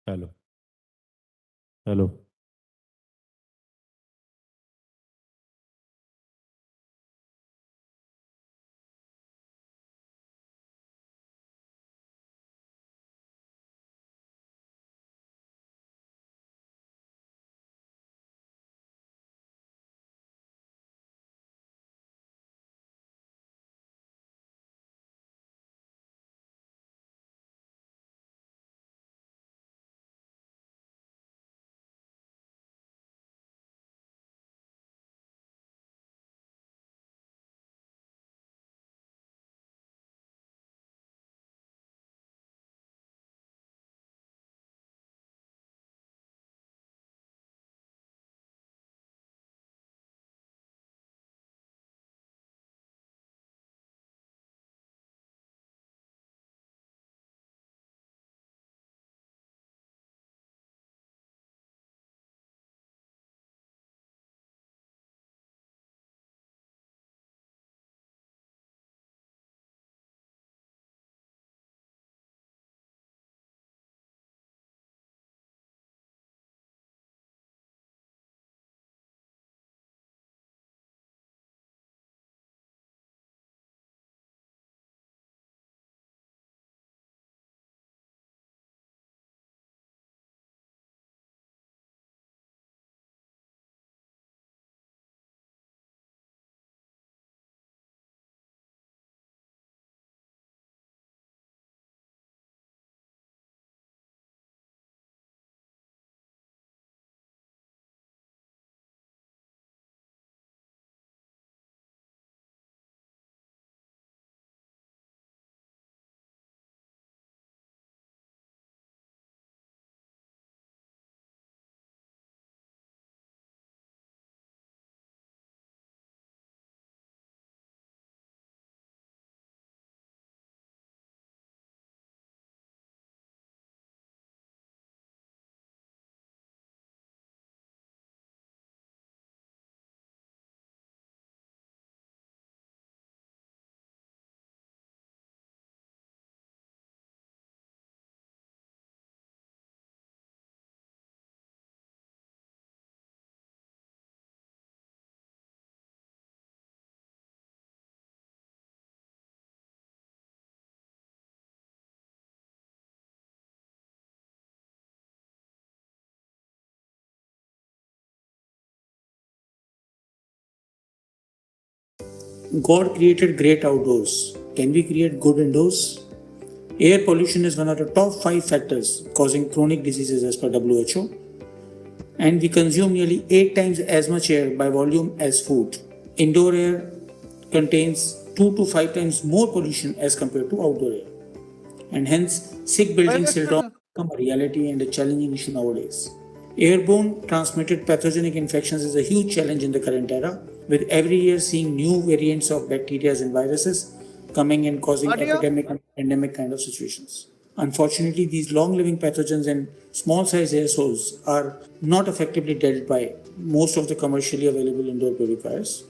Hello. Hello. God created great outdoors. Can we create good indoors? Air pollution is one of the top 5 factors causing chronic diseases as per WHO, and we consume nearly 8 times as much air by volume as food. Indoor air contains 2 to 5 times more pollution as compared to outdoor air, and hence, sick buildings still become a reality and a challenging issue nowadays. Airborne transmitted pathogenic infections is a huge challenge in the current era, with every year seeing new variants of bacteria and viruses coming and causing epidemic and pandemic kind of situations. Unfortunately, these long living pathogens in small size aerosols are not effectively dealt by most of the commercially available indoor purifiers.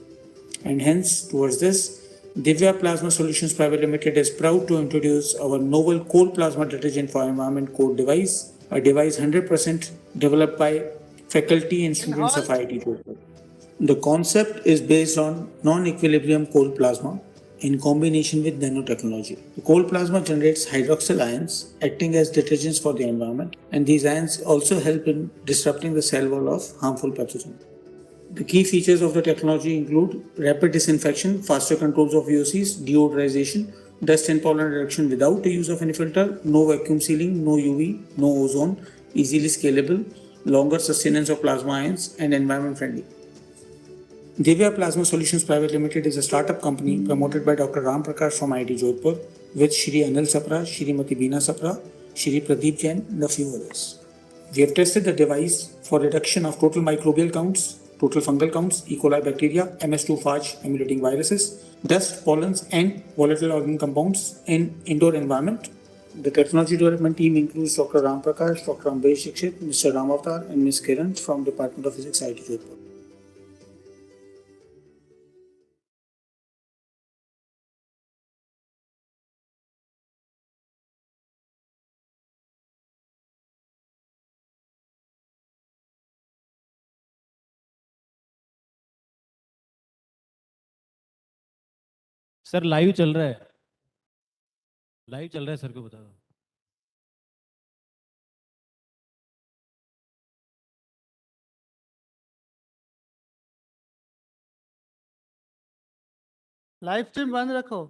And hence, towards this, Divya Plasma Solutions Private Limited is proud to introduce our novel cold plasma detergent for environment code device, a device 100% developed by faculty and students of IIT Jodhpur. The concept is based on non-equilibrium cold plasma in combination with nanotechnology. The cold plasma generates hydroxyl ions acting as detergents for the environment, and these ions also help in disrupting the cell wall of harmful pathogens. The key features of the technology include rapid disinfection, faster controls of VOCs, deodorization, dust and pollen reduction without the use of any filter, no vacuum sealing, no UV, no ozone, easily scalable, longer sustenance of plasma ions, and environment friendly. Divya Plasma Solutions Private Limited is a startup company promoted by Dr. Ram Prakash from IIT Jodhpur with Shri Anil Sapra, Shrimati Beena Sapra, Shri Pradeep Jain, and a few others. We have tested the device for reduction of total microbial counts, total fungal counts, E. coli bacteria, MS2 phage emulating viruses, dust, pollens, and volatile organic compounds in indoor environment. The technology development team includes Dr. Ram Prakash, Dr. Ambesh Dixit, Mr. Ram Avatar, and Ms. Kiran from Department of Physics, IIT Jodhpur. Sir live चल रहा है, live चल रहा है, sir को बता दो। Live stream बंद रखो।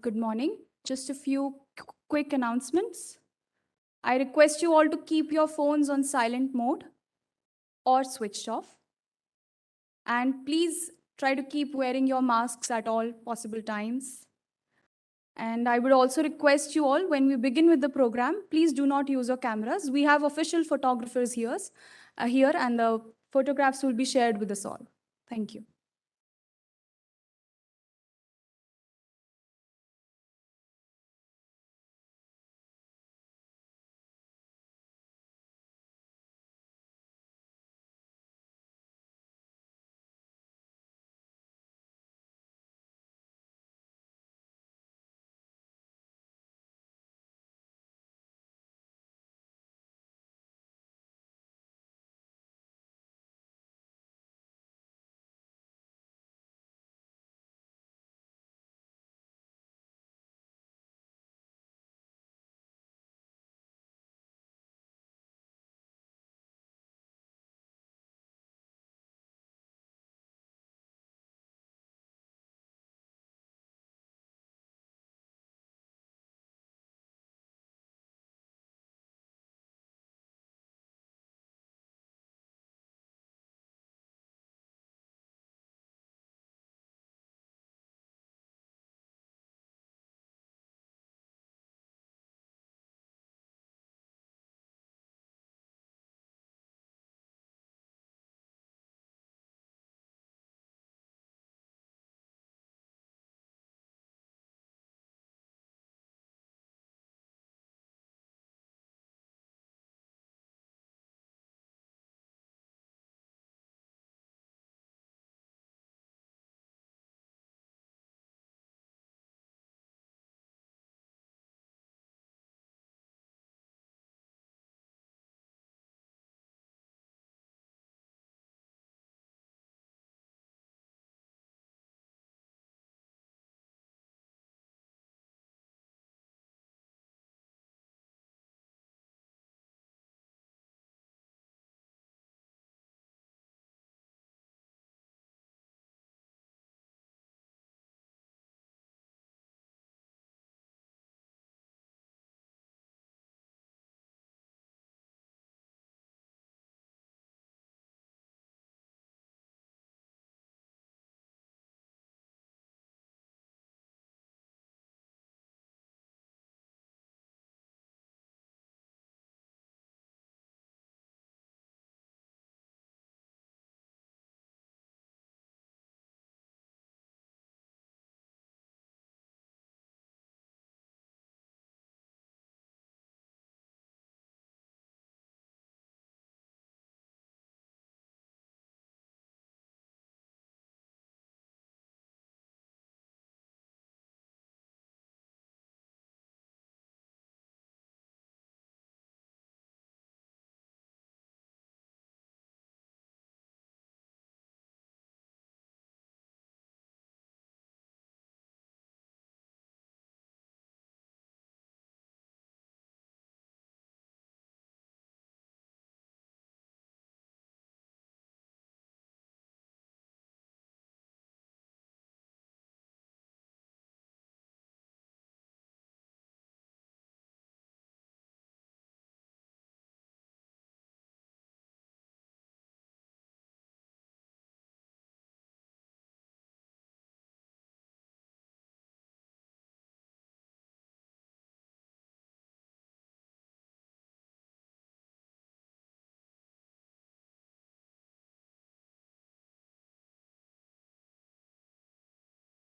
Good morning. Just a few quick announcements. I request you all to keep your phones on silent mode or switched off. And please try to keep wearing your masks at all possible times. And I would also request you all, when we begin with the program, please do not use your cameras. We have official photographers here, and the photographs will be shared with us all. Thank you.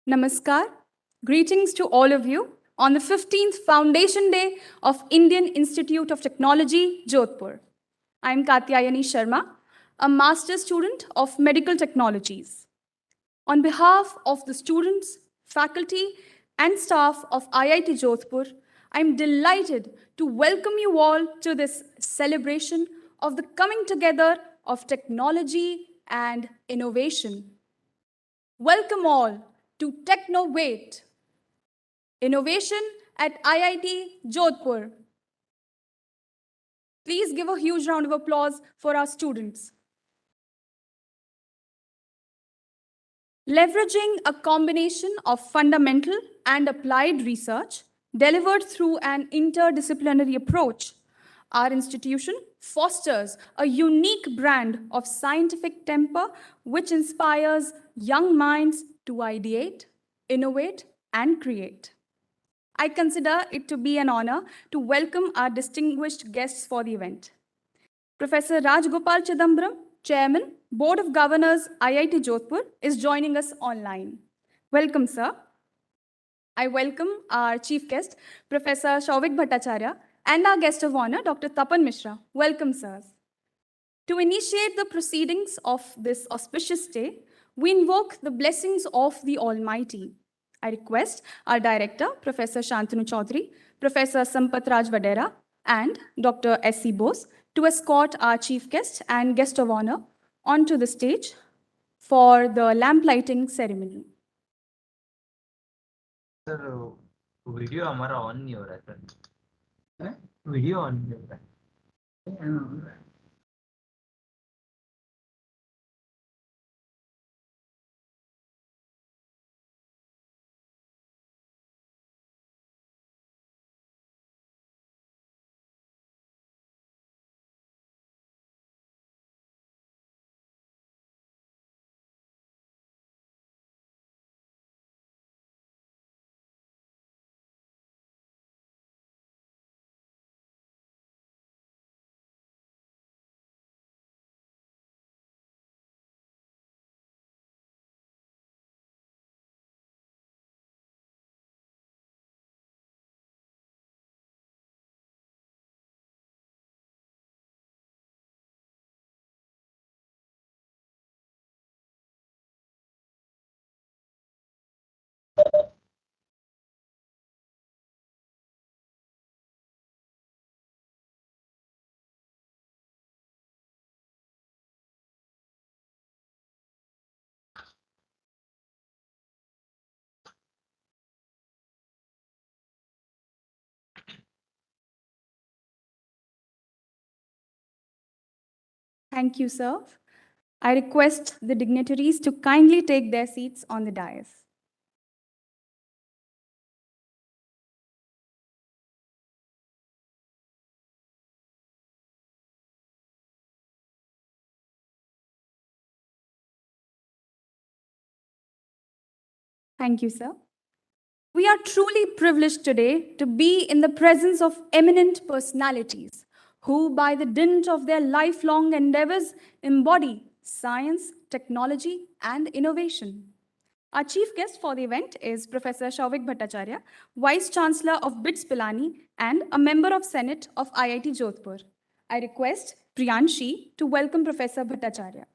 Namaskar. Greetings to all of you on the 15th Foundation Day of Indian Institute of Technology, Jodhpur. I'm Katyayani Sharma, a master's student of Medical Technologies. On behalf of the students, faculty, and staff of IIT Jodhpur, I'm delighted to welcome you all to this celebration of the coming together of technology and innovation. Welcome all to Technovate, innovation at IIT Jodhpur. Please give a huge round of applause for our students. Leveraging a combination of fundamental and applied research delivered through an interdisciplinary approach, our institution fosters a unique brand of scientific temper which inspires young minds to ideate, innovate, and create. I consider it to be an honor to welcome our distinguished guests for the event. Professor Rajgopal Chidambaram, Chairman, Board of Governors, IIT Jodhpur, is joining us online. Welcome, sir. I welcome our chief guest, Professor Shauvik Bhattacharya, and our guest of honor, Dr. Tapan Mishra. Welcome, sirs. To initiate the proceedings of this auspicious day, we invoke the blessings of the Almighty. I request our director, Professor Shantanu Chaudhary, Professor Sampath Raj Vadera, and Dr. S.C. Bose to escort our chief guest and guest of honor onto the stage for the lamp lighting ceremony. Sir video हमारा on नहीं हो रहा है sir video on नहीं हो रहा है Thank you, sir. I request the dignitaries to kindly take their seats on the dais. Thank you, sir. We are truly privileged today to be in the presence of eminent personalities who, by the dint of their lifelong endeavors, embody science, technology, and innovation. Our chief guest for the event is Professor Shauvik Bhattacharya, Vice Chancellor of BITS Pilani and a member of Senate of IIT Jodhpur. I request Priyanshi to welcome Professor Bhattacharya.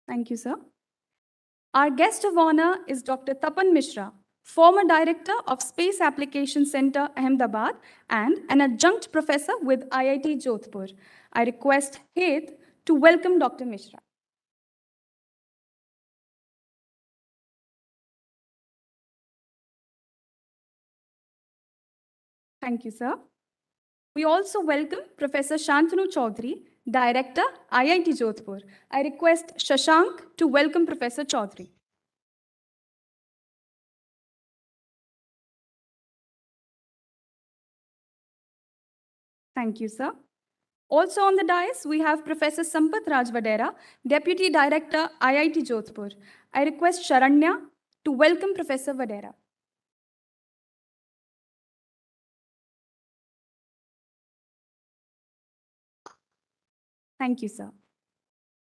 Thank you, sir. Our guest of honor is Dr. Tapan Mishra, former director of Space Application Center, Ahmedabad, and an adjunct professor with IIT Jodhpur. I request Heath to welcome Dr. Mishra. Thank you, sir. We also welcome Professor Shantanu Chaudhary, Director, IIT Jodhpur. I request Shashank to welcome Professor Chaudhary. Thank you, sir. Also on the dais, we have Professor Sampath Raj Vadera, Deputy Director, IIT Jodhpur. I request Sharanya to welcome Professor Vadera. Thank you, sir.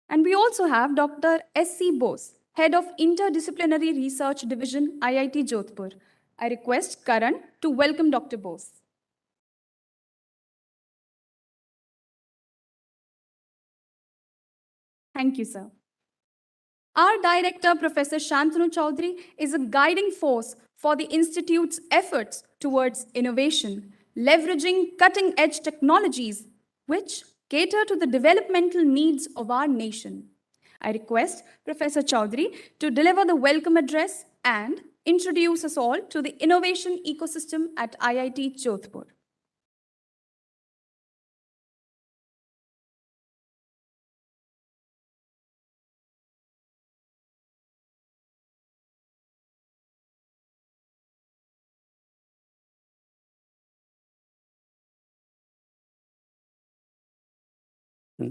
And we also have Dr. S.C. Bose, Head of Interdisciplinary Research Division, IIT Jodhpur. I request Karan to welcome Dr. Bose. Thank you, sir. Our director, Professor Shantanu Chaudhary, is a guiding force for the Institute's efforts towards innovation, leveraging cutting-edge technologies which cater to the developmental needs of our nation. I request Professor Chaudhary to deliver the welcome address and introduce us all to the innovation ecosystem at IIT Jodhpur. Hmm?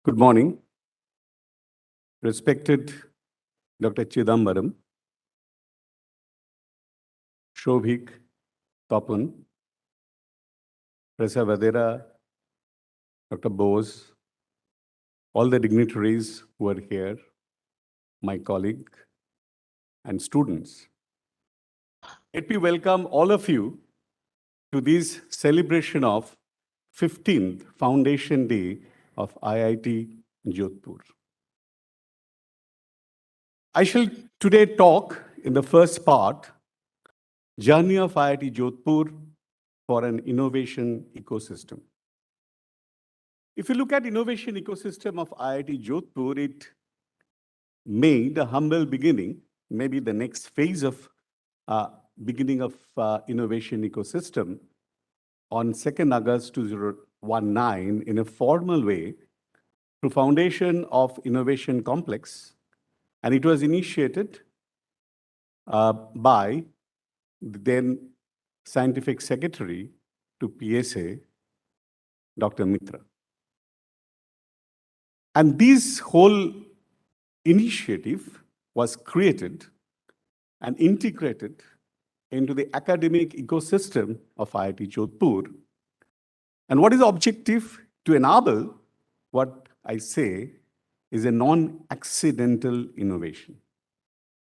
Good morning, respected Dr. Chidambaram, Shobhik, Tapan, Professor Vadera, Dr. Bose, all the dignitaries who are here, my colleague, and students. Let me welcome all of you to this celebration of 15th Foundation Day of IIT Jodhpur. I shall today talk in the first part, Journey of IIT Jodhpur for an Innovation Ecosystem. If you look at innovation ecosystem of IIT Jodhpur, it made a humble beginning, maybe the next phase of beginning of innovation ecosystem on 2nd August 2019 in a formal way through Foundation of Innovation Complex. And it was initiated by the then Scientific Secretary to PSA, Dr. Mitra. And this whole initiative was created and integrated into the academic ecosystem of IIT Jodhpur. And what is the objective? To enable what I say is a non-accidental innovation.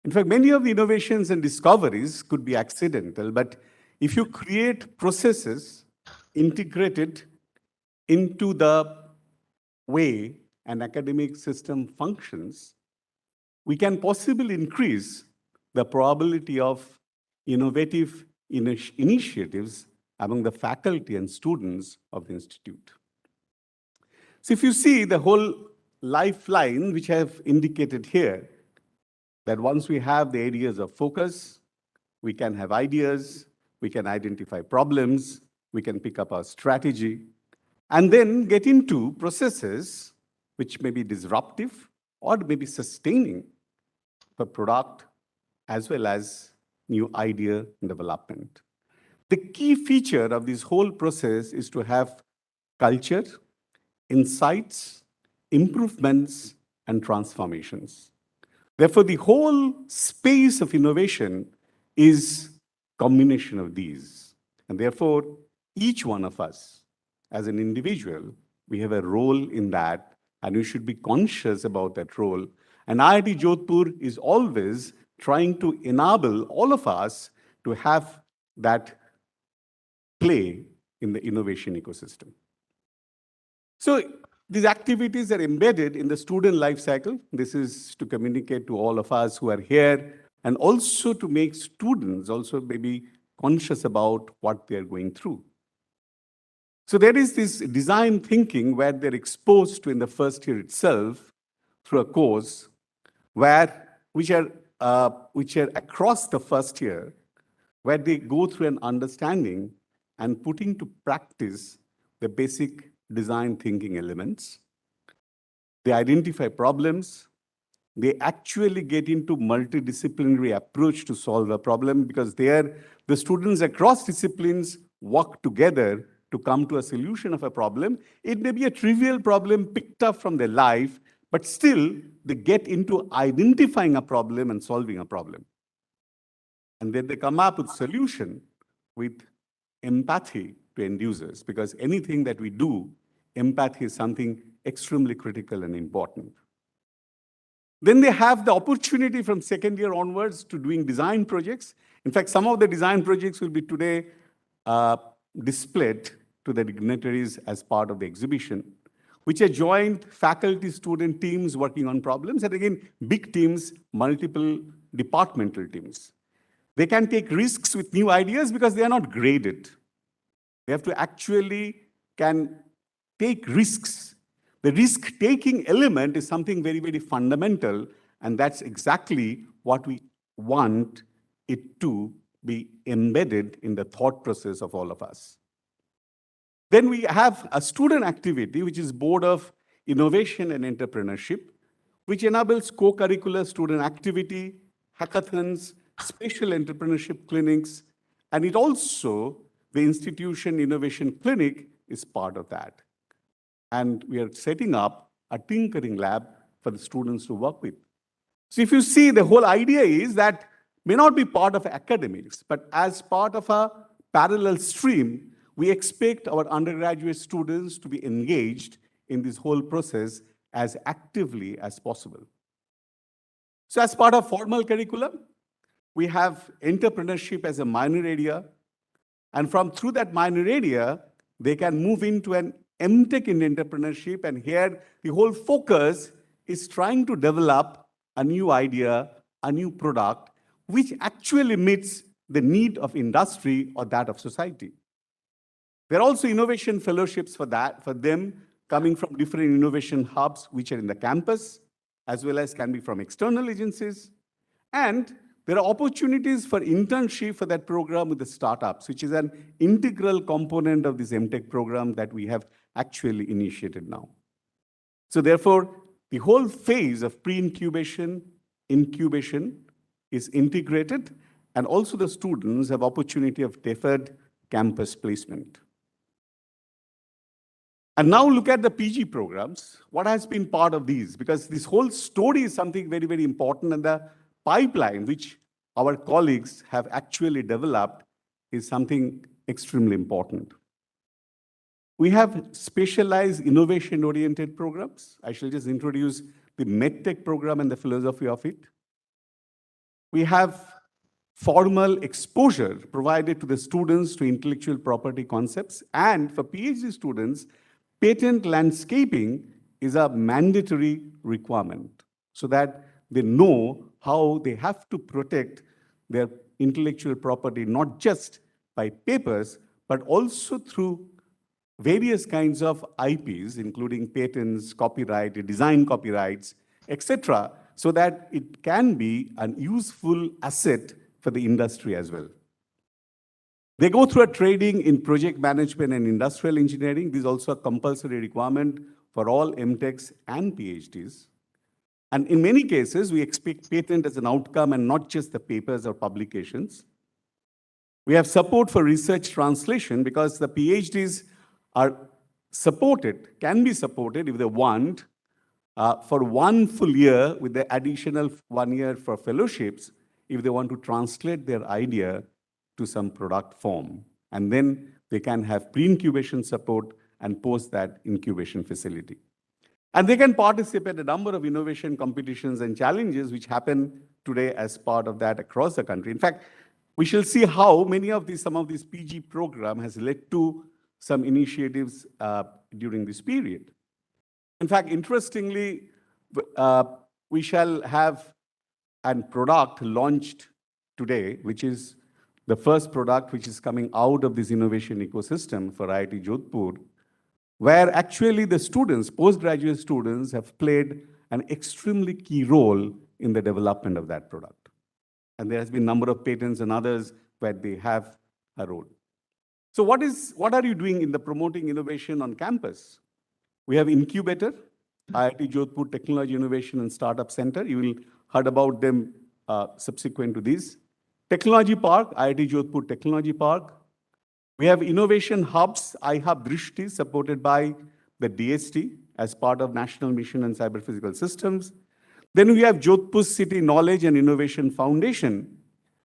In fact, many of the innovations and discoveries could be accidental, but if you create processes integrated into the way an academic system functions, we can possibly increase the probability of innovative initiatives among the faculty and students of the institute. So if you see the whole lifeline, which I have indicated here, that once we have the areas of focus, we can have ideas, we can identify problems, we can pick up our strategy, and then get into processes which may be disruptive or may be sustaining for product as well as new idea development. The key feature of this whole process is to have culture, insights, improvements, and transformations. Therefore, the whole space of innovation is combination of these. And therefore, each one of us, as an individual, we have a role in that, and we should be conscious about that role. And IIT Jodhpur is always trying to enable all of us to have that play in the innovation ecosystem. So these activities are embedded in the student life cycle. This is to communicate to all of us who are here and also to make students also maybe conscious about what they're going through. So there is this design thinking where they're exposed to in the first year itself through a course which are across the first year, where they go through an understanding and putting to practice the basic design thinking elements. They identify problems. They actually get into multidisciplinary approach to solve a problem because the students across disciplines work together to come to a solution of a problem. It may be a trivial problem picked up from their life, but still they get into identifying a problem and solving a problem. And then they come up with solution with empathy to end users, because anything that we do, empathy is something extremely critical and important. Then they have the opportunity from second year onwards to doing design projects. In fact, some of the design projects will be today displayed to the dignitaries as part of the exhibition, which are joint faculty-student teams working on problems, and again, big teams, multiple departmental teams. They can take risks with new ideas because they are not graded. They have to actually can take risks. The risk-taking element is something very, very fundamental, and that's exactly what we want it to be embedded in the thought process of all of us. Then we have a student activity, which is Board of Innovation and Entrepreneurship, which enables co-curricular student activity, hackathons, special entrepreneurship clinics, and it also, the institution innovation clinic is part of that. And we are setting up a tinkering lab for the students to work with. So if you see, the whole idea is that may not be part of academics, but as part of a parallel stream, we expect our undergraduate students to be engaged in this whole process as actively as possible. So as part of formal curriculum, we have entrepreneurship as a minor area. And through that minor area, they can move into an MTech in entrepreneurship. And here, the whole focus is trying to develop a new idea, a new product, which actually meets the need of industry or that of society. There are also innovation fellowships for them coming from different innovation hubs, which are in the campus, as well as can be from external agencies. And there are opportunities for internship for that program with the startups, which is an integral component of this MTech program that we have actually initiated now. So therefore, the whole phase of pre-incubation, incubation is integrated, and also the students have opportunity of deferred campus placement. And now look at the PG programs. What has been part of these? Because this whole story is something very, very important, and the pipeline which our colleagues have actually developed is something extremely important. We have specialized innovation-oriented programs. I shall just introduce the MedTech program and the philosophy of it. We have formal exposure provided to the students to intellectual property concepts, and for PhD students, patent landscaping is a mandatory requirement so that they know how they have to protect their intellectual property, not just by papers, but also through various kinds of IPs, including patents, copyright, design copyrights, etc., so that it can be a useful asset for the industry as well. They go through a training in project management and industrial engineering. This is also a compulsory requirement for all MTechs and PhDs. And in many cases, we expect patent as an outcome and not just the papers or publications. We have support for research translation because the PhDs are supported, can be supported if they want, for 1 full year with the additional 1 year for fellowships if they want to translate their idea to some product form. And then they can have pre-incubation support and post that incubation facility. And they can participate in a number of innovation competitions and challenges which happen today as part of that across the country. In fact, we shall see how some of these PG program has led to some initiatives during this period. In fact, interestingly, we shall have a product launched today, which is the first product which is coming out of this innovation ecosystem for IIT Jodhpur, where actually the students, postgraduate students, have played an extremely key role in the development of that product. And there has been a number of patents and others where they have a role. So what are you doing in the promoting innovation on campus? We have Incubator, IIT Jodhpur Technology Innovation and Startup Center. You will heard about them subsequent to this. Technology Park, IIT Jodhpur Technology Park. We have innovation hubs, iHub Drishti, supported by the DST as part of National Mission on Cyber Physical Systems. Then we have Jodhpur City Knowledge and Innovation Foundation,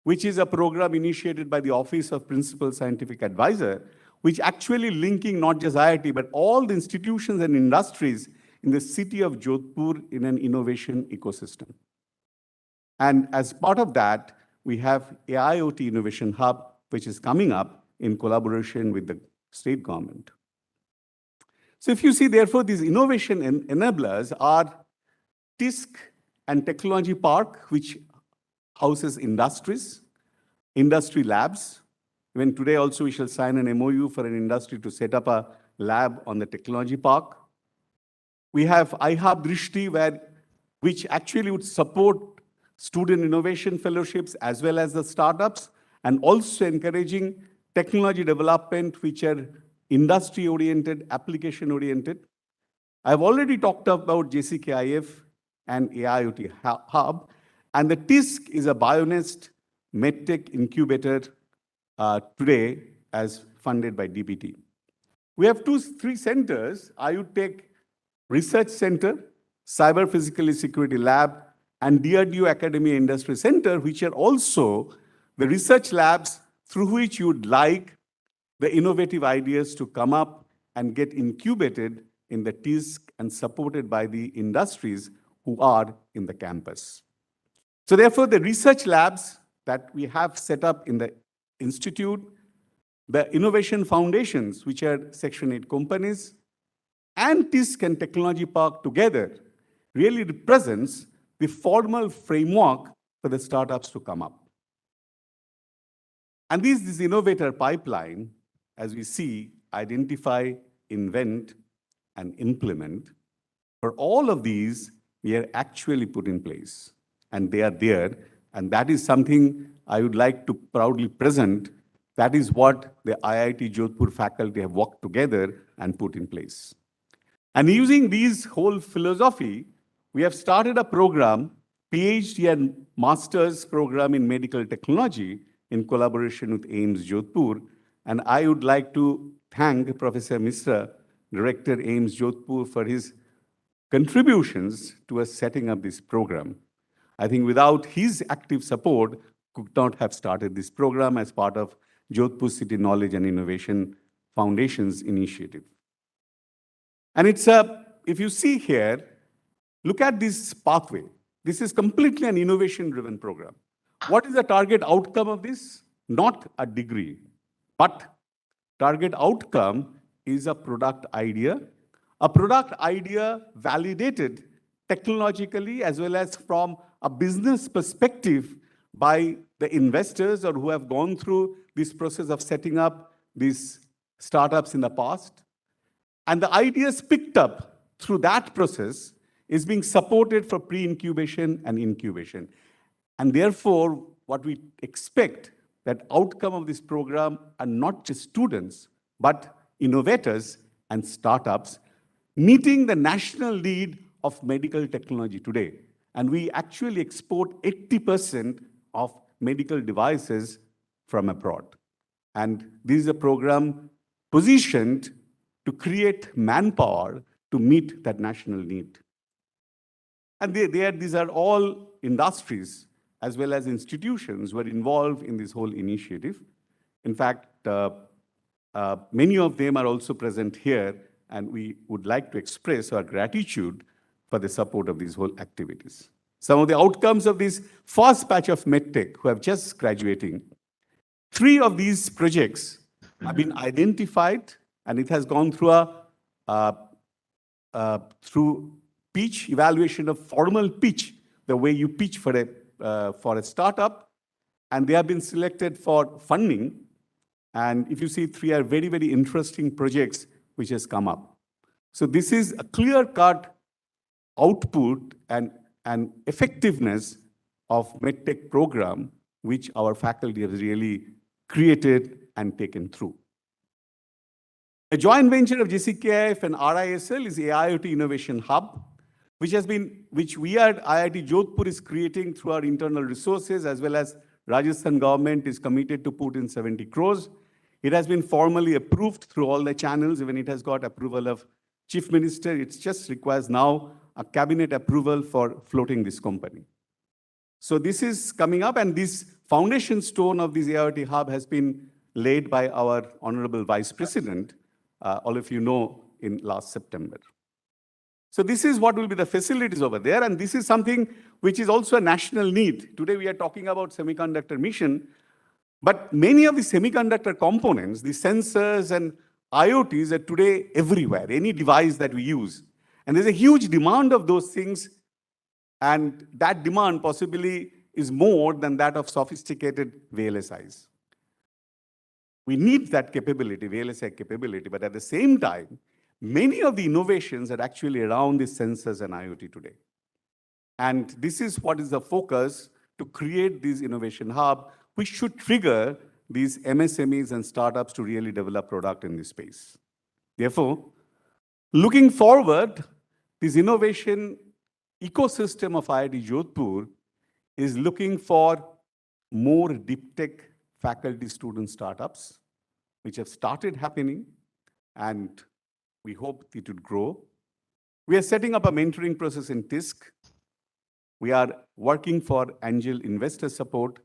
which is a program initiated by the Office of Principal Scientific Advisor, which actually linking not just IIT, but all the institutions and industries in the city of Jodhpur in an innovation ecosystem. And as part of that, we have AIoT Innovation Hub, which is coming up in collaboration with the state government. So if you see, therefore, these innovation enablers are TISC and Technology Park, which houses industries, industry labs. Even today also we shall sign an MOU for an industry to set up a lab on the Technology Park. We have iHub Drishti, which actually would support student innovation fellowships as well as the startups, and also encouraging technology development which are industry-oriented, application-oriented. I've already talked about JCKIF and AIoT Hub, and the TISC is a Bionest MedTech incubator today as funded by DBT. We have three centers, IITJ Research Center, Cyber Physical Security Lab, and DRDO Academy Industry Center, which are also the research labs through which you would like the innovative ideas to come up and get incubated in the TISC and supported by the industries who are in the campus. So therefore, the research labs that we have set up in the institute, the innovation foundations, which are Section 8 companies, and TISC and Technology Park together really represents the formal framework for the startups to come up. And this innovator pipeline, as we see, identify, invent, and implement. For all of these, we are actually put in place, and they are there. And that is something I would like to proudly present. That is what the IIT Jodhpur faculty have worked together and put in place. And using these whole philosophy, we have started a program, PhD and Master's program in Medical Technology in collaboration with AIIMS Jodhpur. And I would like to thank Professor Mishra, Director AIIMS Jodhpur, for his contributions to us setting up this program. I think without his active support, could not have started this program as part of Jodhpur City Knowledge and Innovation Foundation's initiative. And it's if you see here, look at this pathway. This is completely an innovation-driven program. What is the target outcome of this? Not a degree, but target outcome is a product idea validated technologically as well as from a business perspective by the investors or who have gone through this process of setting up these startups in the past. And the ideas picked up through that process is being supported for pre-incubation and incubation. And therefore, what we expect that outcome of this program are not just students, but innovators and startups meeting the national need of medical technology today. And we actually export 80% of medical devices from abroad. And this is a program positioned to create manpower to meet that national need. And these are all industries as well as institutions were involved in this whole initiative. In fact, many of them are also present here, and we would like to express our gratitude for the support of these whole activities. Some of the outcomes of this first batch of MedTech who have just graduating, 3 of these projects have been identified, and it has gone through through pitch, evaluation of formal pitch, the way you pitch for a startup, and they have been selected for funding. And if you see, 3 are very, very interesting projects which has come up. So this is a clear-cut output and effectiveness of MedTech program, which our faculty has really created and taken through. A joint venture of JCKIF and RISL is AIoT Innovation Hub, which we at IIT Jodhpur is creating through our internal resources, as well as Rajasthan government is committed to put in 70 crores. It has been formally approved through all the channels. Even it has got approval of Chief Minister. It just requires now a cabinet approval for floating this company. So this is coming up, and this foundation stone of this IIT hub has been laid by our Honorable Vice President, all of you know, in last September. So this is what will be the facilities over there, and this is something which is also a national need. Today we are talking about semiconductor mission, but many of the semiconductor components, the sensors and IoTs are today everywhere, any device that we use. And there's a huge demand of those things, and that demand possibly is more than that of sophisticated VLSIs. We need that capability, VLSI capability, but at the same time, many of the innovations are actually around the sensors and IoT today. And this is what is the focus to create this innovation hub, which should trigger these MSMEs and startups to really develop product in this space. Therefore, looking forward, this innovation ecosystem of IIT Jodhpur is looking for more deep tech faculty student startups, which have started happening, and we hope it would grow. We are setting up a mentoring process in TISC. We are working for angel investor support.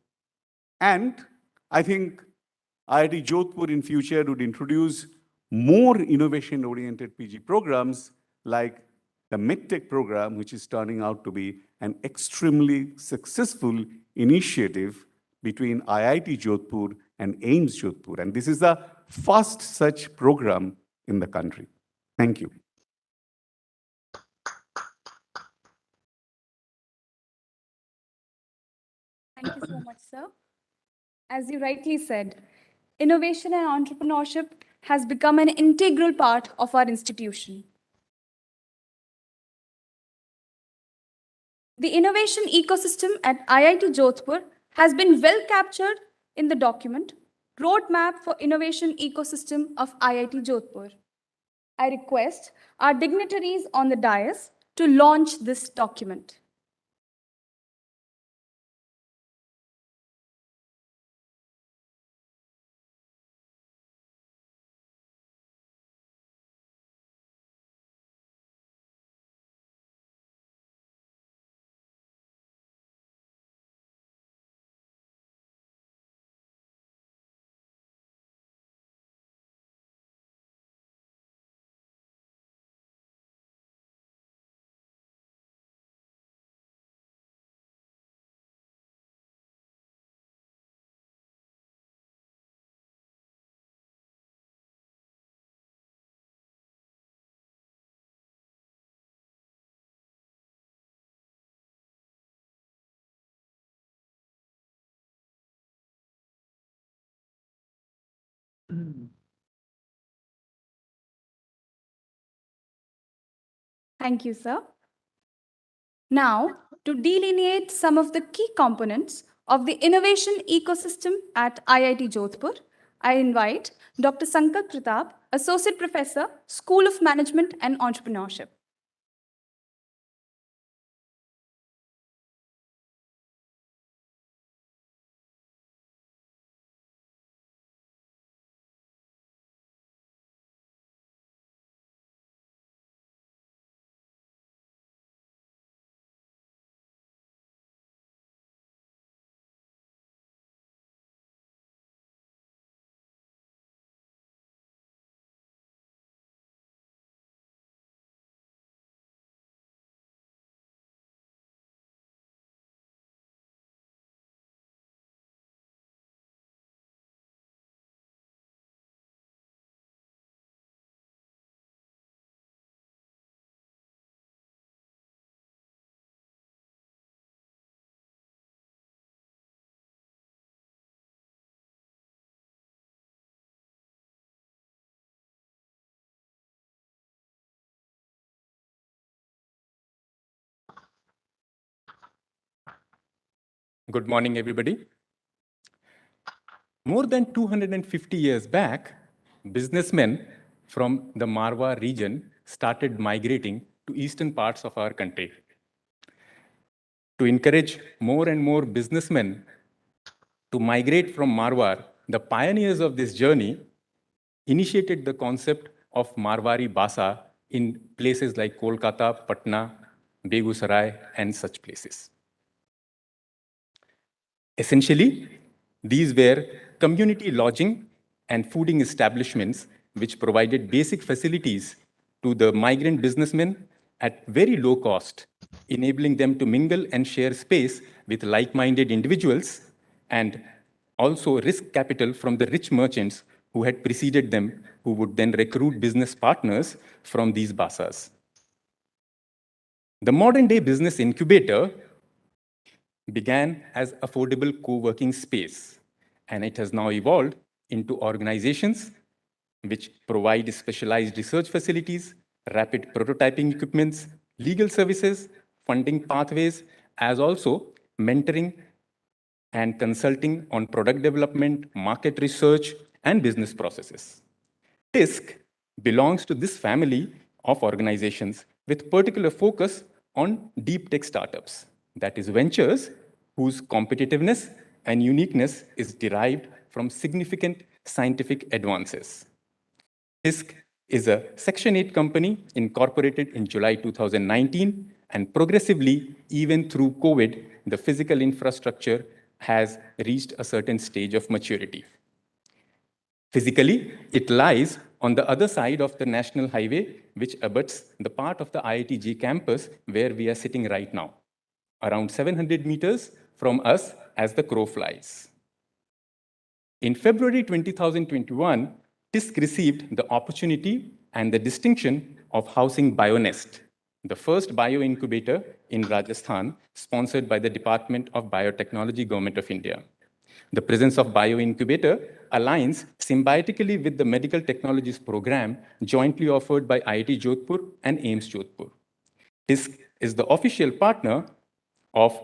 And I think IIT Jodhpur in future would introduce more innovation-oriented PG programs like the MedTech program, which is turning out to be an extremely successful initiative between IIT Jodhpur and AIIMS Jodhpur. And this is the first such program in the country. Thank you. Thank you so much, sir. As you rightly said, innovation and entrepreneurship has become an integral part of our institution. The innovation ecosystem at IIT Jodhpur has been well captured in the document, Roadmap for Innovation Ecosystem of IIT Jodhpur. I request our dignitaries on the dais to launch this document. Thank you, sir. Now, to delineate some of the key components of the innovation ecosystem at IIT Jodhpur, I invite Dr. Sankalp Pratap, Associate Professor, School of Management and Entrepreneurship. Good morning, everybody. More than 250 years back, businessmen from the Marwa region started migrating to eastern parts of our country. To encourage more and more businessmen to migrate from Marwar, the pioneers of this journey initiated the concept of Marwari Basa in places like Kolkata, Patna, Begusarai, and such places. Essentially, these were community lodging and fooding establishments which provided basic facilities to the migrant businessmen at very low cost, enabling them to mingle and share space with like-minded individuals and also risk capital from the rich merchants who had preceded them, who would then recruit business partners from these basas. The modern-day business incubator began as affordable co-working space, and it has now evolved into organizations which provide specialized research facilities, rapid prototyping equipments, legal services, funding pathways, as also mentoring and consulting on product development, market research, and business processes. TISC belongs to this family of organizations with particular focus on deep tech startups, that is ventures whose competitiveness and uniqueness is derived from significant scientific advances. TISC is a Section 8 company incorporated in July 2019, and progressively, even through COVID, the physical infrastructure has reached a certain stage of maturity. Physically, it lies on the other side of the national highway, which abuts the part of the IITJ campus where we are sitting right now, around 700 meters from us as the crow flies. In February 2021, TISC received the opportunity and the distinction of housing BioNest, the first bio-incubator in Rajasthan, sponsored by the Department of Biotechnology, Government of India. The presence of bio-incubator aligns symbiotically with the medical technologies program jointly offered by IIT Jodhpur and AIIMS Jodhpur. TISC is the official partner of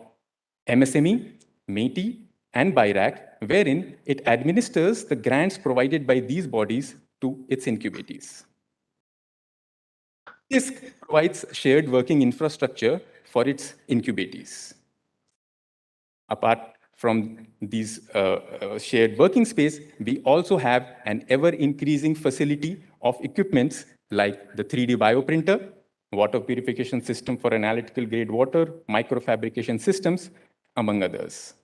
MSME, METI, and BIRAC, wherein it administers the grants provided by these bodies to its incubatees. TISC provides shared working infrastructure for its incubatees. Apart from these shared working space, we also have an ever-increasing facility of equipments like the 3D bioprinter, water purification system for analytical grade water, microfabrication systems, among others.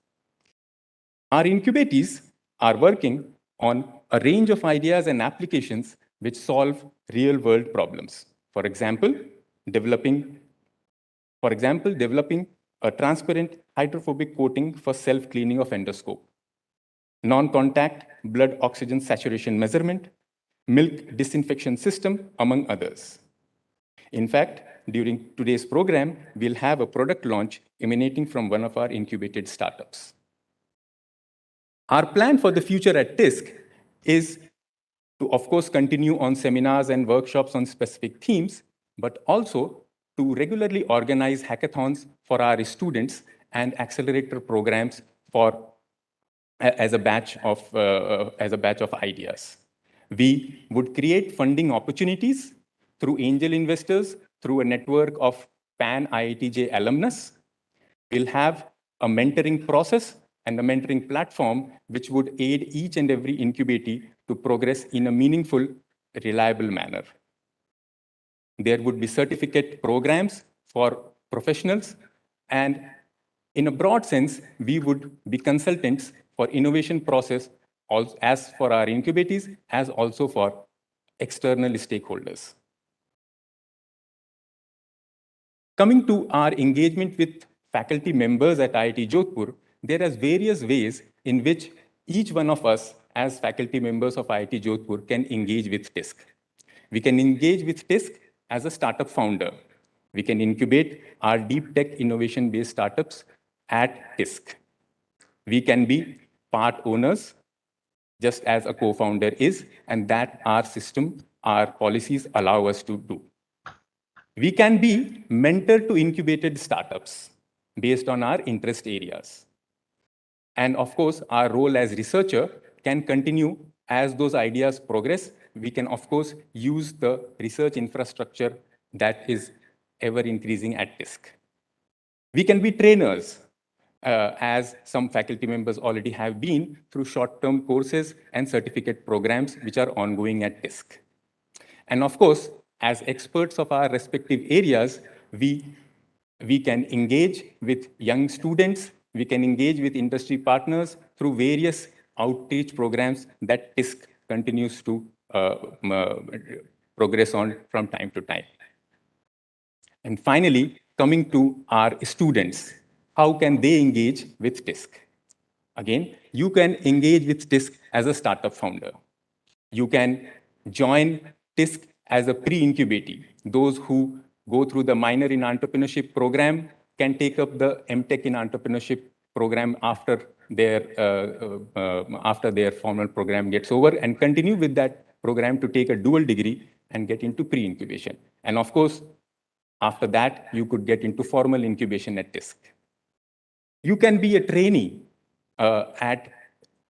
Our incubatees are working on a range of ideas and applications which solve real-world problems. For example, developing a transparent hydrophobic coating for self-cleaning of endoscope, non-contact blood oxygen saturation measurement, milk disinfection system, among others. In fact, during today's program, we'll have a product launch emanating from one of our incubated startups. Our plan for the future at TISC is to, of course, continue on seminars and workshops on specific themes, but also to regularly organize hackathons for our students and accelerator programs as a batch of ideas. We would create funding opportunities through angel investors, through a network of Pan IITJ alumnus. We'll have a mentoring process and a mentoring platform which would aid each and every incubatee to progress in a meaningful, reliable manner. There would be certificate programs for professionals, and in a broad sense, we would be consultants for innovation process as for our incubatees, as also for external stakeholders. Coming to our engagement with faculty members at IIT Jodhpur, there are various ways in which each one of us as faculty members of IIT Jodhpur can engage with TISC. We can engage with TISC as a startup founder. We can incubate our deep tech innovation-based startups at TISC. We can be part owners, just as a co-founder is, and that our system, our policies allow us to do. We can be mentor to incubated startups based on our interest areas. And of course, our role as researcher can continue as those ideas progress. We can, of course, use the research infrastructure that is ever increasing at TISC. We can be trainers. as some faculty members already have been through short-term courses and certificate programs which are ongoing at TISC. And of course, as experts of our respective areas, we can engage with young students, we can engage with industry partners through various outreach programs that TISC continues to progress on from time to time. And finally, coming to our students, how can they engage with TISC? Again, you can engage with TISC as a startup founder. You can join TISC as a pre-incubatee. Those who go through the minor in entrepreneurship program can take up the MTech in entrepreneurship program after their formal program gets over and continue with that program to take a dual degree and get into pre-incubation. And of course, after that, you could get into formal incubation at TISC. You can be a trainee at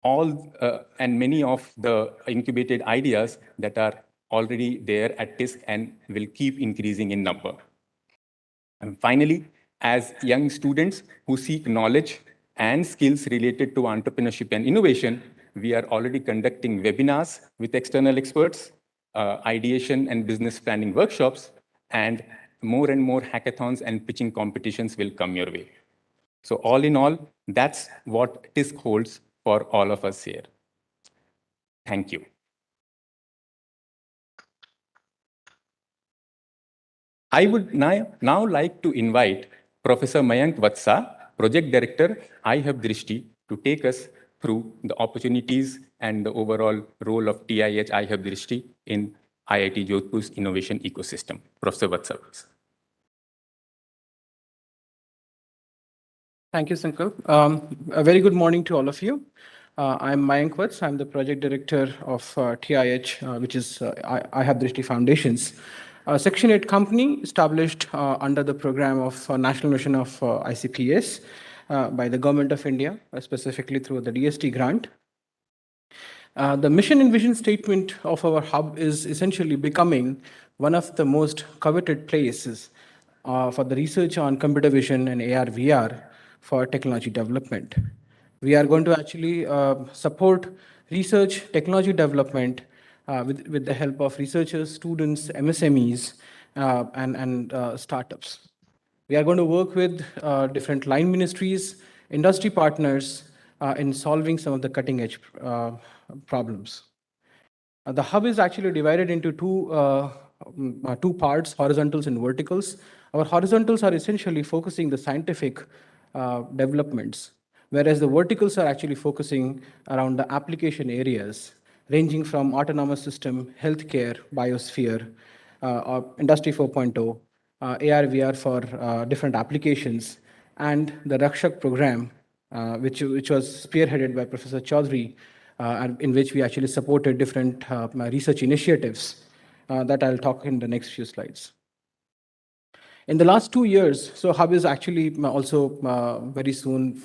all and many of the incubated ideas that are already there at TISC and will keep increasing in number. And finally, as young students who seek knowledge and skills related to entrepreneurship and innovation, we are already conducting webinars with external experts, ideation and business planning workshops, and more hackathons and pitching competitions will come your way. So all in all, that's what TISC holds for all of us here. Thank you. I would now like to invite Professor Mayank Vatsa, Project Director, IHub Drishti, to take us through the opportunities and the overall role of TIH IHub Drishti in IIT Jodhpur's innovation ecosystem. Professor Vatsa, please. Thank you, Sankalp. A very good morning to all of you. I'm Mayank Vatsa. I'm the project director of TIH, which is IHub Drishti Foundations. Section 8 company established under the program of National Mission of ICPS by the Government of India, specifically through the DST grant. The mission and vision statement of our hub is essentially becoming one of the most coveted places for the research on computer vision and AR/VR for technology development. We are going to actually support research, technology development with the help of researchers, students, MSMEs, and startups. We are going to work with different line ministries, industry partners in solving some of the cutting edge problems. The hub is actually divided into two parts, horizontals and verticals. Our horizontals are essentially focusing the scientific developments, whereas the verticals are actually focusing around the application areas, ranging from autonomous system, healthcare, biosphere, Industry 4.0, AR/VR for different applications, and the Rakshak program, which was spearheaded by Professor Chaudhary, in which we actually supported different research initiatives that I'll talk in the next few slides. In the last 2 years, so Hub is actually also very soon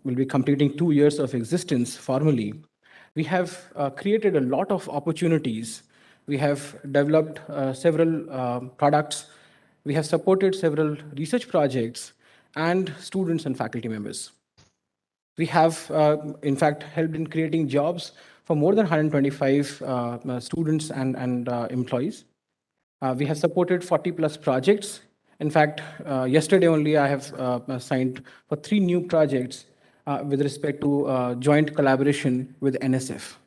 will be completing 2 years of existence formally. We have created a lot of opportunities. We have developed several products. We have supported several research projects and students and faculty members. We have, in fact, helped in creating jobs for more than 125 students and employees. We have supported 40 plus projects. In fact, yesterday only I have signed for 3 new projects with respect to joint collaboration with NSF.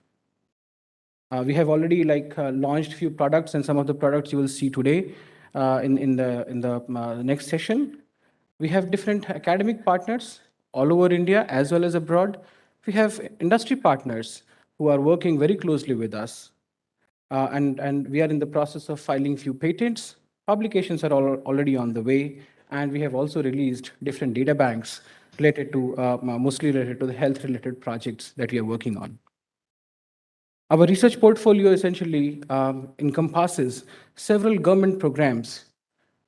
We have already launched few products, and some of the products you will see today in the next session. We have different academic partners all over India as well as abroad. We have industry partners who are working very closely with us. And we are in the process of filing few patents. Publications are already on the way, and we have also released different data banks related to, mostly related to the health-related projects that we are working on. Our research portfolio essentially encompasses several government programs.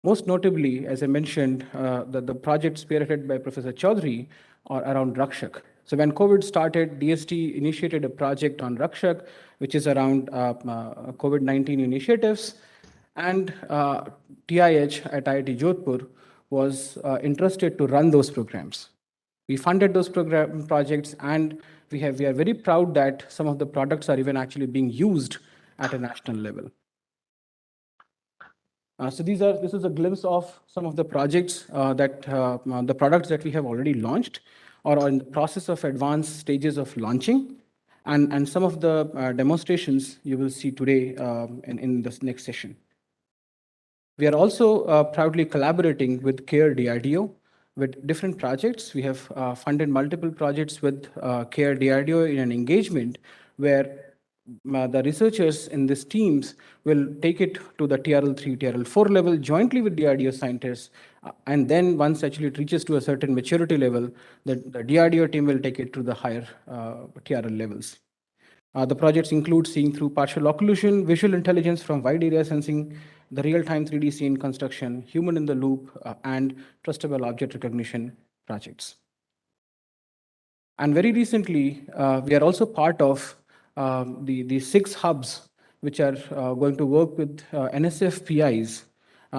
Most notably, as I mentioned, the project spearheaded by Professor Chaudhary around Rakshak. So when COVID started, DST initiated a project on Rakshak, which is around COVID-19 initiatives. And TIH at IIT Jodhpur was interested to run those programs. We funded those projects, and we are very proud that some of the products are even actually being used at a national level. So this is a glimpse of some of the projects the products that we have already launched or are in the process of advanced stages of launching. And some of the demonstrations you will see today in this next session. We are also proudly collaborating with CARE DRDO with different projects. We have funded multiple projects with CARE DRDO in an engagement where the researchers in these teams will take it to the TRL3, TRL4 level jointly with DRDO scientists. And then once actually it reaches to a certain maturity level, the DRDO team will take it to the higher TRL levels. The projects include seeing through partial occlusion, visual intelligence from wide area sensing, the real-time 3D scene construction, human in the loop, and trustable object recognition projects. And very recently, we are also part of the 6 hubs which are going to work with NSF PIs.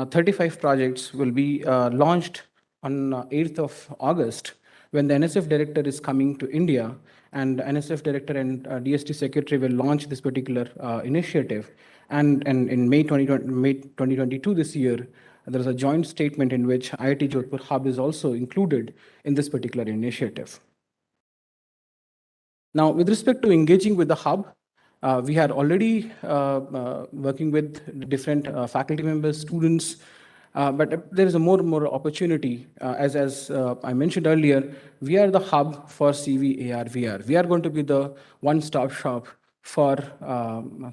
35 projects will be launched on 8th of August when the NSF director is coming to India, and NSF director and DST secretary will launch this particular initiative. And in May 2022 this year, there is a joint statement in which IIT Jodhpur hub is also included in this particular initiative. Now, with respect to engaging with the hub, we are already working with different faculty members, students, but there is a more and more opportunity. As I mentioned earlier, we are the hub for CV, AR, VR. We are going to be the one-stop shop for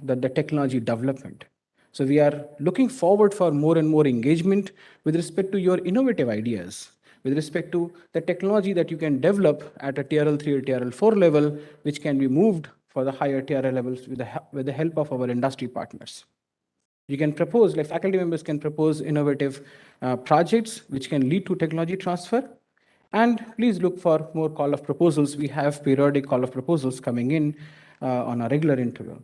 the technology development. So we are looking forward for more and more engagement with respect to your innovative ideas, with respect to the technology that you can develop at a TRL3 or TRL4 level, which can be moved for the higher TRL levels with the help of our industry partners. You can propose, like faculty members can propose innovative projects which can lead to technology transfer. And please look for more call of proposals. We have periodic call of proposals coming in on a regular interval.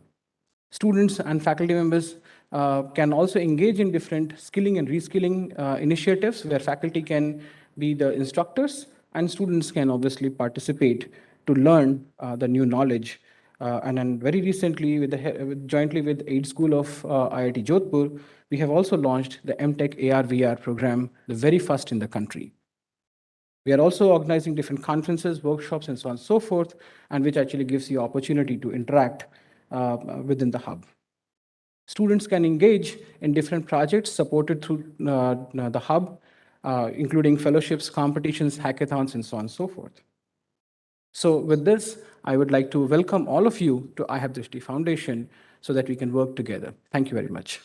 Students and faculty members can also engage in different skilling and reskilling initiatives where faculty can be the instructors and students can obviously participate to learn the new knowledge. And then very recently, jointly with Iits School of IIT Jodhpur, we have also launched the MTech AR/VR program, the very first in the country. We are also organizing different conferences, workshops, and so on and so forth, and which actually gives you opportunity to interact within the hub. Students can engage in different projects supported through the hub, including fellowships, competitions, hackathons, and so on and so forth. So with this, I would like to welcome all of you to I Have Drishti Foundation so that we can work together. Thank you very much.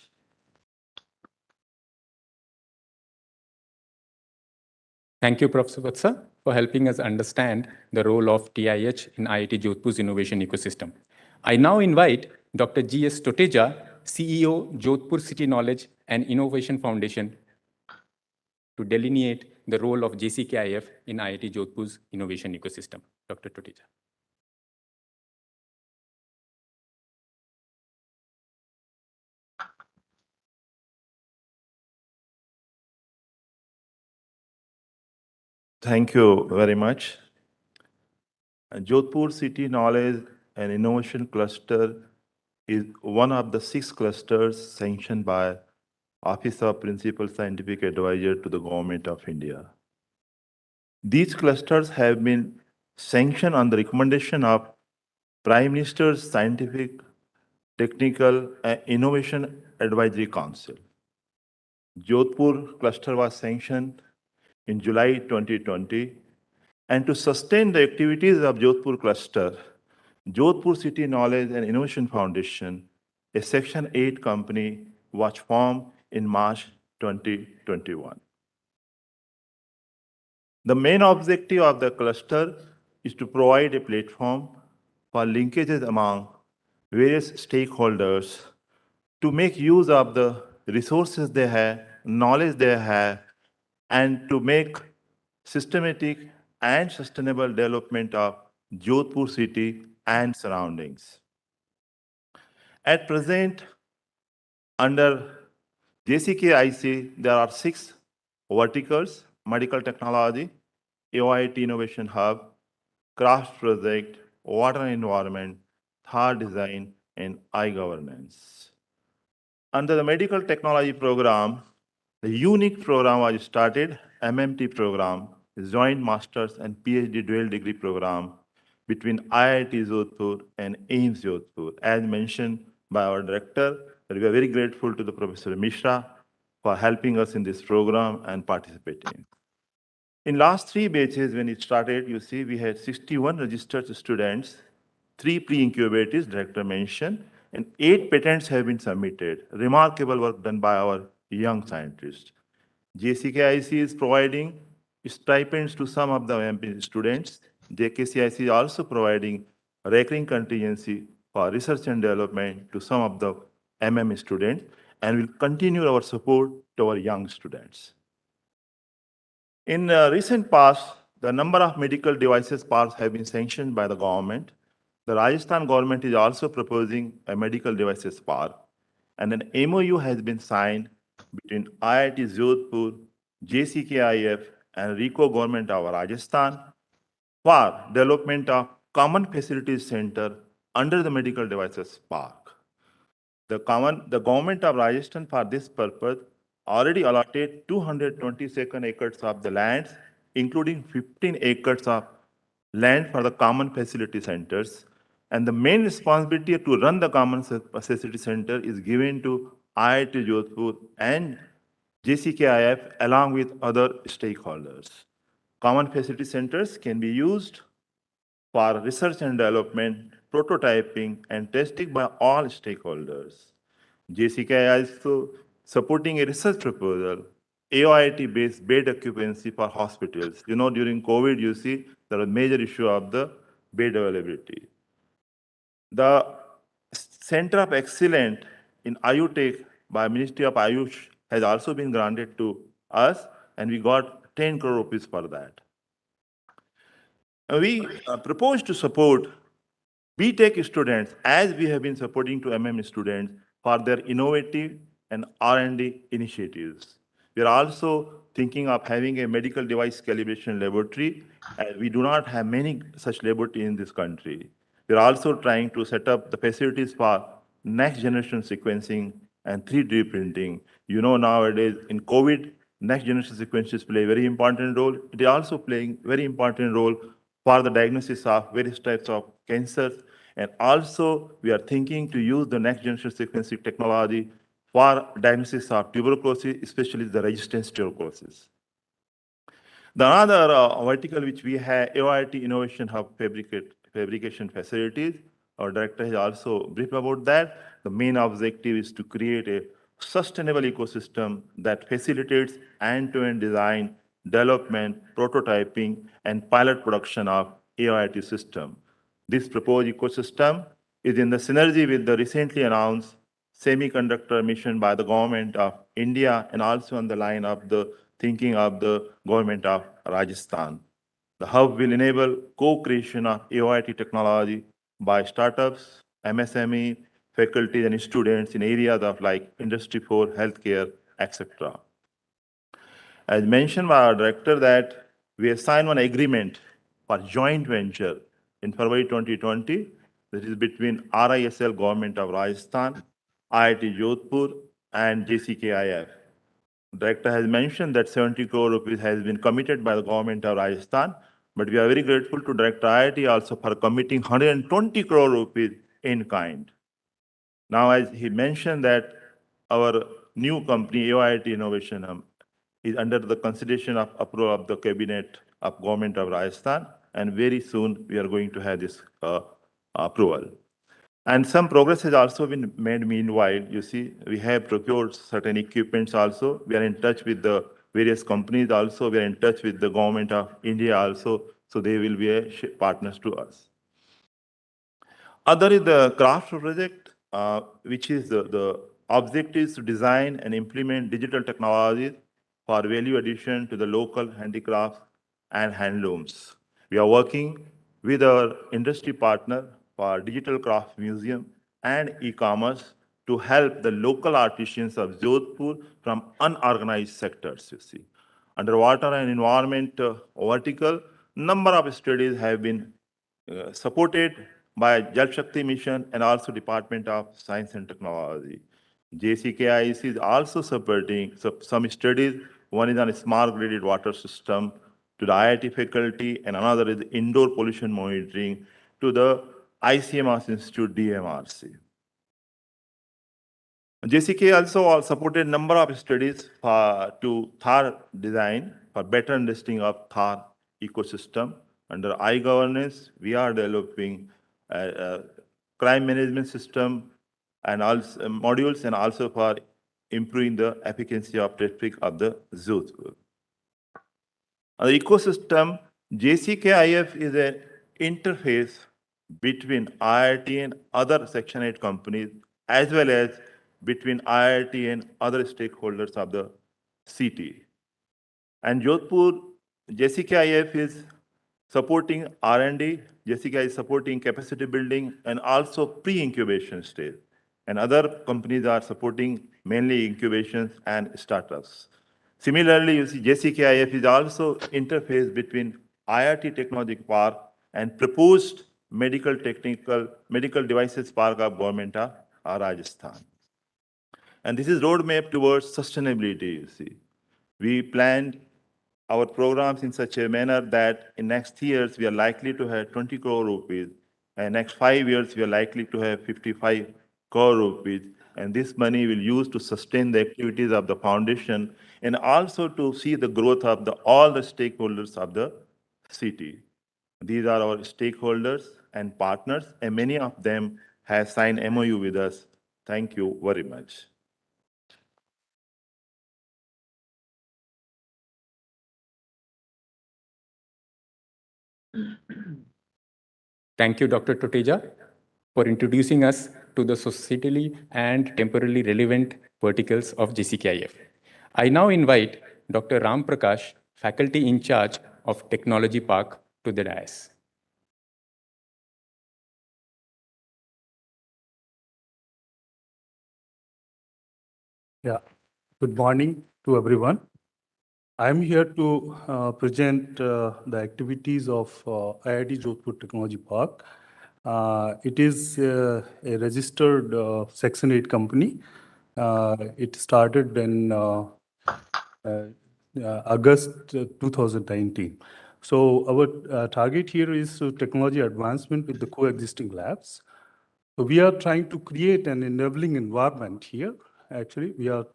Thank you, Professor Vatsa, for helping us understand the role of TIH in IIT Jodhpur's innovation ecosystem. I now invite Dr. G.S. Toteja, CEO, Jodhpur City Knowledge and Innovation Foundation, to delineate the role of JCKIF in IIT Jodhpur's innovation ecosystem. Dr. Toteja. Thank you very much. Jodhpur City Knowledge and Innovation Cluster is one of the 6 clusters sanctioned by Office of Principal Scientific Advisor to the Government of India. These clusters have been sanctioned on the recommendation of Prime Minister's Scientific, Technical and Innovation Advisory Council. Jodhpur cluster was sanctioned in July 2020, and to sustain the activities of Jodhpur cluster, Jodhpur City Knowledge and Innovation Foundation, a Section 8 company, was formed in March 2021. The main objective of the cluster is to provide a platform for linkages among various stakeholders to make use of the resources they have, knowledge they have, and to make systematic and sustainable development of Jodhpur city and surroundings. At present, under JCKIC, there are 6 verticals, medical technology, IIT Innovation Hub, craft project, water and environment, Thar design, and I-governance. Under the medical technology program, the unique program was started, MMT program, is joint master's and PhD dual degree program between IIT Jodhpur and AIIMS Jodhpur. As mentioned by our director, we are very grateful to the Professor Mishra for helping us in this program and participating. In last 3 batches, when it started, you see we had 61 registered students, 3 pre-incubators, director mentioned, and 8 patents have been submitted. Remarkable work done by our young scientists. JCKIC is providing stipends to some of the MP students. JKCIC is also providing recurring contingency for research and development to some of the MM students, and will continue our support to our young students. In recent past, the number of medical devices parks have been sanctioned by the government. The Rajasthan government is also proposing a medical devices park, and an MOU has been signed between IIT Jodhpur, JCKIF, and RICO government of Rajasthan for development of common facilities center under the medical devices park. The government of Rajasthan for this purpose already allotted 222 acres of the land, including 15 acres of land for the common facility centers. And the main responsibility to run the common facility center is given to IIT Jodhpur and JCKIF along with other stakeholders. Common facility centers can be used for research and development, prototyping, and testing by all stakeholders. JCK is also supporting a research proposal, AIT-based bed occupancy for hospitals. You know, during COVID, you see there was a major issue of the bed availability. The Center of Excellence in IUTech by Ministry of Ayush has also been granted to us, and we got 10 crore rupees for that. We propose to support BTech students, as we have been supporting to MM students for their innovative and R&D initiatives. We are also thinking of having a medical device calibration laboratory. We do not have many such laboratories in this country. We are also trying to set up the facilities for next generation sequencing and 3D printing. You know, nowadays in COVID, next generation sequences play a very important role. It is also playing very important role for the diagnosis of various types of cancers. And also, we are thinking to use the next generation sequencing technology for diagnosis of tuberculosis, especially the resistant tuberculosis. The other vertical which we have, AIT Innovation Hub fabrication facilities. Our director has also briefed about that. The main objective is to create a sustainable ecosystem that facilitates end-to-end design, development, prototyping, and pilot production of AIT system. This proposed ecosystem is in the synergy with the recently announced semiconductor mission by the government of India and also on the line of the thinking of the government of Rajasthan. The hub will enable co-creation of AIT technology by startups, MSME, faculty and students in areas of like Industry 4, healthcare, etc. As mentioned by our director that we have signed one agreement for joint venture in February 2020. This is between RISL government of Rajasthan, IIT Jodhpur, and JCKIF. Director has mentioned that 70 crore rupees has been committed by the government of Rajasthan, but we are very grateful to Director IIT also for committing 120 crore rupees in kind. Now, as he mentioned that our new company, AIT Innovation Hub, is under the consideration of approval of the cabinet of government of Rajasthan, and very soon we are going to have this approval. And some progress has also been made meanwhile. You see, we have procured certain equipments also. We are in touch with the various companies also. We are in touch with the government of India also. So they will be partners to us. Other is the craft project, which is the objective is to design and implement digital technologies for value addition to the local handicrafts and handlooms. We are working with our industry partner for Digital Craft Museum and e-commerce to help the local artisans of Jodhpur from unorganized sectors, you see. Under water and environment vertical, number of studies have been supported by Jal Shakti Mission and also Department of Science and Technology. JCKIS is also supporting some studies. One is on a smart graded water system to the IIT faculty, and another is indoor pollution monitoring to the ICMR Institute DMRC. JCK also supported number of studies to Thar design for better understanding of Thar ecosystem. Under I-governance, we are developing a crime management system and also modules, and also for improving the efficacy of traffic of the Jodhpur. The ecosystem, JCKIF is an interface between IIT and other Section 8 companies, as well as between IIT and other stakeholders of the city. And Jodhpur, JCKIF is supporting R&D, JCKI is supporting capacity building, and also pre-incubation stage. And other companies are supporting mainly incubations and startups. Similarly, you see JCKIF is also interface between IIT Technology Park and proposed medical devices park of government of Rajasthan. And this is roadmap towards sustainability, you see. We planned our programs in such a manner that in next years, we are likely to have 20 crore rupees, and next 5 years, we are likely to have 55 crore rupees. And this money will use to sustain the activities of the foundation and also to see the growth of all the stakeholders of the city. These are our stakeholders and partners, and many of them have signed MOU with us. Thank you very much. Thank you, Dr. Toteja, for introducing us to the societally and temporally relevant verticals of JCKIF. I now invite Dr. Ram Prakash, faculty in charge of Technology Park, to the dais. Yeah, good morning to everyone. I'm here to present the activities of IIT Jodhpur Technology Park. It is a registered Section 8 company. It started in August 2019. So our target here is technology advancement with the coexisting labs. So we are trying to create an enabling environment here. Actually, we are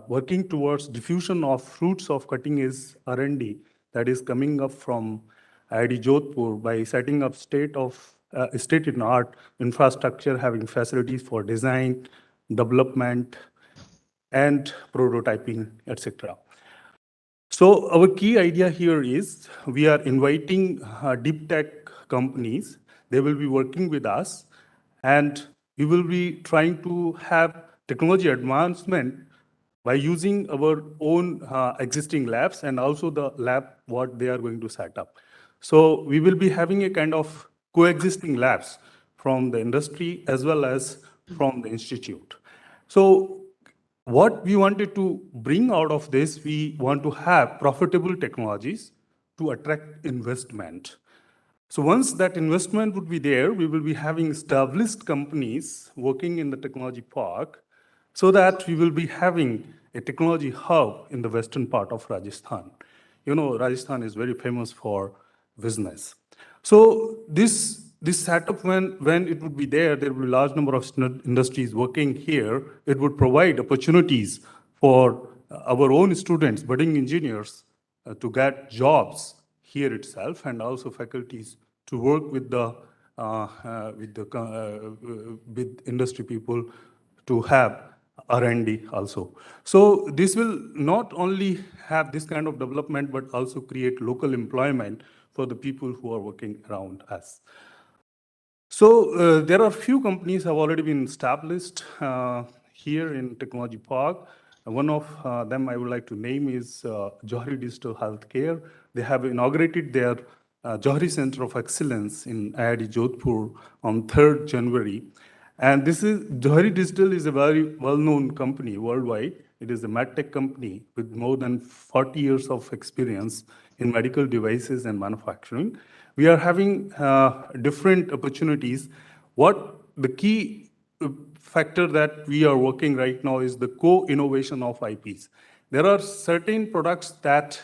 working towards diffusion of fruits of cutting-edge R&D that is coming up from IIT Jodhpur by setting up state-of-the-art infrastructure, having facilities for design, development, and prototyping, etc. So our key idea here is we are inviting deep tech companies. They will be working with us, and we will be trying to have technology advancement by using our own existing labs and also the lab what they are going to set up. So we will be having a kind of coexisting labs from the industry as well as from the institute. So what we wanted to bring out of this, we want to have profitable technologies to attract investment. So once that investment would be there, we will be having established companies working in the technology park so that we will be having a technology hub in the western part of Rajasthan. You know, Rajasthan is very famous for business. So this setup, when it would be there will be a large number of industries working here. It would provide opportunities for our own students, budding engineers, to get jobs here itself, and also faculties to work with with industry people to have R&D also. So this will not only have this kind of development, but also create local employment for the people who are working around us. So there are few companies have already been established here in Technology Park. One of them I would like to name is Johari Digital Healthcare. They have inaugurated their Johari Center of Excellence in IIT Jodhpur on 3rd January. And this is Johari Digital is a very well-known company worldwide. It is a medtech company with more than 40 years of experience in medical devices and manufacturing. We are having different opportunities. What the key factor that we are working right now is the co-innovation of IPs. There are certain products that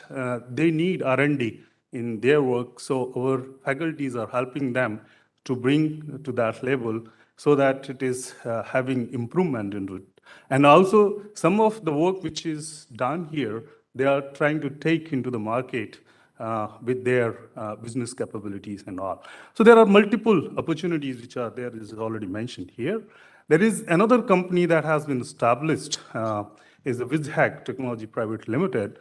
they need R&D in their work, so our faculties are helping them to bring to that level so that it is having improvement in it. And also some of the work which is done here, they are trying to take into the market with their business capabilities and all. So there are multiple opportunities which are there, is already mentioned here. There is another company that has been established, is the Vizhag Technology Private Limited,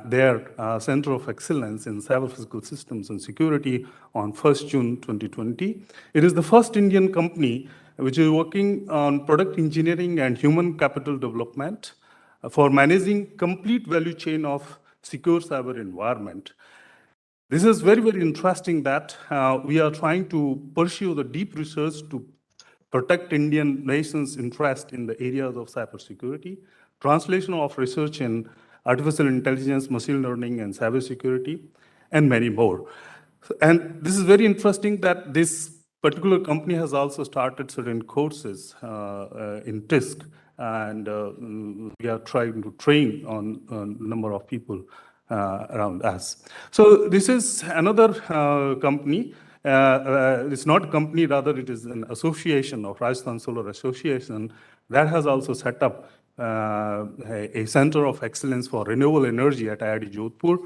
their Center of Excellence in Cyber Physical Systems and Security on 1st June 2020. It is the first Indian company which is working on product engineering and human capital development for managing complete value chain of secure cyber environment. This is very, very interesting that we are trying to pursue the deep research to protect Indian nation's interest in the areas of cybersecurity, translation of research in artificial intelligence, machine learning, and cybersecurity, and many more. And this is very interesting that this particular company has also started certain courses in TISC, and we are trying to train on a number of people around us. So this is another company. It's not a company, rather it is an association of Rajasthan Solar Association that has also set up a Center of Excellence for Renewable Energy at IIT Jodhpur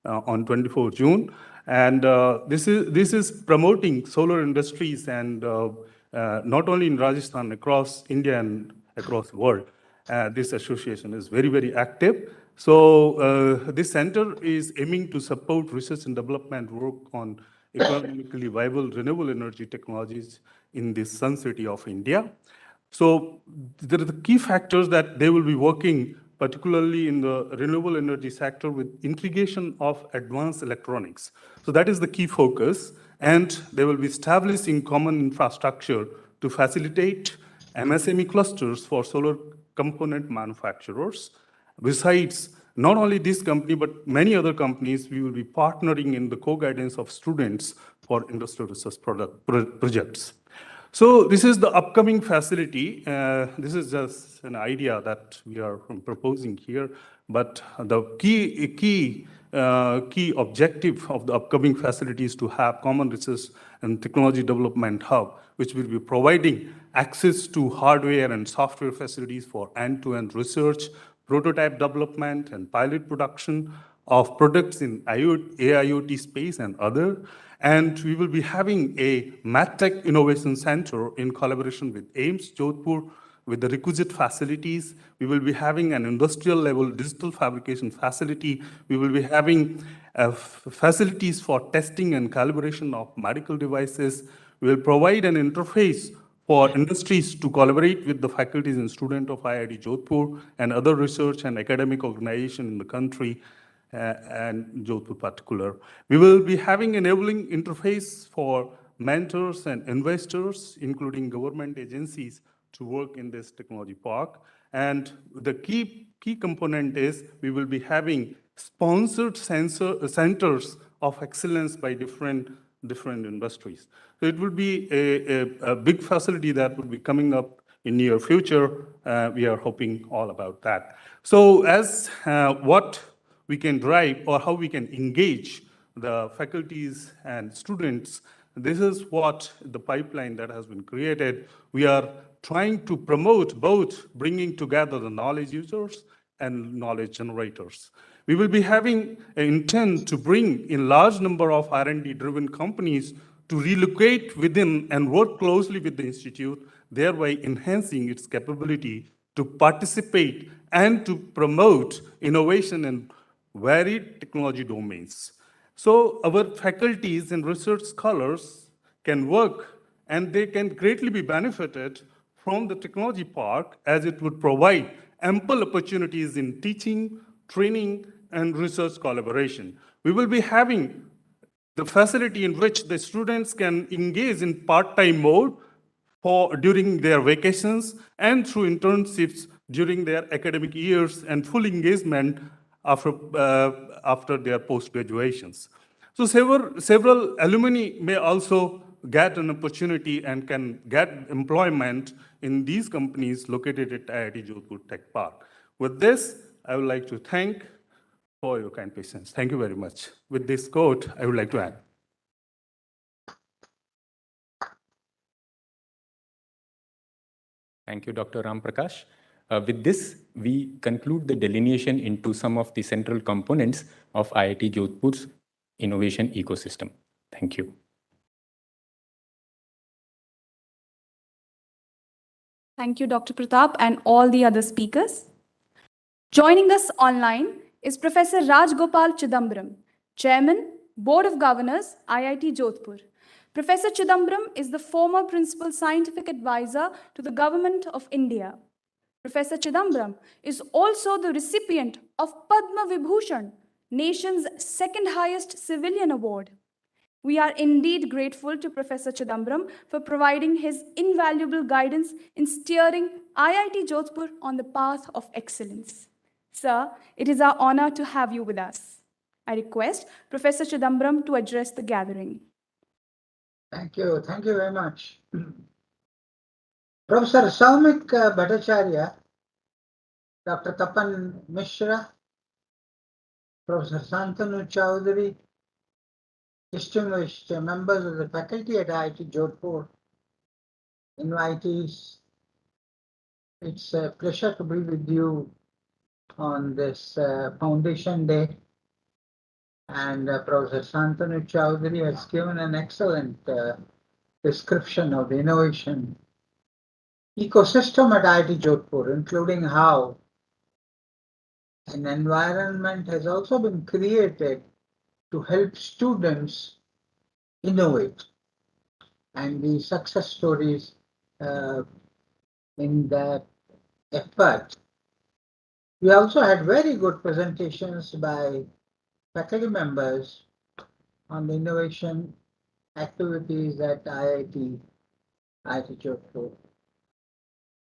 on 24 June. And this is promoting solar industries and not only in Rajasthan, across India and across the world. This association is very, very active. So this center is aiming to support research and development work on economically viable renewable energy technologies in the Sun City of India. So there are the key factors that they will be working, particularly in the renewable energy sector, with integration of advanced electronics. So that is the key focus, and they will be establishing common infrastructure to facilitate MSME clusters for solar component manufacturers. Besides, not only this company, but many other companies, we will be partnering in the co-guidance of students for industrial research projects. So this is the upcoming facility. This is just an idea that we are proposing here, but the key objective of the upcoming facility is to have common research and technology development hub, which will be providing access to hardware and software facilities for end-to-end research, prototype development, and pilot production of products in AIoT space and other. And we will be having a MedTech Innovation Center in collaboration with Aims Jodhpur with the requisite facilities. We will be having an industrial level digital fabrication facility. We will be having facilities for testing and calibration of medical devices. We will provide an interface for industries to collaborate with the faculties and students of IIT Jodhpur and other research and academic organizations in the country, and Jodhpur particular. We will be having enabling interface for mentors and investors, including government agencies, to work in this technology park. And the key component is we will be having sponsored centers of excellence by different industries. So it will be a big facility that will be coming up in near future. We are hoping all about that. So as what we can drive or how we can engage the faculties and students, this is what the pipeline that has been created. We are trying to promote both bringing together the knowledge users and knowledge generators. We will be having an intent to bring in large number of R&D driven companies to relocate within and work closely with the institute, thereby enhancing its capability to participate and to promote innovation in varied technology domains. So our faculties and research scholars can work and they can greatly be benefited from the technology park, as it would provide ample opportunities in teaching, training, and research collaboration. We will be having the facility in which the students can engage in part-time mode during their vacations and through internships during their academic years and full engagement after their post-graduations. So several alumni may also get an opportunity and can get employment in these companies located at IIT Jodhpur Tech Park. With this, I would like to thank for your kind patience. Thank you very much. With this quote, I would like to end. Thank you, Dr. Ram Prakash. With this, we conclude the delineation into some of the central components of IIT Jodhpur's innovation ecosystem. Thank you. Thank you, Dr. Pratap, and all the other speakers. Joining us online is Professor Rajgopal Chidambaram, Chairman, Board of Governors, IIT Jodhpur. Professor Chidambaram is the former Principal Scientific Advisor to the Government of India. Professor Chidambaram is also the recipient of Padma Vibhushan, nation's second highest civilian award. We are indeed grateful to Professor Chidambaram for providing his invaluable guidance in steering IIT Jodhpur on the path of excellence. Sir, it is our honor to have you with us. I request Professor Chidambaram to address the gathering. Thank you very much. Professor Saumik Bhattacharya, Dr. Tapan Mishra, Professor Santanu Chowdhury, distinguished members of the faculty at IIT Jodhpur, invitees, it's a pleasure to be with you on this Foundation Day. And Professor Santanu Chowdhury has given an excellent description of the innovation ecosystem at IIT Jodhpur, including how an environment has also been created to help students innovate, and the success stories in that effort. We also had very good presentations by faculty members on the innovation activities at IIT Jodhpur.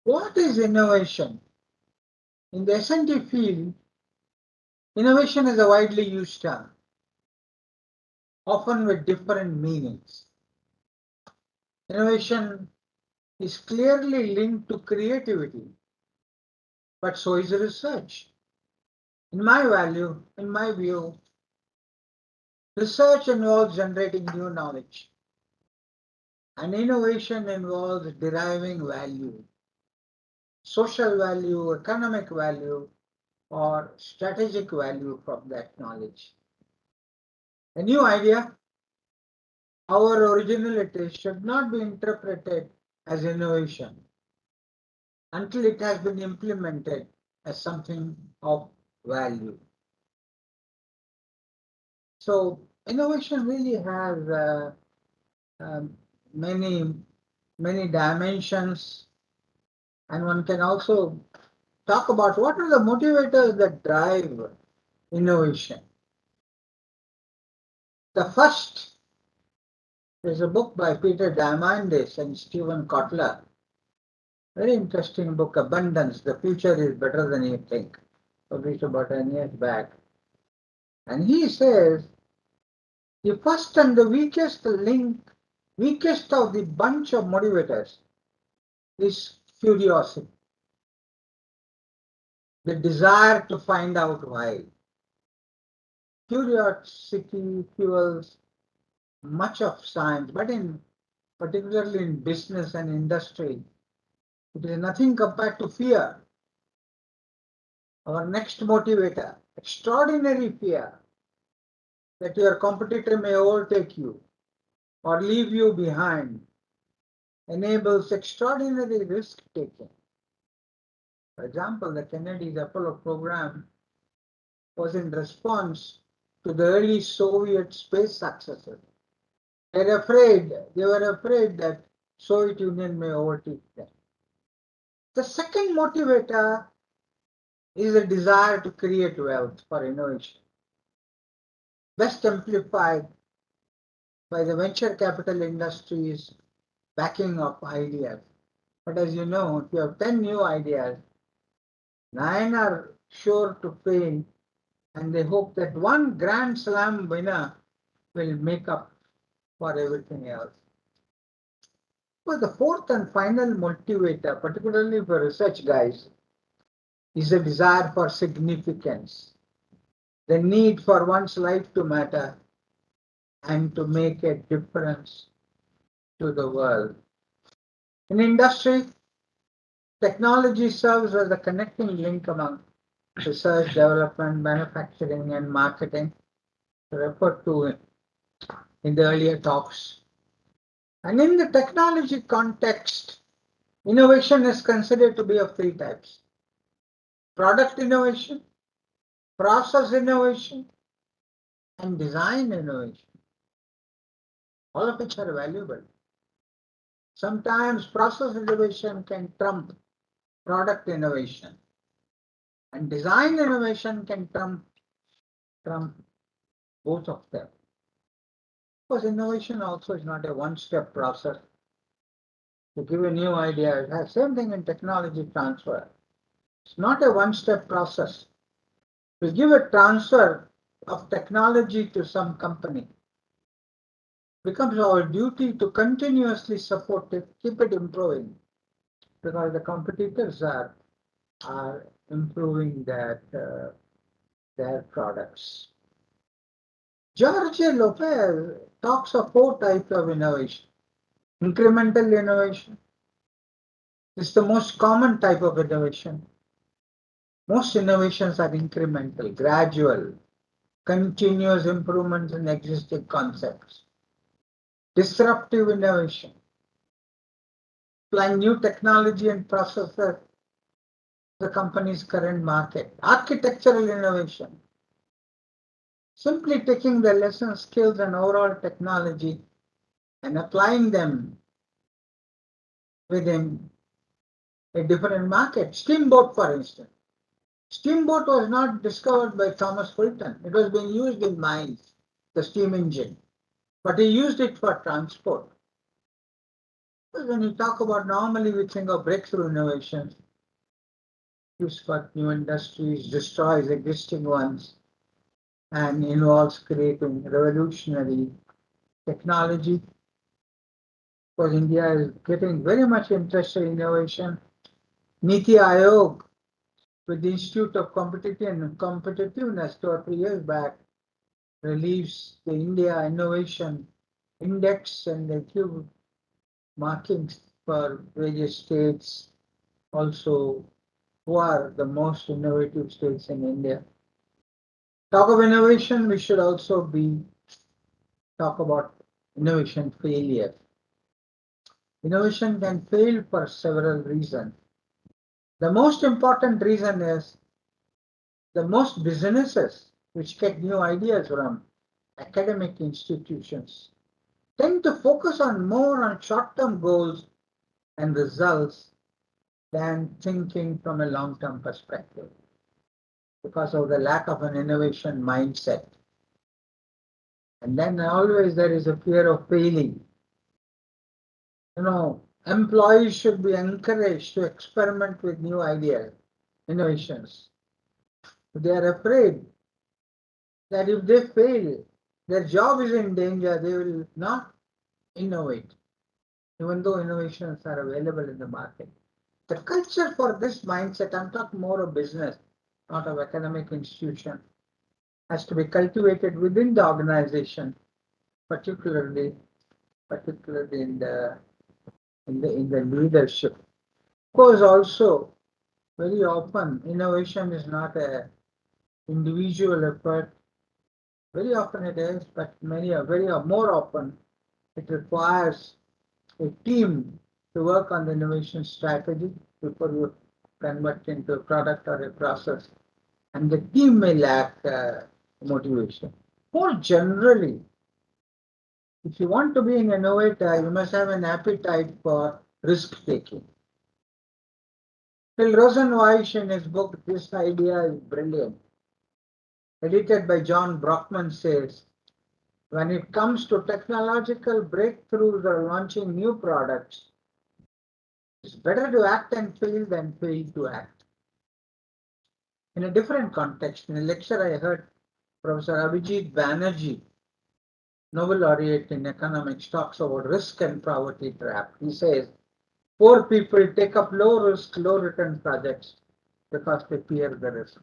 What is innovation? In the S&T field, innovation is a widely used term, often with different meanings. Innovation is clearly linked to creativity, but so is research. In my view, research involves generating new knowledge, and innovation involves deriving value, social value, economic value, or strategic value from that knowledge. A new idea, however original it is, should not be interpreted as innovation until it has been implemented as something of value. So innovation really has many dimensions, and one can also talk about what are the motivators that drive innovation. The first is a book by Peter Diamandis and Stephen Kotler. Very interesting book, Abundance, The Future is Better Than You Think, published about 10 years back. And he says, the first and the weakest of the bunch of motivators is curiosity, the desire to find out why. Curiosity fuels much of science, but particularly in business and industry, it is nothing compared to fear. Our next motivator, extraordinary fear that your competitor may overtake you or leave you behind, enables extraordinary risk taking. For example, the Kennedy's Apollo program was in response to the early Soviet space successes. They were afraid that Soviet Union may overtake them. The second motivator is a desire to create wealth for innovation, best amplified by the venture capital industry's backing of ideas. But as you know, if you have 10 new ideas, 9 are sure to fail, and they hope that one Grand Slam winner will make up for everything else. But the fourth and final motivator, particularly for research guys, is a desire for significance, the need for one's life to matter and to make a difference to the world. In industry, technology serves as the connecting link among research, development, manufacturing, and marketing, referred to in the earlier talks. And in the technology context, innovation is considered to be of three types: product innovation, process innovation, and design innovation, all of which are valuable. Sometimes process innovation can trump product innovation, and design innovation can trump both of them. Because innovation also is not a one-step process. To give a new idea, it has same thing in technology transfer. It's not a one-step process. To give a transfer of technology to some company, becomes our duty to continuously support it, keep it improving, because the competitors are improving their products. Jorge Lopez talks of 4 types of innovation. Incremental innovation is the most common type of innovation. Most innovations are incremental, gradual, continuous improvements in existing concepts. Disruptive innovation, applying new technology and processes to the company's current market. Architectural innovation, simply taking the lessons, skills, and overall technology and applying them within a different market. Steamboat, for instance. Steamboat was not discovered by Thomas Fulton. It was being used in mines, the steam engine, but he used it for transport. Because when you talk about, normally we think of breakthrough innovations, used for new industries, destroys existing ones, and involves creating revolutionary technology. Because India is getting very much interested in innovation. Niti Aayog, with the Institute of Competitiveness 2 or 3 years back, released the India Innovation Index, and they give markings for various states, also who are the most innovative states in India. Talk of innovation, we should also talk about innovation failure. Innovation can fail for several reasons. The most important reason is the most businesses which get new ideas from academic institutions tend to focus more on short-term goals and results than thinking from a long-term perspective, because of the lack of an innovation mindset. And then always there is a fear of failing. Employees should be encouraged to experiment with new ideas, innovations. They are afraid that if they fail, their job is in danger, they will not innovate, even though innovations are available in the market. The culture for this mindset, I'm talking more of business, not of academic institution, has to be cultivated within the organization, particularly in the leadership. Of course, also very often innovation is not an individual effort. Very often it is, but more often it requires a team to work on the innovation strategy before you convert into a product or a process. And the team may lack motivation. More generally, if you want to be an innovator, you must have an appetite for risk-taking. Phil Rosenweich, in his book, This Idea is Brilliant, edited by John Brockman, says, when it comes to technological breakthroughs or launching new products, it's better to act and fail than fail to act. in a different context. In a lecture I heard Professor Abhijit Banerjee, Nobel laureate in economics, talks about risk and poverty trap. He says, poor people take up low risk, low return projects because they fear the risk.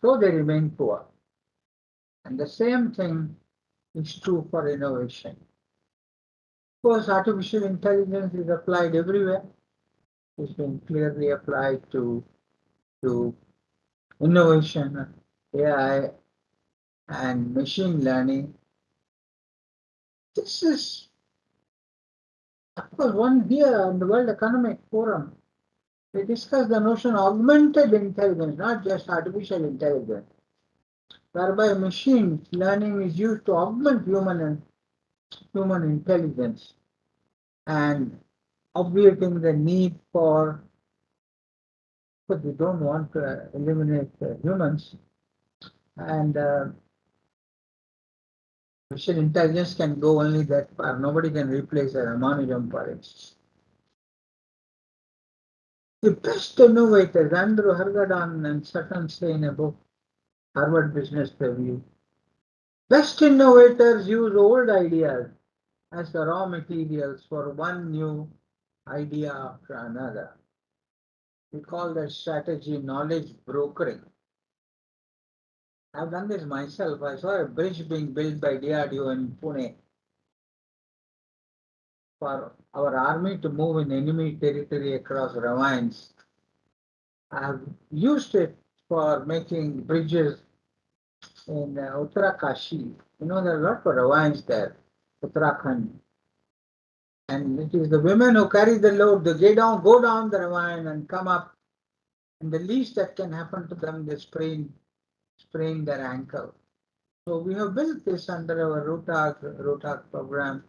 So they remain poor. And the same thing is true for innovation. Of course, artificial intelligence is applied everywhere. It's been clearly applied to innovation, AI, and machine learning. This is, of course, one here on the World Economic Forum. They discuss the notion of augmented intelligence, not just artificial intelligence, whereby machine learning is used to augment human intelligence and obviating the need for, because we don't want to eliminate humans, and artificial intelligence can go only that far. Nobody can replace a Ramanujan, for instance. The best innovators, Andrew Hargadon and Sutton say in a book, Harvard Business Review, best innovators use old ideas as the raw materials for one new idea after another. We call that strategy knowledge brokering. I've done this myself. I saw a bridge being built by DRDO in Pune for our army to move in enemy territory across ravines. I've used it for making bridges in Uttarakashi. You know, there are a lot of ravines there, Uttarakhand. And it is the women who carry the load. They go down the ravine and come up. And the least that can happen to them, they sprain their ankle. So we have built this under our ROTAG program.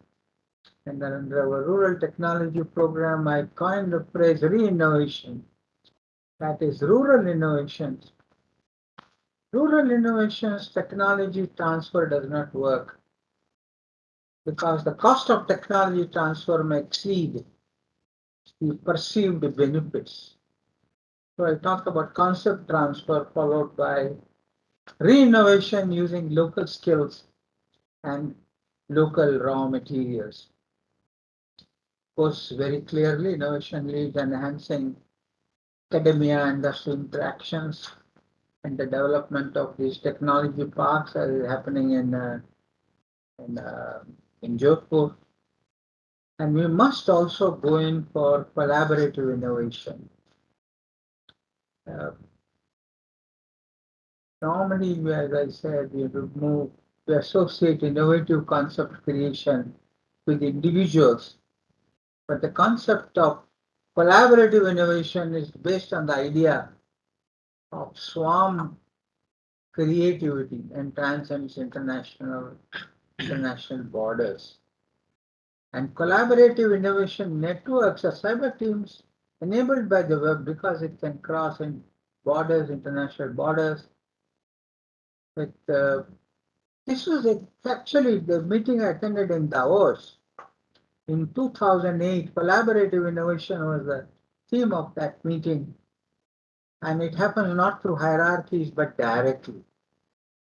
And then under our rural technology program, I coined the phrase re-innovation. That is rural innovations. Rural innovations, technology transfer does not work because the cost of technology transfer may exceed the perceived benefits. So I talked about concept transfer followed by re-innovation using local skills and local raw materials. Of course, very clearly, innovation leads enhancing academia-industry interactions and the development of these technology parks as is happening in Jodhpur. And we must also go in for collaborative innovation. Normally, as I said, we associate innovative concept creation with individuals. But the concept of collaborative innovation is based on the idea of swarm creativity and transcends international borders. And collaborative innovation networks are cyber teams enabled by the web because it can cross in borders, international borders. This was actually the meeting I attended in Davos in 2008. Collaborative innovation was the theme of that meeting. And it happens not through hierarchies, but directly.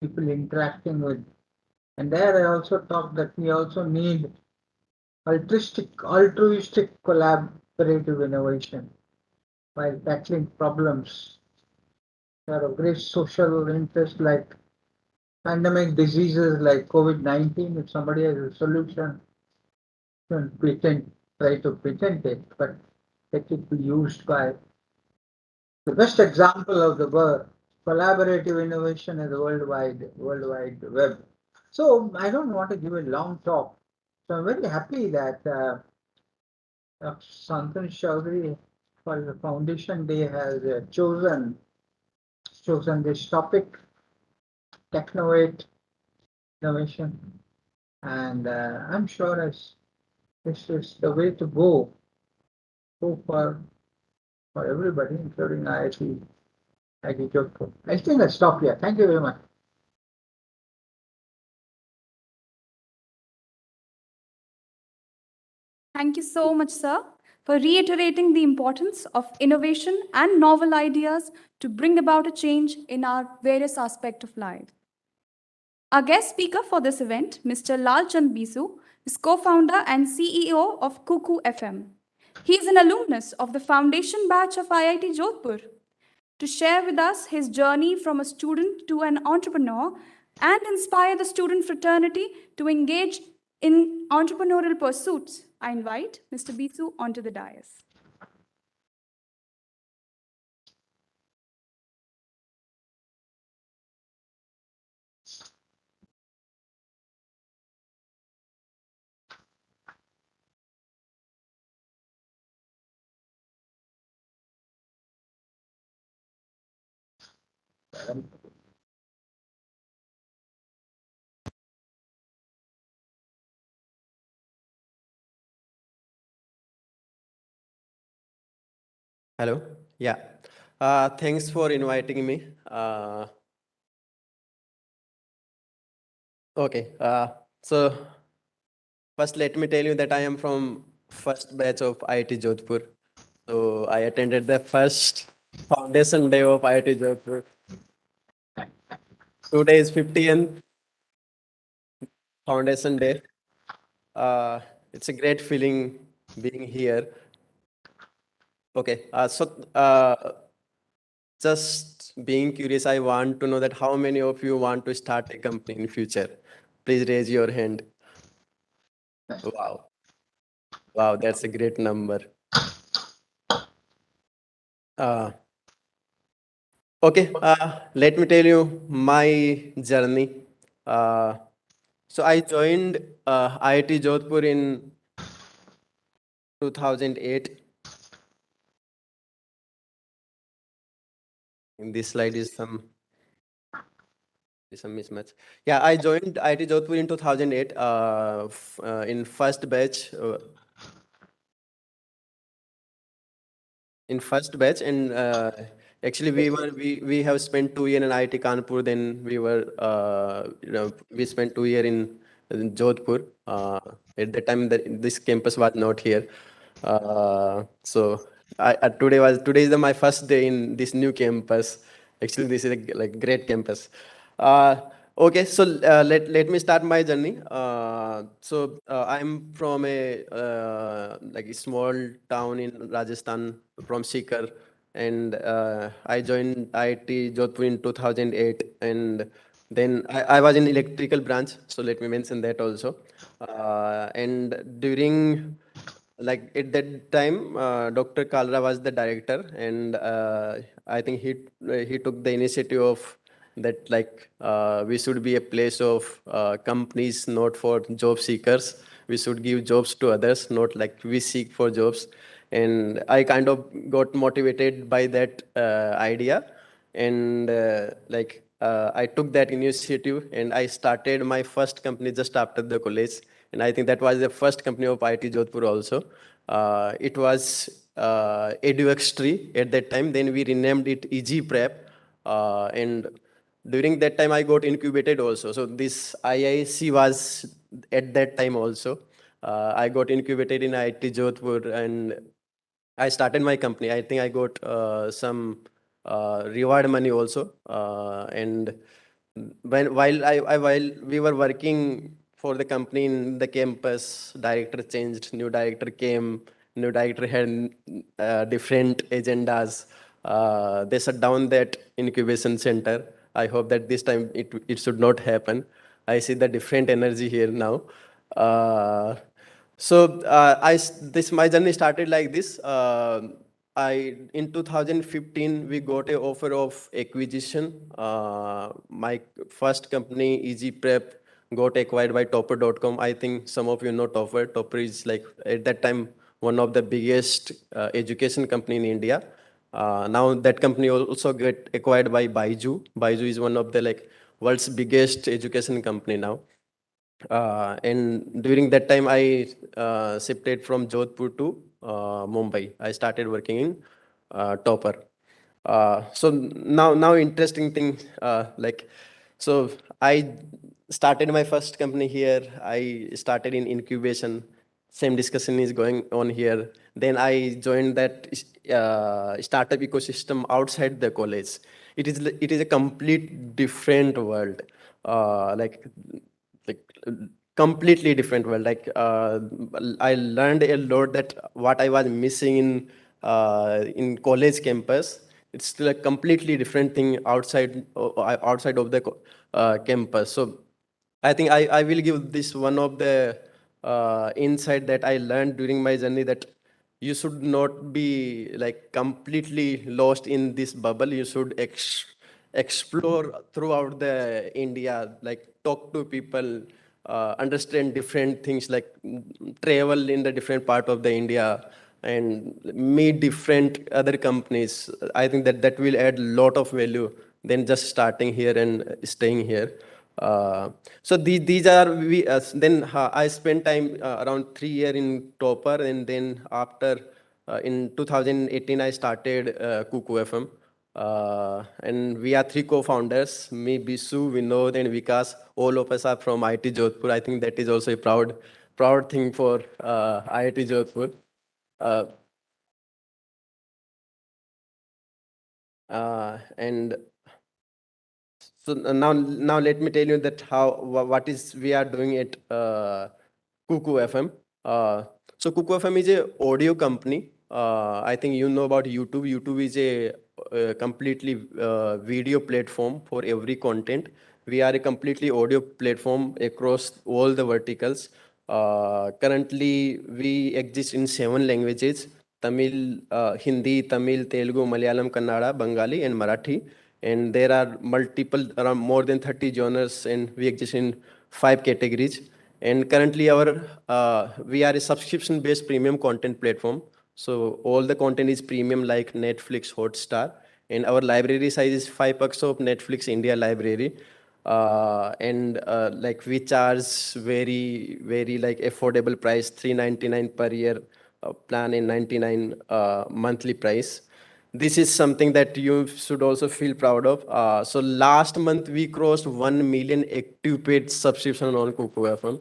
People interacting with. And there I also talked that we also need altruistic collaborative innovation while tackling problems that are of great social interest like pandemic diseases like COVID-19. If somebody has a solution, don't try to pretend it, but let it be used by the best example of the word collaborative innovation is the World Wide Web. So I don't want to give a long talk. So I'm very happy that Santanu Chaudhary for the Foundation Day has chosen this topic, Technovate innovation, and I'm sure this is the way to go for everybody, including IIT Jodhpur. I think I'll stop here. Thank you very much. Thank you so much, sir. for reiterating the importance of innovation and novel ideas to bring about a change in our various aspects of life. Our guest speaker for this event, Mr. Lal Chand Bisu, is co-founder and CEO of Cuckoo FM. He is an alumnus of the foundation batch of IIT Jodhpur. To share with us his journey from a student to an entrepreneur and inspire the student fraternity to engage in entrepreneurial pursuits, I invite Mr. Bisu onto the dais. Hello. Yeah. Thanks for inviting me. Okay. So first, let me tell you that I am from first batch of IIT Jodhpur. So I attended the first foundation day of IIT Jodhpur. Today is 50th foundation day. It's a great feeling being here. Okay. Just being curious, I want to know that how many of you want to start a company in future? Please raise your hand. Wow. Wow, that's a great number. Okay, let me tell you my journey. So I joined IIT Jodhpur in 2008. In this slide is some mismatch. Yeah, I joined IIT Jodhpur in 2008 in first batch. And actually we have spent 2 years in IIT Kanpur. Then we spent 2 years in Jodhpur. At the time that this campus was not here. So today is my first day in this new campus. Actually, this is a great campus. Okay, so let me start my journey. I'm from a small town in Rajasthan, from Sikar, and I joined IIT Jodhpur in 2008, and then I was in electrical branch. So let me mention that also. And during at that time, Dr. Kalra was the director, and I think he took the initiative of that we should be a place of companies, not for job seekers. We should give jobs to others, not like we seek for jobs. And I kind of got motivated by that idea, and I took that initiative and I started my first company just after the college. And I think that was the first company of IIT Jodhpur also. It was EduX3 at that time. Then we renamed it EG Prep. And during that time, I got incubated also. So this IIC was at that time also. I got incubated in IIT Jodhpur and I started my company. I think I got some reward money also. And while we were working for the company in the campus, director changed, new director came, new director had different agendas. They shut down that incubation center. I hope that this time it should not happen. I see the different energy here now. My journey started like this. In 2015 we got a offer of acquisition. My first company, Easy Prep, got acquired by Topper.com. I think some of you know Topper. Topper is at that time one of the biggest education company in India. Now that company also got acquired by Baiju. Baiju is one of the world's biggest education company now. And during that time, I shifted from Jodhpur to Mumbai. I started working in Topper. So now interesting thing, so I started my first company here. I started in incubation. same discussion is going on here. Then I joined that startup ecosystem outside the college. It is a complete different world, like completely different world. Like I learned a lot that what I was missing in college campus. It's still a completely different thing outside of the campus. So I think I will give this one of the insight that I learned during my journey, that you should not be like completely lost in this bubble. You should explore throughout the India, like talk to people, understand different things, like travel in the different part of the India and meet different other companies. I think that will add a lot of value than just starting here and staying here. So these are then I spent time around 3 years in Topper, and then after in 2018 I started Kuku FM. And we are three co-founders, me, Bisu, Vinod, and Vikas. All of us are from IIT Jodhpur. I think that is also a proud thing for IIT Jodhpur. And so now let me tell you that what is we are doing at Kuku FM. So Kuku FM is a audio company. I think you know about YouTube. YouTube is a completely video platform for every content. We are a completely audio platform across all the verticals. Currently, we exist in 7 languages: Tamil, Hindi, Tamil, Telugu, Malayalam, Kannada, Bengali, and Marathi. And there are multiple, around more than 30 genres, and we exist in 5 categories. And currently we are a subscription-based premium content platform. So all the content is premium, like Netflix, Hotstar. And our library size is 5x of Netflix India library. And like we charge very, very like affordable price, $399 per year plan, and $99 monthly price. This is something that you should also feel proud of. So last month we crossed 1 million active paid subscription on Kuku FM.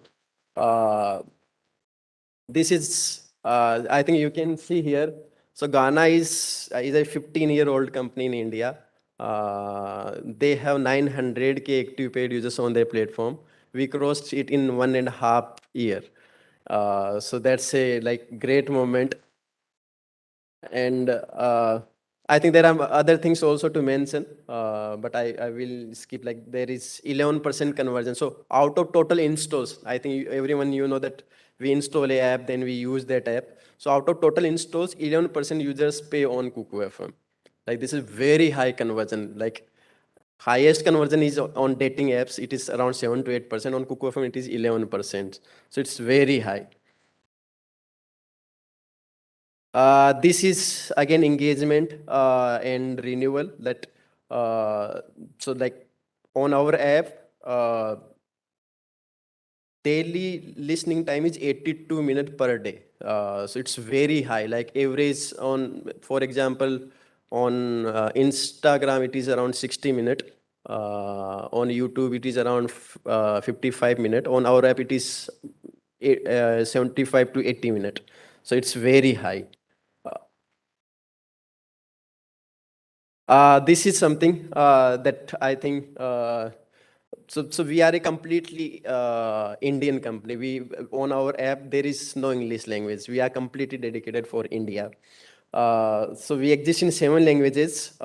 This is, I think you can see here. So Ghana is a 15-year-old company in India. They have 900K active paid users on their platform. We crossed it in 1.5 years. So that's a like great moment. And I think there are other things also to mention, but I will skip. Like there is 11% conversion. So out of total installs, I think everyone you know that we install a app, then we use that app. So out of total installs, 11% users pay on Kuku FM. Like this is very high conversion. Like highest conversion is on dating apps. It is around 7 to 8%. On Kuku FM, it is 11%. So it's very high. This is again engagement and renewal. That so like on our app, daily listening time is 82 minutes per day. So it's very high. Like average on, for example, on Instagram it is around 60 minutes. On YouTube it is around 55 minutes. On our app it is 75 to 80 minutes. So it's very high. This is something that I think, so we are a completely Indian company. We, on our app, there is no English language. We are completely dedicated for India. So we exist in 7 languages.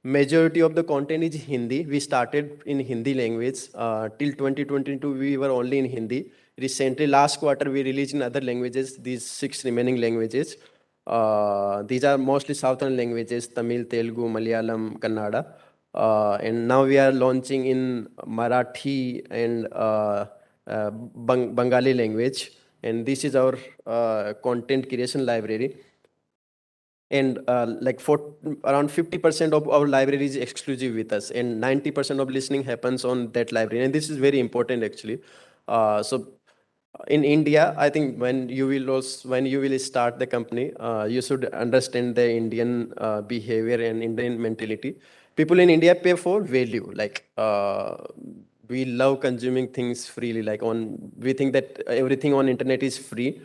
Majority of the content is Hindi. We started in Hindi language. Till 2022, we were only in Hindi. Recently, last quarter, we released in other languages, these 6 remaining languages. These are mostly southern languages: Tamil, Telugu, Malayalam, Kannada. And now we are launching in Marathi and Bengali language. And this is our content creation library. And like for around 50% of our library is exclusive with us, and 90% of listening happens on that library. And this is very important actually. So in India, I think when you will start the company, you should understand the Indian behavior and Indian mentality. People in India pay for value. Like we love consuming things freely. We think that everything on internet is free.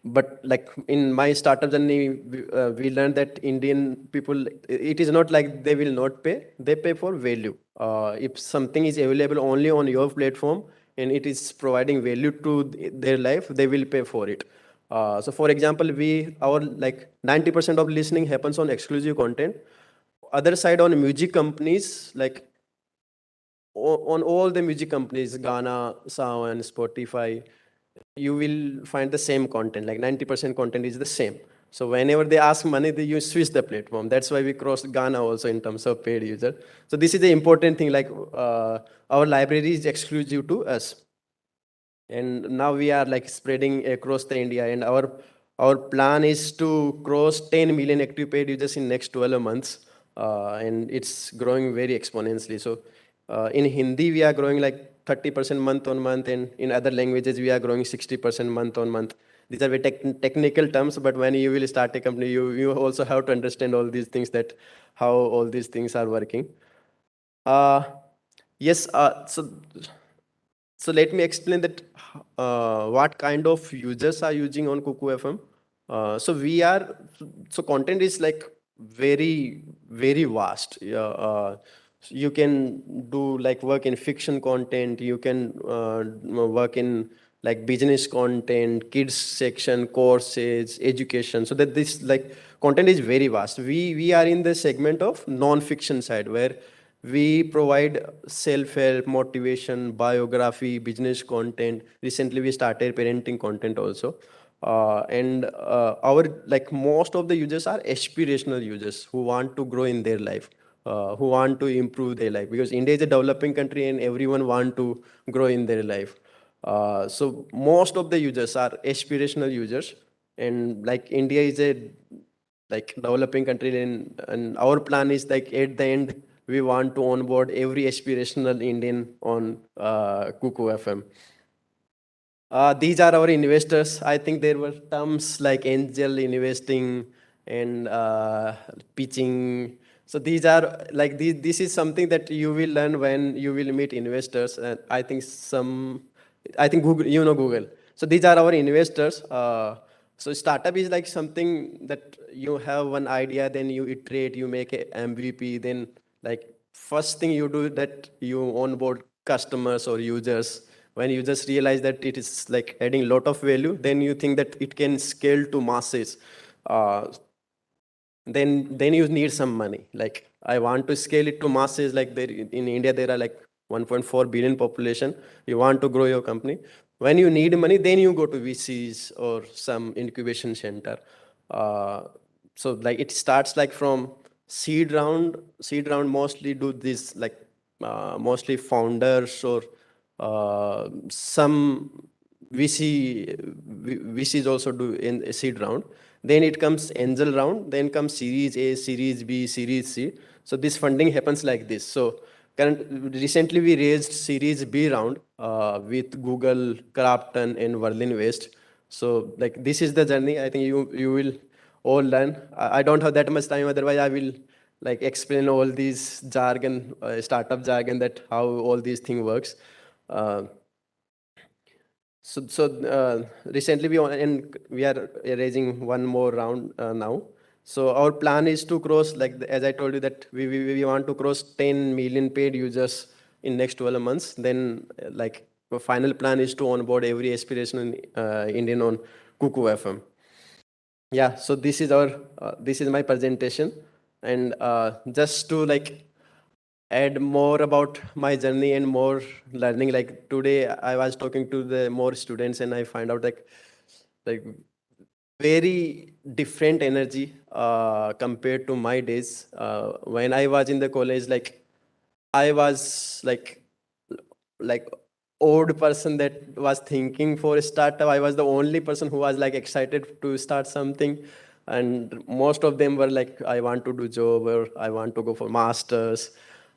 But like in my startup journey, we learned that Indian people, it is not like they will not pay, they pay for value. If something is available only on your platform and it is providing value to their life, they will pay for it. So for example, our like 90% of listening happens on exclusive content. Other side, on music companies, like on all the music companies, Ghana, Sound, Spotify, you will find the same content, like 90% content is the same. So whenever they ask money, you switch the platform. That's why we crossed Ghana also in terms of paid user. So this is the important thing, like our library is exclusive to us. And now we are like spreading across the India, and our plan is to cross 10 million active paid users in next 12 months. And it's growing very exponentially. So in Hindi, we are growing like 30% month on month, and in other languages, we are growing 60% month on month. These are very technical terms, but when you will start a company, you also have to understand all these things, that how all these things are working. Yes, so let me explain that what kind of users are using on Kuku FM. So content is like very, very vast. You can do like work in fiction content, you can work in like business content, kids section, courses, education. So that this like content is very vast. We are in the segment of non-fiction side, where we provide self-help, motivation, biography, business content. Recently, we started parenting content also. And our like most of the users are aspirational users who want to grow in their life, who want to improve their life, because India is a developing country and everyone want to grow in their life. So most of the users are aspirational users, and like India is a like developing country, and our plan is like at the end we want to onboard every aspirational Indian on Kuku FM. These are our investors. I think there were terms like angel investing and pitching. So these are like this is something that you will learn when you will meet investors. And I think Google, you know Google. So these are our investors. So startup is like something that you have one idea, then you iterate, you make a MVP, then like first thing you do that you onboard customers or users. When you just realize that it is like adding a lot of value, then you think that it can scale to masses. Then you need some money. Like I want to scale it to masses. Like there in India, there are like 1.4 billion population. You want to grow your company. When you need money, then you go to VCs or some incubation center. So like it starts like from seed round. Seed round mostly do this like mostly founders or some VCs also do in a seed round. Then it comes angel round, then comes series A, series B, series C. So this funding happens like this. So recently we raised series B round with Google, Crafton and Berlin West. So like this is the journey. I think you will all learn. I don't have that much time, otherwise I will like explain all these jargon, startup jargon, that how all these thing works. Recently we are raising one more round now. So our plan is to cross, like as I told you, that we want to cross 10 million paid users in next 12 months. Then like the final plan is to onboard every aspirational Indian on Kuku FM. Yeah, so this is my presentation, and just to like add more about my journey and more learning. Like today I was talking to the more students and I find out like very different energy compared to my days. When I was in the college, like I was like old person that was thinking for a startup. I was the only person who was like excited to start something, and most of them were like, I want to do job or I want to go for masters.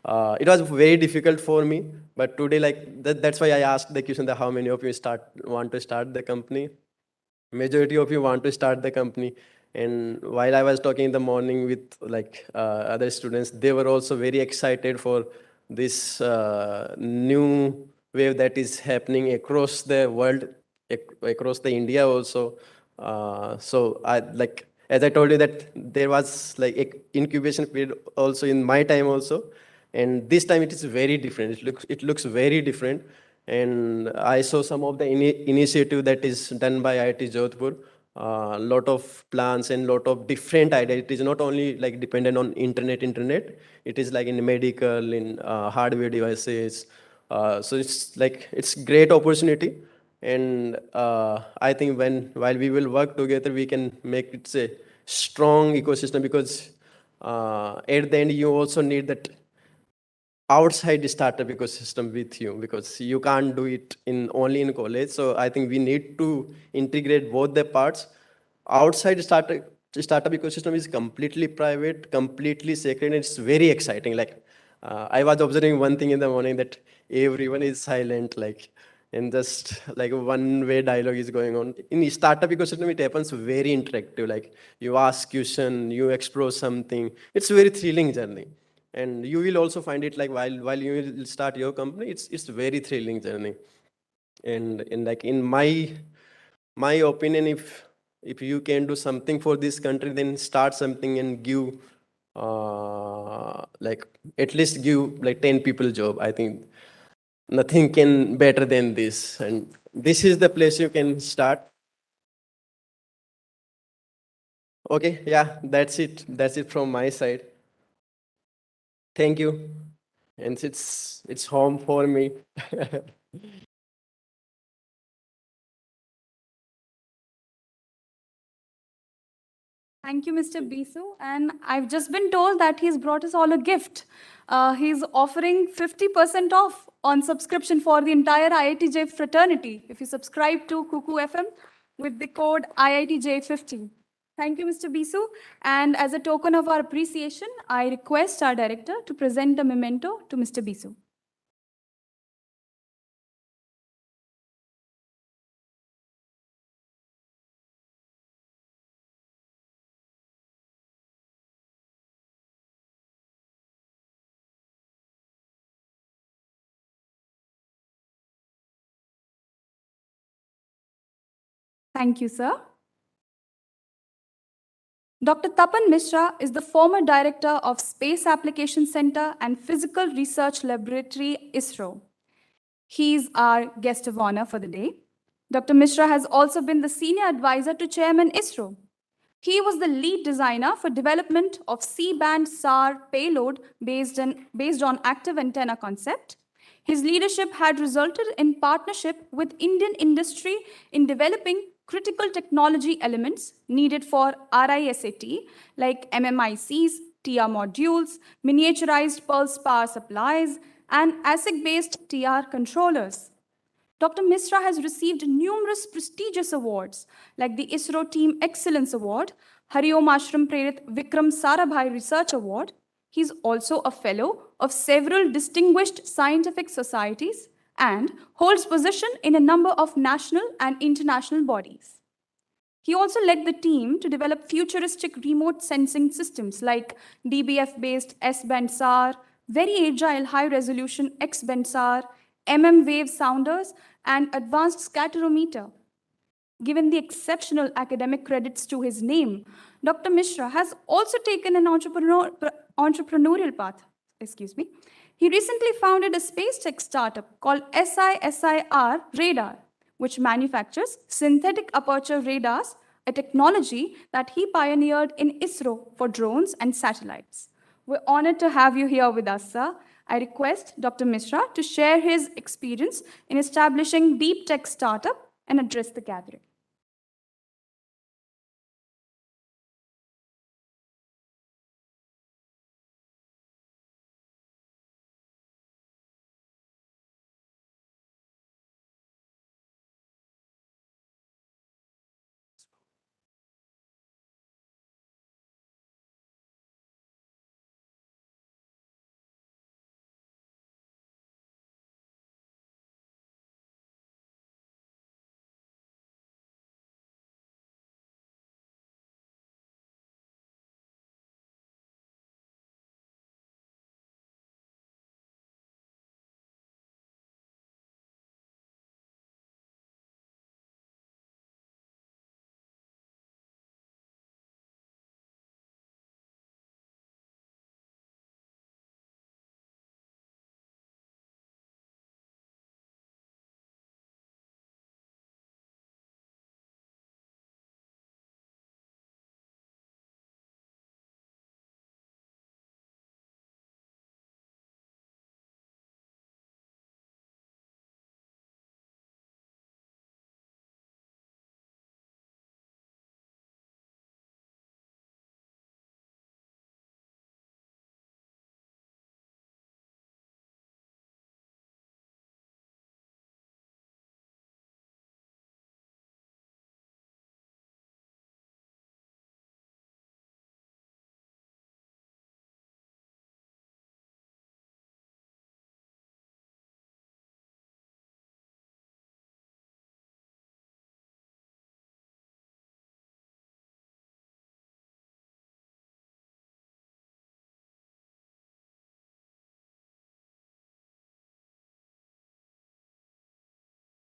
It was very difficult for me, but today like that's why I asked the question that how many of you want to start the company. Majority of you want to start the company. And while I was talking in the morning with like other students, they were also very excited for this new wave that is happening across the world, across the India also. So I like, as I told you that there was like a incubation period also in my time also, and this time it is very different. It looks very different, and I saw some of the initiative that is done by IIT Jodhpur. A lot of plans and lot of different ideas. It is not only like dependent on internet. It is like in medical, in hardware devices. So it's like it's great opportunity, and I think while we will work together, we can make it a strong ecosystem, because at the end you also need that outside the startup ecosystem with you, because you can't do it only in college. So I think we need to integrate both the parts. Outside startup ecosystem is completely private, completely sacred, and it's very exciting. Like I was observing one thing in the morning, that everyone is silent, like, and just like a one-way dialogue is going on. In the startup ecosystem, it happens very interactive. Like you ask question, you explore something. It's a very thrilling journey, and you will also find it like while you will start your company, it's very thrilling journey. And in like in my opinion, if you can do something for this country, then start something and give like at least give like 10 people job. I think nothing can better than this, and this is the place you can start. Okay, yeah, that's it from my side. Thank you, and it's home for me. Thank you, Mr. Bisu. And I've just been told that he's brought us all a gift. He's offering 50% off on subscription for the entire IITJ fraternity if you subscribe to Kuku FM with the code IITJ50. Thank you, Mr. Bisu. And as a token of our appreciation, I request our director to present a memento to Mr. Bisu. Thank you, sir. Dr. Tapan Mishra is the former director of Space Application Center and Physical Research Laboratory, ISRO. He's our guest of honor for the day. Dr. Mishra has also been the senior advisor to Chairman ISRO. He was the lead designer for development of C-band SAR payload based on active antenna concept. His leadership had resulted in partnership with Indian industry in developing critical technology elements needed for RISAT, like MMICs, TR modules, miniaturized pulse power supplies, and ASIC-based TR controllers. Dr. Mishra has received numerous prestigious awards, like the ISRO Team Excellence Award, Hariom Ashram Prerit Vikram Sarabhai Research Award. He's also a fellow of several distinguished scientific societies and holds position in a number of national and international bodies. He also led the team to develop futuristic remote sensing systems like DBF-based S-band SAR, very agile high-resolution X-band SAR, MM-wave sounders, and advanced scatterometer. Given the exceptional academic credits to his name, Dr. Mishra has also taken an entrepreneurial path. He recently founded a space tech startup called SISIR Radar, which manufactures synthetic aperture radars, a technology that he pioneered in ISRO for drones and satellites. We're honored to have you here with us, sir. I request Dr. Mishra to share his experience in establishing deep tech startup and address the gathering.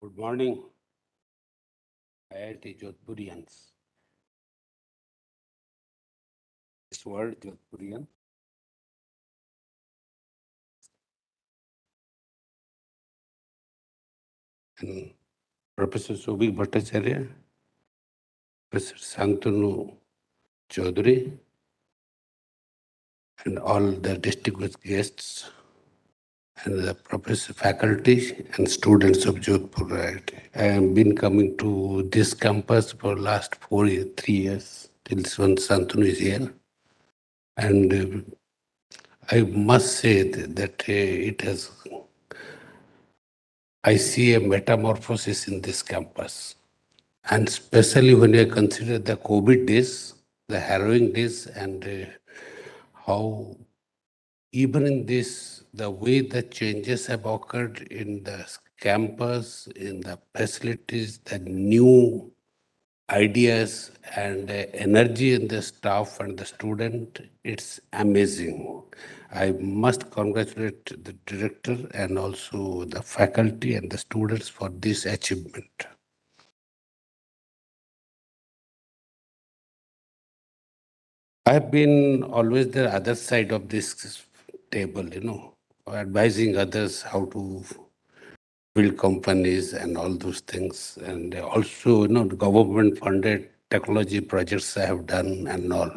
Good morning, IIT Jodhpurians. This word Jodhpurian and Professor Sobhik Bhattacharya, Professor Santanu Chaudhary, and all the distinguished guests, and the professor, faculty, and students of Jodhpur. Right? I have been coming to this campus for last 3 years, till Santanu is here. And I must say that it has, I see a metamorphosis in this campus. And especially when I consider the COVID days, the harrowing days, and how even in this, the way the changes have occurred in the campus, in the facilities, the new ideas and energy in the staff and the student, it's amazing. I must congratulate the director and also the faculty and the students for this achievement. I've been always the other side of this table, advising others how to build companies and all those things. And also, the government funded technology projects I have done and all.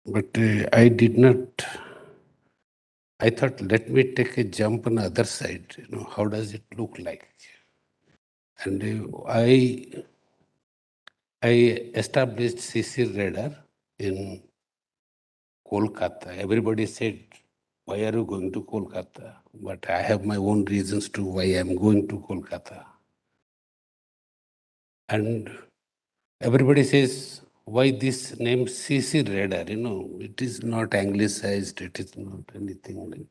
But I did not, I thought, let me take a jump on the other side. How does it look like? And I established CC Radar in Kolkata. Everybody said, why are you going to Kolkata? But I have my own reasons to why I'm going to Kolkata. And everybody says, why this name CC Radar? It is not anglicized, it is not anything like.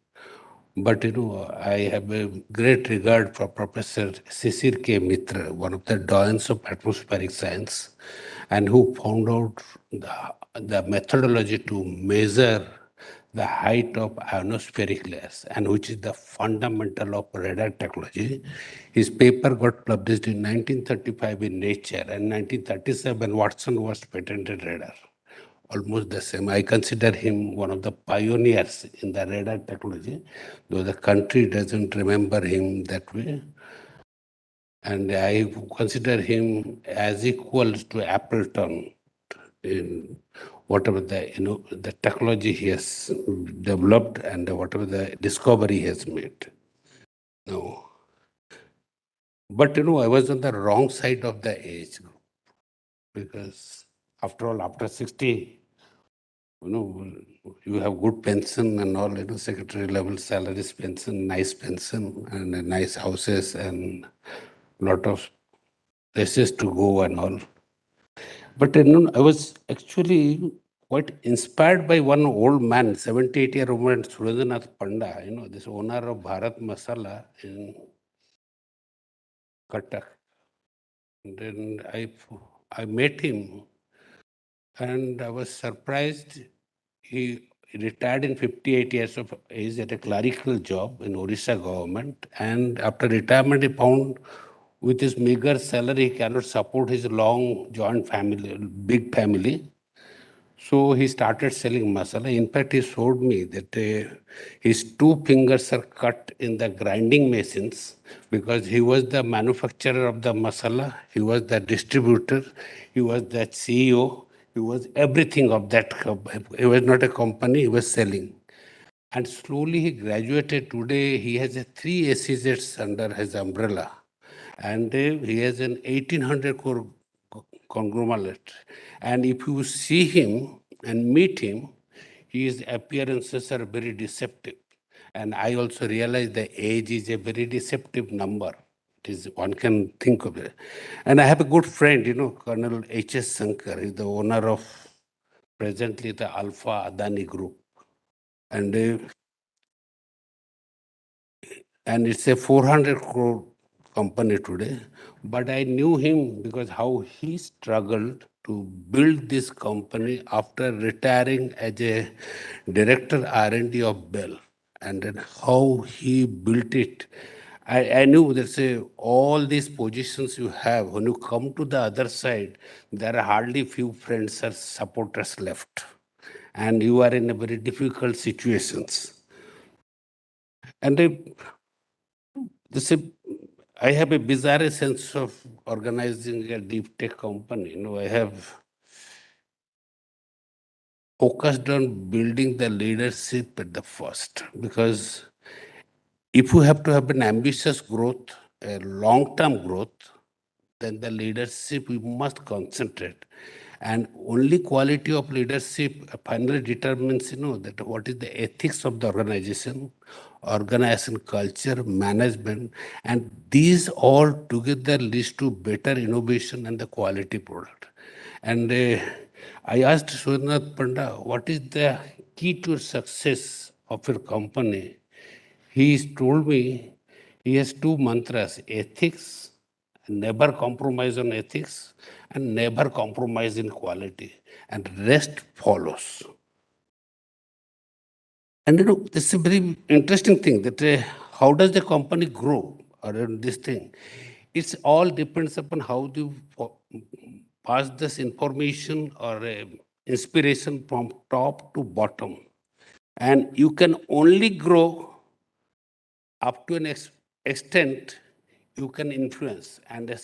But I have a great regard for Professor Sisir K. Mitra, one of the doyens of atmospheric science, and who found out the methodology to measure the height of ionospheric layers, and which is the fundamental of radar technology. His paper got published in 1935 in Nature, and 1937 Watson was patented radar. Almost the same. I consider him one of the pioneers in the radar technology, though the country doesn't remember him that way. And I consider him as equal to Appleton in whatever the technology he has developed and whatever the discovery he has made. No. But I was on the wrong side of the age group, because after all, after 60, you have good pension and all, secretary level salaries, pension, nice pension, and nice houses and lot of places to go and all. But I was actually quite inspired by one old man, 78-year-old man, Surendranath Panda, this owner of Bharat Masala in Cuttack. And then I met him and I was surprised. He retired in 58 years of age at a clerical job in Orissa government. And after retirement, he found with his meager salary, he cannot support his long joint family, big family. So he started selling masala. In fact, he showed me that his 2 fingers are cut in the grinding machines because he was the manufacturer of the masala, he was the distributor, he was the CEO, he was everything of that company. He was not a company, he was selling. And slowly he graduated. Today he has 3 SEZs under his umbrella. And he has an 1800 crore conglomerate. And if you see him and meet him, his appearances are very deceptive. And I also realize the age is a very deceptive number. It is, one can think of it. And I have a good friend, Colonel H.S. Sankar. He's the owner of presently the Alpha Adani Group. And it's a 400 crore company today. But I knew him because how he struggled to build this company after retiring as a director R&D of Bell, and then how he built it. I knew that say all these positions you have, when you come to the other side, there are hardly few friends or supporters left. And you are in a very difficult situations. And I have a bizarre sense of organizing a deep tech company. I have focused on building the leadership at the first, because if you have to have an ambitious growth, a long-term growth, then the leadership we must concentrate. And only quality of leadership finally determines, that what is the ethics of the organization culture, management, and these all together leads to better innovation and the quality product. And I asked Surnath Panda, what is the key to success of your company? He told me he has two mantras: ethics, never compromise on ethics, and never compromise in quality, and rest follows. And this is a very interesting thing, that how does the company grow around this thing? It's all depends upon how you pass this information or inspiration from top to bottom. And you can only grow up to an extent you can influence. And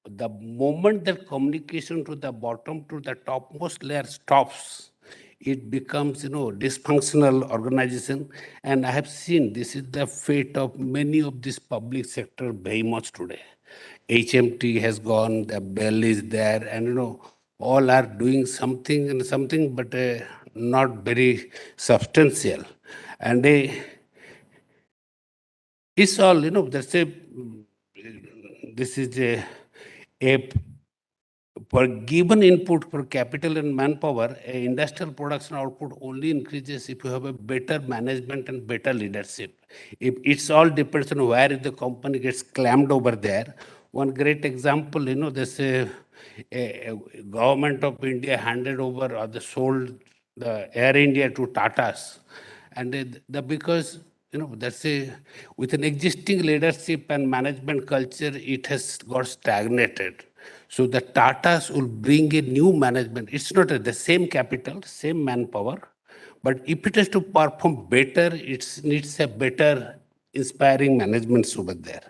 the moment that communication to the bottom to the topmost layer stops, it becomes, dysfunctional organization. And I have seen this is the fate of many of these public sector behemoths today. HMT has gone, the Bell is there, and all are doing something and something, but not very substantial. And it's all, that's this is a per given input for capital and manpower, industrial production output only increases if you have a better management and better leadership. If it's all depends on where the company gets clammed over there. One great example, this a government of India handed over or sold the Air India to Tatas, and because that's with an existing leadership and management culture, it has got stagnated. So the Tatas will bring a new management. It's not the same capital, same manpower, but if it has to perform better, it needs a better inspiring management over there.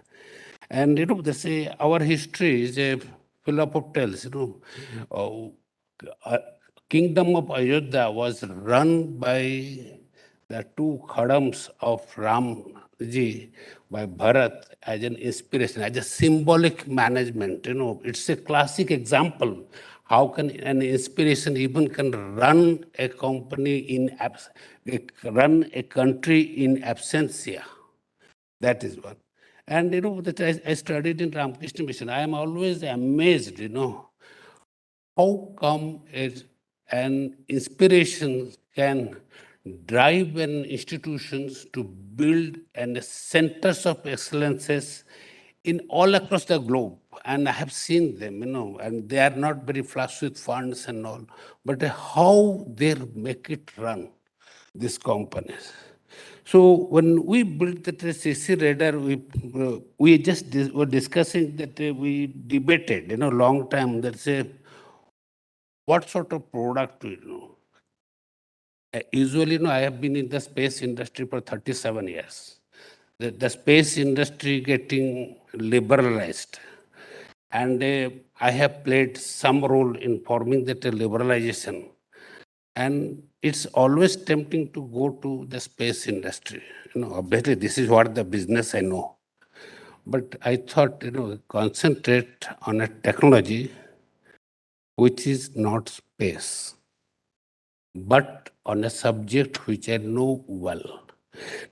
And they say our history is full of tales. Kingdom of Ayodhya was run by the two khadams of Ramji by Bharat as an inspiration, as a symbolic management. It's a classic example. How can an inspiration even can run a company run a country in absentia? That is one. And that I studied in Ramakrishna Mission. I am always amazed, how come an inspiration can drive an institutions to build and centers of excellences in all across the globe. And I have seen them, and they are not very flush with funds and all, but how they make it run, these companies. So when we built the CC radar, we just were discussing that we debated, long time, that say, what sort of product we do? Usually, I have been in the space industry for 37 years. The space industry getting liberalized. And I have played some role in forming that liberalization. And it's always tempting to go to the space industry. Obviously, this is what the business I know. But I thought, concentrate on a technology which is not space, but on a subject which I know well.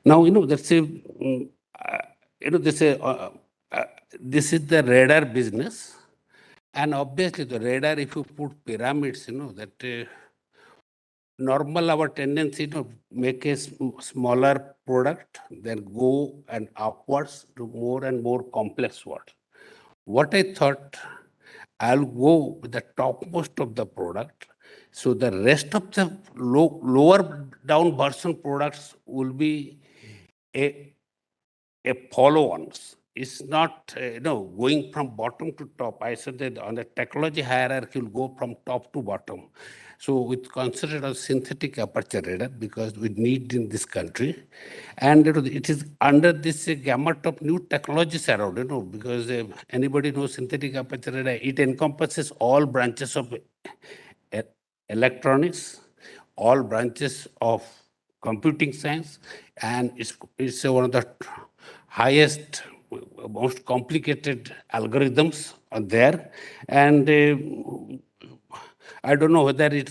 Now, that's this is the radar business. And obviously, the radar, if you put pyramids, that normal our tendency to make a smaller product, then go and upwards to more and more complex world. What I thought, I'll go with the topmost of the product. So the rest of the lower down version products will be a follow-ons. it's not going from bottom to top. I said that on the technology hierarchy will go from top to bottom. So we consider a synthetic aperture radar because we need in this country. And it is under this gamut of new technologies around, because anybody knows synthetic aperture radar, it encompasses all branches of electronics, all branches of computing science, and it's one of the highest, most complicated algorithms are there. And I don't know whether it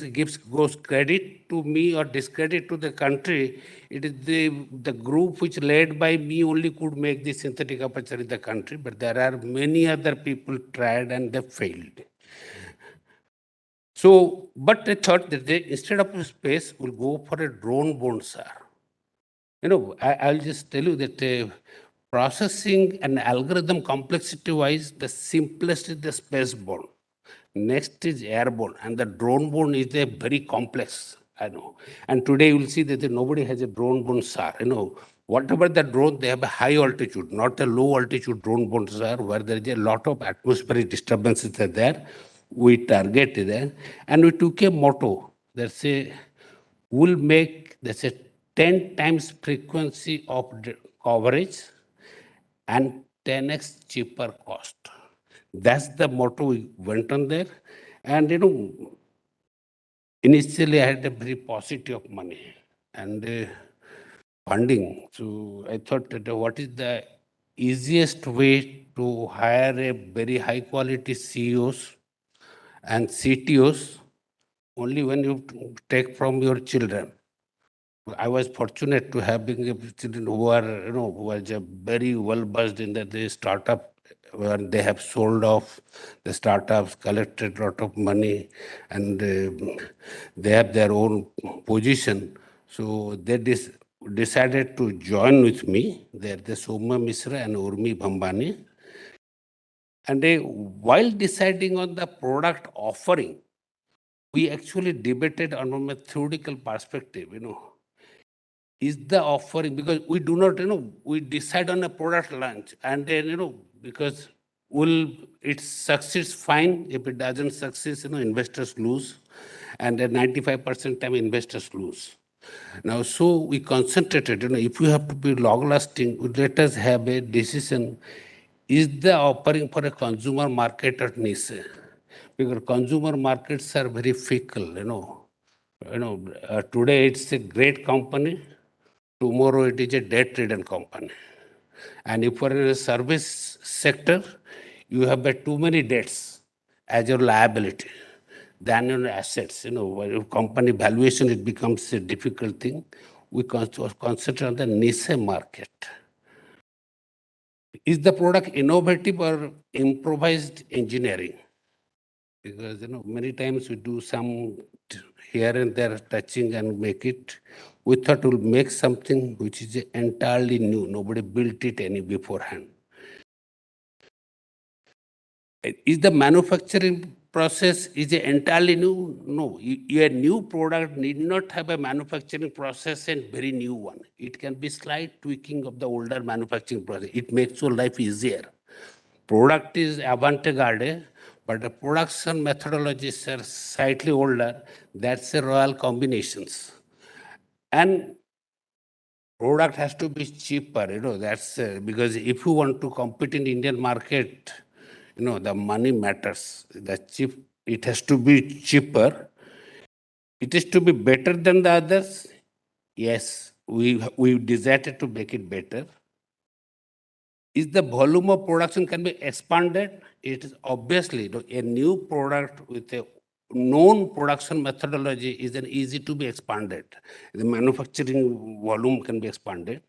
goes credit to me or discredit to the country. It is the group which led by me only could make the synthetic aperture in the country, but there are many other people tried and they failed. So, but I thought that instead of space, we'll go for a drone-borne SAR. I'll just tell you that processing an algorithm complexity-wise, the simplest is the space-borne. Next is airborne, and the drone-borne is a very complex, I know. And today you will see that nobody has a drone-borne SAR. Whatever the drone, they have a high altitude, not a low altitude drone-borne SAR, where there is a lot of atmospheric disturbances are there. We targeted there, and we took a motto that say, we'll make, that's a 10 times frequency of coverage and 10x cheaper cost. That's the motto we went on there. And, initially I had a very positive of money and funding. So I thought that what is the easiest way to hire a very high quality CEOs and CTOs only when you take from your children. I was fortunate to have children who are, who are very well versed in the startup, where they have sold off the startups, collected a lot of money, and they have their own position. So they decided to join with me. They're the Tapan Mishra and Urmi Bhambani. And while deciding on the product offering, we actually debated on a theoretical perspective, is the offering, because we do not, we decide on a product launch, and then, because it succeeds, fine. If it doesn't succeed, investors lose, and then 95% time investors lose. Now, so we concentrated, if you have to be long-lasting, let us have a decision, is the offering for a consumer market or niche? Because consumer markets are very fickle, today it's a great company, tomorrow it is a debt-ridden company. And if you're in a service sector, you have too many debts as your liability than your assets. Your company valuation, it becomes a difficult thing. We concentrate on the niche market. Is the product innovative or improvised engineering? Because many times we do some here and there touching and make it. We thought we'll make something which is entirely new. Nobody built it any beforehand. Is the manufacturing process entirely new? No. A new product need not have a manufacturing process and very new one. It can be slight tweaking of the older manufacturing process. It makes your life easier. Product is avant-garde, but the production methodologies are slightly older. That's a royal combinations. And product has to be cheaper, that's because if you want to compete in the Indian market, the money matters. It has to be cheaper. It is to be better than the others. Yes, we decided to make it better. Is the volume of production can be expanded? It is obviously a new product with a known production methodology is easy to be expanded. The manufacturing volume can be expanded.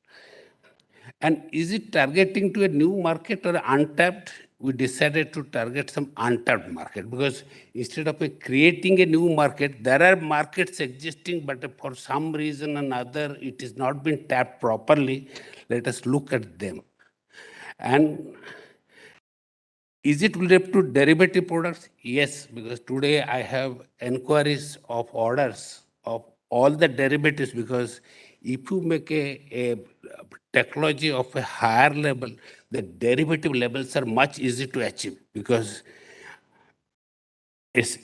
And is it targeting to a new market or untapped? We decided to target some untapped market, because instead of creating a new market, there are markets existing, but for some reason or another, it is not been tapped properly. Let us look at them. And is it related to derivative products? Yes, because today I have inquiries of orders of all the derivatives, because if you make a technology of a higher level, the derivative levels are much easy to achieve because it's,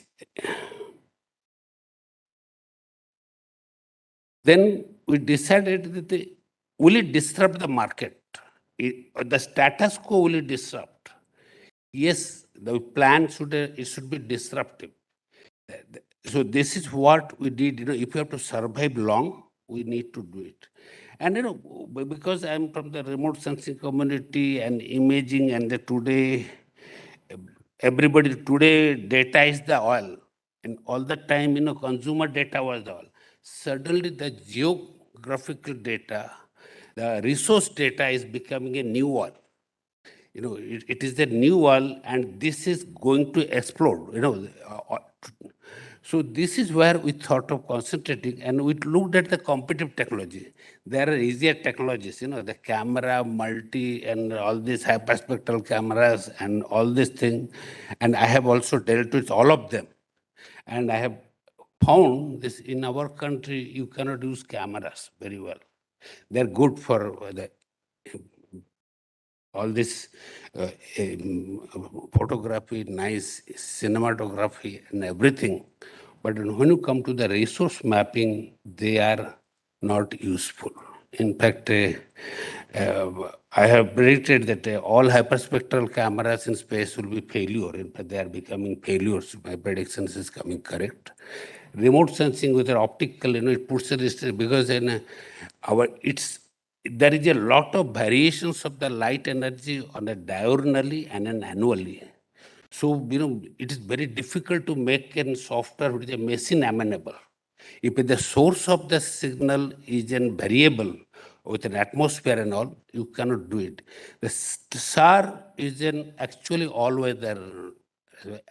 then we decided that will it disrupt the market? The status quo will it disrupt? Yes, the plan should be disruptive. So this is what we did. If you have to survive long, we need to do it. And because I'm from the remote sensing community and imaging, and today data is the oil, and all the time consumer data was the oil. Suddenly the geographical data, the resource data is becoming a new oil. It is the new world, and this is going to explode. So this is where we thought of concentrating, and we looked at the competitive technology. There are easier technologies, the camera, multi, and all these hyperspectral cameras, and all this thing. And I have also dealt with all of them. And I have found this in our country, you cannot use cameras very well. They're good for all this photography, nice cinematography and everything. But when you come to the resource mapping, they are not useful. In fact, I have predicted that all hyperspectral cameras in space will be failure. In fact, they are becoming failures. My predictions is coming correct. Remote sensing with an optical, it puts a restriction because there is a lot of variations of the light energy on a diurnally and an annually. So, it is very difficult to make a software which is machine amenable. If the source of the signal is a variable with an atmosphere and all, you cannot do it. The SAR is actually all weather,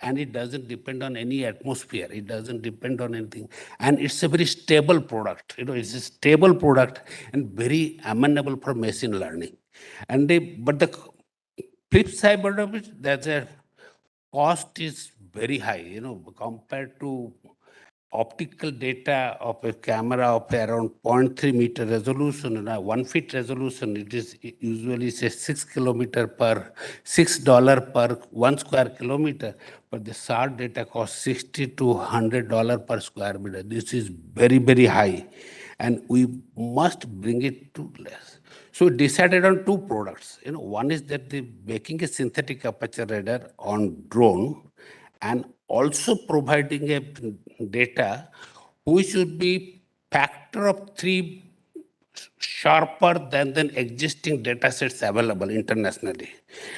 and it doesn't depend on any atmosphere. It doesn't depend on anything. And it's a very stable product. It's a stable product and very amenable for machine learning. But the flip side of it, that the cost is very high, compared to optical data of a camera of around 0.3 meter resolution and a 1 feet resolution. It is usually say $6 per 1 square kilometer, but the SAR data costs $60 to $100 per square meter. This is very, very high, and we must bring it to less. So we decided on two products. One is that making a synthetic aperture radar on drone, and also providing a data which should be factor of 3 sharper than the existing data sets available internationally,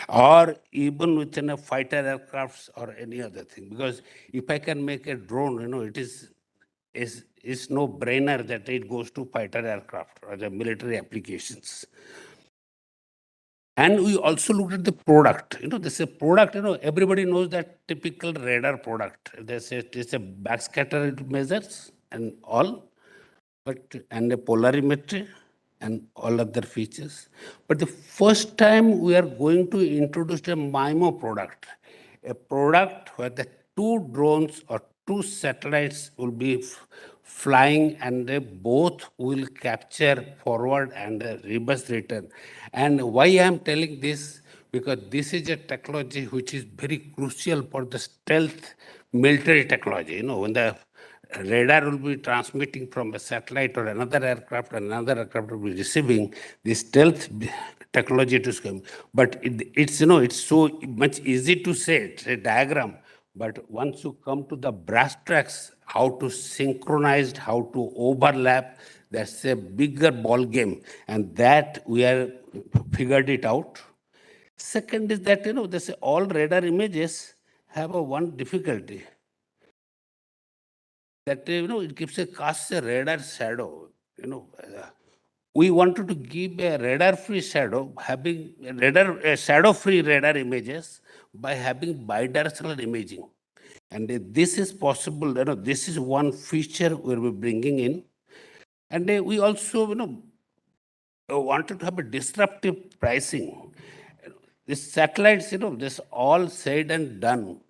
or even within a fighter aircrafts or any other thing. Because if I can make a drone, it's no brainer that it goes to fighter aircraft or the military applications. And we also looked at the product. This is a product, everybody knows that typical radar product. It's a backscatter it measures and all, and a polarimetry and all other features. But the first time we are going to introduce a MIMO product, a product where the 2 drones or 2 satellites will be flying, and they both will capture forward and reverse return. And why I am telling this? Because this is a technology which is very crucial for the stealth military technology. When the radar will be transmitting from a satellite or another aircraft, and another aircraft will be receiving, this stealth technology to come. But it's so much easy to say, it's a diagram. But once you come to the brass tracks, how to synchronize, how to overlap, that's a bigger ball game. And that we are figured it out. Second is that, this all radar images have one difficulty. That, it gives casts a radar shadow. We wanted to give a radar-free shadow, having shadow-free radar images by having bidirectional imaging. And this is possible. This is one feature we'll be bringing in. And we also, wanted to have a disruptive pricing. These satellites, this all said and done.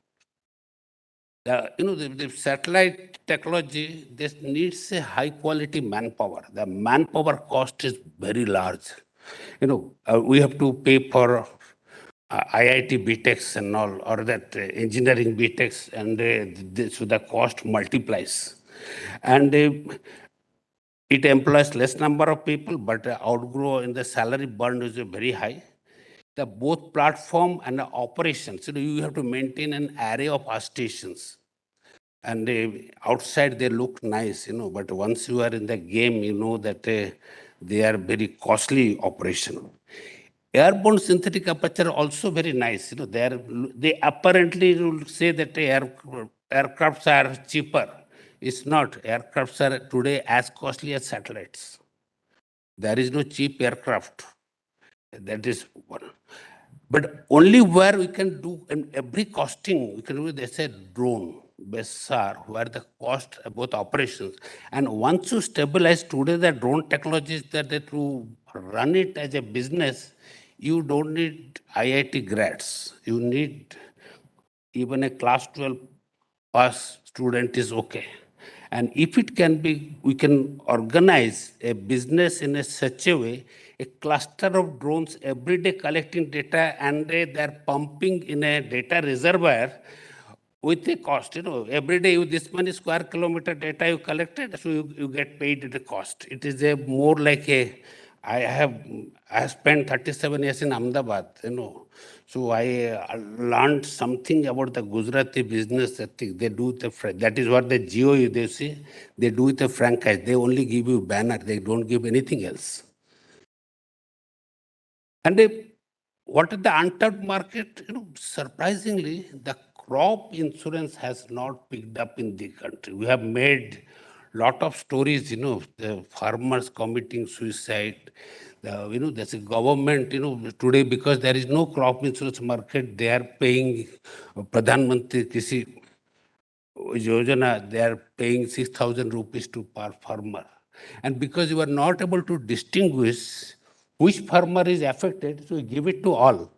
the satellite technology, this needs a high quality manpower. The manpower cost is very large. We have to pay for IIT BTechs and all, or that engineering BTechs, and so the cost multiplies. And it employs less number of people, but outgrow in the salary burn is very high. The both platform and the operations, you have to maintain an array of stations. And outside they look nice, but once you are in the game, you know that they are very costly operation. Airborne synthetic aperture also very nice. They apparently will say that aircrafts are cheaper. It's not. Aircrafts are today as costly as satellites. There is no cheap aircraft. That is one. But only where we can do in every costing, we can do, they say drone, BESAR, where the cost, both operations. And once you stabilize today, the drone technologies that to run it as a business, you don't need IIT grads. You need even a class 12 pass student is okay. And if it can be, we can organize a business in such a way, a cluster of drones every day collecting data, and they're pumping in a data reservoir with a cost. Every day this many square kilometer data you collected, so you get paid at the cost. It is a more like a, I have spent 37 years in Ahmedabad, so I learned something about the Gujarati business. I think they do that is what the Geo, they say, they do it a franchise. They only give you banner, they don't give anything else. And what is the untapped market? Surprisingly, the crop insurance has not picked up in the country. We have made lot of stories, the farmers committing suicide. There's a government, today because there is no crop insurance market, they are paying Pradhan Mantri Krishi Yojana, they are paying 6,000 rupees to per farmer. And because you are not able to distinguish which farmer is affected, so you give it to all.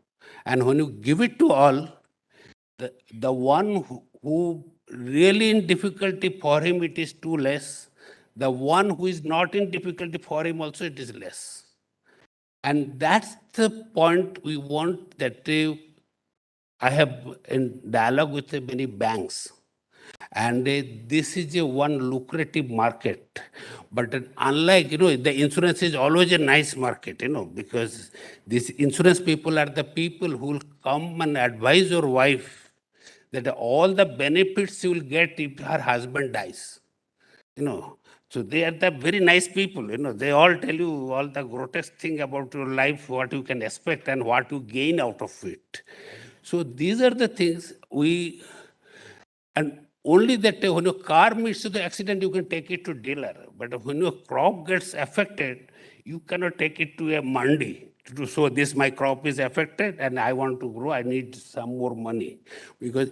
And when you give it to all, the one who really in difficulty, for him it is too less. The one who is not in difficulty, for him also it is less. And that's the point we want, that I have in dialogue with many banks. And this is a one lucrative market. But unlike, the insurance is always a nice market, because these insurance people are the people who will come and advise your wife that all the benefits you will get if her husband dies. So they are the very nice people, they all tell you all the grotesque thing about your life, what you can expect and what you gain out of it. So these are the things and only that when your car meets the accident, you can take it to dealer. But when your crop gets affected, you cannot take it to a mandi. So this, my crop is affected and I want to grow, I need some more money. Because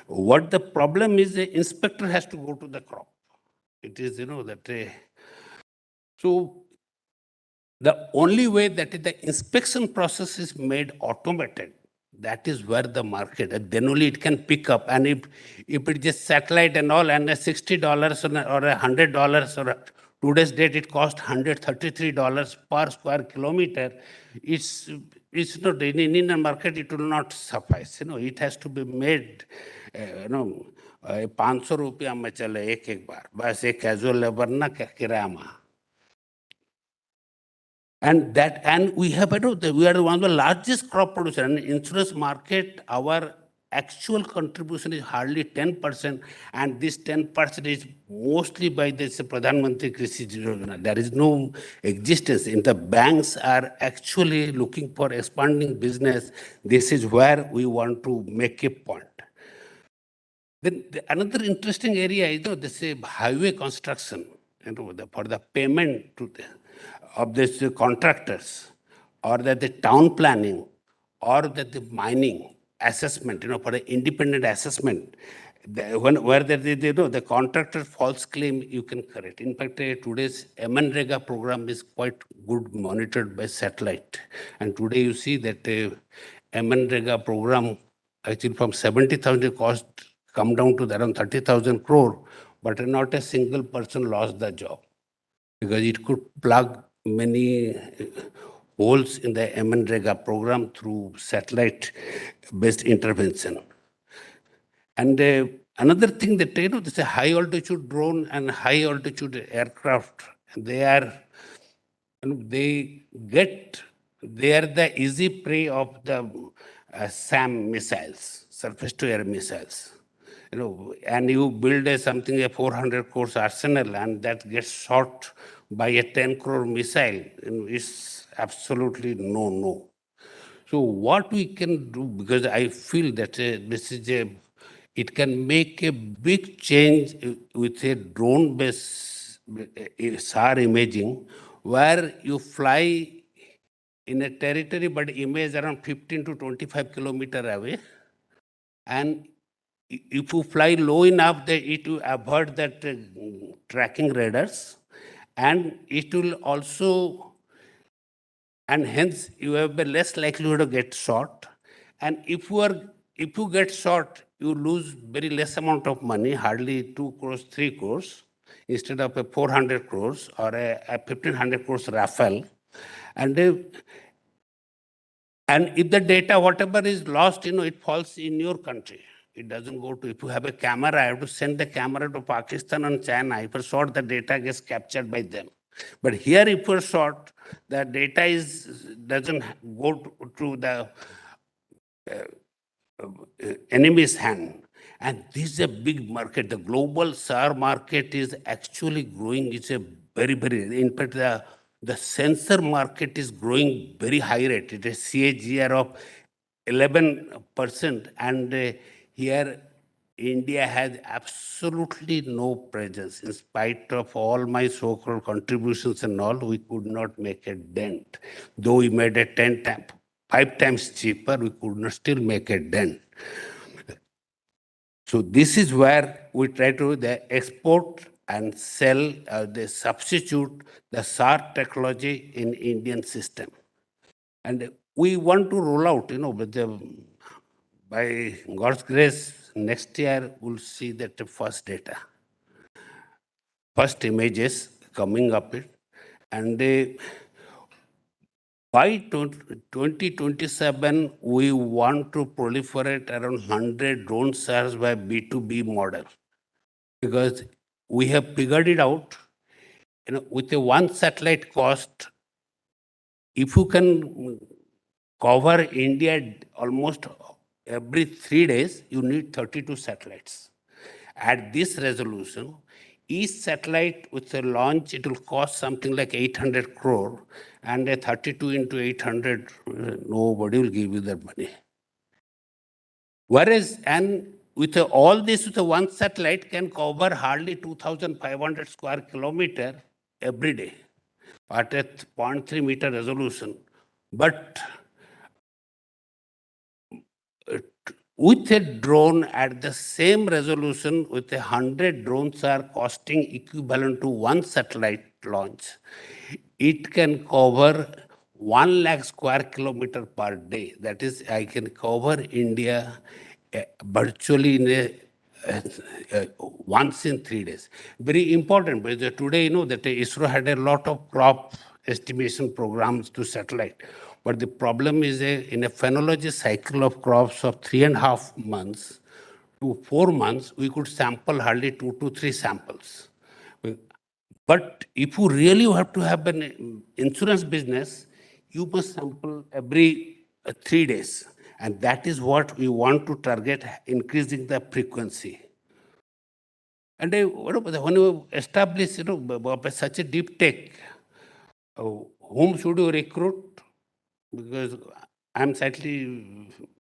what the problem is, the inspector has to go to the crop. It is, so the only way that the inspection process is made automated, that is where the market, then only it can pick up. And if it just satellite and all, and $60 or $100, or today's date it costs $133 per square kilometer, it's not, in Indian market it will not suffice. It has to be made, 500 रुपया में चले एक बार, बस एक casual labour ना किराया में. And we have, we are one of the largest crop producers. And insurance market, our actual contribution is hardly 10%, and this 10% is mostly by this Pradhan Mantri Krishi Yojana. There is no existence. In the banks are actually looking for expanding business. This is where we want to make a point. Then another interesting area is, this highway construction, for the payment of these contractors, or that the town planning, or that the mining assessment, for the independent assessment, where the contractor false claim, you can correct. In fact, today's MNREGA program is quite good, monitored by satellite. And today you see that MNREGA program, actually from 70,000 cost come down to around 30,000 crore, but not a single person lost the job because it could plug many holes in the MNREGA program through satellite-based intervention. And another thing that, there's a high altitude drone and high altitude aircraft. They are, they are the easy prey of the SAM missiles, surface to air missiles. And you build a 400 crores arsenal and that gets shot by a 10 crore missile, it's absolutely no. So what we can do, because I feel that it can make a big change with a drone-based SAR imaging, where you fly in a territory but image around 15 to 25 kilometers away, and if you fly low enough, that it will avoid that tracking radars, and it will also, and hence you have a less likelihood to get shot. And if you get shot, you lose very less amount of money, hardly 2 crores, 3 crores, instead of a 400 crores or a 1,500 crores Rafale. And if the data, whatever is lost, it falls in your country. It doesn't go to, if you have a camera, I have to send the camera to Pakistan and China. If a shot, the data gets captured by them. But here, if you're shot, the data doesn't go to the enemy's hand. And this is a big market. The global SAR market is actually growing. It's a very, in fact, the sensor market is growing very high rate. It is CAGR of 11%. And here, India has absolutely no presence. In spite of all my so-called contributions and all, we could not make a dent. Though we made a 5 times cheaper, we could not still make a dent. So this is where we try to export and sell, the substitute the SAR technology in Indian system. And we want to roll out, by God's grace, next year we'll see that the first data, first images coming up. And by 2027, we want to proliferate around 100 drone SARs by B2B model. Because we have figured it out, with a one satellite cost, if you can cover India almost every 3 days, you need 32 satellites. At this resolution, each satellite with a launch, it will cost something like 800 crore, and a 32 into 800, nobody will give you that money. Whereas, and with all this, with one satellite can cover hardly 2,500 square kilometer every day at a 0.3 meter resolution. But with a drone at the same resolution, with 100 drones are costing equivalent to one satellite launch, it can cover 1 lakh square kilometer per day. That is, I can cover India virtually in once in 3 days. Very important, because today, that ISRO had a lot of crop estimation programs to satellite. But the problem is in a phenology cycle of crops of 3.5 months to 4 months, we could sample hardly 2 to 3 samples. But if you really have to have an insurance business, you must sample every 3 days. And that is what we want to target, increasing the frequency. And when you establish such a deep tech, whom should you recruit? Because I'm slightly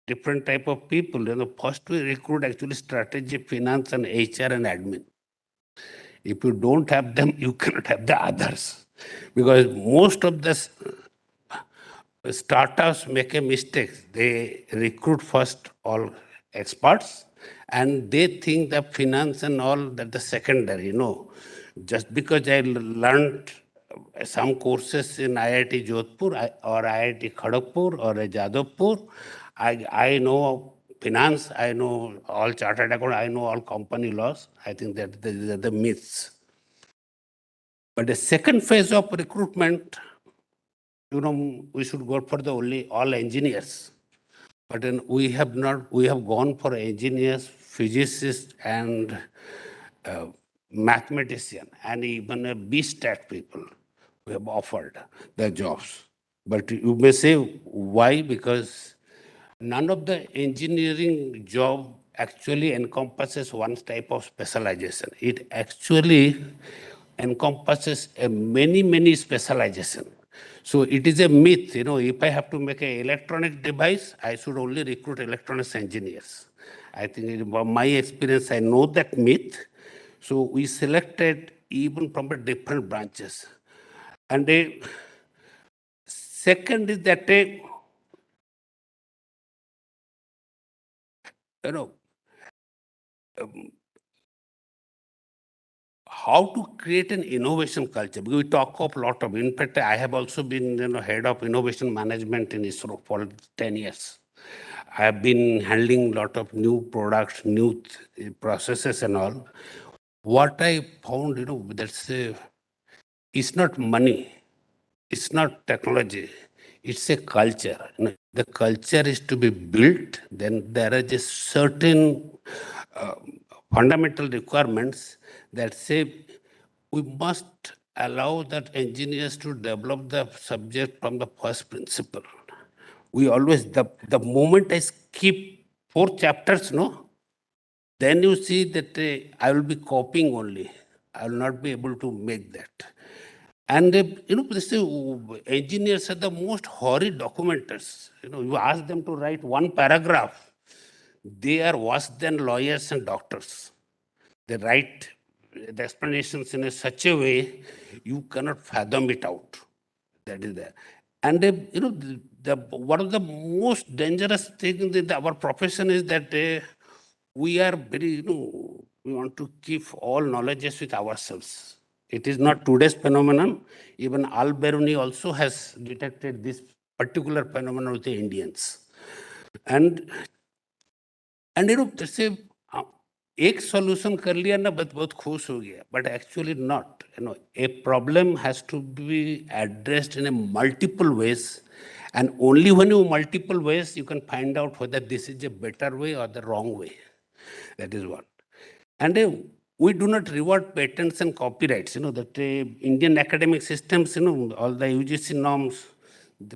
different type of people. First we recruit actually strategy, finance, and HR and admin. If you don't have them, you cannot have the others. Because most of the startups make a mistake. They recruit first all experts, and they think that finance and all that the secondary. Just because I learned some courses in IIT Jodhpur or IIT Kharagpur or Jodhpur, I know finance, I know all chartered account, I know all company laws. I think that these are the myths. But the second phase of recruitment, we should go for the only all engineers. But then we have gone for engineers, physicists, and mathematician, and even a B-stat people we have offered the jobs. But you may say, why? Because none of the engineering job actually encompasses one type of specialization. It actually encompasses many specialization. So it is a myth, if I have to make an electronic device, I should only recruit electronics engineers. I think in my experience, I know that myth. So we selected even from the different branches. And the second is that, how to create an innovation culture. We talk of a lot of, in fact, I have also been head of innovation management in ISRO for 10 years. I have been handling a lot of new products, new processes and all. What I found, it's not money, it's not technology, it's a culture. The culture is to be built, then there are just certain fundamental requirements that say we must allow that engineers to develop the subject from the first principle. We always, the moment I skip 4 chapters, then you see that I will be copying only. I will not be able to make that. And engineers are the most horrid documenters. You ask them to write one paragraph, they are worse than lawyers and doctors. They write the explanations in such a way you cannot fathom it out. That is there. And one of the most dangerous things in our profession is that we are very, we want to keep all knowledges with ourselves. It is not today's phenomenon. Even Al-Biruni also has detected this particular phenomenon with the Indians. And जैसे एक solution कर लिया ना बहुत खुश हो गया, but actually not. A problem has to be addressed in a multiple ways, and only when you multiple ways you can find out whether this is a better way or the wrong way. That is one. And we do not reward patents and copyrights. That Indian academic systems, all the UGC norms,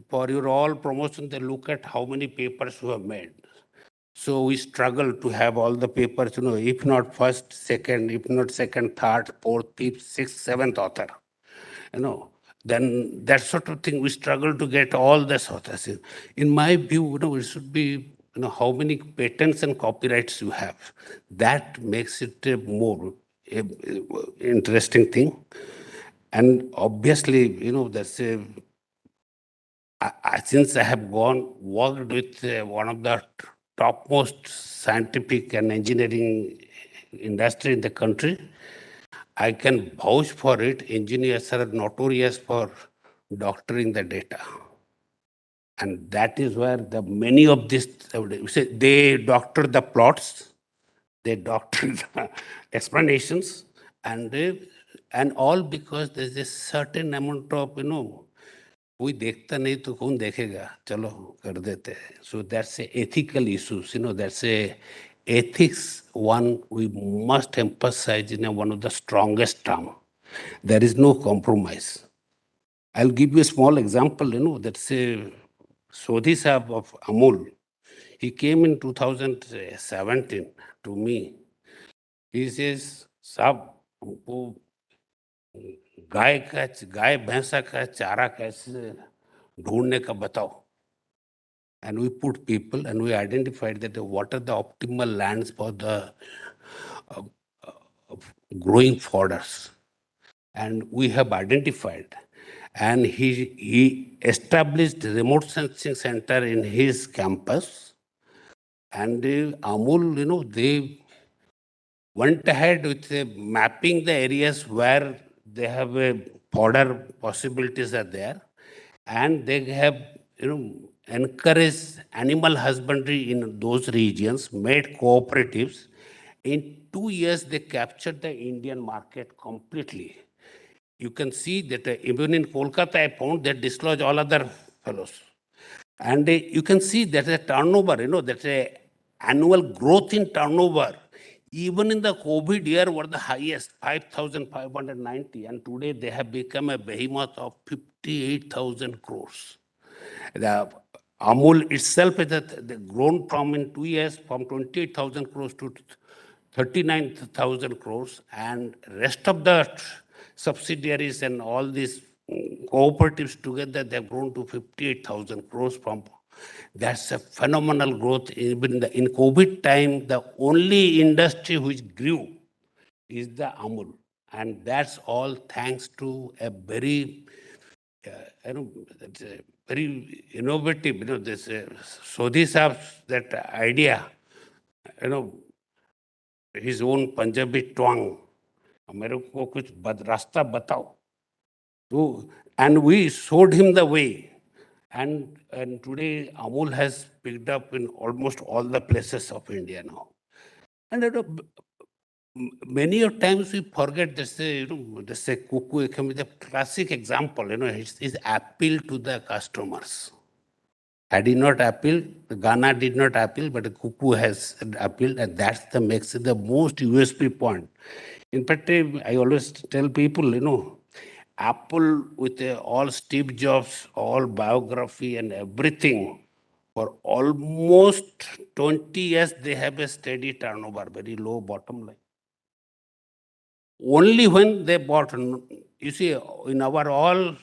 for your all promotion, they look at how many papers you have made. So we struggle to have all the papers, if not first, second, if not second, third, fourth, fifth, sixth, seventh author. Then that sort of thing, we struggle to get all the authors. In my view, it should be, how many patents and copyrights you have. That makes it a more interesting thing. And obviously, that's since I have worked with one of the topmost scientific and engineering industry in the country, I can vouch for it. Engineers are notorious for doctoring the data. And that is where many of this, they doctor the plots, they doctor the explanations, and all because there's a certain amount of, कोई देखता नहीं तो कौन देखेगा, चलो कर देते हैं. So that's a ethical issues, that's a ethics one we must emphasize in one of the strongest term. There is no compromise. I'll give you a small example, that's a Sodhi Sahab of Amul. He came in 2017 to me. He says, Sahab, हमको गाय भैंसा का चारा कैसे ढूंढने का बताओ. And we put people and we identified that what are the optimal lands for the growing fodders. And we have identified. And he established remote sensing center in his campus. And Amul, they went ahead with mapping the areas where they have fodder possibilities are there. And they have, encouraged animal husbandry in those regions, made cooperatives. In 2 years, they captured the Indian market completely. You can see that even in Kolkata, I found they dislodge all other fellows. And you can see that the turnover, that annual growth in turnover, even in the COVID year, were the highest, 5,590. And today they have become a behemoth of 58,000 crores. The Amul itself has grown from in 2 years from 28,000 crores to 39,000 crores, and rest of the subsidiaries and all these cooperatives together, they've grown to 58,000 crores from. That's a phenomenal growth. Even in COVID time, the only industry which grew is the Amul. And that's all thanks to a very, very innovative, this Sodhi Saab's that idea, his own Punjabi twang. मेरे को कुछ रास्ता बताओ. So, and we showed him the way. And today Amul has picked up in almost all the places of India now. And many of times we forget this, this Cuckoo is a classic example, his appeal to the customers. Had he not appealed, Ghana did not appeal, but Cuckoo has appealed, and that's the makes it the most USP point. In fact, I always tell people, Apple with all Steve Jobs, all biography and everything, for almost 20 years, they have a steady turnover, very low bottom line. Only when they bought, you see, in our all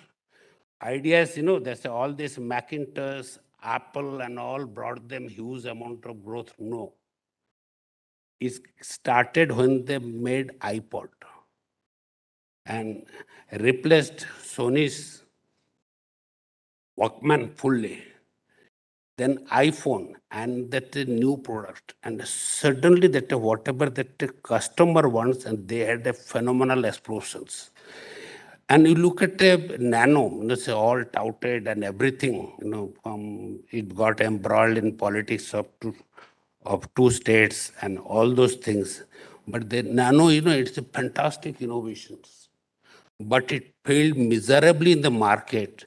ideas, there's all this Macintosh, Apple and all brought them huge amount of growth. No. It started when they made iPod and replaced Sony's Walkman fully. Then iPhone and that new product. And suddenly that whatever that the customer wants, and they had a phenomenal explosions. And you look at Nano, it's all touted and everything, it got embroiled in politics of two states and all those things. But the Nano, it's a fantastic innovations. But it failed miserably in the market.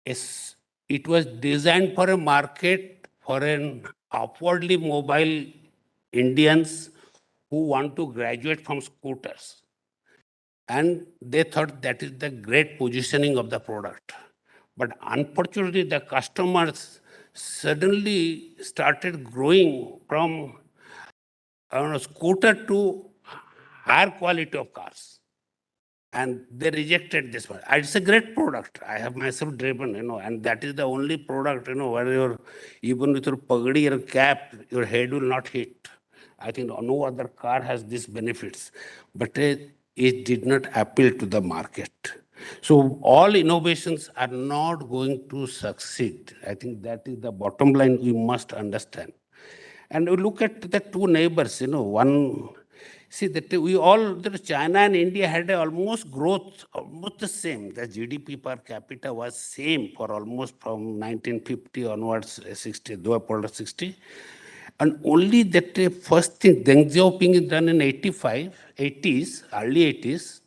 It was designed for a market for an upwardly mobile Indians who want to graduate from scooters. And they thought that is the great positioning of the product. But unfortunately, the customers suddenly started growing from scooter to higher quality of cars. And they rejected this one. It's a great product. I have myself driven, and that is the only product, where even with your pagadi or cap, your head will not hit. I think no other car has these benefits. But it did not appeal to the market. So all innovations are not going to succeed. I think that is the bottom line we must understand. And we look at the two neighbors, one, see that China and India had almost growth, almost the same. The GDP per capita was same for almost from 1950 onwards, 60, 60. And only that first thing, Deng Xiaoping is done in 80s, early 80s,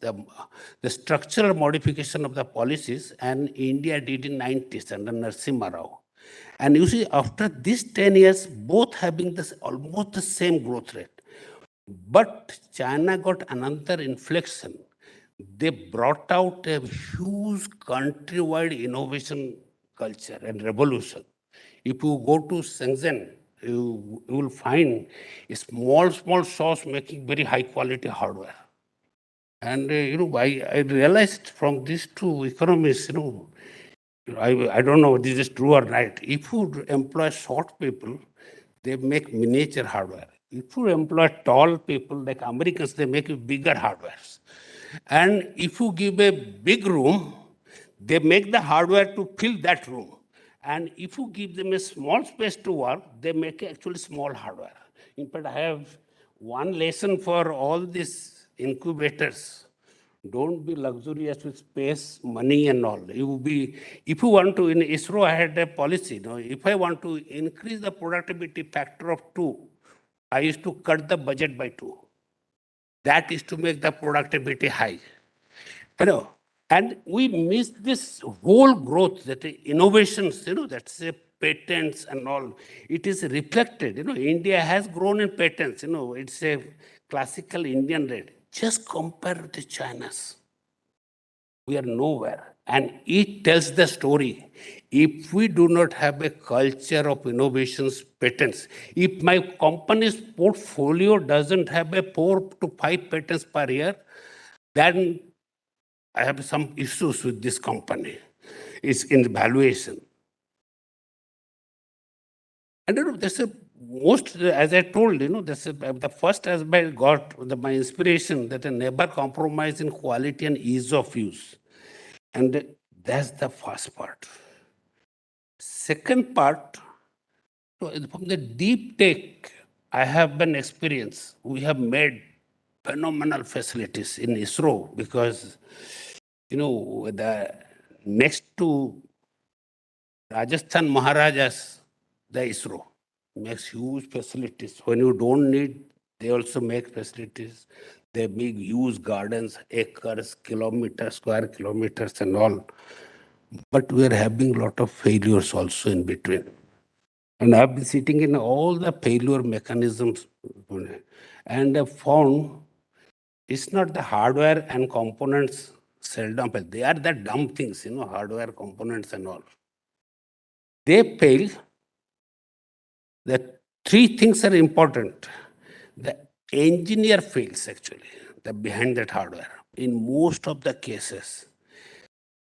the structural modification of the policies, and India did in 90s under Narasimha Rao. And you see, after these 10 years, both having almost the same growth rate. But China got another inflection. They brought out a huge countrywide innovation culture and revolution. If you go to Shenzhen, you will find small shops making very high quality hardware. And I realized from these two economies, I don't know this is true or not. If you employ short people, they make miniature hardware. If you employ tall people like Americans, they make bigger hardwares. And if you give a big room, they make the hardware to fill that room. And if you give them a small space to work, they make actually small hardware. In fact, I have one lesson for all these incubators. Don't be luxurious with space, money and all. If you want to, in ISRO, I had a policy, if I want to increase the productivity factor of 2, I used to cut the budget by 2. That is to make the productivity high. And we miss this whole growth, that innovations, that's patents and all. It is reflected, India has grown in patents, it's a classical Indian rate. Just compare with the China's. We are nowhere. And it tells the story. If we do not have a culture of innovations, patents, if my company's portfolio doesn't have a 4 to 5 patents per year, then I have some issues with this company. It's in the valuation. And that's a most, as I told, that's the first as I got my inspiration that I never compromise in quality and ease of use. And that's the first part. Second part, from the deep tech, I have an experience. We have made phenomenal facilities in ISRO because, the next to Rajasthan Maharajas, the ISRO makes huge facilities. When you don't need, they also make facilities. They make huge gardens, acres, kilometers, square kilometers and all. But we are having a lot of failures also in between. And I've been sitting in all the failure mechanisms and I've found it's not the hardware and components seldom fail. They are the dumb things, hardware components and all. They fail. The 3 things are important. The engineer fails actually, behind that hardware in most of the cases.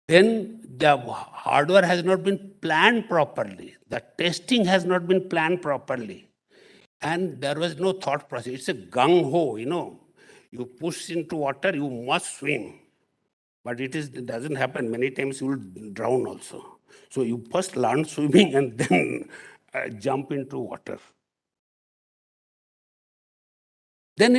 Then the hardware has not been planned properly. The testing has not been planned properly. And there was no thought process. It's a gung-ho, You push into water, you must swim. But it doesn't happen. Many times you will drown also. So you first learn swimming and then jump into water. Then,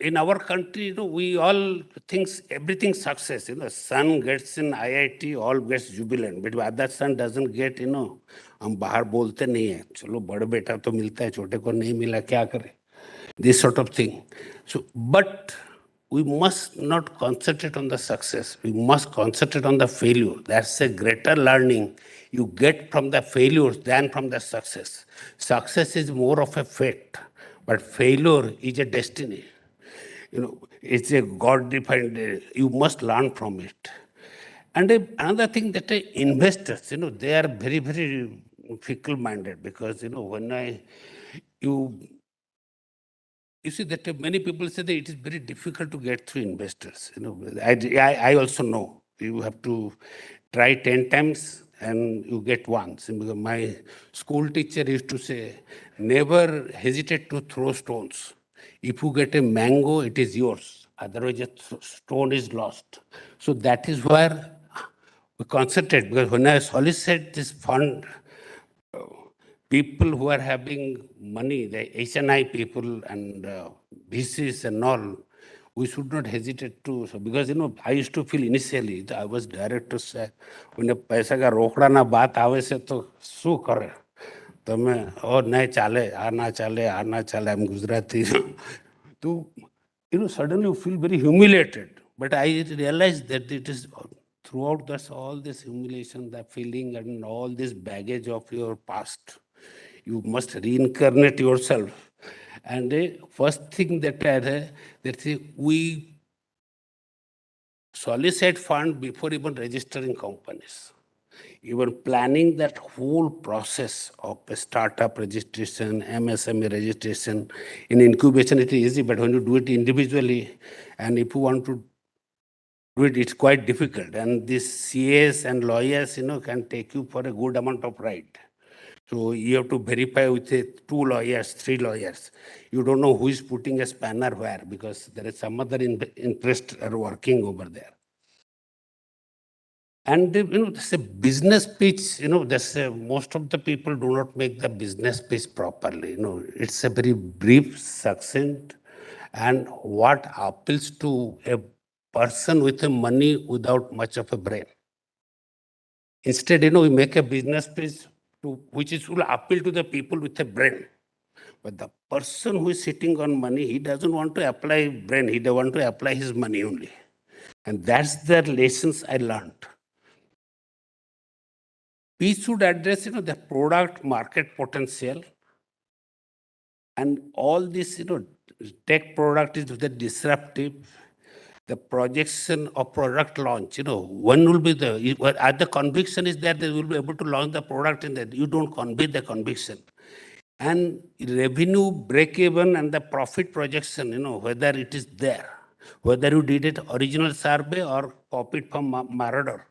in our country, we all think everything success. Son gets in IIT, all gets jubilant. But other son doesn't get, हम बाहर बोलते नहीं है. चलो बड़ बेटा तो मिलता है, छोटे को नहीं मिला, क्या करे? This sort of thing. So, but we must not concentrate on the success. We must concentrate on the failure. That's a greater learning you get from the failures than from the success. Success is more of a fate, but failure is a destiny. It's a God-defined, you must learn from it. And another thing that investors, they are very, very fickle-minded because, when you see that many people say that it is very difficult to get through investors. I also know you have to try 10 times and you get once. My school teacher used to say, never hesitate to throw stones. If you get a mango, it is yours. Otherwise, a stone is lost. So that is where we concentrate. Because when I solicit this fund, people who are having money, the HNI people and VCs and all, we should not hesitate to. So because, I used to feel initially, I was director, say, when paisa ka rokda na baat aave se to su kare. તમે નહીં ચાલે આ ના ચાલે I'm Gujarati. So, suddenly you feel very humiliated. But I realized that it is throughout all this humiliation, the feeling and all this baggage of your past, you must reincarnate yourself. And the first thing that we solicit fund before even registering companies. Even planning that whole process of a startup registration, MSME registration, in incubation it is easy, but when you do it individually, and if you want to do it, it's quite difficult. And these CAs and lawyers, can take you for a good amount of ride. So you have to verify with 2 lawyers, 3 lawyers. You don't know who is putting a spanner where, because there is some other interest are working over there. And there's a business pitch, most of the people do not make the business pitch properly. It's a very brief, succinct, and what appeals to a person with a money without much of a brain. Instead, we make a business piece which will appeal to the people with a brain. But the person who is sitting on money, he doesn't want to apply brain, he doesn't want to apply his money only. And that's the lessons I learned. We should address, the product market potential, and all this, tech product is the disruptive, the projection of product launch, when will be the conviction is that they will be able to launch the product in that you don't convey the conviction. And revenue break even and the profit projection, whether it is there, whether you did it original survey or copied from Marauder.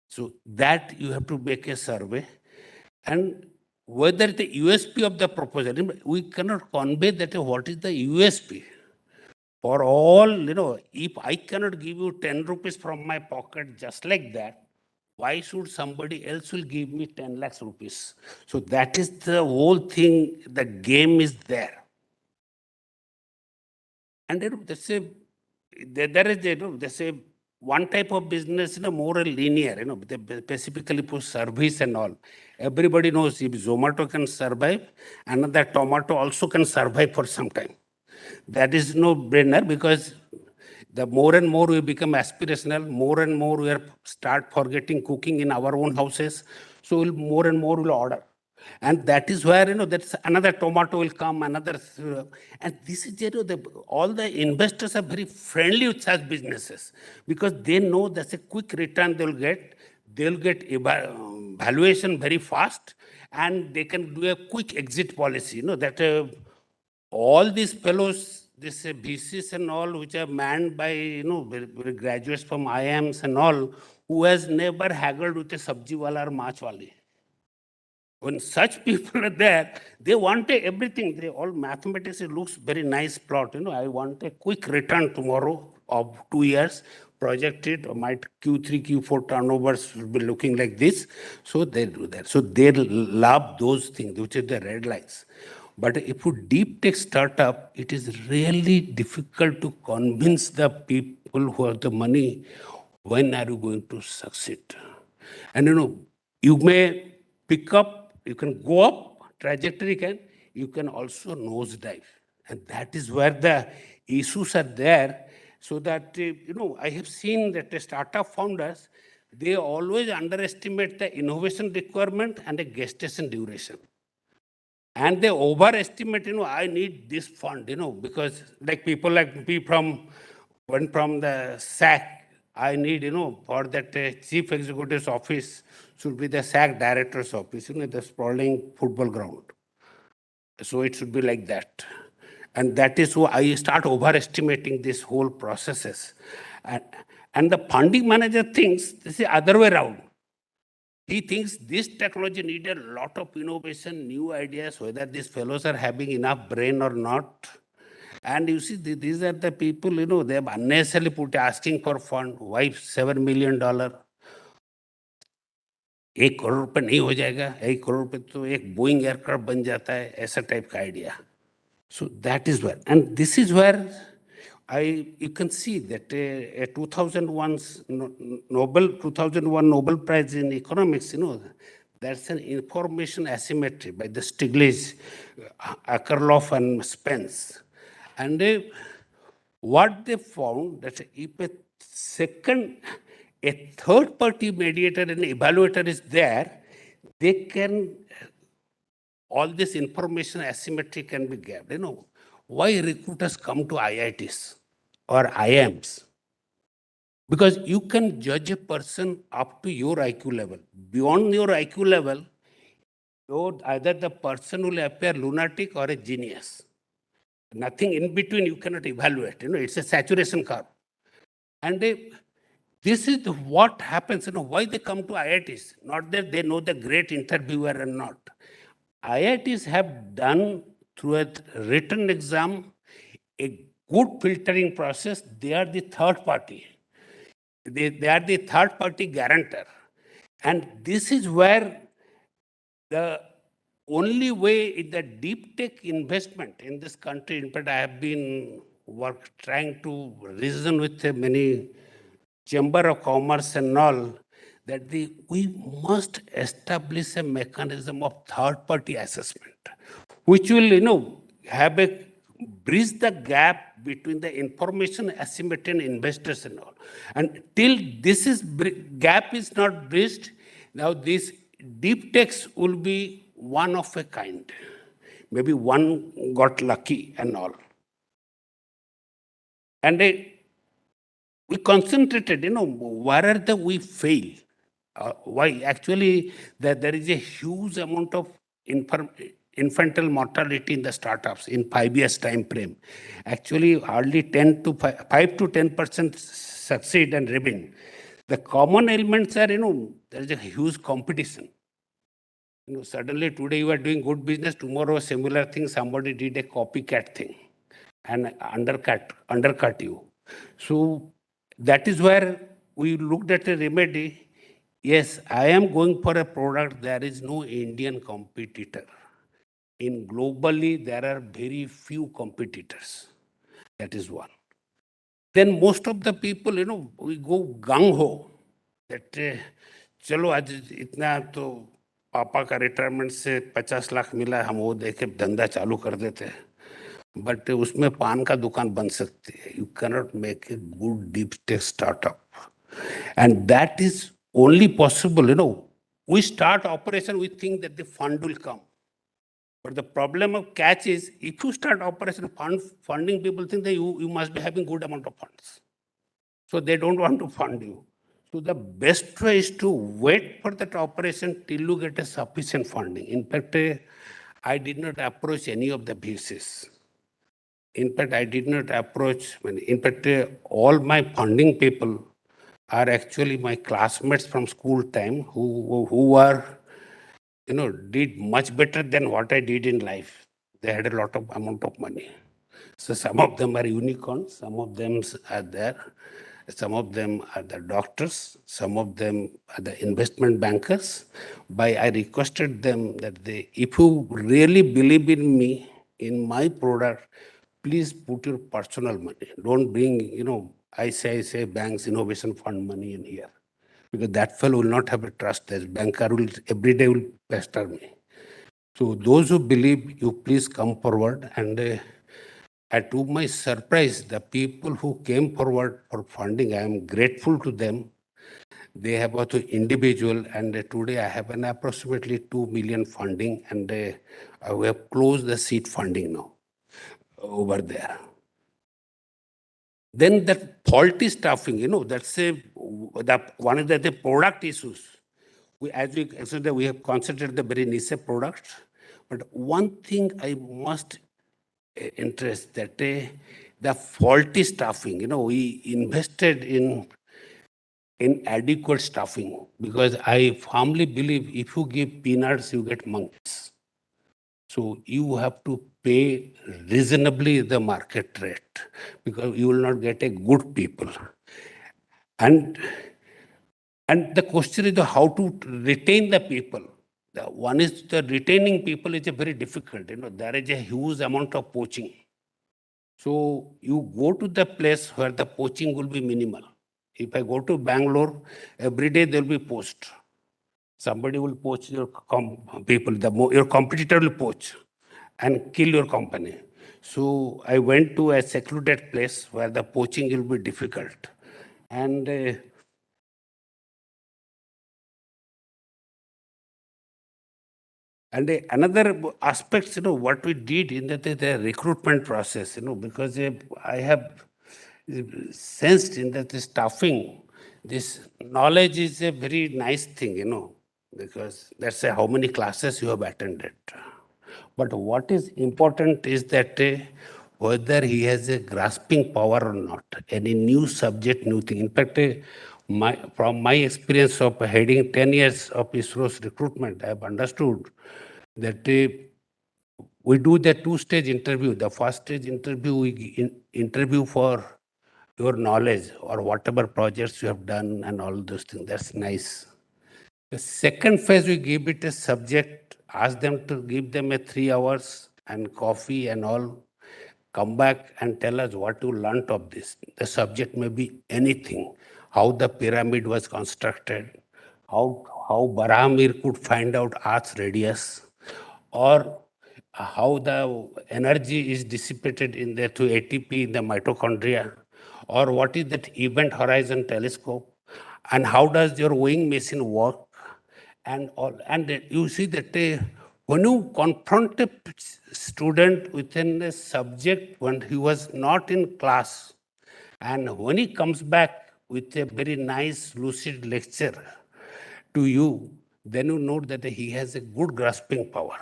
So that you have to make a survey. And whether the USP of the proposal, we cannot convey that what is the USP. For all, if I cannot give you 10 rupees from my pocket just like that, why should somebody else will give me 10 lakhs rupees? So that is the whole thing, the game is there. And there's a one type of business, more linear, they specifically for service and all. Everybody knows if Zomato can survive, another tomato also can survive for some time. That is no brainer, because the more and more we become aspirational, more and more we start forgetting cooking in our own houses. So more and more we'll order. And that is where, that's another tomato will come, another. And this is, all the investors are very friendly with such businesses, because they know that's a quick return they'll get. They'll get valuation very fast, and they can do a quick exit policy. That all these fellows, this VCs and all, which are manned by, graduates from IIMs and all, who has never haggled with a sabji wala or mach wali. When such people are there, they want everything. They all mathematics, it looks very nice plot. I want a quick return tomorrow of 2 years, projected, or my Q3, Q4 turnovers will be looking like this. So they do that. So they love those things, which are the red lines. But if you deep tech startup, it is really difficult to convince the people who have the money, when are you going to succeed? And you may pick up, you can go up, trajectory you can also nosedive. And that is where the issues are there. So that, I have seen that the startup founders, they always underestimate the innovation requirement and the gestation duration. And they overestimate, I need this fund, because like people like me from the SAC, I need, for that chief executive's office should be the SAC director's office, the sprawling football ground. So it should be like that. And that is why I start overestimating this whole processes. And the funding manager thinks this is the other way around. He thinks this technology needs a lot of innovation, new ideas, whether these fellows are having enough brain or not. And you see, these are the people, they have unnecessarily asking for fund. Why $7 million? 1 crore रुपए नहीं हो जाएगा, 1 crore रुपए तो एक Boeing aircraft बन जाता है, ऐसा टाइप का idea. So that is where, and this is where you can see that a 2001 Nobel Prize in economics, that's an information asymmetry by the Stiglitz, Akerlof and Spence. And what they found that if a third party mediator and evaluator is there, they can, all this information asymmetry can be gapped. Why recruiters come to IITs or IIMs? Because you can judge a person up to your IQ level. Beyond your IQ level, either the person will appear lunatic or a genius. Nothing in between you cannot evaluate. It's a saturation curve. And this is what happens. Why they come to IITs? Not that they know the great interviewer or not. IITs have done through a written exam a good filtering process. They are the third party. They are the third party guarantor. And this is where the only way in the deep tech investment in this country, in fact, I have been work, trying to reason with many Chamber of Commerce and all, that we must establish a mechanism of third-party assessment, which will, have a bridge the gap between the information asymmetry and investors and all. And till this gap is not bridged, now this deep techs will be one of a kind. Maybe one got lucky and all. And we concentrated, where are we fail? Why? Actually, there is a huge amount of infantile mortality in the startups in 5 years time frame. Actually, hardly 5 to 10% succeed and remain. The common elements are, there is a huge competition. Suddenly today you are doing good business, tomorrow a similar thing, somebody did a copycat thing and undercut you. So that is where we looked at a remedy. Yes, I am going for a product, there is no Indian competitor. In globally, there are very few competitors. That is one. Then most of the people, we go gung-ho. That, चलो आज इतना तो पापा का retirement से 50 लाख मिला, हम वो देके धंधा चालू कर देते हैं. But उसमें पान का दुकान बन सकती है. You cannot make a good deep tech startup. And that is only possible, we start operation, we think that the fund will come. But the problem of catch is, if you start operation funding, people think that you must be having good amount of funds. So they don't want to fund you. So the best way is to wait for that operation till you get a sufficient funding. In fact, I did not approach any of the VCs. In fact, I did not approach, in fact, all my funding people are actually my classmates from school time who are, did much better than what I did in life. They had a lot of amount of money. So some of them are unicorns, some of them are there. Some of them are the doctors, some of them are the investment bankers. I requested them that if you really believe in me, in my product, please put your personal money. Don't bring, ICICI Bank's innovation fund money in here. Because that fellow will not have a trust. As banker will every day will pester me. So those who believe, you please come forward. And to my surprise, the people who came forward for funding, I am grateful to them. They have also individual, and today I have an approximately 2 million funding, and we have closed the seed funding now over there. Then that faulty staffing, that's one of the product issues. We have considered the very niche products, but one thing I must interest that the faulty staffing, we invested in adequate staffing, because I firmly believe if you give peanuts, you get monkeys. So you have to pay reasonably the market rate, because you will not get a good people. And the question is how to retain the people. One is the retaining people is a very difficult. There is a huge amount of poaching. So you go to the place where the poaching will be minimal. If I go to Bangalore, every day there will be poached. Somebody will poach your people. Your competitor will poach and kill your company. So I went to a secluded place where the poaching will be difficult. And another aspect, what we did in the recruitment process, because I have sensed in that the staffing, this knowledge is a very nice thing, because that's how many classes you have attended. But what is important is that whether he has a grasping power or not, any new subject, new thing. In fact, from my experience of heading 10 years of ISRO's recruitment, I have understood that we do the two-stage interview. The first stage interview, we interview for your knowledge or whatever projects you have done and all those things. That's nice. The second phase, we give it a subject, ask them to give them a 3 hours and coffee and all. come back and tell us what you learnt of this. The subject may be anything, how the pyramid was constructed, how Barahmir could find out Earth's radius, or how the energy is dissipated in there through ATP in the mitochondria, or what is that event horizon telescope, and how does your weighing machine work, and all. And you see that when you confront a student within a subject when he was not in class, and when he comes back with a very nice lucid lecture to you, then you know that he has a good grasping power.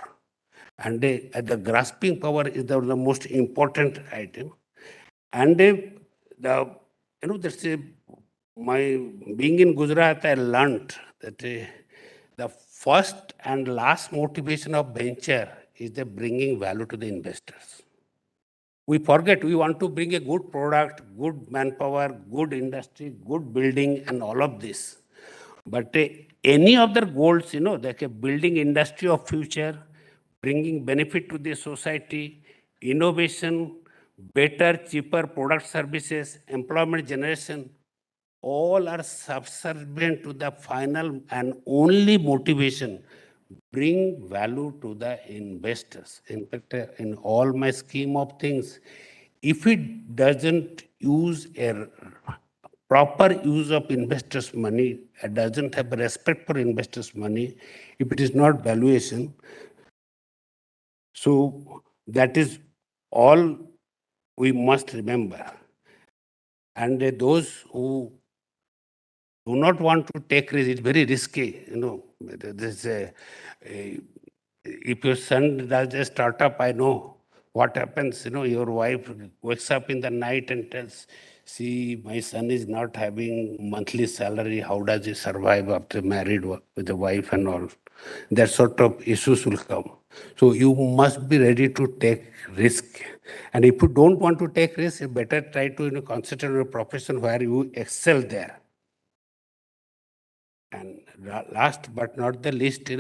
And the grasping power is the most important item. And that's my being in Gujarat, I learned that the first and last motivation of venture is the bringing value to the investors. We forget we want to bring a good product, good manpower, good industry, good building, and all of this. But any other goals, like a building industry of future, bringing benefit to the society, innovation, better, cheaper product services, employment generation, all are subservient to the final and only motivation, bring value to the investors. In fact, in all my scheme of things, if it doesn't use a proper use of investors' money, it doesn't have respect for investors' money, if it is not valuation, so that is all we must remember. And those who do not want to take risk, it's very risky. If your son does a startup, I know what happens. Your wife wakes up in the night and tells, see, my son is not having monthly salary. How does he survive after married with a wife and all? That sort of issues will come. So you must be ready to take risk. And if you don't want to take risk, you better try to concentrate on a profession where you excel there. And last but not the least, I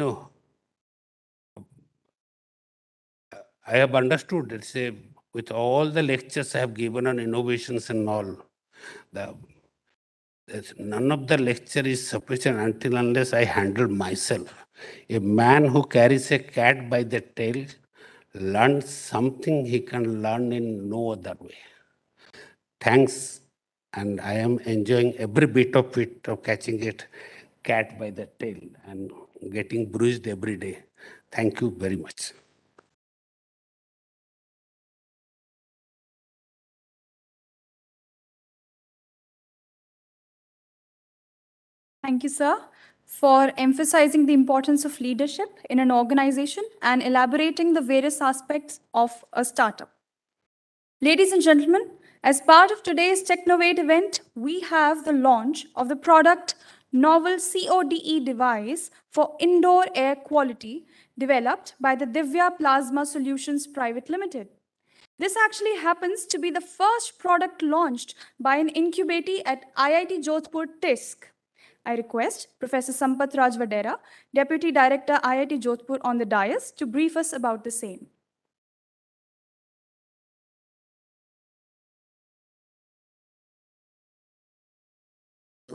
have understood that with all the lectures I have given on innovations and all, none of the lecture is sufficient until unless I handle myself. A man who carries a cat by the tail learns something he can learn in no other way. Thanks, and I am enjoying every bit of it, of catching it cat by the tail and getting bruised every day. Thank you very much. Thank you, sir, for emphasizing the importance of leadership in an organization and elaborating the various aspects of a startup. Ladies and gentlemen, as part of today's Technovate event, we have the launch of the product Novel CODE device for indoor air quality developed by the Divya Plasma Solutions Private Limited. This actually happens to be the first product launched by an incubatee at IIT Jodhpur TISC. I request Professor Sampath Raj Vadera, Deputy Director IIT Jodhpur, on the dais to brief us about the same.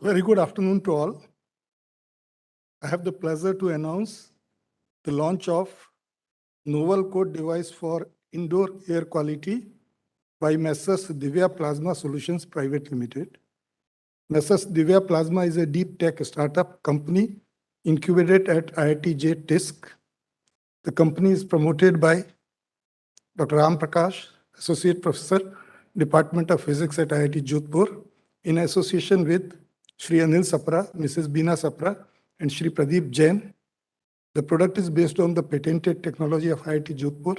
Very good afternoon to all. I have the pleasure to announce the launch of novel code device for indoor air quality by Messrs. Divya Plasma Solutions Private Limited. Messrs. Divya Plasma is a deep tech startup company incubated at IITJ TISC. The company is promoted by Dr. Ram Prakash, Associate Professor, Department of Physics at IIT Jodhpur, in association with Shri Anil Sapra, Mrs. Beena Sapra, and Shri Pradeep Jain. The product is based on the patented technology of IIT Jodhpur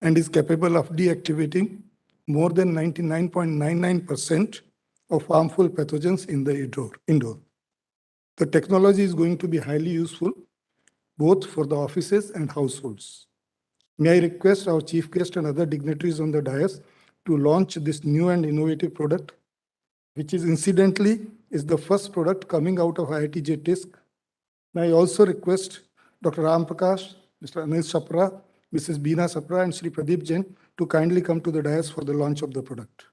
and is capable of deactivating more than 99.99% of harmful pathogens in the indoor. The technology is going to be highly useful both for the offices and households. May I request our chief guest and other dignitaries on the dais to launch this new and innovative product, which is incidentally the first product coming out of IITJ TISC. May I also request Dr. Ram Prakash, Mr. Anil Sapra, Mrs. Beena Sapra and Sri Pradeep Jain to kindly come to the dais for the launch of the product.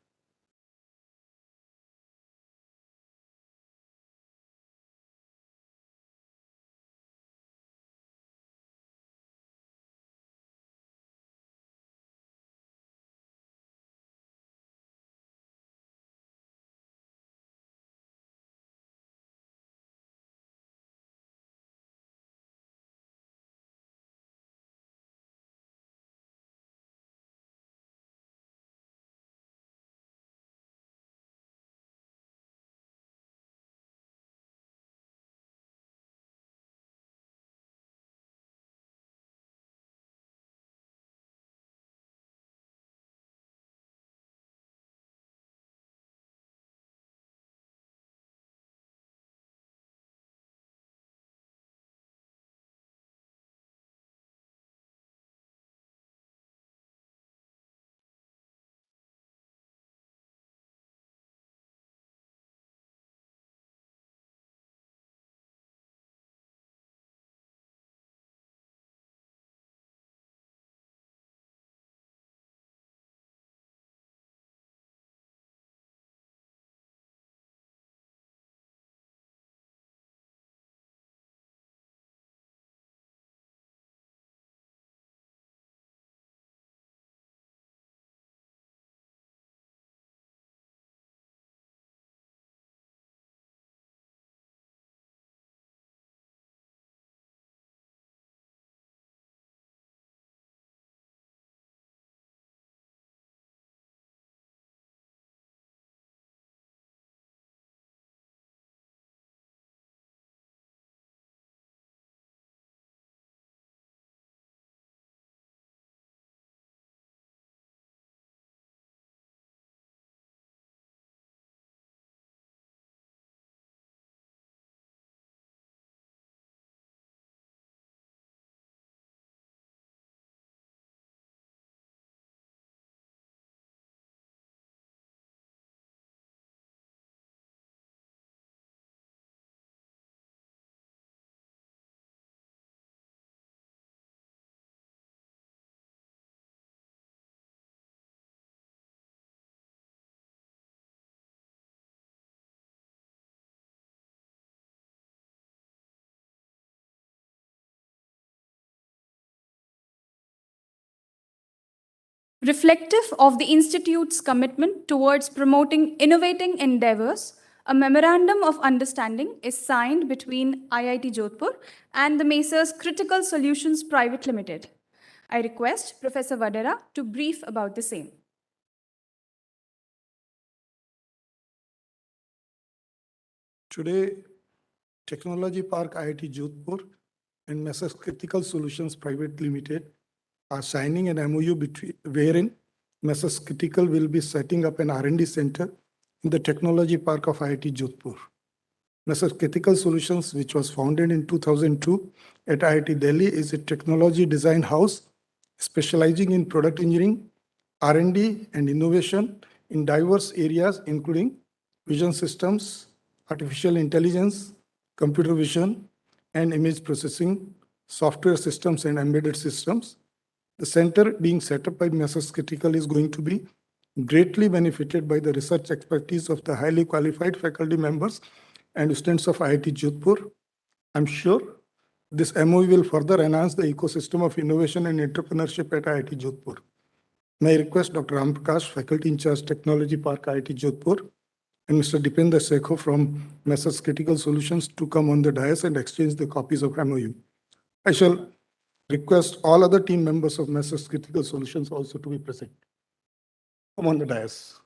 Reflective of the Institute's commitment towards promoting innovating endeavors, a memorandum of understanding is signed between IIT Jodhpur and the Messrs Critical Solutions Private Limited. I request Professor Vadera to brief about the same. Today, Technology Park IIT Jodhpur and Messrs Critical Solutions Private Limited are signing an MOU wherein Messrs Critical will be setting up an R&D center in the Technology Park of IIT Jodhpur. Messrs Critical Solutions, which was founded in 2002 at IIT Delhi, is a technology design house specializing in product engineering, R&D, and innovation in diverse areas, including vision systems, artificial intelligence, computer vision, and image processing, software systems, and embedded systems. The center being set up by Messrs Critical is going to be greatly benefited by the research expertise of the highly qualified faculty members and students of IIT Jodhpur. I'm sure this MOU will further enhance the ecosystem of innovation and entrepreneurship at IIT Jodhpur. May I request Dr. Ram Prakash, Faculty in Charge Technology Park IIT Jodhpur, and Mr. Dipender Sekho from Messrs Critical Solutions to come on the dais and exchange the copies of MOU. I shall request all other team members of Messrs Critical Solutions also to be present. Come on the dais.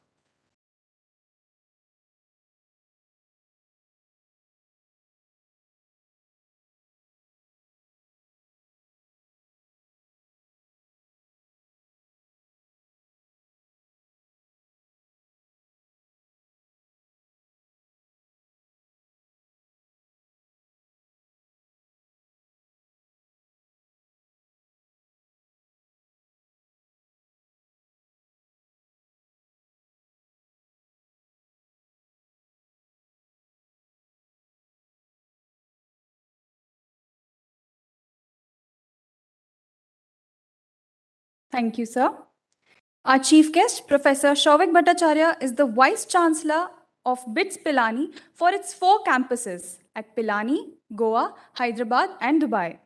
Thank you, sir. Our chief guest, Professor Shouvik Bhattacharya, is the Vice Chancellor of BITS Pilani for its 4 campuses at Pilani, Goa, Hyderabad, and Dubai.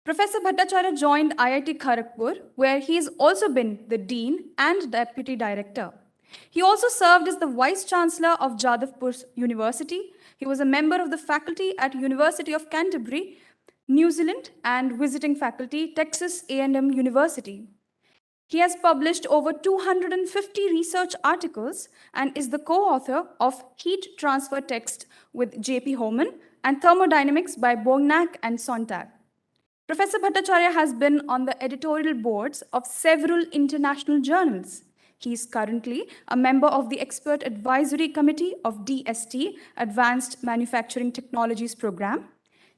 Professor Bhattacharya joined IIT Kharagpur, where he has also been the Dean and Deputy Director. He also served as the Vice Chancellor of Jodhpur University. He was a member of the faculty at University of Canterbury, New Zealand, and visiting faculty, Texas A&M University. He has published over 250 research articles and is the co-author of Heat Transfer Text with J.P. Homan and Thermodynamics by Bognac and Sontag. Professor Bhattacharya has been on the editorial boards of several international journals. He is currently a member of the Expert Advisory Committee of DST, Advanced Manufacturing Technologies Program.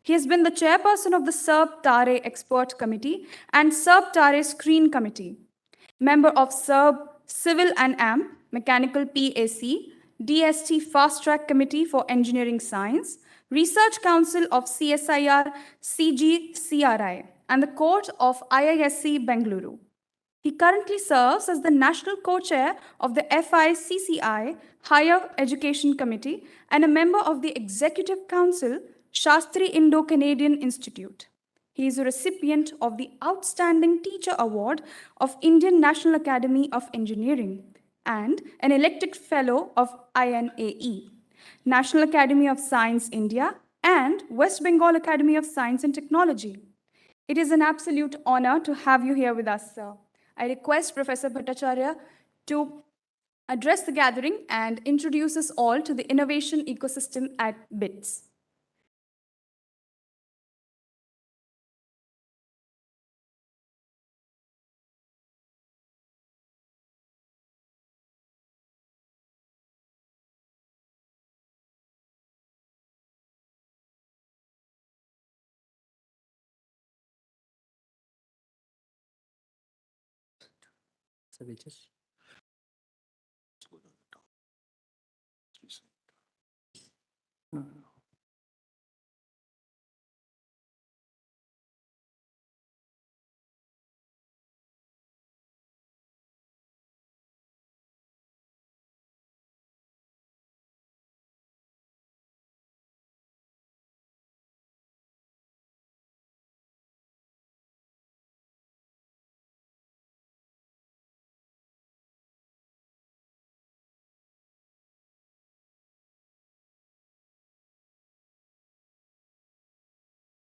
He has been the chairperson of the SERB TARE Expert Committee and SERB TARE Screen Committee, member of SERB Civil and AMP, Mechanical PAC, DST Fast Track Committee for Engineering Science, Research Council of CSIR CGCRI, and the Court of IISc Bengaluru. He currently serves as the National Co-Chair of the FICCI Higher Education Committee and a member of the Executive Council, Shastri Indo-Canadian Institute. He is a recipient of the Outstanding Teacher Award of Indian National Academy of Engineering and an elected fellow of INAE, National Academy of Science India, and West Bengal Academy of Science and Technology. It is an absolute honor to have you here with us, sir. I request Professor Bhattacharya to address the gathering and introduce us all to the innovation ecosystem at BITS.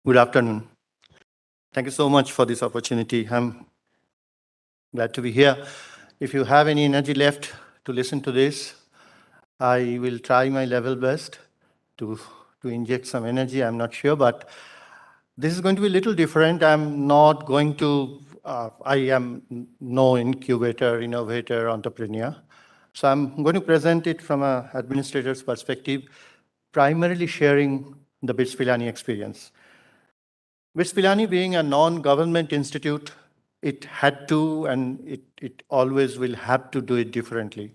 Good afternoon. Thank you so much for this opportunity. I'm glad to be here. If you have any energy left to listen to this, I will try my level best to inject some energy. I'm not sure, but this is going to be a little different. I'm not going to, I am no incubator, innovator, entrepreneur. So I'm going to present it from an administrator's perspective, primarily sharing the BITS Pilani experience. BITS Pilani being a non-government institute, it had to and it always will have to do it differently.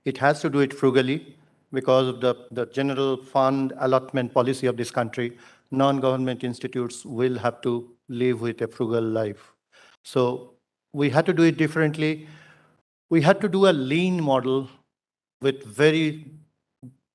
It has to do it frugally because of the general fund allotment policy of this country. Non-government institutes will have to live with a frugal life. So we had to do it differently. We had to do a lean model with very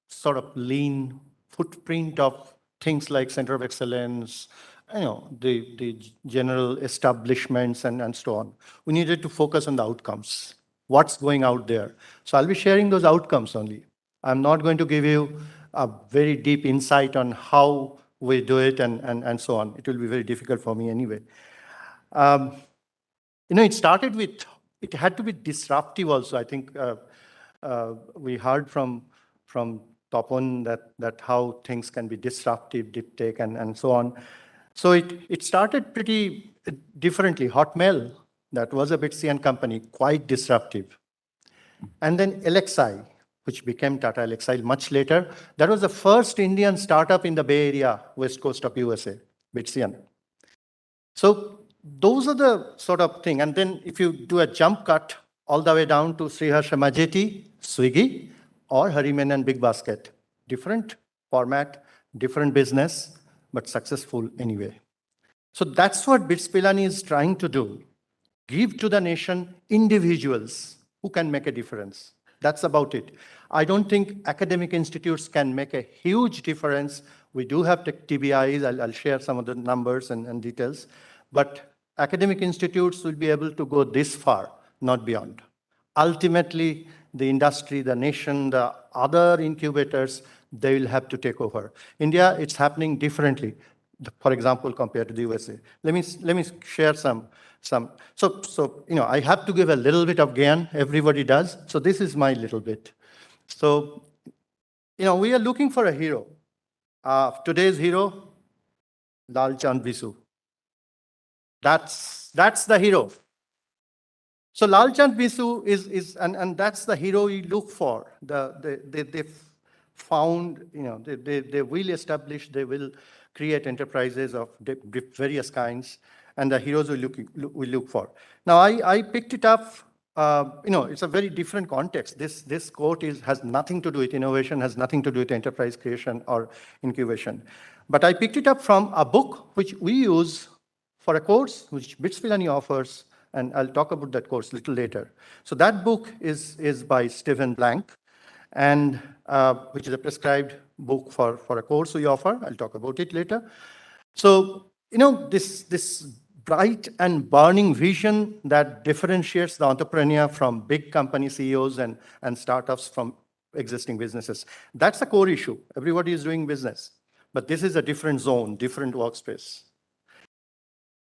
sort of lean footprint of things like Center of Excellence, the general establishments and so on. We needed to focus on the outcomes, what's going out there. So I'll be sharing those outcomes only. I'm not going to give you a very deep insight on how we do it and so on. It will be very difficult for me anyway. It started with, it had to be disruptive also. I think we heard from Tapan that how things can be disruptive, deep tech and so on. So it started pretty differently. Hotmail, that was a BITSian company, quite disruptive. And then LXI, which became Tata LXI much later. That was the first Indian startup in the Bay Area, west coast of USA, BITSian. So those are the sort of thing. And then if you do a jump cut all the way down to Sriharsha Majeti, Swiggy, or Harimenan Big Basket, different format, different business, but successful anyway. So that's what BITS Pilani is trying to do. give to the nation individuals who can make a difference. That's about it. I don't think academic institutes can make a huge difference. We do have TBIs. I'll share some of the numbers and details. But academic institutes will be able to go this far, not beyond. Ultimately, the industry, the nation, the other incubators, they will have to take over. India, it's happening differently, for example, compared to the USA. Let me share some. So I have to give a little bit of Gyan. Everybody does. So this is my little bit. So, we are looking for a hero. Today's hero, Lal Chand Bisu. That's the hero. So Lal Chand Bisu is and that's the hero you look for. They found, they will establish, they will create enterprises of various kinds, and the heroes we look for. Now I picked it up. It's a very different context. This quote has nothing to do with innovation, has nothing to do with enterprise creation or incubation. But I picked it up from a book which we use for a course which BITS Pilani offers, and I'll talk about that course a little later. So that book is by Stephen Blank, and which is a prescribed book for a course we offer. I'll talk about it later. So, this bright and burning vision that differentiates the entrepreneur from big company CEOs and startups from existing businesses. That's the core issue. Everybody is doing business, but this is a different zone, different workspace.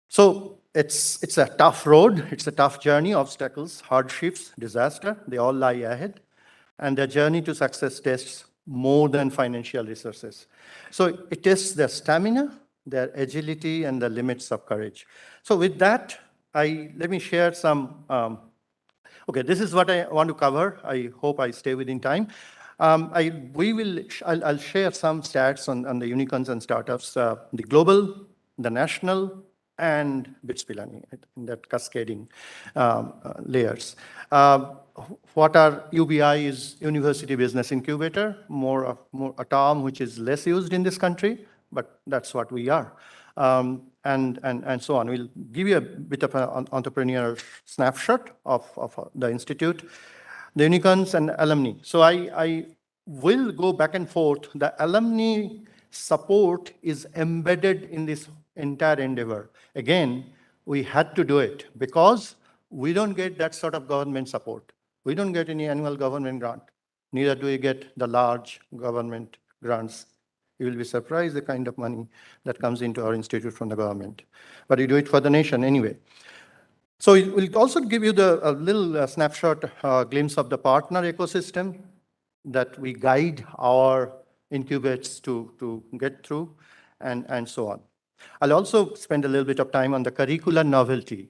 So it's a tough road. It's a tough journey, obstacles, hardships, disaster. They all lie ahead. And their journey to success tests more than financial resources. So it tests their stamina, their agility, and the limits of courage. So with that, let me share some. Okay, this is what I want to cover. I hope I stay within time. I'll share some stats on the unicorns and startups, the global, the national, and BITS Pilani, in that cascading layers. What are UBI is University Business Incubator, more a term which is less used in this country, but that's what we are. And so on. We'll give you a bit of an entrepreneur snapshot of the institute, the unicorns and alumni. So I will go back and forth. The alumni support is embedded in this entire endeavor. Again, we had to do it because we don't get that sort of government support. We don't get any annual government grant. Neither do we get the large government grants. You will be surprised the kind of money that comes into our institute from the government. But we do it for the nation anyway. So we'll also give you a little snapshot, glimpse of the partner ecosystem that we guide our incubates to get through, and so on. I'll also spend a little bit of time on the curricular novelty.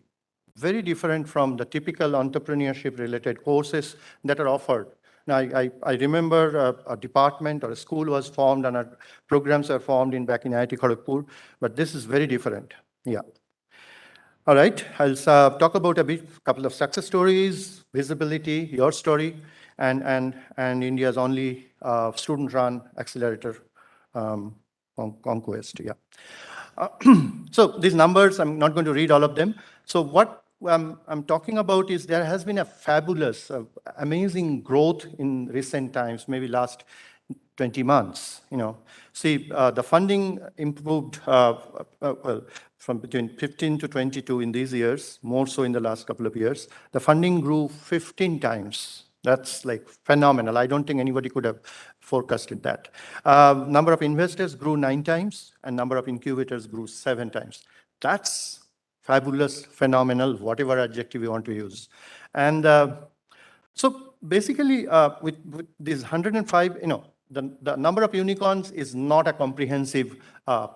Very different from the typical entrepreneurship-related courses that are offered. Now, I remember a department or a school was formed and programs are formed back in IIT Jorgput, but this is very different. Yeah. All right, I'll talk about couple of success stories, visibility, your story, and India's only student-run accelerator conquest. Yeah. So these numbers, I'm not going to read all of them. So what I'm talking about is there has been a fabulous, amazing growth in recent times, maybe last 20 months. See, the funding improved well, from between 15 to 22 in these years, more so in the last couple of years. The funding grew 15 times. That's like phenomenal. I don't think anybody could have forecasted that. Number of investors grew 9 times, and number of incubators grew 7 times. That's fabulous, phenomenal, whatever adjective you want to use. And so basically, with these 105, the number of unicorns is not a comprehensive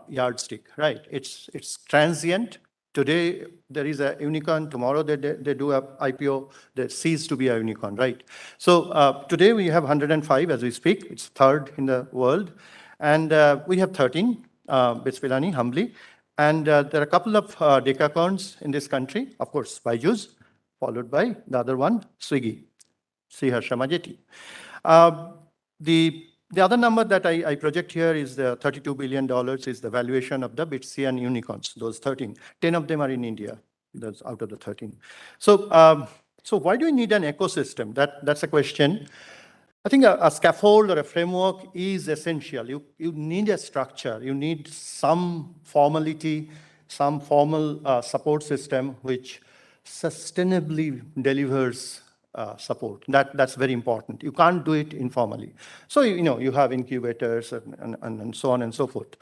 yardstick, right? It's transient. Today, there is a unicorn. Tomorrow, they do a IPO that ceases to be a unicorn, right? So today, we have 105 as we speak. It's third in the world. And we have 13, BITS Pilani, humbly. And there are a couple of decacorns in this country. Of course, Byju's, followed by the other one, Swiggy, Sriharsha Majeti. The other number that I project here is the $32 billion is the valuation of the BITSian unicorns, those 13. 10 of them are in India. That's out of the 13. So, so why do we need an ecosystem? That's a question. I think a scaffold or a framework is essential. You need a structure. You need some formality, some formal support system which sustainably delivers support. That's very important. You can't do it informally. So, you have incubators and so on and so forth.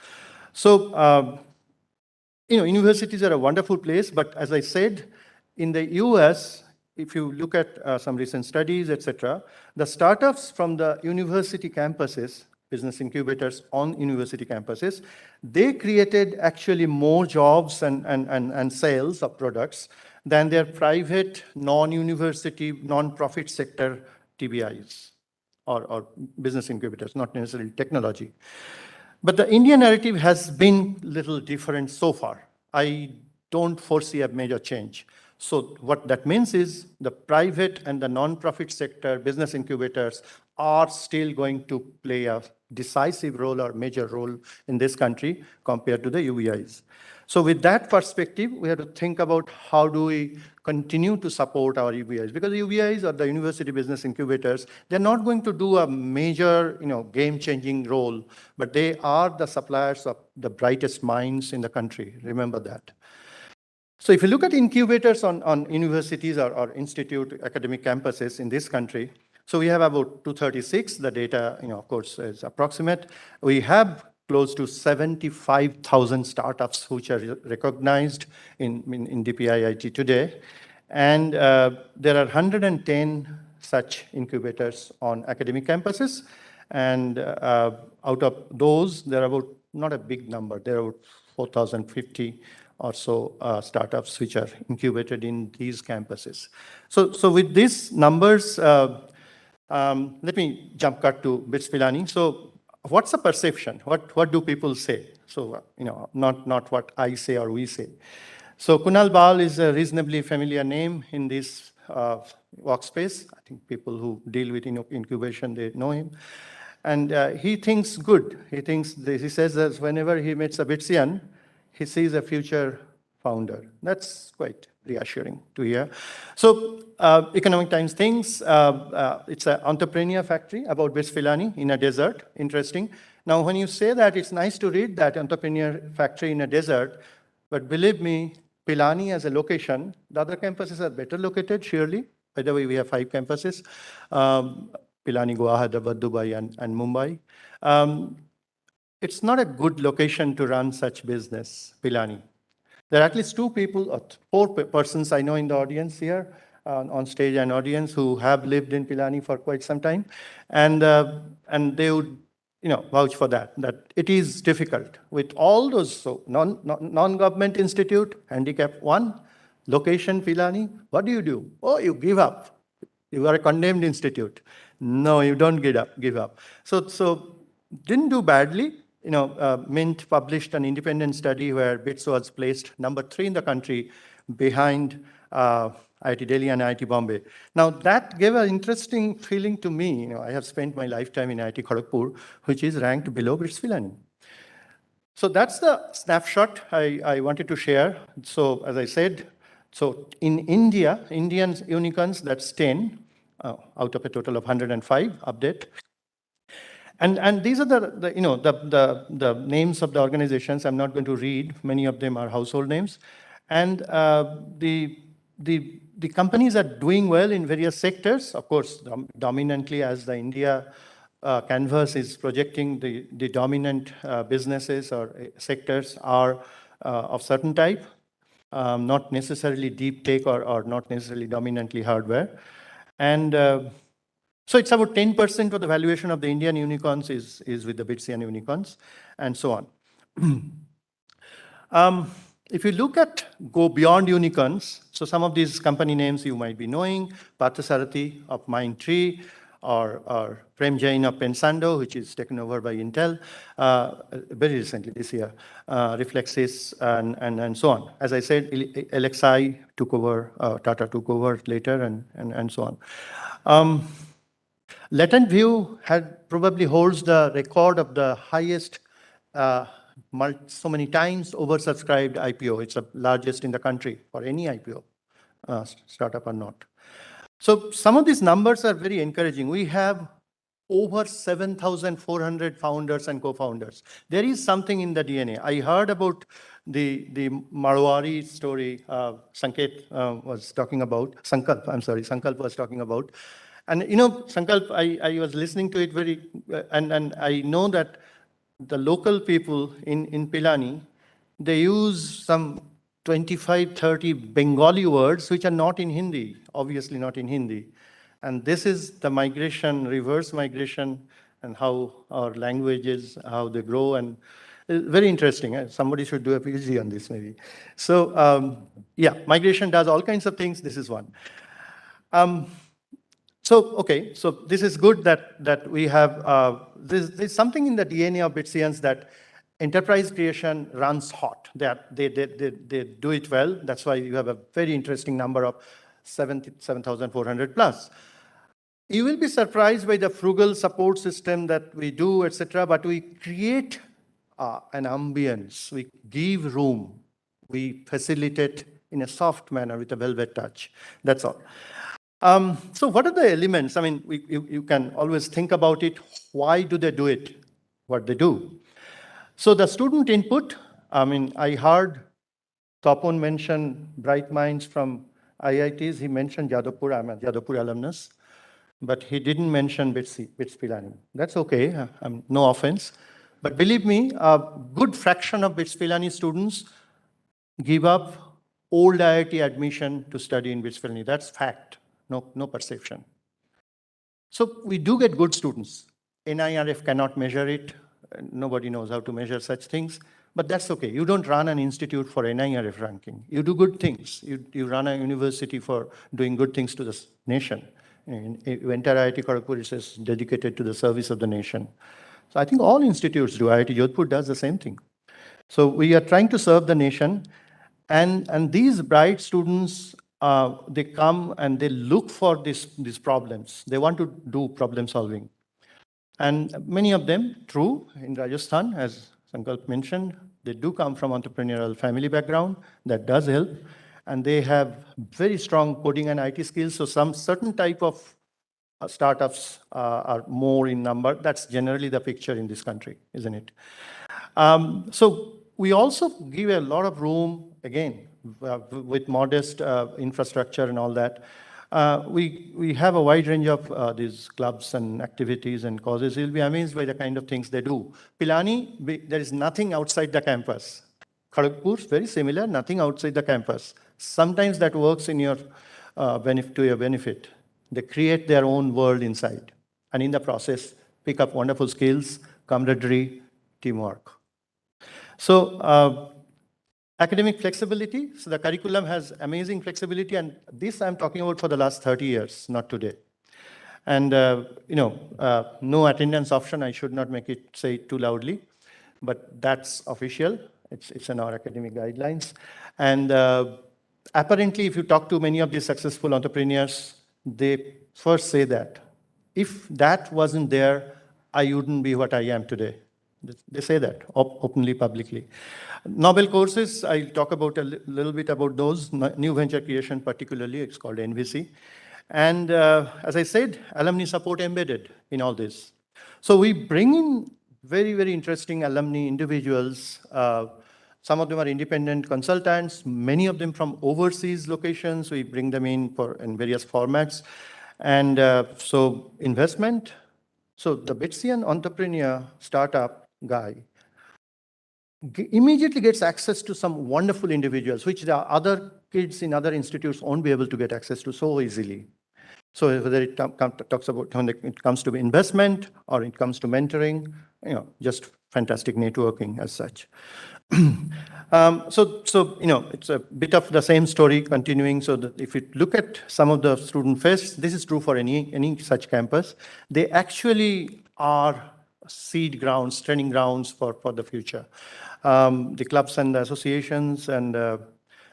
So, universities are a wonderful place, but as I said, in the US, if you look at some recent studies, etc., the startups from the university campuses, business incubators on university campuses, they created actually more jobs and sales of products than their private non-university, non-profit sector TBIs or business incubators, not necessarily technology. But the Indian narrative has been a little different so far. I don't foresee a major change. So what that means is the private and the non-profit sector business incubators are still going to play a decisive role or major role in this country compared to the UBIs. So with that perspective, we have to think about how do we continue to support our UBIs, because the UBIs or the university business incubators, they're not going to do a major, game-changing role, but they are the suppliers of the brightest minds in the country. Remember that. So if you look at incubators on universities or institute academic campuses in this country, so we have about 236. The data, of course, is approximate. We have close to 75,000 startups which are recognized in DPIIT today. And there are 110 such incubators on academic campuses. And out of those, there are about, not a big number, there are 4,050 or so startups which are incubated in these campuses. So with these numbers, let me jump cut to BITS Pilani. So what's the perception? What do people say? So, not what I say or we say. So Kunal Bal is a reasonably familiar name in this workspace. I think people who deal with incubation, they know him. And he thinks good. He says that whenever he meets a Bitsian, he sees a future founder. That's quite reassuring to hear. So Economic Times thinks it's an entrepreneur factory about BITS Pilani in a desert. Interesting. Now, when you say that, it's nice to read that entrepreneur factory in a desert, but believe me, Pilani as a location, the other campuses are better located, surely. By the way, we have 5 campuses, Pilani, Goa, Hyderabad, Dubai, and Mumbai. It's not a good location to run such business, Pilani. There are at least 2 people, or 4 persons I know in the audience here, on stage and audience, who have lived in Pilani for quite some time. And they would vouch for that it is difficult with all those. So non-government institute, handicap 1, location Pilani, what do? Oh, you give up. You are a condemned institute. No, you don't give up. So didn't do badly. Mint published an independent study where BITS was placed number 3 in the country behind IIT Delhi and IIT Bombay. Now that gave an interesting feeling to me. I have spent my lifetime in IIT Kharagpur, which is ranked below BITS Pilani. So that's the snapshot I wanted to share. So as I said, so in India, Indian unicorns, that's 10 out of a total of 105 update. And these are the names of the organizations. I'm not going to read. Many of them are household names. And the companies are doing well in various sectors. Of course, dominantly as the India canvas is projecting, the dominant businesses or sectors are of certain type, not necessarily deep tech or not necessarily dominantly hardware. And so it's about 10% of the valuation of the Indian unicorns is with the Bitsian unicorns, and so on. If you go beyond unicorns, so some of these company names you might be knowing, Parthasarathi of Mindtree, or Prem Jain of Pensando, which is taken over by Intel very recently this year, Reflexis, and so on. As I said, LXI took over, Tata took over later, and so on. Latent View probably holds the record of the highest so many times oversubscribed IPO. It's the largest in the country for any IPO, startup or not. So some of these numbers are very encouraging. We have over 7,400 founders and co-founders. There is something in the DNA. I heard about the Marwari story Sankalp was talking about. Sankalp was talking about. And you know, Sankalp, I was listening to it and I know that the local people in Pilani, they use some 25, 30 Bengali words which are not in Hindi, obviously not in Hindi. And this is the migration, reverse migration, and how our languages, how they grow, and very interesting. Somebody should do a PhD on this maybe. So yeah, migration does all kinds of things. This is one. So this is good that we have, there's something in the DNA of Bitsians that enterprise creation runs hot. They do it well. That's why you have a very interesting number of 7,400 plus. You will be surprised by the frugal support system that we do, etc. But we create an ambience. We give room. We facilitate in a soft manner with a velvet touch. That's all. So what are the elements? I mean, you can always think about it. Why do they do it? What they do? So the student input, I mean, I heard Tapan mention bright minds from IITs. He mentioned Jodhpur. I'm a Jodhpur alumnus. But he didn't mention BITS Pilani. That's okay, no offense. But believe me, a good fraction of BITS Pilani students give up old IIT admission to study in BITS Pilani. That's fact, no perception. So we do get good students. NIRF cannot measure it. Nobody knows how to measure such things. But that's okay. You don't run an institute for NIRF ranking. You do good things. You run a university for doing good things to the nation. Entire IIT Kharagpur is dedicated to the service of the nation. So I think all institutes do. IIT Jodhpur does the same thing. So we are trying to serve the nation. And these bright students, they come and they look for these problems. They want to do problem solving. And many of them, true, in Rajasthan, as Sankalp mentioned, they do come from entrepreneurial family background. That does help. And they have very strong coding and IT skills. So some certain type of startups are more in number. That's generally the picture in this country, isn't it? So we also give a lot of room, again, with modest infrastructure and all that. We have a wide range of these clubs and activities and causes. You'll be amazed by the kind of things they do. Pilani, there is nothing outside the campus. Kharagpur, very similar, nothing outside the campus. Sometimes that works in your to your benefit. They create their own world inside. And in the process, pick up wonderful skills, camaraderie, teamwork. So academic flexibility. So the curriculum has amazing flexibility. And this I'm talking about for the last 30 years, not today. And, no attendance option. I should not say it too loudly. But that's official. It's in our academic guidelines. And apparently, if you talk to many of these successful entrepreneurs, they first say that if that wasn't there, I wouldn't be what I am today. They say that openly, publicly. Nobel courses, I'll talk about a little bit about those. New venture creation particularly, it's called NVC. And as I said, alumni support embedded in all this. So we bring in very, very interesting alumni individuals. Some of them are independent consultants, many of them from overseas locations. We bring them in various formats. And so investment. So the Bitsian entrepreneur startup guy immediately gets access to some wonderful individuals, which the other kids in other institutes won't be able to get access to so easily. So whether it talks about when it comes to investment or it comes to mentoring, just fantastic networking as such. So it's a bit of the same story continuing. So that if you look at some of the student fests, this is true for any such campus. They actually are seed grounds, training grounds for the future. The clubs and the associations and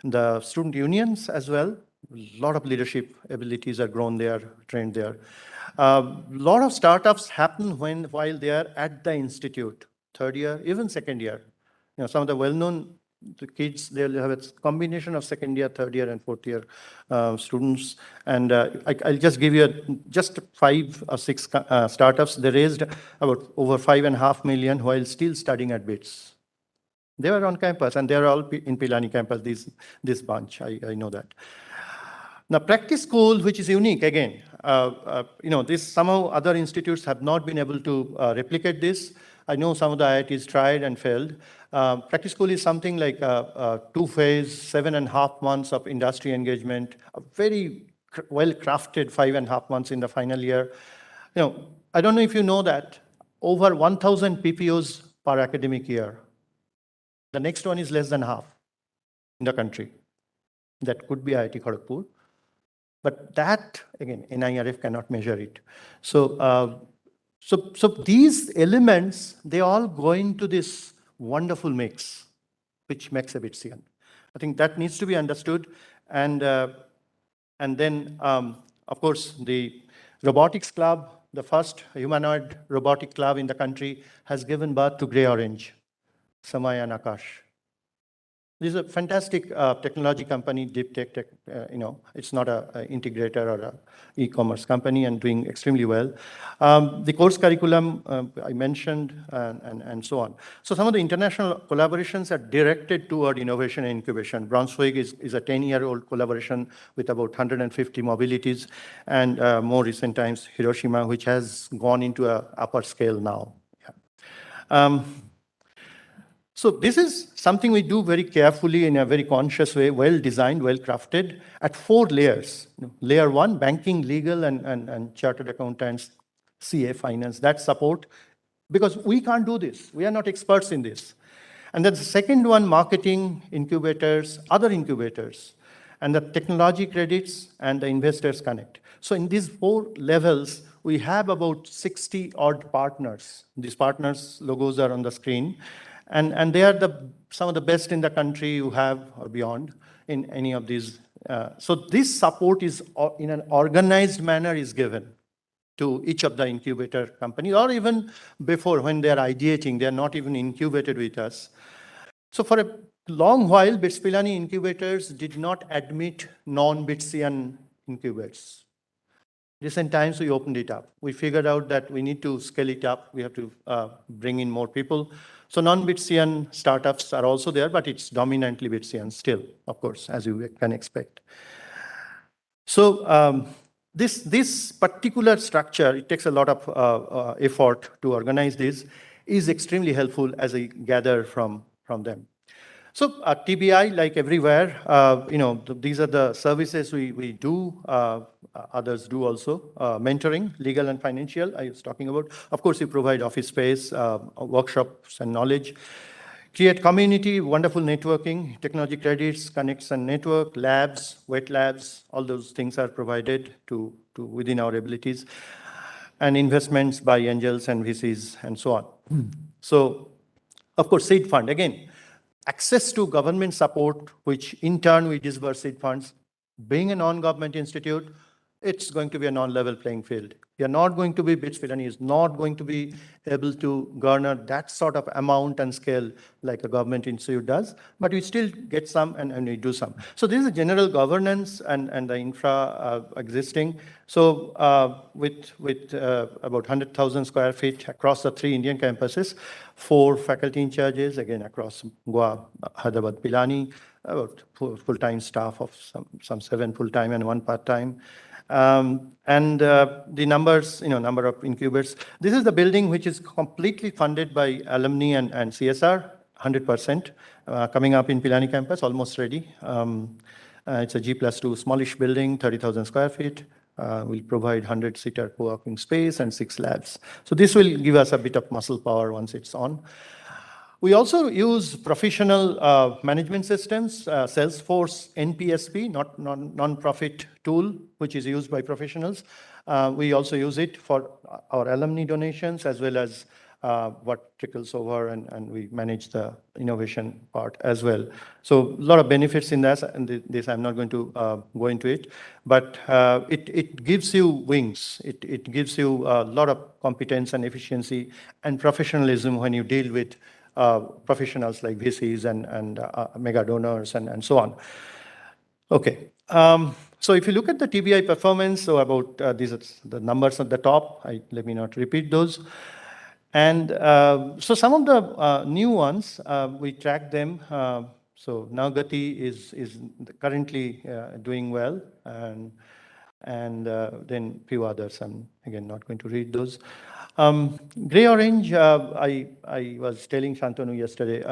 the student unions as well. A lot of leadership abilities are grown there, trained there. A lot of startups happen while they are at the institute, third year, even second year. some of the well-known kids, they'll have a combination of second year, third year, and fourth year students. And I'll just give you just 5 or 6 startups. They raised about over 5.5 million while still studying at Bits. They were on campus, and they're all in Pilani campus, this bunch, I know that. Now, practice school, which is unique, again, this somehow other institutes have not been able to replicate this. I know some of the IITs tried and failed. Practice school is something like 2-phase, 7.5 months of industry engagement, a very well-crafted 5.5 months in the final year. I don't know if you know that, over 1,000 PPOs per academic year. The next one is less than half in the country. That could be IIT Kharagpur. But that, again, NIRF cannot measure it. So these elements, they all go into this wonderful mix, which makes a Bitsian. I think that needs to be understood. And then, of course, the robotics club, the first humanoid robotic club in the country, has given birth to Grey Orange, Samay and Akash. This is a fantastic technology company, deep tech, it's not an integrator or an e-commerce company, and doing extremely well. The course curriculum I mentioned, and so on. So some of the international collaborations are directed toward innovation and incubation. Brunswick is a 10-year-old collaboration with about 150 mobilities, and more recent times, Hiroshima, which has gone into an upper scale now. Yeah. So this is something we do very carefully in a very conscious way, well-designed, well-crafted, at 4 layers. Layer 1, banking, legal, and chartered accountants, CA, finance, that support, because we can't do this. We are not experts in this. And then the second one, marketing, incubators, other incubators, and the technology credits, and the investors connect. So in these 4 levels, we have about 60-odd partners. These partners' logos are on the screen. And they are some of the best in the country you have or beyond in any of these. So this support is in an organized manner is given to each of the incubator companies, or even before when they are ideating, they are not even incubated with us. So for a long while, BITS Pilani incubators did not admit non-Bitsian incubators. Recent times, we opened it up. We figured out that we need to scale it up. We have to bring in more people. So non-Bitsian startups are also there, but it's dominantly Bitsian still, of course, as you can expect. So this particular structure, it takes a lot of effort to organize this, is extremely helpful as I gather from them. So TBI, like everywhere, these are the services we do. Others do also. Mentoring, legal and financial, I was talking about. Of course, you provide office space, workshops and knowledge. Create community, wonderful networking, technology credits, connects and network, labs, wet labs, all those things are provided to within our abilities. And investments by angels and VCs and so on. So, of course, seed fund, again, access to government support, which in turn we disburse seed funds. Being a non-government institute, it's going to be a non-level playing field. You're not going to be, BITS Pilani is not going to be able to garner that sort of amount and scale like a government institute does, but we still get some and we do some. So this is a general governance and the infra existing. So with about 100,000 square feet across the 3 Indian campuses, 4 faculty in charges, again, across Goa, Hyderabad, Pilani, about full-time staff of some 7 full-time and 1 part-time. And the numbers, number of incubators. This is the building which is completely funded by alumni and CSR, 100%, coming up in Pilani campus, almost ready. It's a G+2 smallish building, 30,000 square feet. We'll provide 100-seater co-working space and 6 labs. So this will give us a bit of muscle power once it's on. We also use professional management systems, Salesforce NPSP, non-profit tool, which is used by professionals. We also use it for our alumni donations as well as what trickles over, and we manage the innovation part as well. So a lot of benefits in that, and this I'm not going to go into it, but it gives you wings. It gives you a lot of competence and efficiency and professionalism when you deal with professionals like VCs and mega donors and so on. Okay. So if you look at the TBI performance, so about these are the numbers at the top. Let me not repeat those. And so some of the new ones, we track them. So Nagati is currently doing well, and then few others. I'm again not going to read those. Gray orange, I was telling Shantanu yesterday.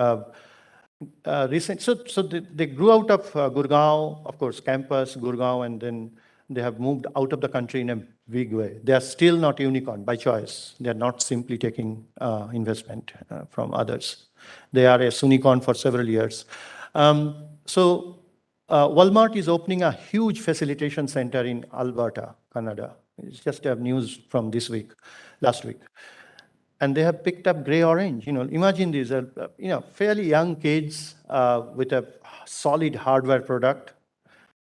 So they grew out of Gurgaon, of course, campus, Gurgaon, and then they have moved out of the country in a big way. They are still not unicorn by choice. They are not simply taking investment from others. They are a unicorn for several years. So Walmart is opening a huge facilitation center in Alberta, Canada. It's just a news from this week, last week. And they have picked up gray orange. Imagine these are fairly young kids with a solid hardware product,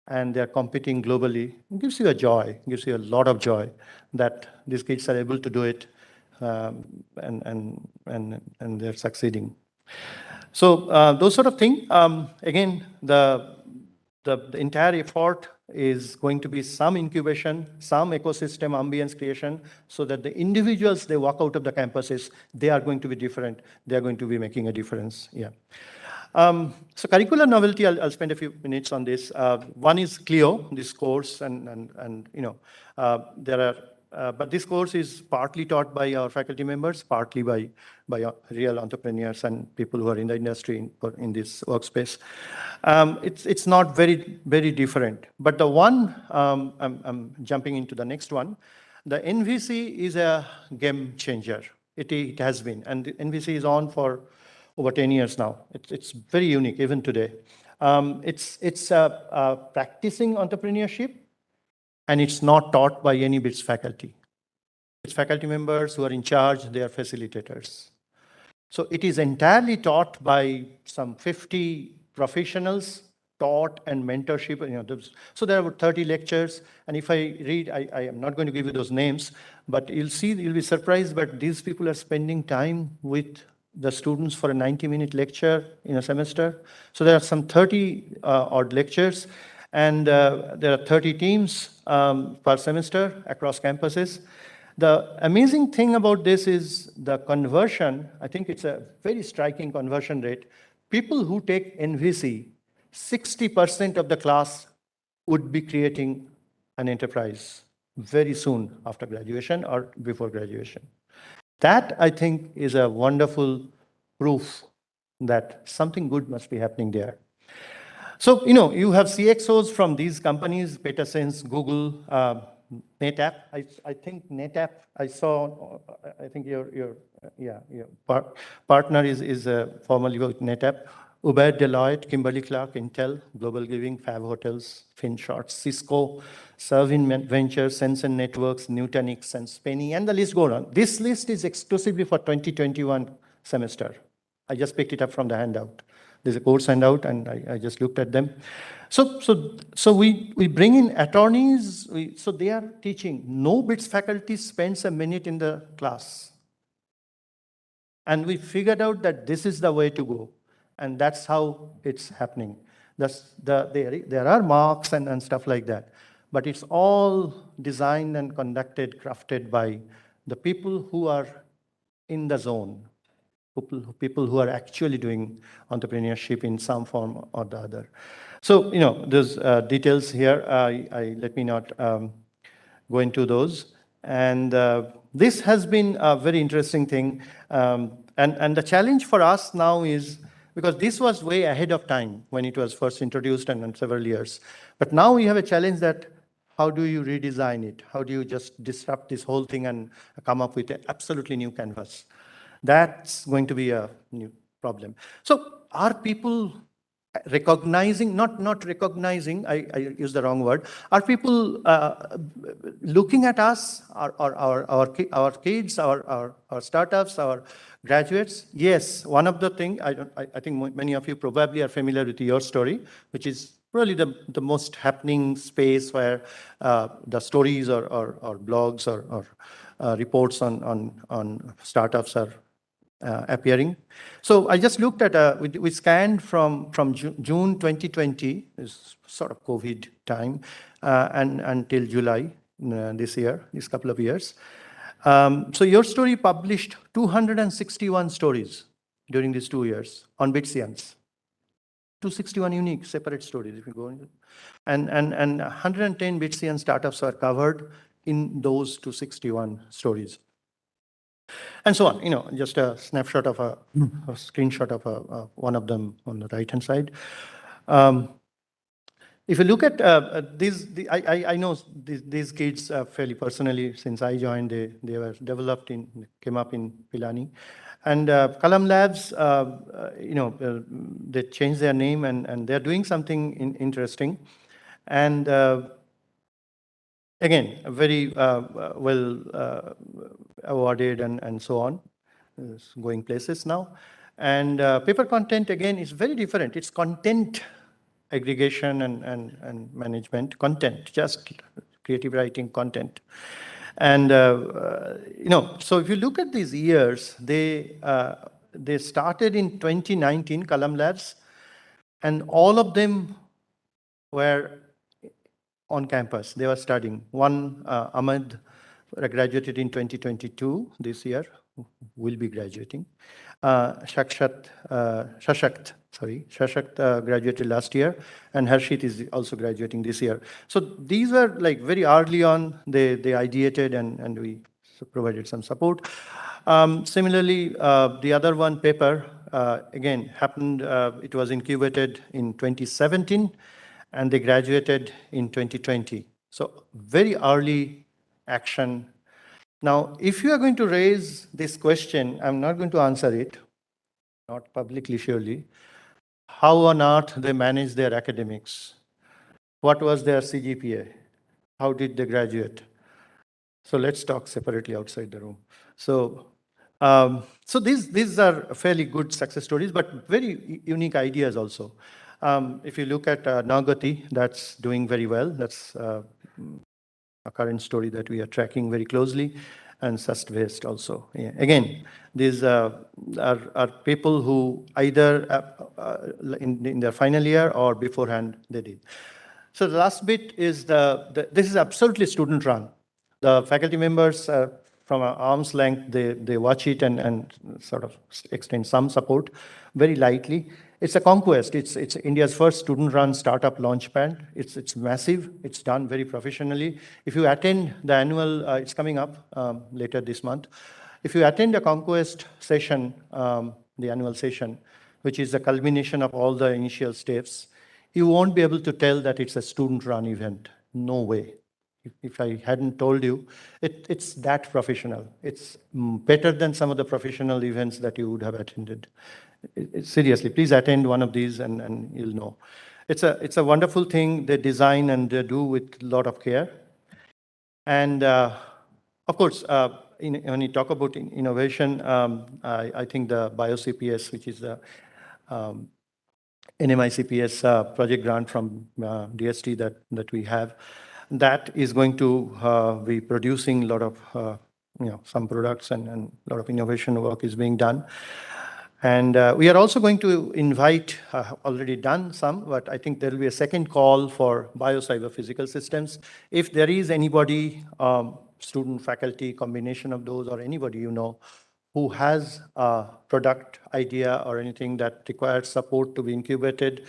and they're competing globally. It gives you a joy, gives you a lot of joy that these kids are able to do it, and they're succeeding. So those sort of things. Again, the entire effort is going to be some incubation, some ecosystem ambience creation, so that the individuals, they walk out of the campuses, they are going to be different. They are going to be making a difference. Yeah. So curricular novelty, I'll spend a few minutes on this. One is Clio, this course, and there are. But this course is partly taught by our faculty members, partly by real entrepreneurs and people who are in the industry or in this workspace. It's not very different. But the one, I'm jumping into the next one. The NVC is a game changer. It has been, and the NVC is on for over 10 years now. It's very unique even today. It's practicing entrepreneurship. And it's not taught by any BITS faculty. It's faculty members who are in charge, they are facilitators. So it is entirely taught by some 50 professionals, taught and mentorship. So there are 30 lectures. And if I read, I am not going to give you those names, but you'll be surprised, but these people are spending time with the students for a 90-minute lecture in a semester. So there are some 30 odd lectures. And there are 30 teams per semester across campuses. The amazing thing about this is the conversion. I think it's a very striking conversion rate. People who take NVC, 60% of the class would be creating an enterprise very soon after graduation or before graduation. That, I think, is a wonderful proof that something good must be happening there. So, you have CXOs from these companies, PetaSense, Google, NetApp. I think NetApp, I think your partner is formerly with NetApp. Uber, Deloitte, Kimberly-Clark, Intel, Global Giving, Fab Hotels, FinShort, Cisco, Servin Ventures, Sense and Networks, Nutanix, and Spenny, and the list goes on. This list is exclusively for 2021 semester. I just picked it up from the handout. There's a course handout, and I just looked at them. So we bring in attorneys. So they are teaching. No BITS faculty spends a minute in the class. And we figured out that this is the way to go. And that's how it's happening. There are marks and stuff like that. But it's all designed and conducted, crafted by the people who are in the zone. People who are actually doing entrepreneurship in some form or the other. So, there's details here. Let me not go into those. And this has been a very interesting thing. And the challenge for us now is, because this was way ahead of time when it was first introduced and several years. But now we have a challenge that how do you redesign it? How do you just disrupt this whole thing and come up with an absolutely new canvas? That's going to be a new problem. So are people recognizing, not recognizing, I use the wrong word, are people looking at us, our kids, our startups, our graduates? Yes, one of the things, I think many of you probably are familiar with your story, which is probably the most happening space where the stories or blogs or reports on startups are appearing. So I just looked at, we scanned from June 2020, is sort of COVID time, and until July this year, this couple of years. So Your Story published 261 stories during these 2 years on Bitscience. 261 unique separate stories if you go into, and 110 Bitscience startups are covered in those 261 stories. And so on, just a snapshot of a screenshot of one of them on the right-hand side. If you look at I know these kids fairly personally. Since I joined, they were developed came up in Pilani. And Kalam Labs, they changed their name and they're doing something interesting. And again, very well awarded and so on. It's going places now. And paper content, again, is very different. It's content aggregation and management content, just creative writing content. And, so if you look at these years, they started in 2019, Kalam Labs, and all of them were on campus. They were studying. One, Ahmed, graduated in 2022, this year, will be graduating. Shashakt graduated last year, and Harshit is also graduating this year. So these were like very early on, they ideated and we provided some support. Similarly, the other one, Paper, again, happened, it was incubated in 2017, and they graduated in 2020. So very early action. Now, if you are going to raise this question, I'm not going to answer it, not publicly surely. How on earth they manage their academics? What was their CGPA? How did they graduate? So let's talk separately outside the room. So, so these are fairly good success stories, but very unique ideas also. If you look at Nagati, that's doing very well. That's a current story that we are tracking very closely, and Sustwaste also. Yeah. Again, these are people who either in their final year or beforehand they did. So the last bit is this is absolutely student run. The faculty members from an arm's length, they watch it and sort of extend some support very lightly. It's a conquest. It's India's first student-run startup launchpad. It's massive. It's done very professionally. If you attend the annual, it's coming up later this month. If you attend a conquest session, the annual session, which is the culmination of all the initial steps, you won't be able to tell that it's a student-run event. No way. If I hadn't told you, it's that professional. It's better than some of the professional events that you would have attended. Seriously, please attend one of these and you'll know. It's a wonderful thing they design and they do with a lot of care. And of course, when you talk about innovation, I think the BioCPS, which is the NMICPS project grant from DST that we have, that is going to be producing a lot of some products and a lot of innovation work is being done. And we are also going to invite, already done some, but I think there will be a second call for bio-cyber physical systems. If there is anybody, student, faculty, combination of those, or anybody you know, who has a product idea or anything that requires support to be incubated,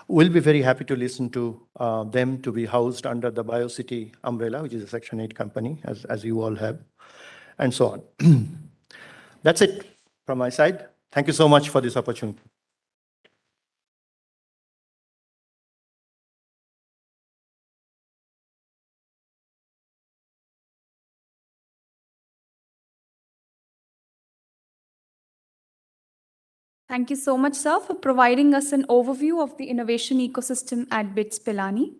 we'll be very happy to listen to them to be housed under the BioCity umbrella, which is a Section 8 company, as you all have, and so on. That's it from my side. Thank you so much for this opportunity. Thank you so much, sir, for providing us an overview of the innovation ecosystem at BITS Pilani.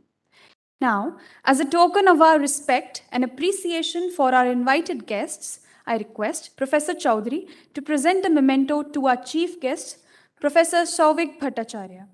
Now, as a token of our respect and appreciation for our invited guests, I request Professor Chowdhury to present a memento to our chief guest, Professor Souvik Bhattacharya.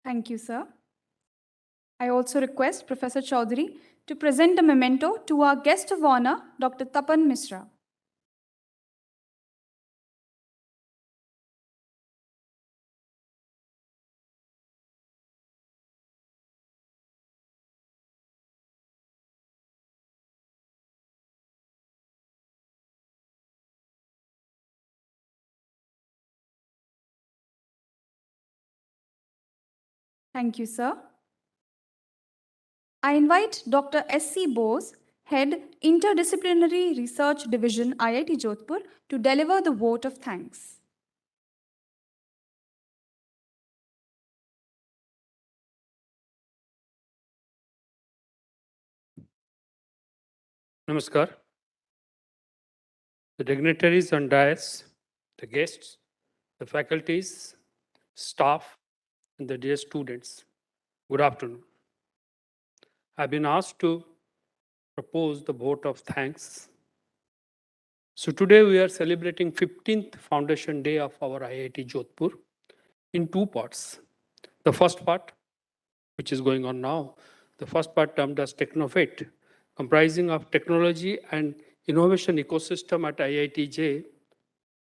Thank you, sir. I also request Professor Chaudhary to present a memento to our guest of honor, Dr. Tapan Mishra. Thank you, sir. I invite Dr. S.C. Bose, Head Interdisciplinary Research Division, IIT Jodhpur, to deliver the vote of thanks. Namaskar. The dignitaries on dais, the guests, the faculties, staff, and the dear students, good afternoon. I've been asked to propose the vote of thanks. So today we are celebrating 15th Foundation Day of our IIT Jodhpur in two parts. The first part, which is going on now, the first part termed as Technovate, comprising of technology and innovation ecosystem at IITJ,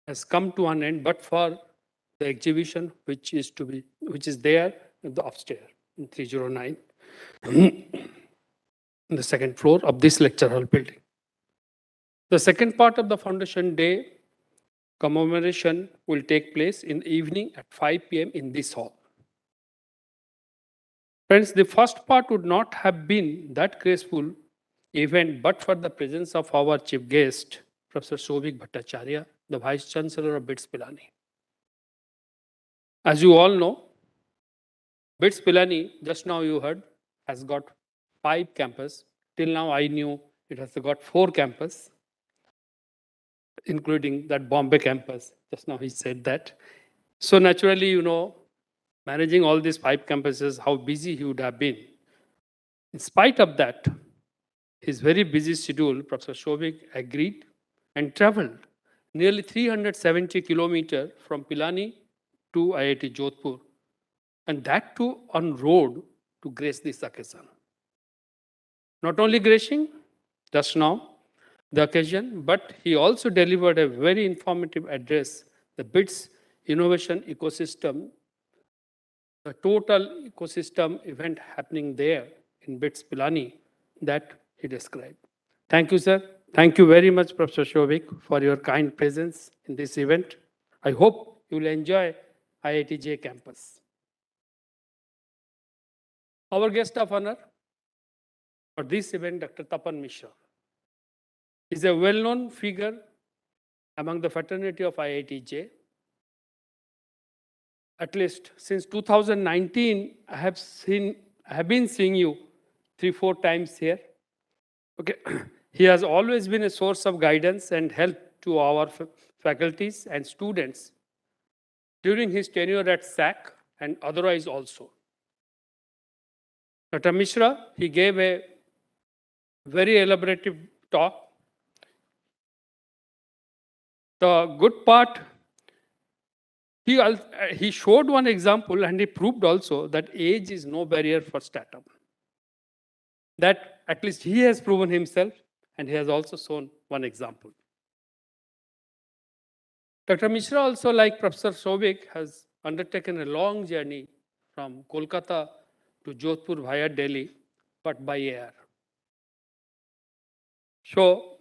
has come to an end, but for the exhibition which is there in the upstairs in 309 in the second floor of this lecture hall building. The second part of the Foundation Day commemoration will take place in the evening at 5 p.m. in this hall. Friends, the first part would not have been that graceful event but for the presence of our chief guest, Professor Souvik Bhattacharya, the Vice Chancellor of BITS Pilani. As you all know, BITS Pilani, just now you heard, has got 5 campuses. Till now I knew it has got 4 campuses, including that Bombay campus. Just now he said that. So naturally, you know, managing all these 5 campuses, how busy he would have been. In spite of that, his very busy schedule, Professor Souvik agreed and traveled nearly 370 kilometers from Pilani to IIT Jodhpur, and that too on road to grace this occasion. Not only gracing just now the occasion, but he also delivered a very informative address, the BITS Innovation Ecosystem, the total ecosystem event happening there in BITS Pilani that he described. Thank you, sir. Thank you very much, Professor Souvik, for your kind presence in this event. I hope you will enjoy IITJ campus. Our guest of honor for this event, Dr. Tapan Mishra, is a well-known figure among the fraternity of IITJ. At least since 2019, I have been seeing you 3-4 times here. Okay, he has always been a source of guidance and help to our faculties and students during his tenure at SAC and otherwise also. Dr. Mishra, he gave a very elaborative talk. The good part, he showed one example and he proved also that age is no barrier for startup. That at least he has proven himself, and he has also shown one example. Dr. Mishra also, like Professor Souvik, has undertaken a long journey from Kolkata to Jodhpur via Delhi, but by air. So,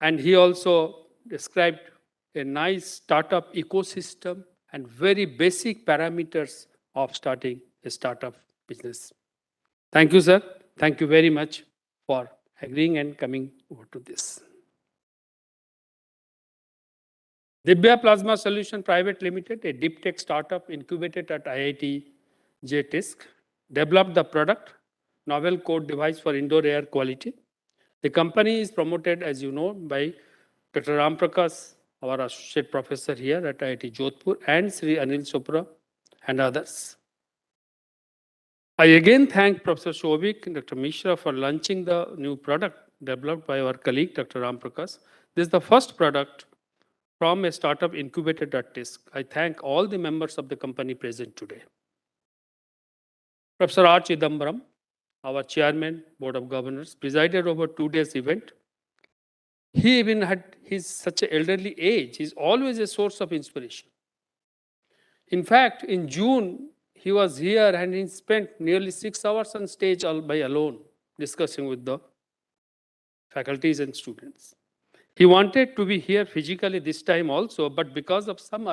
and he also described a nice startup ecosystem and very basic parameters of starting a startup business. Thank you, sir. Thank you very much for agreeing and coming over to this. Divya Plasma Solution Private Limited, a deep tech startup incubated at IIT JTISC, developed the product, novel code device for indoor air quality. The company is promoted, as you know, by Dr. Ram Prakash, our associate professor here at IIT Jodhpur, and Sri Anil Chopra and others. I again thank Professor Souvik and Dr. Mishra for launching the new product developed by our colleague, Dr. Ram Prakash. This is the first product from a startup incubated at TISC. I thank all the members of the company present today. Professor R. Chidambaram, our chairman, Board of Governors, presided over 2 days event. He even had his such an elderly age. He's always a source of inspiration. In fact, in June, he was here and he spent nearly 6 hours on stage all by alone, discussing with the faculties and students. He wanted to be here physically this time also, but because of some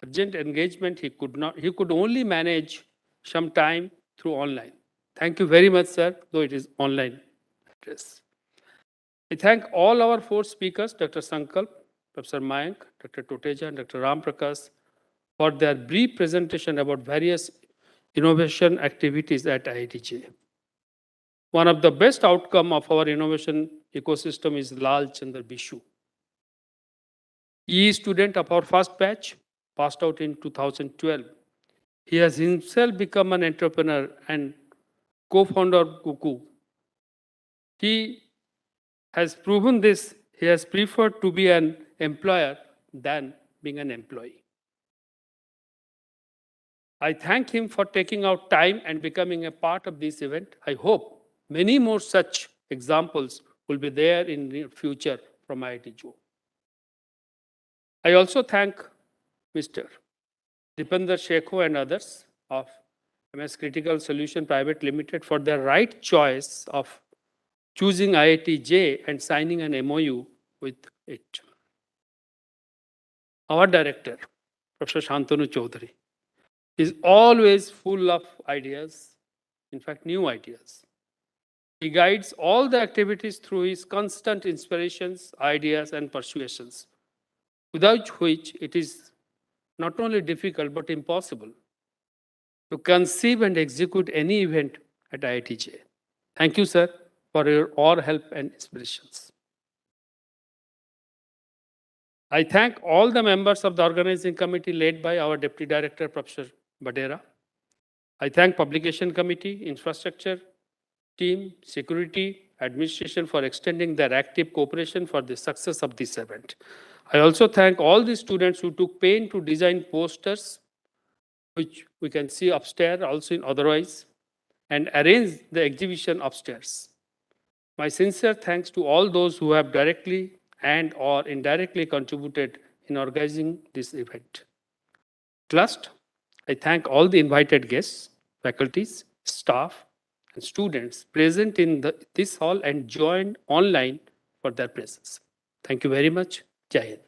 urgent engagement, he could only manage some time through online. Thank you very much, sir, though it is online address. I thank all our 4 speakers, Dr. Sankalp, Professor Mayank, Dr. Toteja, and Dr. Ram Prakash, for their brief presentation about various innovation activities at IITJ. One of the best outcomes of our innovation ecosystem is Lal Chandra Bishu. He is student of our first batch, passed out in 2012. He has himself become an entrepreneur and co-founder of Kuku. He has proven this. He has preferred to be an employer than being an employee. I thank him for taking out time and becoming a part of this event. I hope many more such examples will be there in the future from IITJ. I also thank Mr. Dipender Shekho and others of MS Critical Solution Private Limited for their right choice of choosing IITJ and signing an MOU with it. Our director, Professor Shantanu Chaudhary, is always full of ideas, in fact, new ideas. He guides all the activities through his constant inspirations, ideas, and persuasions, without which it is not only difficult but impossible to conceive and execute any event at IITJ. Thank you, sir, for your all help and inspirations. I thank all the members of the organizing committee led by our Deputy Director, Professor Badera. I thank Publication Committee, Infrastructure Team, Security, Administration for extending their active cooperation for the success of this event. I also thank all the students who took pain to design posters, which we can see upstairs, also in otherwise, and arrange the exhibition upstairs. My sincere thanks to all those who have directly and or indirectly contributed in organizing this event. Last, I thank all the invited guests, faculties, staff, and students present in this hall and joined online for their presence. Thank you very much. Jai Hind.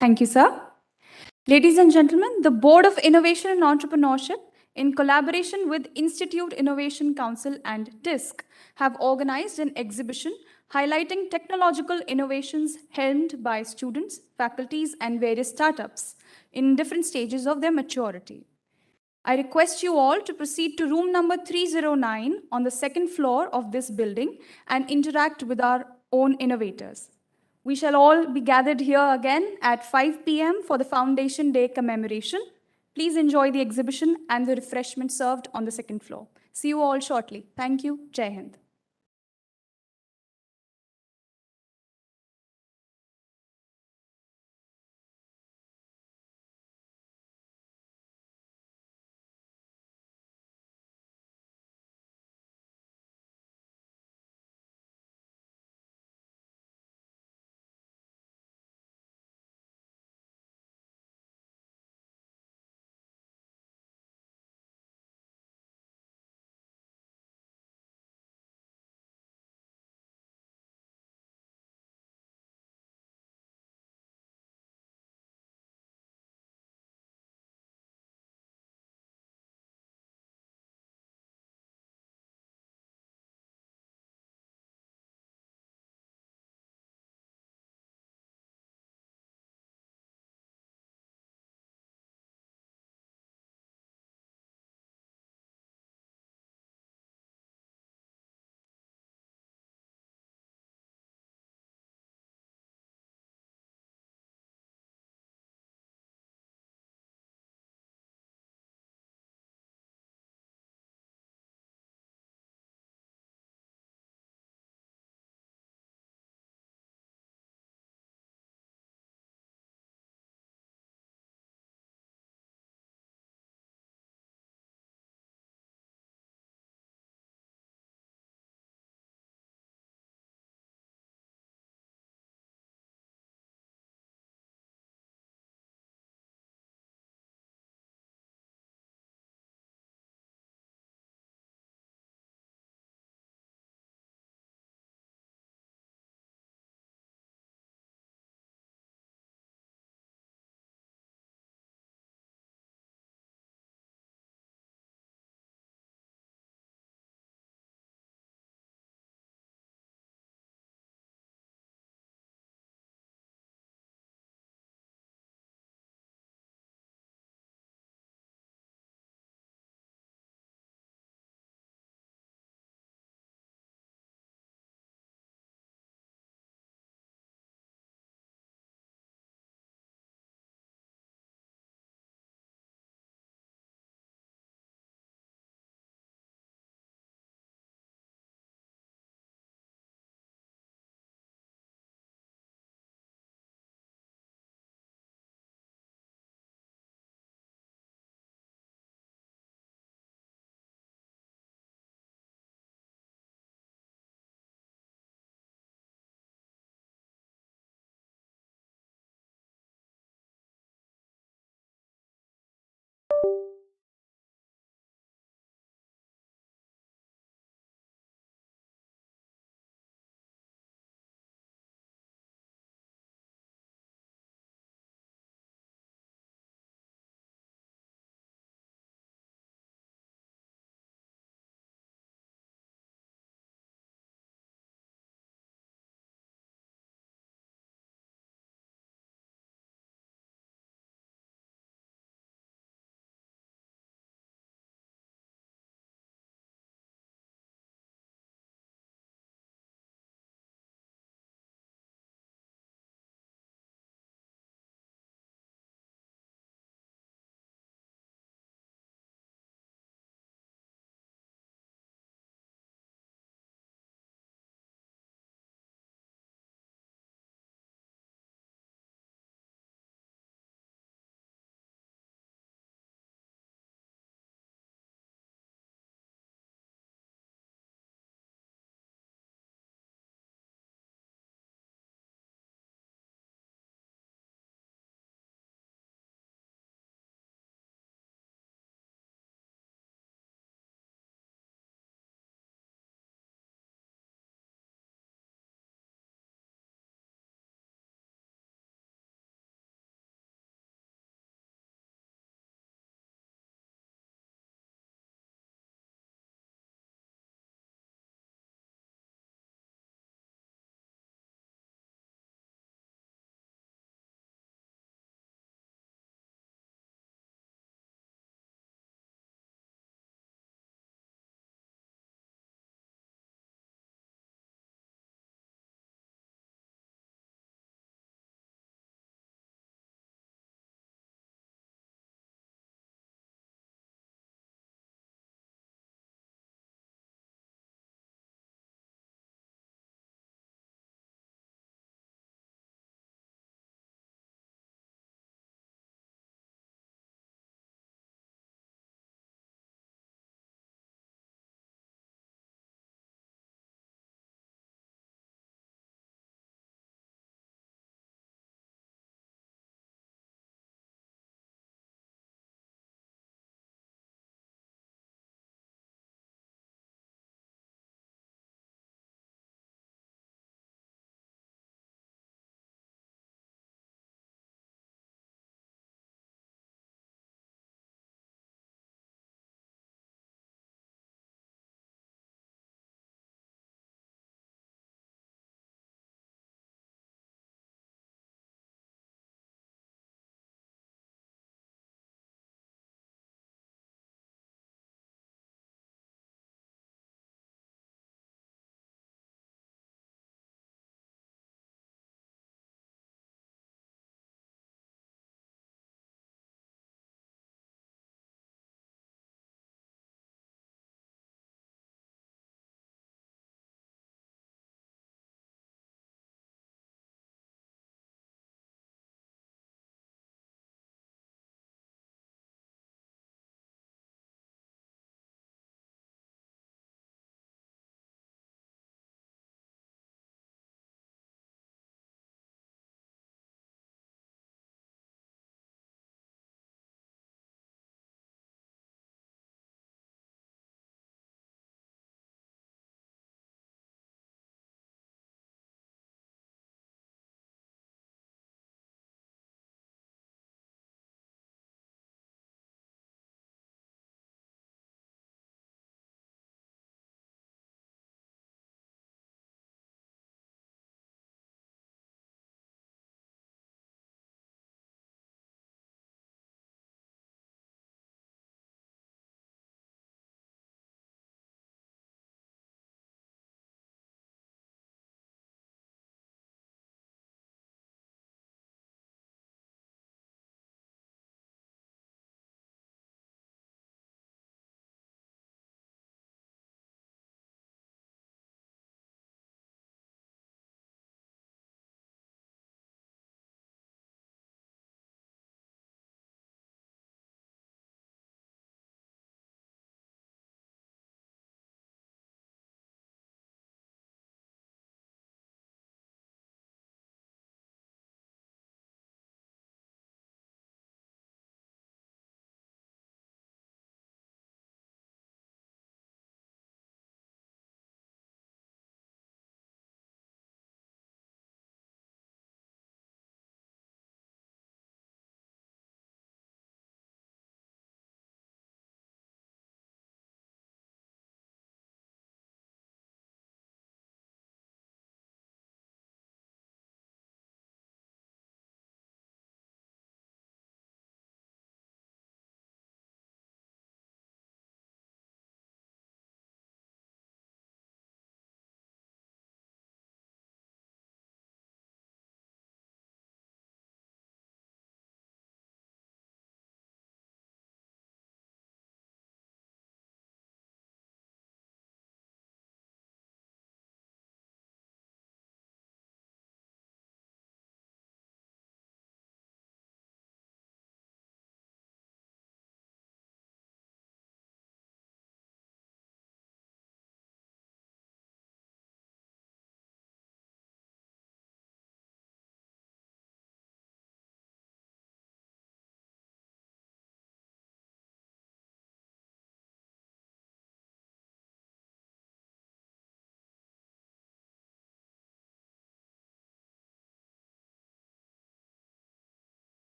Thank you, sir. Ladies and gentlemen, the Board of Innovation and Entrepreneurship, in collaboration with Institute Innovation Council and TISC, have organized an exhibition highlighting technological innovations helmed by students, faculties, and various startups in different stages of their maturity. I request you all to proceed to room number 309 on the second floor of this building and interact with our own innovators. We shall all be gathered here again at 5 p.m. for the Foundation Day commemoration. Please enjoy the exhibition and the refreshment served on the second floor. See you all shortly. Thank you. Jai Hind.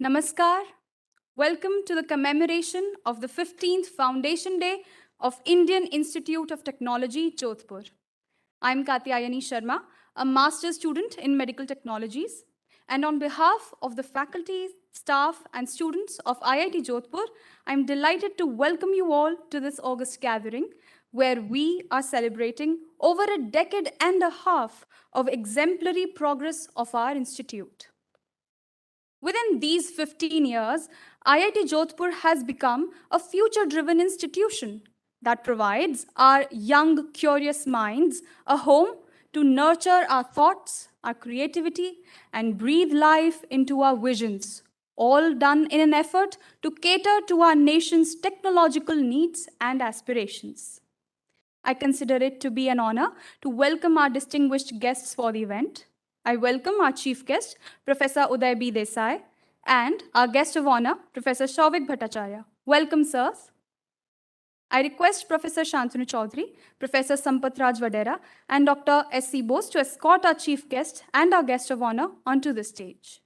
Namaskar. Welcome to the commemoration of the 15th Foundation Day of Indian Institute of Technology, Jodhpur. I'm Katyayani Sharma, a master's student in medical technologies. And on behalf of the faculty, staff, and students of IIT Jodhpur, I'm delighted to welcome you all to this August gathering, where we are celebrating over a decade and a half of exemplary progress of our institute. Within these 15 years, IIT Jodhpur has become a future-driven institution that provides our young, curious minds a home to nurture our thoughts, our creativity, and breathe life into our visions, all done in an effort to cater to our nation's technological needs and aspirations. I consider it to be an honor to welcome our distinguished guests for the event. I welcome our chief guest, Professor Uday B. Desai, and our guest of honor, Professor Shouvik Bhattacharya. Welcome, sirs. I request Professor Shantanu Chaudhary, Professor Sampath Raj Vadera, and Dr. S.C. Bose to escort our chief guest and our guest of honor onto the stage.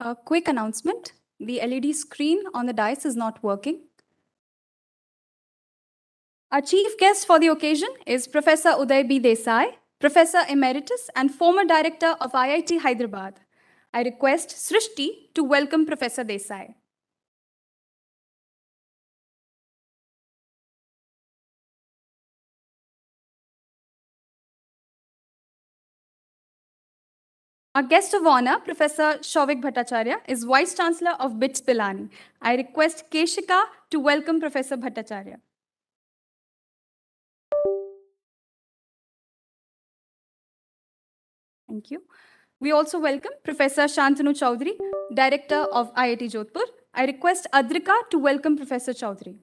A quick announcement. The LED screen on the dais is not working. Our chief guest for the occasion is Professor Uday B. Desai, Professor Emeritus and former Director of IIT Hyderabad. I request Srishti to welcome Professor Desai. Our guest of honor, Professor Shouvik Bhattacharya, is Vice Chancellor of BITS Pilani. I request Keshika to welcome Professor Bhattacharya. Thank you. We also welcome Professor Shantanu Chaudhary, Director of IIT Jodhpur. I request Adrika to welcome Professor Chaudhary.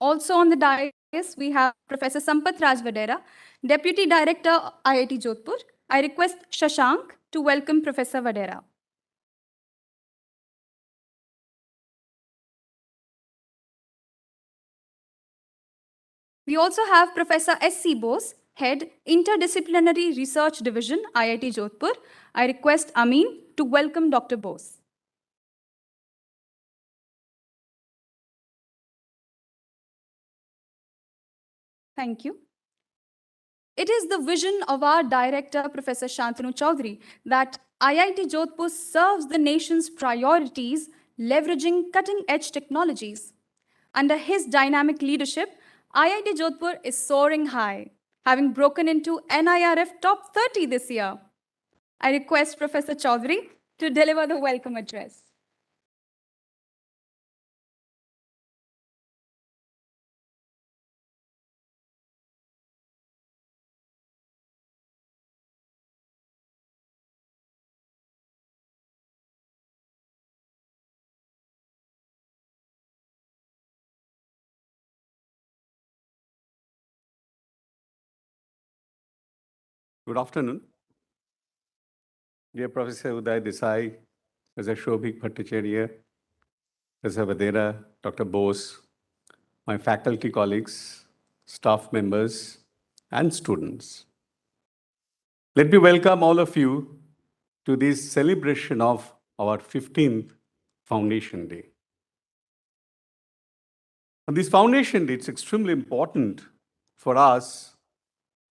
Also on the dais, we have Professor Sampath Raj Vadera, Deputy Director, IIT Jodhpur. I request Shashank to welcome Professor Vadera. We also have Professor S.C. Bose, Head, Interdisciplinary Research Division, IIT Jodhpur. I request Amin to welcome Dr. Bose. Thank you. It is the vision of our director, Professor Shantanu Chaudhary, that IIT Jodhpur serves the nation's priorities, leveraging cutting-edge technologies. Under his dynamic leadership, IIT Jodhpur is soaring high, having broken into NIRF top 30 this year. I request Professor Chaudhary to deliver the welcome address. Good afternoon. Dear Professor Uday Desai, Professor Shouvik Bhattacharya, Professor Vadera, Dr. Bose, my faculty colleagues, staff members, and students. Let me welcome all of you to this celebration of our 15th Foundation Day. On this Foundation Day, it's extremely important for us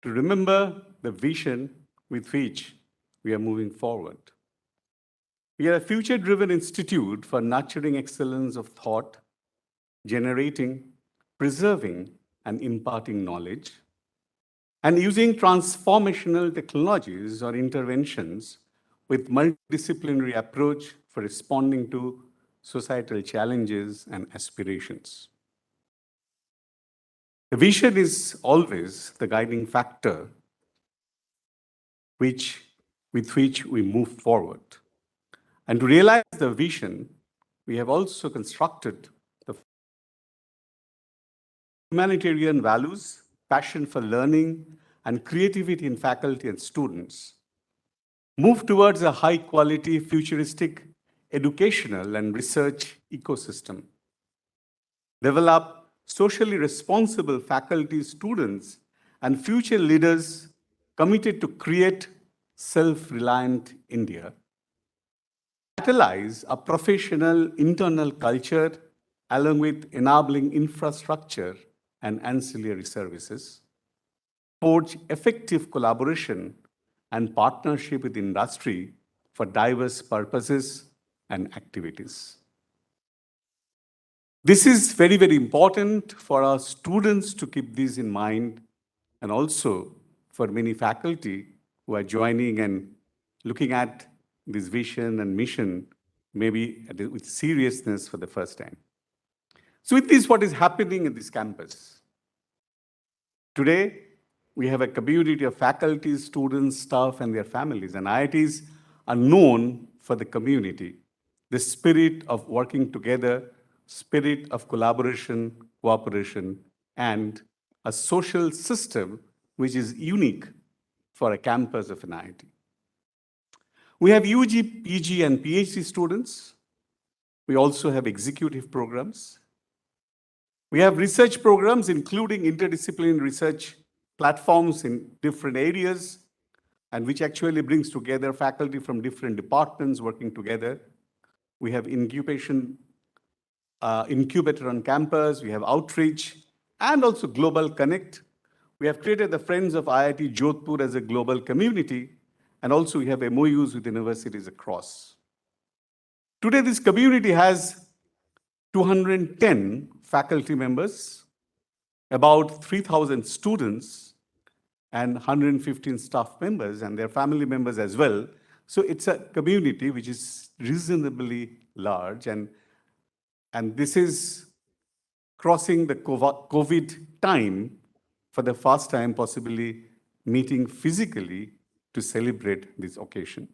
to remember the vision with which we are moving forward. We are a future-driven institute for nurturing excellence of thought, generating, preserving, and imparting knowledge, and using transformational technologies or interventions with multidisciplinary approach for responding to societal challenges and aspirations. The vision is always the guiding factor with which we move forward. And to realize the vision, we have also constructed the humanitarian values, passion for learning, and creativity in faculty and students, move towards a high-quality, futuristic, educational and research ecosystem, develop socially responsible faculty, students, and future leaders committed to create self-reliant India, catalyze a professional internal culture along with enabling infrastructure and ancillary services, forge effective collaboration and partnership with industry for diverse purposes and activities. This is very, very important for our students to keep this in mind, and also for many faculty who are joining and looking at this vision and mission, maybe with seriousness for the first time. So with this, what is happening in this campus? Today, we have a community of faculty, students, staff, and their families, and IITs are known for the community, the spirit of working together, spirit of collaboration, cooperation, and a social system which is unique for a campus of an IIT. We have UG, PG, and PhD students. We also have executive programs. We have research programs, including interdisciplinary research platforms in different areas, and which actually brings together faculty from different departments working together. We have incubator on campus, we have outreach, and also Global Connect. We have created the Friends of IIT Jodhpur as a global community, and also we have MOUs with universities across. Today, this community has 210 faculty members, about 3,000 students, and 115 staff members and their family members as well. So it's a community which is reasonably large, and this is crossing the COVID time for the first time, possibly meeting physically to celebrate this occasion.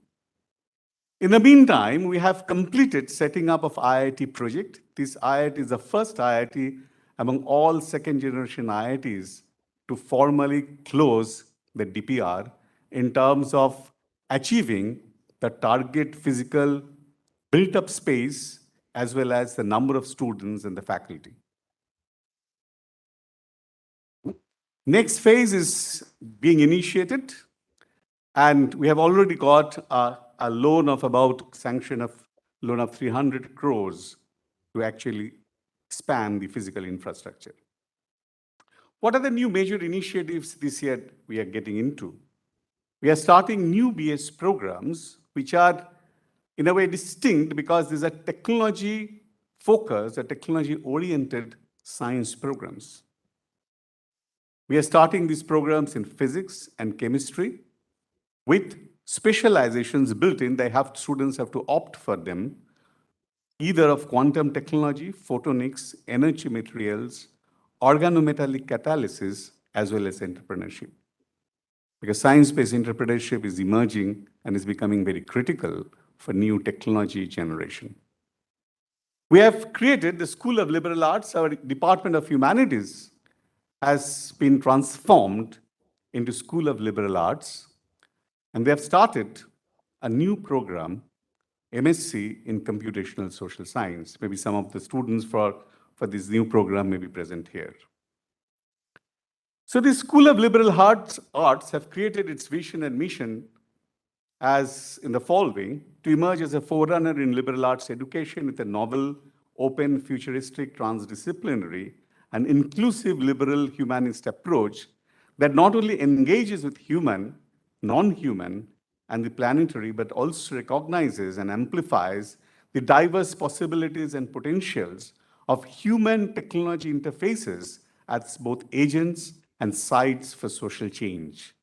In the meantime, we have completed setting up of IIT project. This IIT is the first IIT among all second-generation IITs to formally close the DPR in terms of achieving the target physical built-up space as well as the number of students and the faculty. Next phase is being initiated, and we have already got a loan of about sanction of loan of 300 crores to actually expand the physical infrastructure. What are the new major initiatives this year we are getting into? We are starting new BS programs, which are in a way distinct because these are technology-focused or technology-oriented science programs. We are starting these programs in physics and chemistry with specializations built in. Students have to opt for them, either of quantum technology, photonics, energy materials, organometallic catalysis, as well as entrepreneurship. Because science-based entrepreneurship is emerging and is becoming very critical for new technology generation. We have created the School of Liberal Arts. Our Department of Humanities has been transformed into School of Liberal Arts, and they have started a new program, MSc in Computational Social Science. Maybe some of the students for this new program may be present here. So the School of Liberal Arts have created its vision and mission as in the following: to emerge as a forerunner in liberal arts education with a novel, open, futuristic, transdisciplinary, and inclusive liberal humanist approach that not only engages with human, non-human, and the planetary, but also recognizes and amplifies the diverse possibilities and potentials of human technology interfaces as both agents and sites for social change.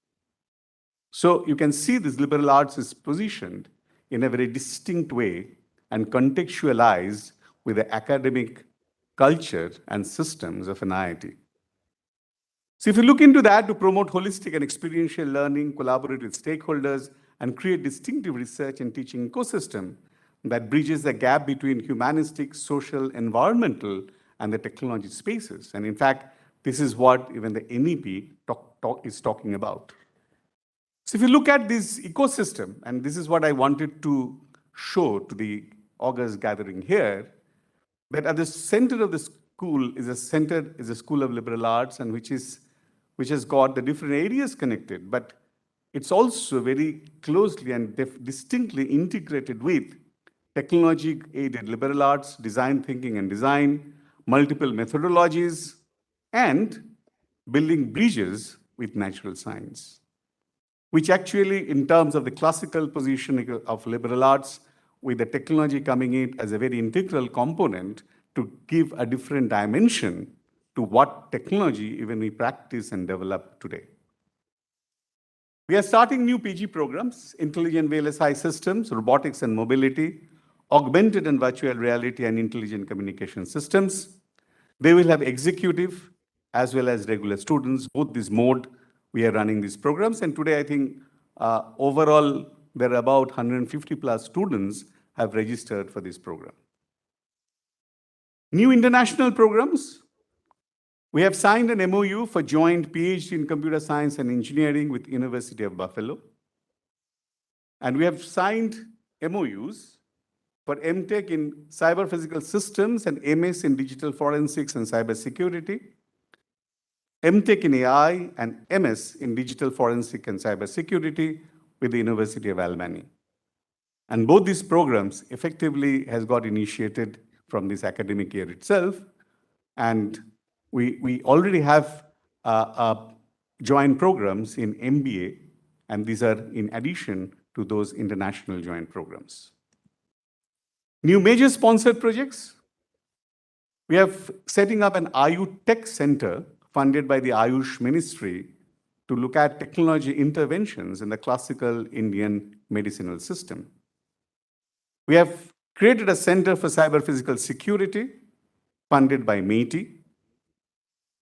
So you can see this liberal arts is positioned in a very distinct way and contextualized with the academic culture and systems of an IIT. So if you look into that to promote holistic and experiential learning, collaborate with stakeholders, and create distinctive research and teaching ecosystem that bridges the gap between humanistic, social, environmental, and the technology spaces. And in fact, this is what even the NEP is talking about. So if you look at this ecosystem, and this is what I wanted to show to the August gathering here, that at the center of the school is a school of liberal arts, and which has got the different areas connected, but it's also very closely and distinctly integrated with technology-aided liberal arts, design thinking and design, multiple methodologies, and building bridges with natural science, which actually, in terms of the classical positioning of liberal arts, with the technology coming in as a very integral component to give a different dimension to what technology even we practice and develop today. We are starting new PG programs, intelligent VLSI systems, robotics and mobility, augmented and virtual reality, and intelligent communication systems. They will have executive as well as regular students, both this mode. We are running these programs, and today I think overall there are about 150 plus students have registered for this program. New international programs. We have signed an MOU for joint PhD in computer science and engineering with University of Buffalo. And we have signed MOUs for MTech in cyber physical systems and MS in digital forensics and cyber security, MTech in AI and MS in digital forensic and cyber security with the University of Albany. And both these programs effectively has got initiated from this academic year itself. And we already have joint programs in MBA, and these are in addition to those international joint programs. New major sponsored projects. We have setting up an Ayush Tech Center funded by the Ayush Ministry to look at technology interventions in the classical Indian medicinal system. We have created a Center for Cyber Physical Security funded by METI.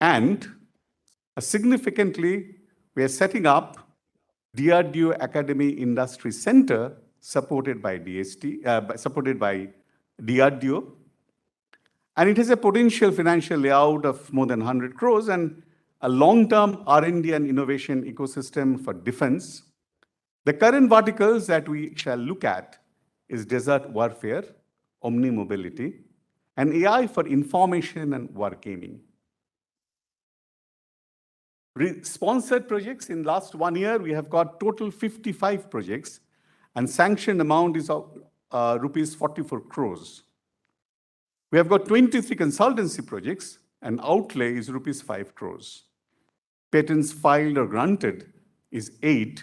And significantly, we are setting up DRDO Academy Industry Center supported by supported by DRDO. And it has a potential financial layout of more than 100 crores and a long-term R&D and innovation ecosystem for defense. The current verticals that we shall look at is desert warfare, omni-mobility, and AI for information and wargaming. Sponsored projects in last 1 year, we have got total 55 projects, and sanctioned amount is rupees 44 crores. We have got 23 consultancy projects, and outlay is rupees 5 crores. Patents filed or granted is 8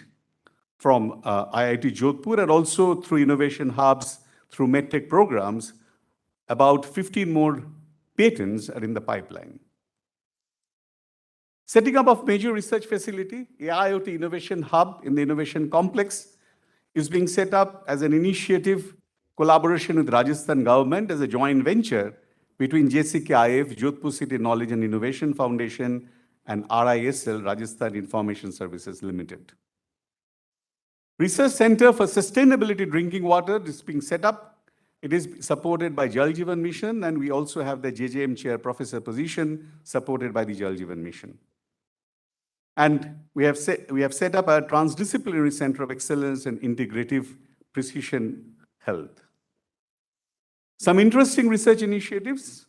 from IIT Jodhpur, and also through innovation hubs, through medtech programs, about 15 more patents are in the pipeline. Setting up of major research facility, AIoT Innovation Hub in the Innovation Complex is being set up as an initiative, collaboration with Rajasthan government as a joint venture between JCKIF, Jodhpur City Knowledge and Innovation Foundation, and RISL, Rajasthan Information Services Limited. Research Center for Sustainability Drinking Water is being set up. It is supported by Jal Jeevan Mission, and we also have the JJM Chair Professor position supported by the Jal Jeevan Mission. And we have set up a transdisciplinary center of excellence in integrative precision health. Some interesting research initiatives.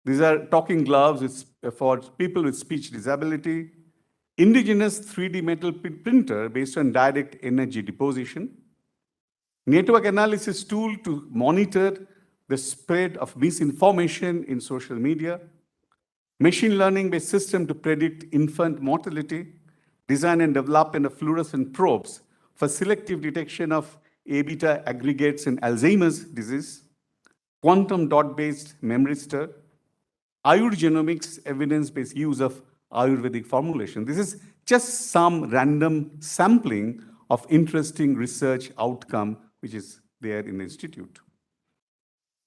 These are talking gloves for people with speech disability, indigenous 3D metal printer based on direct energy deposition, network analysis tool to monitor the spread of misinformation in social media, machine learning-based system to predict infant mortality, design and development of fluorescent probes for selective detection of A-beta aggregates in Alzheimer's disease, quantum dot-based memory stir, Genomics evidence-based use of Ayurvedic formulation. This is just some random sampling of interesting research outcome which is there in the institute.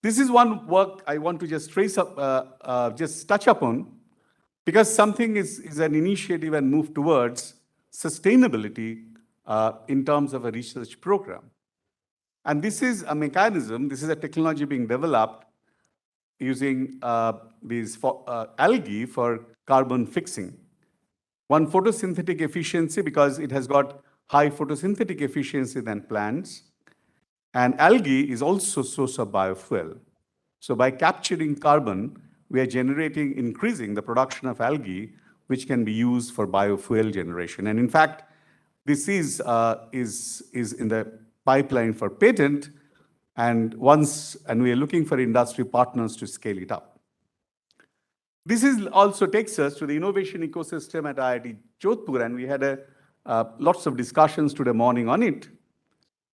This is one work I want to just trace up, just touch upon, because something is an initiative and move towards sustainability in terms of a research program. And this is a mechanism, this is a technology being developed using these algae for carbon fixing. One, photosynthetic efficiency, because it has got high photosynthetic efficiency than plants. And algae is also a source of biofuel. So by capturing carbon, we are increasing the production of algae, which can be used for biofuel generation. And in fact, this is in the pipeline for patent, and we are looking for industry partners to scale it up. This also takes us to the innovation ecosystem at IIT Jodhpur, and we had lots of discussions today morning on it.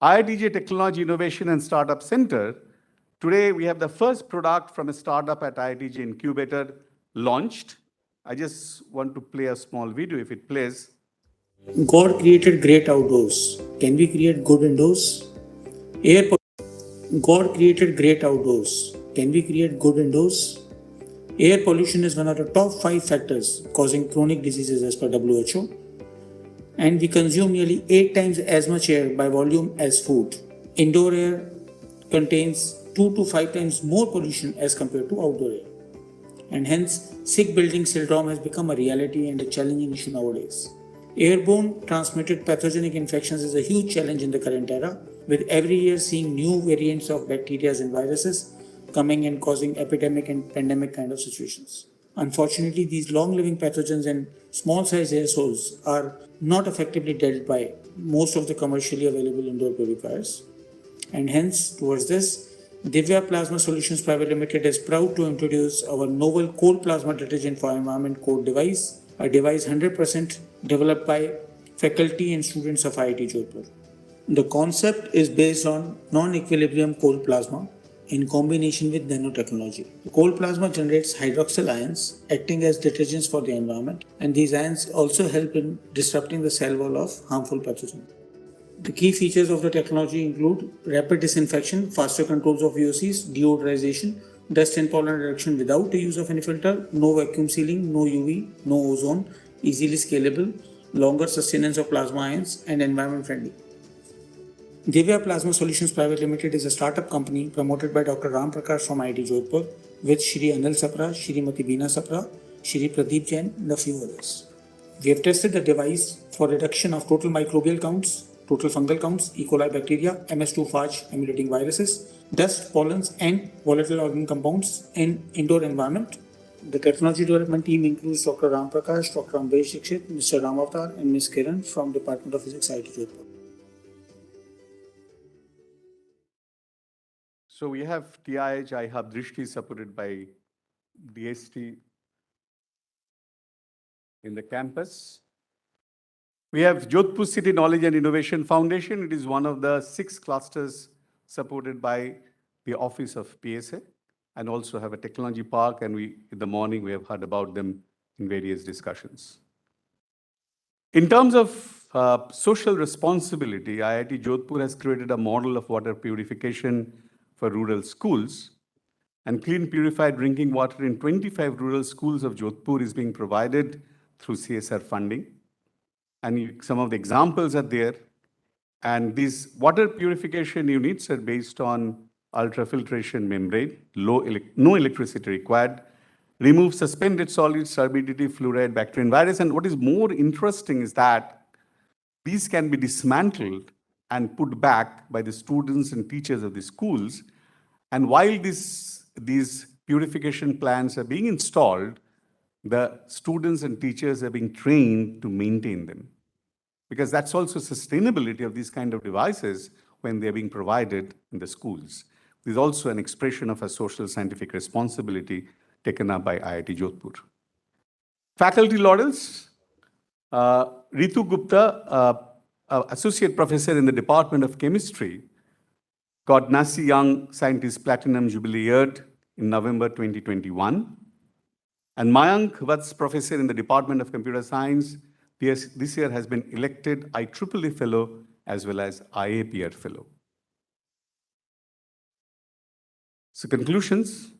IITJ Technology Innovation and Startup Center. Today, we have the first product from a startup at IITJ Incubator launched. I just want to play a small video if it plays. God created great outdoors. Can we create good indoors? God created great outdoors. Can we create good indoors? Air pollution is one of the top 5 factors causing chronic diseases as per WHO. And we consume nearly 8 times as much air by volume as food. Indoor air contains 2 to 5 times more pollution as compared to outdoor air. And hence, sick building syndrome has become a reality and a challenging issue nowadays. Airborne transmitted pathogenic infections is a huge challenge in the current era, with every year seeing new variants of bacteria and viruses coming and causing epidemic and pandemic kind of situations. Unfortunately, these long-living pathogens and small-sized aerosols are not effectively dealt by most of the commercially available indoor purifiers. And hence, towards this, Divya Plasma Solutions Private Limited is proud to introduce our novel cold plasma detergent for environment code device, a device 100% developed by faculty and students of IIT Jodhpur. The concept is based on non-equilibrium cold plasma in combination with nanotechnology. The cold plasma generates hydroxyl ions acting as detergents for the environment, and these ions also help in disrupting the cell wall of harmful pathogens. The key features of the technology include rapid disinfection, faster controls of VOCs, deodorization, dust and pollen reduction without the use of any filter, no vacuum sealing, no UV, no ozone, easily scalable, longer sustenance of plasma ions, and environment friendly. Divya Plasma Solutions Private Limited is a startup company promoted by Dr. Ram Prakash from IIT Jodhpur with Shri Anil Sapra, Shrimati Beena Sapra, Shri Pradeep Jain, and a few others. We have tested the device for reduction of total microbial counts, total fungal counts, E. coli bacteria, MS2 phage emulating viruses, dust, pollens, and volatile organic compounds in indoor environment. The technology development team includes Dr. Ram Prakash, Dr. Ambesh Dixit, Mr. Ram Avatar, and Ms. Kiran from Department of Physics, IIT Jodhpur. So we have TIH, I have Drishti supported by DST in the campus. We have Jodhpur City Knowledge and Innovation Foundation. It is one of the 6 clusters supported by the Office of PSA, and also have a technology park, and in the morning we have heard about them in various discussions. In terms of social responsibility, IIT Jodhpur has created a model of water purification for rural schools, and clean purified drinking water in 25 rural schools of Jodhpur is being provided through CSR funding. And some of the examples are there. And these water purification units are based on ultrafiltration membrane, no electricity required, remove suspended solids, turbidity, fluoride, bacteria, and virus. And what is more interesting is that these can be dismantled and put back by the students and teachers of the schools. And while these purification plants are being installed, the students and teachers are being trained to maintain them. Because that's also sustainability of these kind of devices when they're being provided in the schools. This is also an expression of a social scientific responsibility taken up by IIT Jodhpur. Faculty laurels, Ritu Gupta associate professor in the Department of Chemistry, got NASI Young Scientist Platinum Jubilee Award in November 2021. And Mayank Vats, professor in the Department of Computer Science, this year has been elected IEEE Fellow as well as IAPR Fellow. So conclusions,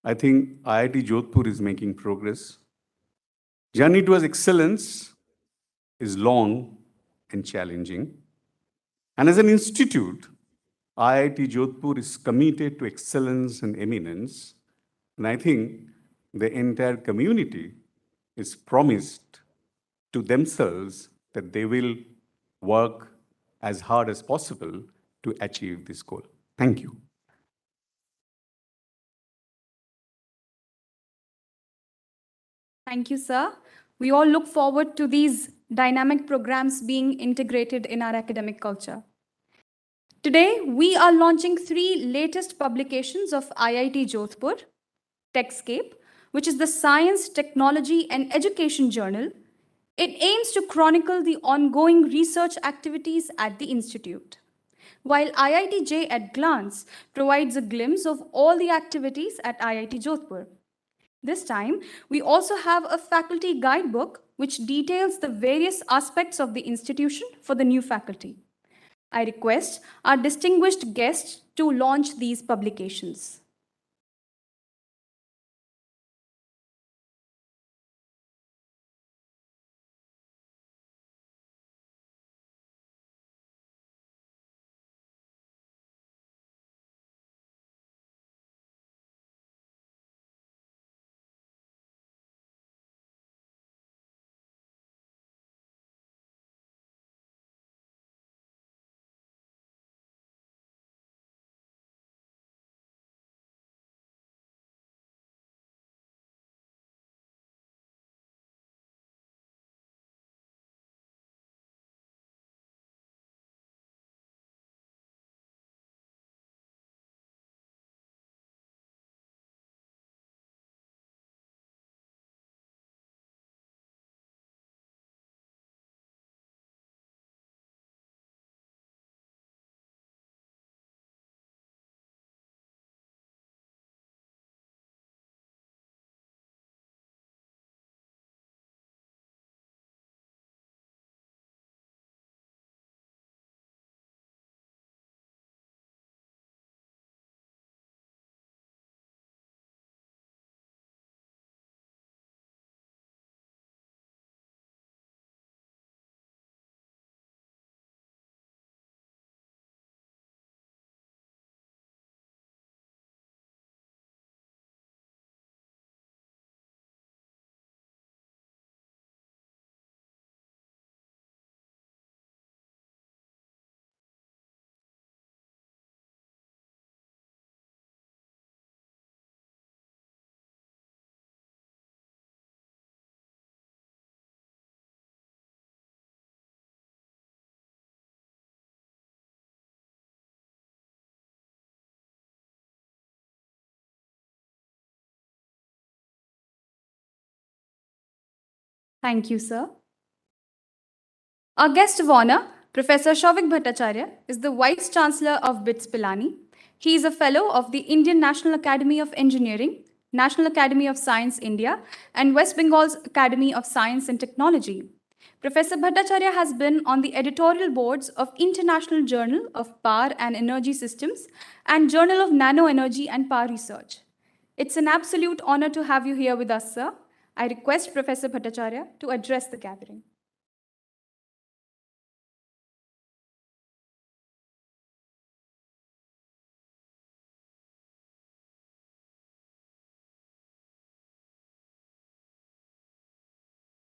I think IIT Jodhpur is making progress. Journey towards excellence is long and challenging. And as an institute, IIT Jodhpur is committed to excellence and eminence. And I think the entire community is promised to themselves that they will work as hard as possible to achieve this goal. Thank you. Thank you, sir. We all look forward to these dynamic programs being integrated in our academic culture. Today, we are launching 3 latest publications of IIT Jodhpur, TechScape, which is the Science, Technology and Education Journal. It aims to chronicle the ongoing research activities at the institute, while IITJ at Glance provides a glimpse of all the activities at IIT Jodhpur. This time, we also have a faculty guidebook which details the various aspects of the institution for the new faculty. I request our distinguished guests to launch these publications. Thank you, sir. Our guest of honor, Professor Shouvik Bhattacharya, is the Vice Chancellor of BITS Pilani. He is a Fellow of the Indian National Academy of Engineering, National Academy of Science India, and West Bengal's Academy of Science and Technology. Professor Bhattacharya has been on the editorial boards of International Journal of Power and Energy Systems and Journal of Nano Energy and Power Research. It's an absolute honor to have you here with us, sir. I request Professor Bhattacharya to address the gathering.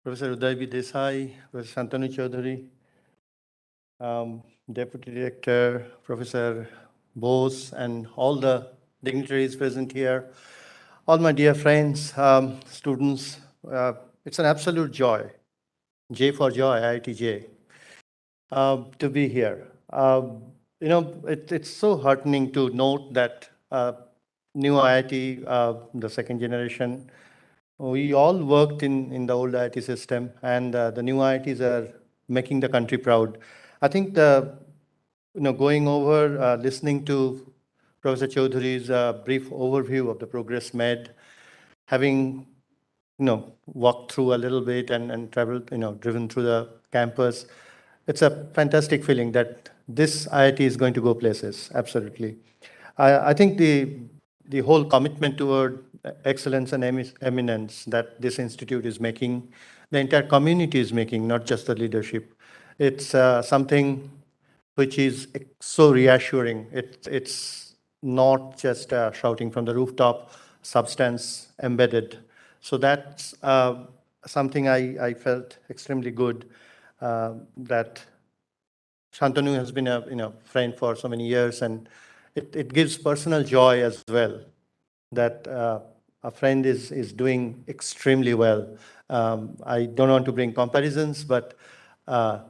Professor Uday B. Desai, Professor Shantanu Chaudhary, Deputy Director, Professor Bose, and all the dignitaries present here, all my dear friends, students, it's an absolute joy, J for joy, IITJ, to be here. It's so heartening to note that new IIT, the second generation, we all worked in the old IIT system, and the new IITs are making the country proud. I think going over, listening to Professor Chaudhary's brief overview of the progress made, having walked through a little bit and traveled, driven through the campus, it's a fantastic feeling that this IIT is going to go places. Absolutely. I think the whole commitment toward excellence and eminence that this institute is making, the entire community is making, not just the leadership. It's something which is so reassuring. It's not just shouting from the rooftop, substance embedded. So that's something I felt extremely good that Shantanu has been a friend for so many years, and it gives personal joy as well that a friend is doing extremely well. I don't want to bring comparisons, but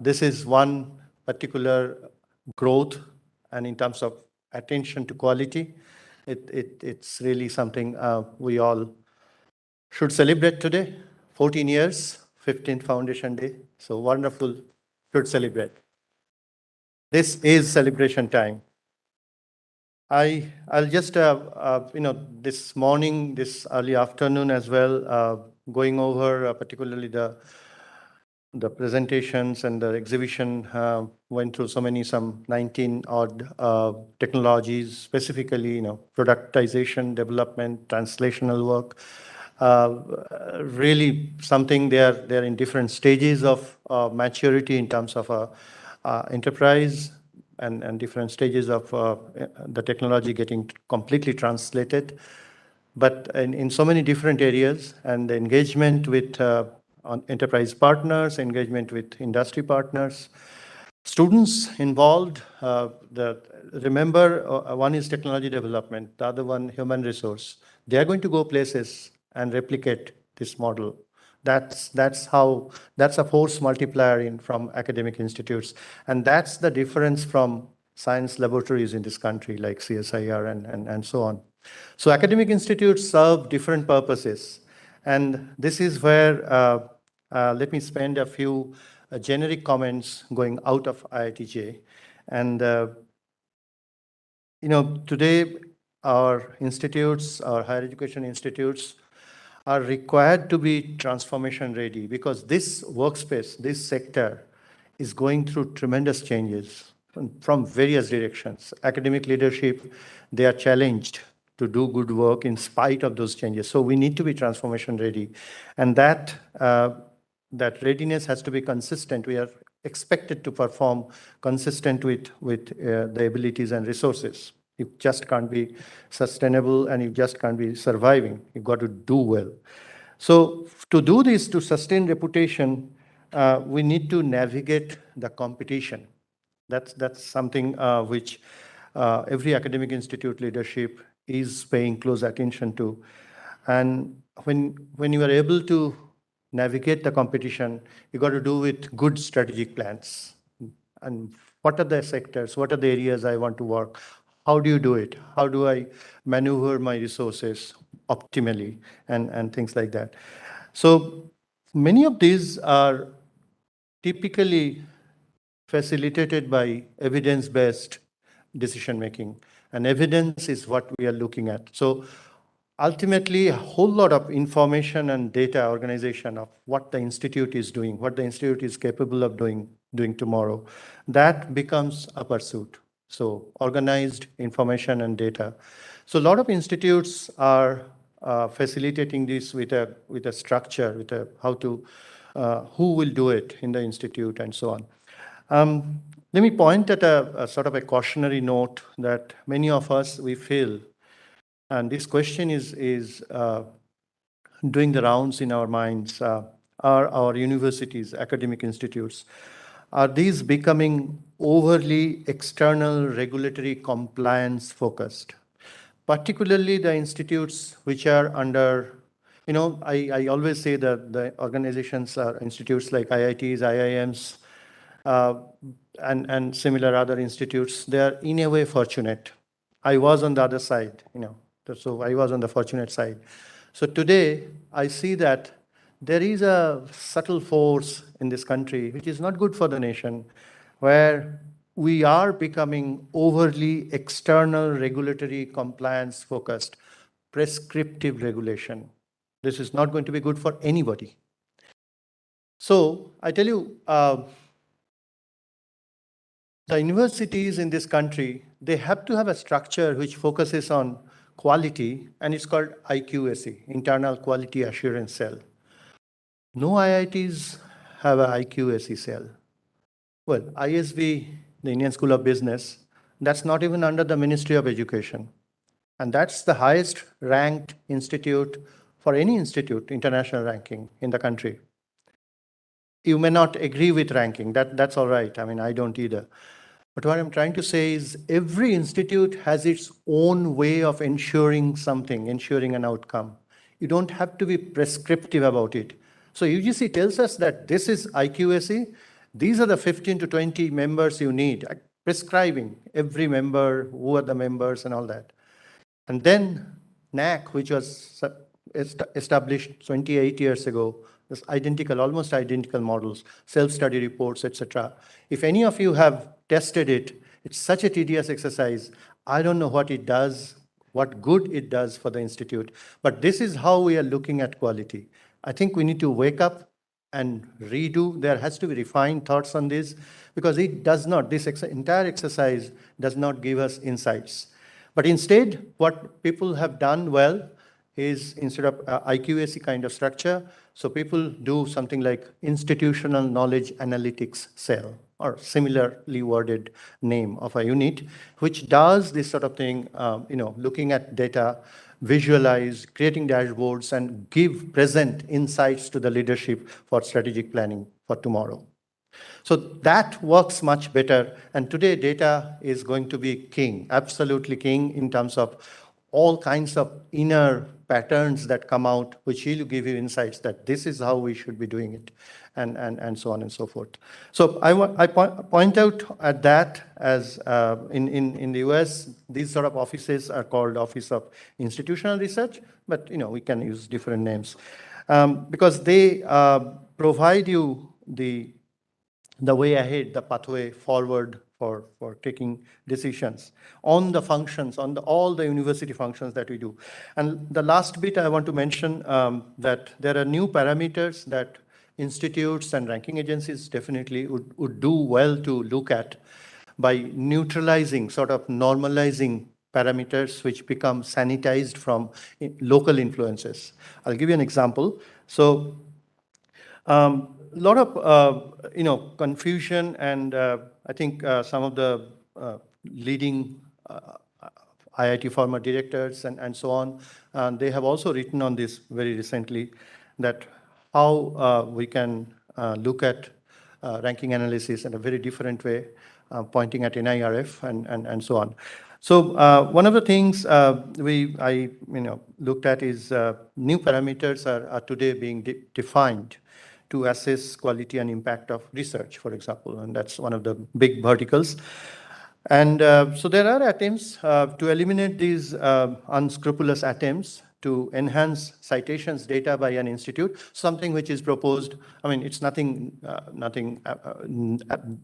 this is one particular growth, and in terms of attention to quality, it's really something we all should celebrate today. 14 years, 15th Foundation Day. So wonderful, should celebrate. This is celebration time. I'll just, this morning, this early afternoon as well, going over particularly the presentations and the exhibition, went through some 19 odd technologies, specifically, productization, development, translational work. Really something they're in different stages of maturity in terms of enterprise and different stages of the technology getting completely translated. But in so many different areas, and the engagement with enterprise partners, engagement with industry partners, students involved. Remember, one is technology development, the other one human resource. They are going to go places and replicate this model. That's a force multiplier from academic institutes. And that's the difference from science laboratories in this country, like CSIR and so on. So academic institutes serve different purposes. And this is where, let me spend a few generic comments going out of IITJ. And, today our institutes, our higher education institutes, are required to be transformation ready, because this workspace, this sector is going through tremendous changes from various directions. Academic leadership, they are challenged to do good work in spite of those changes. So we need to be transformation ready. And that readiness has to be consistent. We are expected to perform consistent with the abilities and resources. You just can't be sustainable, and you just can't be surviving. You've got to do well. So to do this, to sustain reputation, we need to navigate the competition. That's something which every academic institute leadership is paying close attention to. And when you are able to navigate the competition, you got to do with good strategic plans. And what are the sectors? What are the areas I want to work? How do you do it? How do I maneuver my resources optimally and things like that? So many of these are typically facilitated by evidence-based decision-making. And evidence is what we are looking at. So ultimately, a whole lot of information and data organization of what the institute is doing, what the institute is capable of doing tomorrow, that becomes a pursuit. So organized information and data. So a lot of institutes are facilitating this with a structure, with who will do it in the institute and so on. Let me point at a sort of a cautionary note that many of us, we feel, and this question is doing the rounds in our minds, are our universities, academic institutes, are these becoming overly external regulatory compliance focused? Particularly the institutes which are under, I always say that the organizations are institutes like IITs, IIMs, and similar other institutes. They are in a way fortunate. I was on the other side, so I was on the fortunate side. So today I see that there is a subtle force in this country which is not good for the nation, where we are becoming overly external regulatory compliance focused, prescriptive regulation. This is not going to be good for anybody. So I tell you, the universities in this country, they have to have a structure which focuses on quality, and it's called IQAC, Internal Quality Assurance Cell. No IITs have an IQAC cell. Well, ISB, the Indian School of Business, that's not even under the Ministry of Education. And that's the highest ranked institute for any institute, international ranking in the country. You may not agree with ranking, that's all right. I mean, I don't either. But what I'm trying to say is every institute has its own way of ensuring something, ensuring an outcome. You don't have to be prescriptive about it. So UGC tells us that this is IQAC. These are the 15 to 20 members you need, prescribing every member, who are the members and all that. And then NAC, which was established 28 years ago, this identical, almost identical models, self-study reports, etc. If any of you have tested it, it's such a tedious exercise. I don't know what it does, what good it does for the institute, but this is how we are looking at quality. I think we need to wake up and redo. There has to be refined thoughts on this, because it does not, this entire exercise does not give us insights. But instead, what people have done well is, instead of IQAC kind of structure, so people do something like Institutional Knowledge Analytics Cell, or similarly worded name of a unit, which does this sort of thing, looking at data, visualize, creating dashboards, and give present insights to the leadership for strategic planning for tomorrow. So that works much better. And today, data is going to be king, absolutely king, in terms of all kinds of inner patterns that come out, which will give you insights that this is how we should be doing it, and so on and so forth. So I point out at that as in the US, these sort of offices are called Office of Institutional Research, but we can use different names because they provide you the way ahead, the pathway forward for taking decisions on the functions, on all the university functions that we do. And the last bit I want to mention that there are new parameters that institutes and ranking agencies definitely would do well to look at by neutralizing, sort of normalizing parameters which become sanitized from local influences. I'll give you an example. So a lot of confusion, and I think some of the leading IIT former directors and so on, they have also written on this very recently, that how we can look at ranking analysis in a very different way, pointing at NIRF and so on. So one of the things I looked at is new parameters are today being defined to assess quality and impact of research, for example, and that's one of the big verticals. And so there are attempts to eliminate these unscrupulous attempts to enhance citations data by an institute, something which is proposed. I mean, it's nothing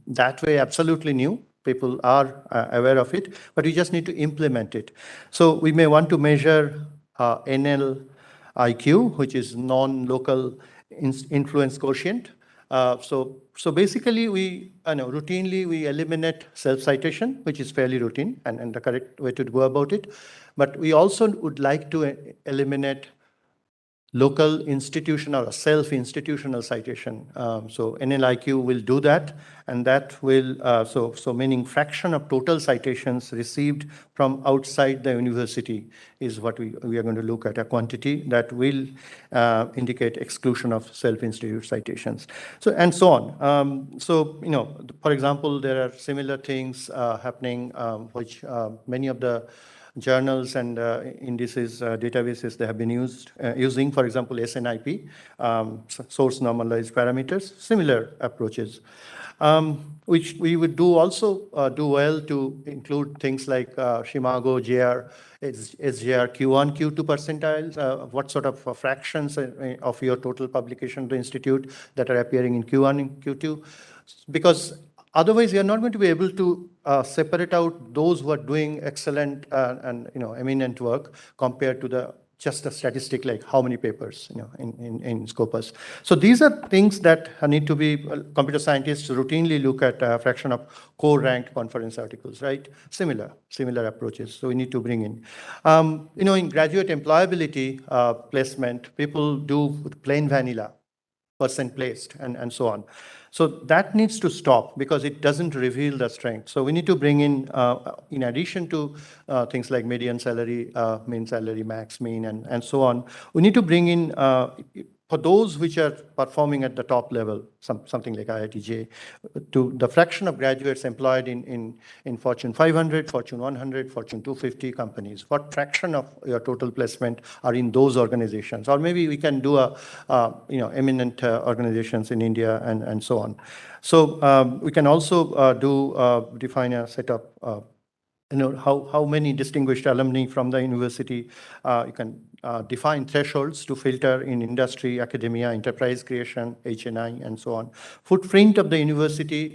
that way absolutely new. People are aware of it, but we just need to implement it. So we may want to measure NLIQ, which is non-local influence quotient. So basically, we routinely we eliminate self-citation, which is fairly routine and the correct way to go about it. But we also would like to eliminate local institutional or self-institutional citation. So NLIQ will do that, and that will, so meaning fraction of total citations received from outside the university is what we are going to look at, a quantity that will indicate exclusion of self-institute citations. So, and so on. So, for example, there are similar things happening, which many of the journals and indices, databases they have been using, for example, SNIP, source normalized parameters, similar approaches. Which we would also do well to include things like Shimago, JR, SJR, Q1, Q2 percentiles, what sort of fractions of your total publication to institute that are appearing in Q1 and Q2. Because otherwise, you're not going to be able to separate out those who are doing excellent and eminent work compared to just a statistic like how many papers in Scopus. So these are things that need to be computer scientists routinely look at a fraction of core ranked conference articles, right? Similar approaches. So we need to bring in. In graduate employability placement, people do plain vanilla, percent placed, and so on. So that needs to stop because it doesn't reveal the strength. So we need to bring in addition to things like median salary, mean salary, max mean, and so on, we need to bring in, for those which are performing at the top level, something like IITJ, to the fraction of graduates employed in Fortune 500, Fortune 100, Fortune 250 companies. What fraction of your total placement are in those organizations? Or maybe we can do eminent organizations in India and so on. So we can also define a set of how many distinguished alumni from the university. You can define thresholds to filter in industry, academia, enterprise creation, HNI, and so on. Footprint of the university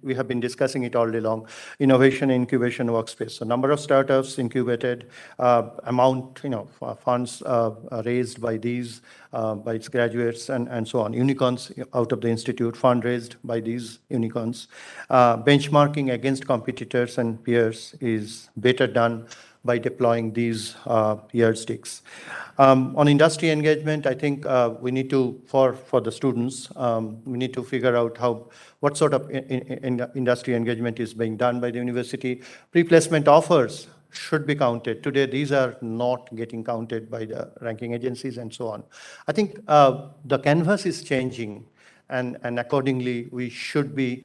we have been discussing it all day long, innovation, incubation, workspace. So number of startups incubated, amount, funds raised by these, by its graduates, and so on. Unicorns out of the institute, fund raised by these unicorns. Benchmarking against competitors and peers is better done by deploying these yardsticks. On industry engagement, I think we need to, for the students, we need to figure out what sort of industry engagement is being done by the university. Pre-placement offers should be counted. Today, these are not getting counted by the ranking agencies and so on. I think the canvas is changing, and accordingly, we should be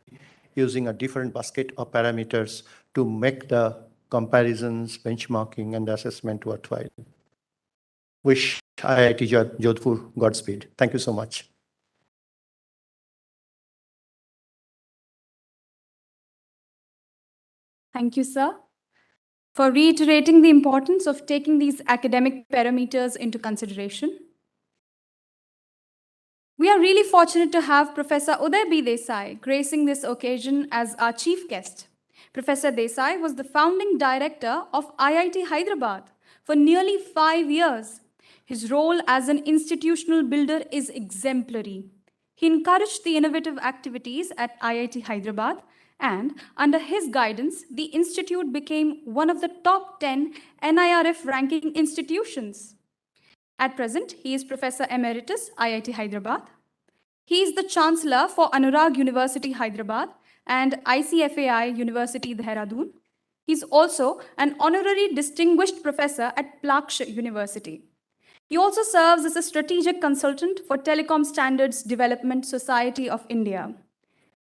using a different basket of parameters to make the comparisons, benchmarking, and assessment worthwhile. Wish IIT Jodhpur Godspeed. Thank you so much. Thank you, sir, for reiterating the importance of taking these academic parameters into consideration. We are really fortunate to have Professor Uday B. Desai gracing this occasion as our chief guest. Professor Desai was the founding director of IIT Hyderabad for nearly 5 years. His role as an institutional builder is exemplary. He encouraged the innovative activities at IIT Hyderabad, and under his guidance, the institute became one of the top 10 NIRF ranking institutions. At present, he is Professor Emeritus, IIT Hyderabad. He is the Chancellor for Anurag University, Hyderabad, and ICFAI University, Dehradun. He's also an honorary distinguished professor at Plaksh University. He also serves as a strategic consultant for Telecom Standards Development Society of India.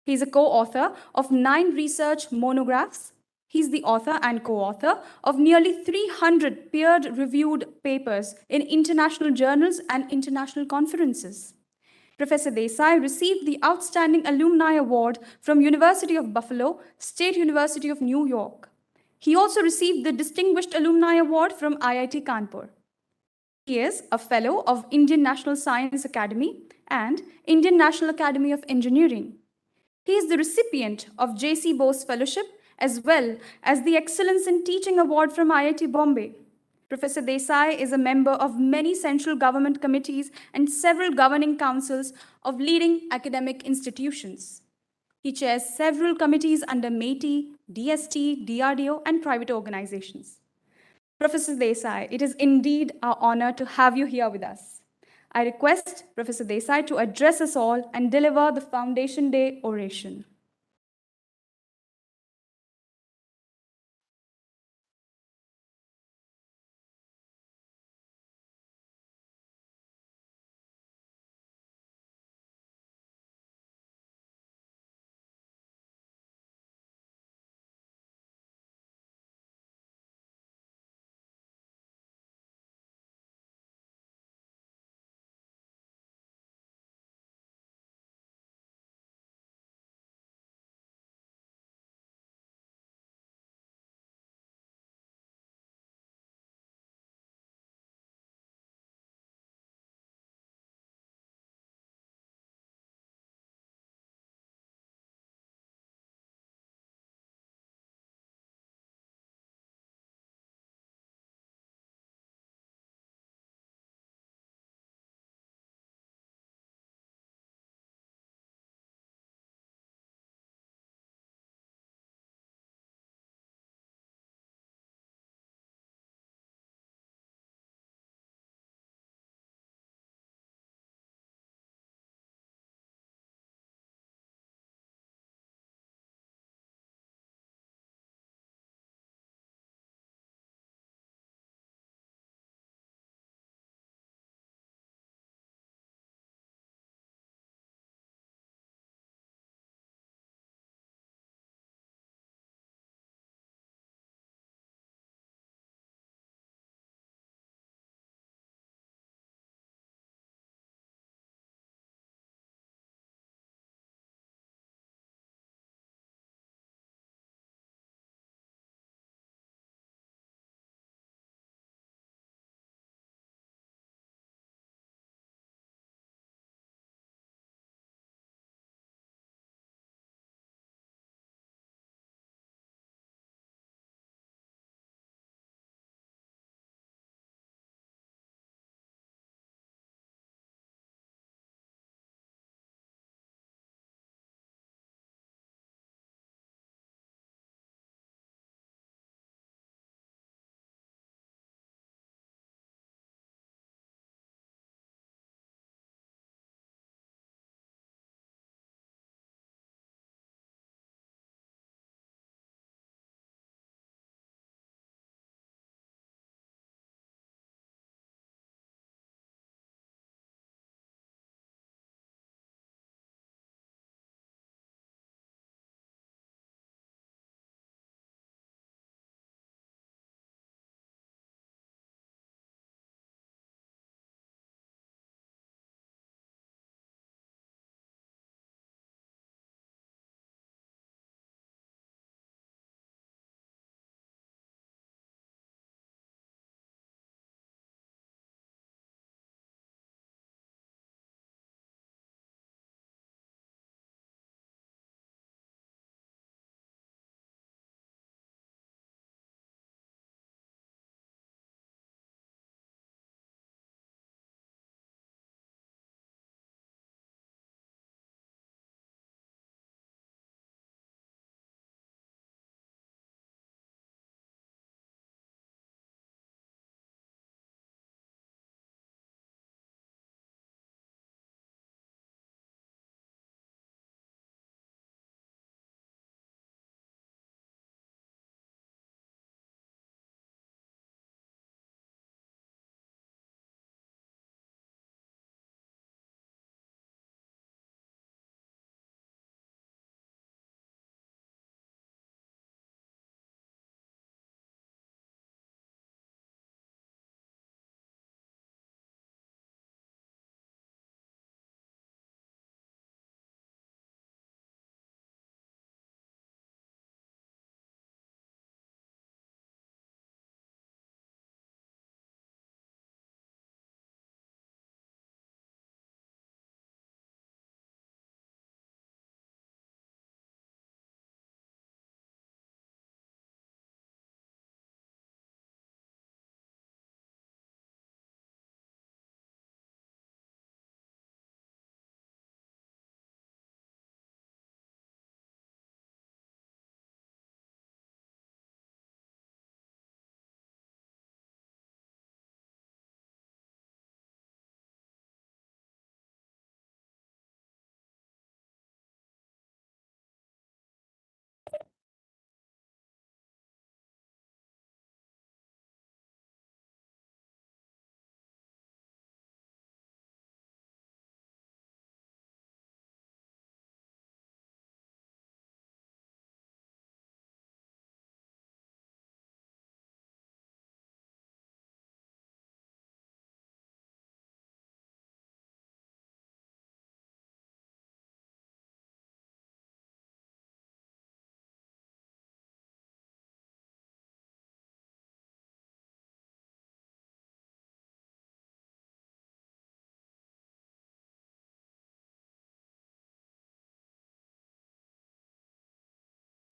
He's a co-author of 9 research monographs. He's the author and co-author of nearly 300 peer-reviewed papers in international journals and international conferences. Professor Desai received the Outstanding Alumni Award from University of Buffalo, State University of New York. He also received the Distinguished Alumni Award from IIT Kanpur. He is a Fellow of Indian National Science Academy and Indian National Academy of Engineering. He is the recipient of J.C. Bose Fellowship as well as the Excellence in Teaching Award from IIT Bombay. Professor Desai is a member of many central government committees and several governing councils of leading academic institutions. He chairs several committees under MeitY, DST, DRDO, and private organizations. Professor Desai, it is indeed our honor to have you here with us. I request Professor Desai to address us all and deliver the Foundation Day oration.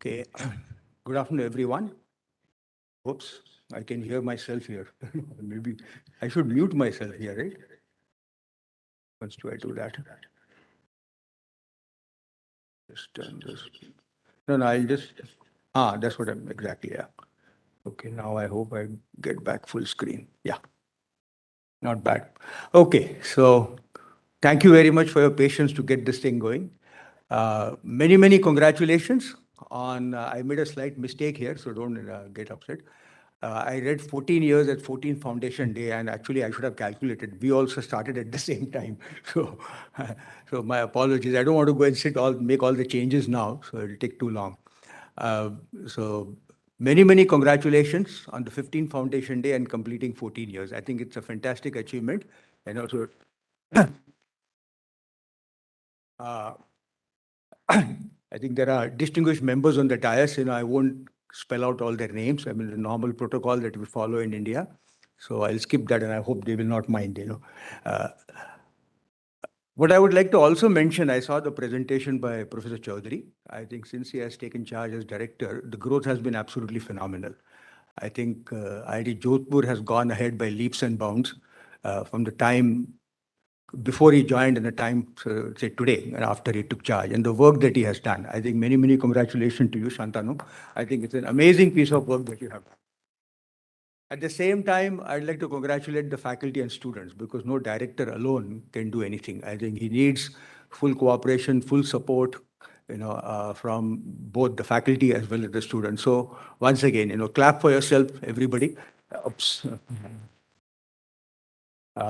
Okay, good afternoon, everyone. Oops, I can hear myself here. Maybe I should mute myself here, right? Once do I do that? Just turn this. No, I'll just, that's what I'm, exactly, yeah. Okay, now I hope I get back full screen. Yeah, not bad. Okay, so thank you very much for your patience to get this thing going. Many congratulations on, I made a slight mistake here, so don't get upset. I read 14 years at 14 Foundation Day, and actually I should have calculated. We also started at the same time. So my apologies. I don't want to go and make all the changes now, so it'll take too long. So many congratulations on the 15th Foundation Day and completing 14 years. I think it's a fantastic achievement. And also, I think there are distinguished members on the dais. I won't spell out all their names. I mean, the normal protocol that we follow in India. So I'll skip that, and I hope they will not mind. What I would like to also mention, I saw the presentation by Professor Chaudhary. I think since he has taken charge as director, the growth has been absolutely phenomenal. I think IIT Jodhpur has gone ahead by leaps and bounds from the time before he joined and the time, say today, and after he took charge, and the work that he has done. I think many congratulations to you, Shantanu. I think it's an amazing piece of work that you have done. At the same time, I'd like to congratulate the faculty and students, because no director alone can do anything. I think he needs full cooperation, full support, from both the faculty as well as the students. So once again, clap for yourself, everybody. Oops.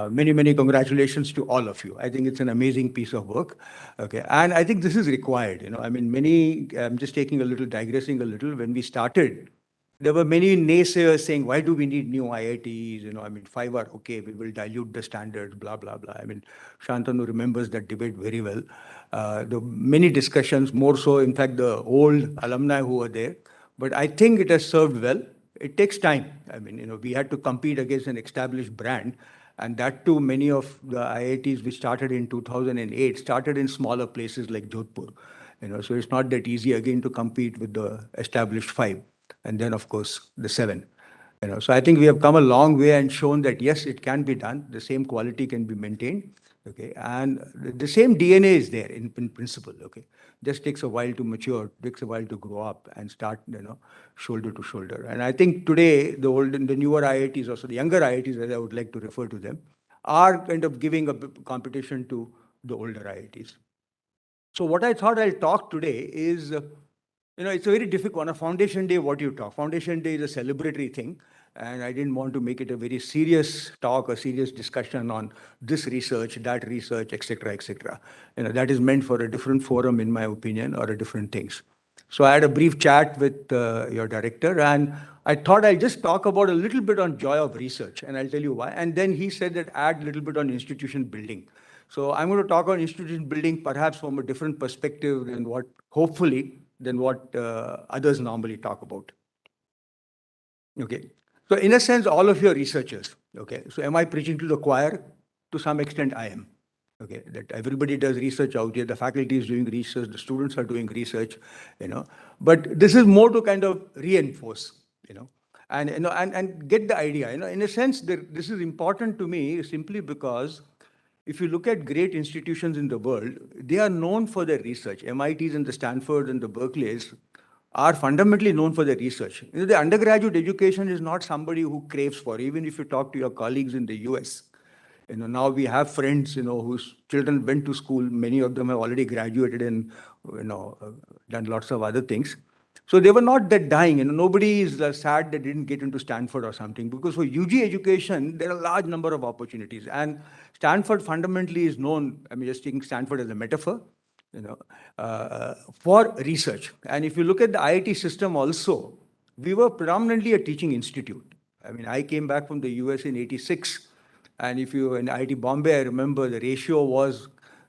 Many congratulations to all of you. I think it's an amazing piece of work. Okay, and I think this is required. I mean, I'm just digressing a little. When we started, there were many naysayers saying, why do we need new IITs? I mean, 5 are okay, we will dilute the standards, blah, blah, blah. I mean, Shantanu remembers that debate very well. The many discussions, more so, in fact, the old alumni who were there. But I think it has served well. It takes time. I mean, we had to compete against an established brand. And that too, many of the IITs which started in 2008 started in smaller places like Jodhpur. So it's not that easy again to compete with the established 5. And then, of course, the 7. So I think we have come a long way and shown that, yes, it can be done. The same quality can be maintained. Okay, and the same DNA is there in principle. Okay, just takes a while to mature, takes a while to grow up and start, shoulder to shoulder. And I think today the newer IITs, also the younger IITs, as I would like to refer to them, are kind of giving a competition to the older IITs. So what I thought I'll talk today is, it's a very difficult one. A Foundation Day, what do you talk? Foundation Day is a celebratory thing. And I didn't want to make it a very serious talk, a serious discussion on this research, that research, etc., etc. That is meant for a different forum, in my opinion, or a different things. So I had a brief chat with your director, and I thought I'll just talk about a little bit on joy of research, and I'll tell you why. And then he said that add a little bit on institution building. So I'm going to talk on institution building, perhaps from a different perspective than what, hopefully, than what others normally talk about. Okay. So in a sense, all of you are researchers. Okay. So am I preaching to the choir? To some extent, I am. Okay. That everybody does research out here. The faculty is doing research. The students are doing research. But this is more to kind of reinforce. And get the idea. In a sense, this is important to me simply because if you look at great institutions in the world, they are known for their research. MITs and the Stanfords and the Berkeleys are fundamentally known for their research. The undergraduate education is not somebody who craves for, even if you talk to your colleagues in the US. Now we have friends, whose children went to school. Many of them have already graduated and, done lots of other things. So they were not that dying. Nobody is sad they didn't get into Stanford or something, because for UG education, there are a large number of opportunities. And Stanford fundamentally is known, I mean, just taking Stanford as a metaphor, for research. And if you look at the IIT system also, we were predominantly a teaching institute. I mean, I came back from the US in '86. And if you, in IIT Bombay, I remember the ratio was,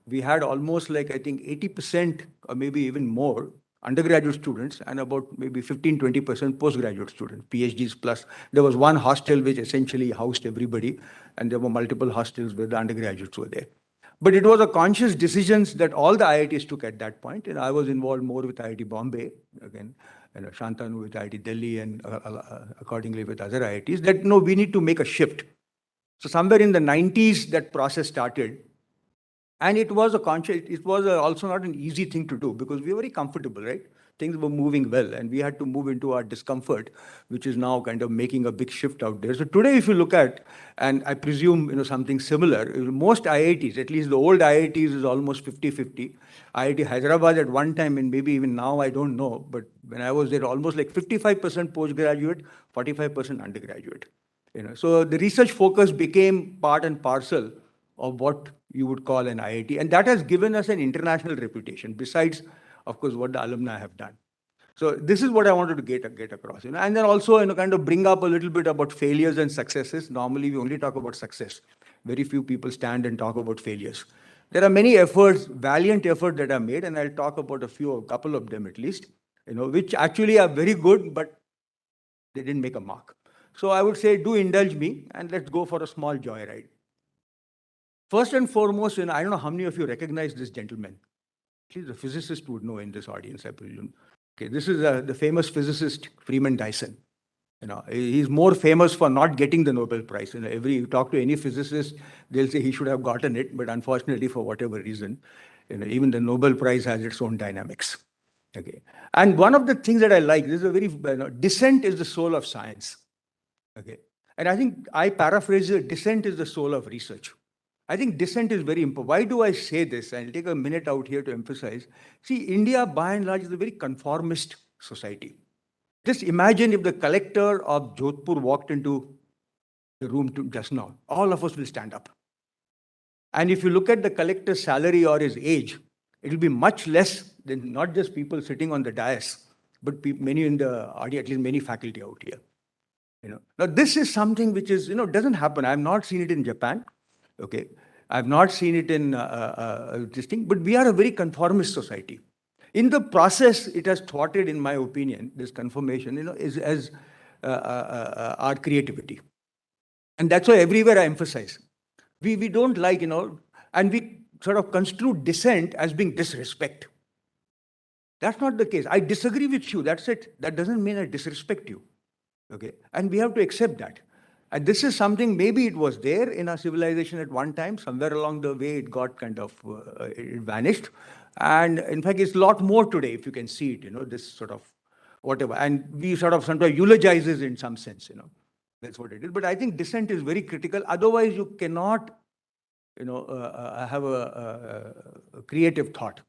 we had almost like, I think 80% or maybe even more undergraduate students and about maybe 15-20% postgraduate students, PhDs plus. There was one hostel which essentially housed everybody, and there were multiple hostels where the undergraduates were there. But it was a conscious decision that all the IITs took at that point. And I was involved more with IIT Bombay, again, Shantanu with IIT Delhi, and accordingly with other IITs, that no, we need to make a shift. So somewhere in the 90s, that process started. And it was also not an easy thing to do because we were very comfortable, right? Things were moving well, and we had to move into our discomfort, which is now kind of making a big shift out there. So today, if you look at, and I presume something similar, most IITs, at least the old IITs, is almost 50-50. IIT Hyderabad at one time, and maybe even now, I don't know, but when I was there, almost like 55% postgraduate, 45% undergraduate. So the research focus became part and parcel of what you would call an IIT, and that has given us an international reputation. Besides, of course, what the alumni have done. So this is what I wanted to get across. And then also, kind of bring up a little bit about failures and successes. Normally, we only talk about success. Very few people stand and talk about failures. There are many efforts, valiant efforts that are made, and I'll talk about a couple of them at least, which actually are very good, but they didn't make a mark. So I would say, do indulge me, and let's go for a small joyride. First and foremost, I don't know how many of you recognize this gentleman. At least the physicist would know in this audience, I presume. Okay, this is the famous physicist Freeman Dyson. He's more famous for not getting the Nobel Prize. You talk to any physicist, they'll say he should have gotten it, but unfortunately, for whatever reason, even the Nobel Prize has its own dynamics. Okay, and one of the things that I like, this is a very dissent is the soul of science. Okay, and I think I paraphrase it: dissent is the soul of research. I think dissent is very important. Why do I say this? I'll take a minute out here to emphasize. See, India, by and large, is a very conformist society. Just imagine if the collector of Jodhpur walked into the room just now. All of us will stand up. And if you look at the collector's salary or his age, it will be much less than not just people sitting on the dais, but many in the audience, at least many faculty out here. Now, this is something which is, doesn't happen. I've not seen it in Japan. Okay, I've not seen it in this thing, but we are a very conformist society. In the process, it has thwarted, in my opinion, this conformation, as our creativity. And that's why everywhere I emphasize. We don't like, and we sort of construe dissent as being disrespect. That's not the case. I disagree with you. That's it. That doesn't mean I disrespect you. Okay, and we have to accept that. And this is something, maybe it was there in our civilization at one time, somewhere along the way it got kind of, it vanished. And in fact, it's a lot more today, if you can see it, this sort of whatever. And we sort of sometimes eulogizes in some sense, that's what it is. But I think dissent is very critical. Otherwise, you cannot, have a creative thought.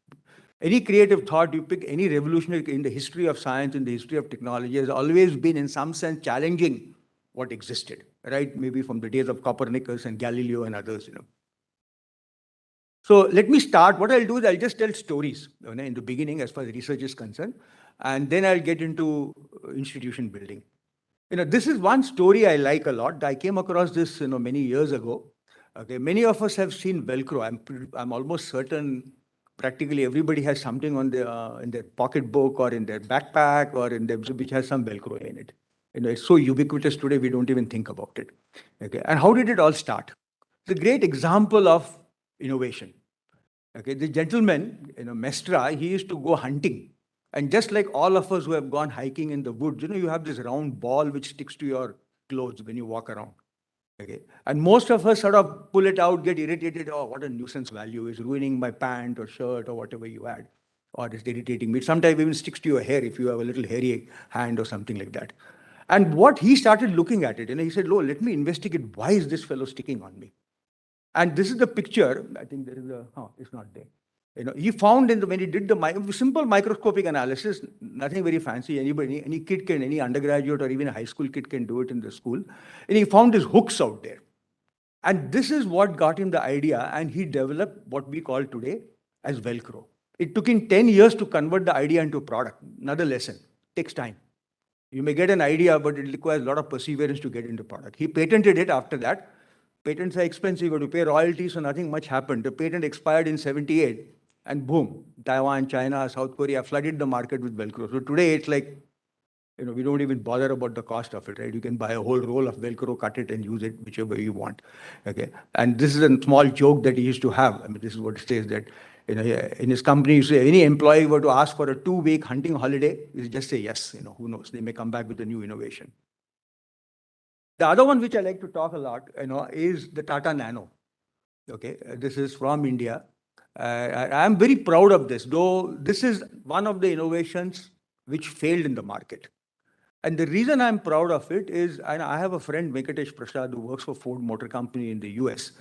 Any creative thought, you pick any revolutionary in the history of science, in the history of technology, has always been in some sense challenging what existed, right? Maybe from the days of Copernicus and Galileo and others, So let me start. What I'll do is I'll just tell stories in the beginning as far as research is concerned, and then I'll get into institution building. This is one story I like a lot. I came across this, many years ago. Okay, many of us have seen Velcro. I'm almost certain practically everybody has something on in their pocketbook or in their backpack or in their, which has some Velcro in it. It's so ubiquitous today, we don't even think about it. Okay, and how did it all start? It's a great example of innovation. Okay, the gentleman, Mestra, he used to go hunting. And just like all of us who have gone hiking in the woods, you have this round ball which sticks to your clothes when you walk around. Okay, and most of us sort of pull it out, get irritated. Oh, what a nuisance value, is ruining my pant or shirt or whatever you had. Or it's irritating me. Sometimes even sticks to your hair if you have a little hairy hand or something like that. And what he started looking at it, he said, "Oh, let me investigate. Why is this fellow sticking on me?" And this is the picture. I think there is it's not there. He found when he did the simple microscopic analysis, nothing very fancy. Any kid can, any undergraduate or even a high school kid can do it in the school. And he found his hooks out there. And this is what got him the idea. And he developed what we call today as Velcro. It took him 10 years to convert the idea into a product. Another lesson. Takes time. You may get an idea, but it requires a lot of perseverance to get into product. He patented it after that. Patents are expensive. You have to pay royalties, so nothing much happened. The patent expired in 78. And boom, Taiwan, China, South Korea flooded the market with Velcro. So today it's like We don't even bother about the cost of it, right? You can buy a whole roll of Velcro, cut it and use it whichever you want. Okay. And this is a small joke that he used to have. I mean, this is what it says that, in his company, you say any employee were to ask for a 2-week hunting holiday, you just say yes. Who knows? They may come back with a new innovation. The other one which I like to talk a lot, is the Tata Nano. Okay. This is from India. I'm very proud of this, though this is one of the innovations which failed in the market. And the reason I'm proud of it is, and I have a friend, Venkatesh Prasad, who works for Ford Motor Company in the US.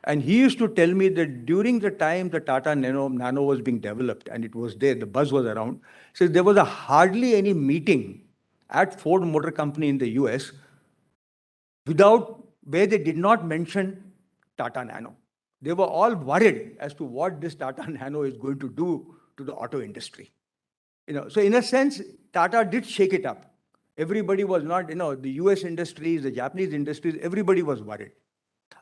And he used to tell me that during the time the Tata Nano was being developed, and it was there, the buzz was around, so there was hardly any meeting at Ford Motor Company in the US where they did not mention Tata Nano. They were all worried as to what this Tata Nano is going to do to the auto industry. So in a sense, Tata did shake it up. Everybody was not, the US industries, the Japanese industries, everybody was worried.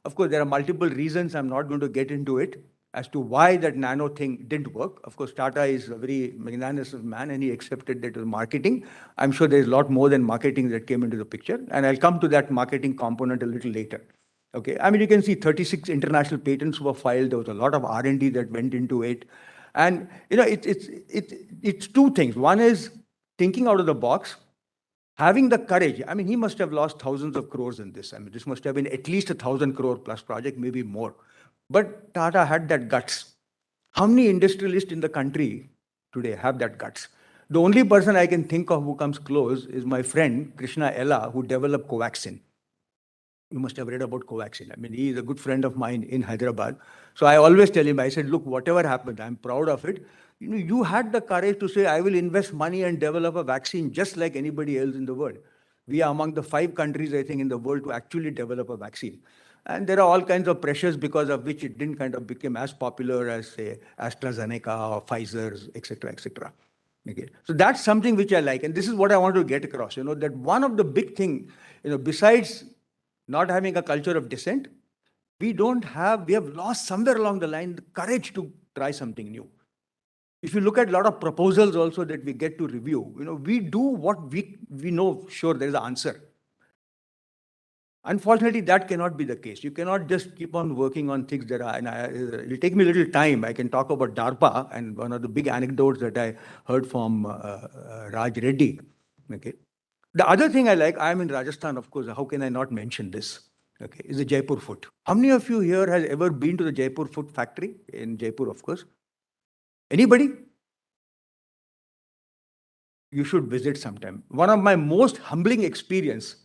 Of course, there are multiple reasons. I'm not going to get into it as to why that nano thing didn't work. Of course, Tata is a very magnanimous man and he accepted that it was marketing. I'm sure there's a lot more than marketing that came into the picture. And I'll come to that marketing component a little later. Okay, I mean, you can see 36 international patents were filed. There was a lot of R&D that went into it. And, it's two things. One is thinking out of the box, having the courage. I mean, he must have lost thousands of crores in this. I mean, this must have been at least 1,000 crore plus project, maybe more. But Tata had that guts. How many industrialists in the country today have that guts? The only person I can think of who comes close is my friend, Krishna Ella, who developed Covaxin. You must have read about Covaxin. I mean, he is a good friend of mine in Hyderabad. So I always tell him, I said, look, whatever happened, I'm proud of it. You had the courage to say, I will invest money and develop a vaccine just like anybody else in the world. We are among the 5 countries, I think, in the world to actually develop a vaccine. And there are all kinds of pressures because of which it didn't kind of become as popular as, say, AstraZeneca or Pfizer's, et cetera, et cetera. Okay. So that's something which I like. And this is what I want to get across, that one of the big things, besides not having a culture of dissent, we have lost somewhere along the line the courage to try something new. If you look at a lot of proposals also that we get to review, we do what we know, sure, there is an answer. Unfortunately, that cannot be the case. You cannot just keep on working on things that are, and it'll take me a little time. I can talk about DARPA and one of the big anecdotes that I heard from Raj Reddy. Okay. The other thing I like, I'm in Rajasthan, of course, how can I not mention this? Okay, is the Jaipur Foot. How many of you here has ever been to the Jaipur Foot factory in Jaipur, of course? Anybody? You should visit sometime. One of my most humbling experience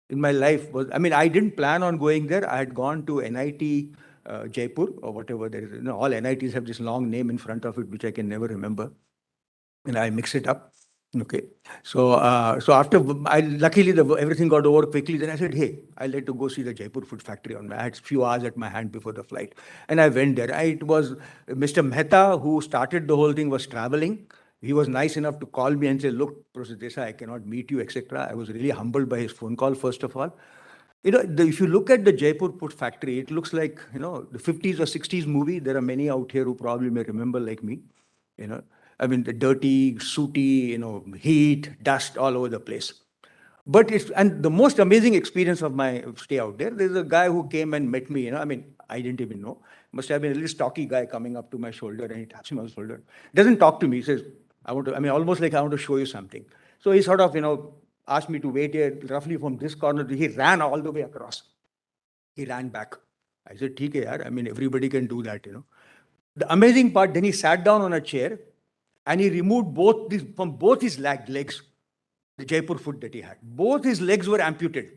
in my life was, I mean, I didn't plan on going there. I had gone to NIT Jaipur or whatever there is. All NITs have this long name in front of it, which I can never remember. And I mix it up. Okay. So after, luckily everything got over quickly. Then I said, hey, I'll let to go see the Jaipur Food Factory. I had a few hours at my hand before the flight. And I went there. It was Mr. Mehta who started the whole thing, was traveling. He was nice enough to call me and say, look, Professor Desai, I cannot meet you, etc. I was really humbled by his phone call, first of all. If you look at the Jaipur Food Factory, it looks like, the 50s or 60s movie. There are many out here who probably may remember like me, I mean, the dirty, sooty, heat, dust all over the place. But and the most amazing experience of my stay out there, there's a guy who came and met me, I mean, I didn't even know. Must have been a little stocky guy coming up to my shoulder and he taps me on the shoulder. Doesn't talk to me. He says, almost like I want to show you something. So he sort of, asked me to wait here roughly from this corner. He ran all the way across. He ran back. I said, "Theek hai yaar. I mean, everybody can do that, The amazing part, then he sat down on a chair and he removed from both his legs, the Jaipur Foot that he had. Both his legs were amputated.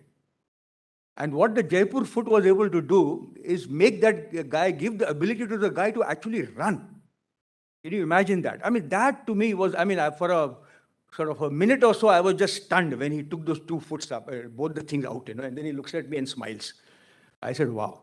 And what the Jaipur Foot was able to do is make that guy, give the ability to the guy to actually run. Can you imagine that? I mean, that to me was, for a sort of a minute or so, I was just stunned when he took those 2 foot up, both the things out, and then he looks at me and smiles. I said, wow.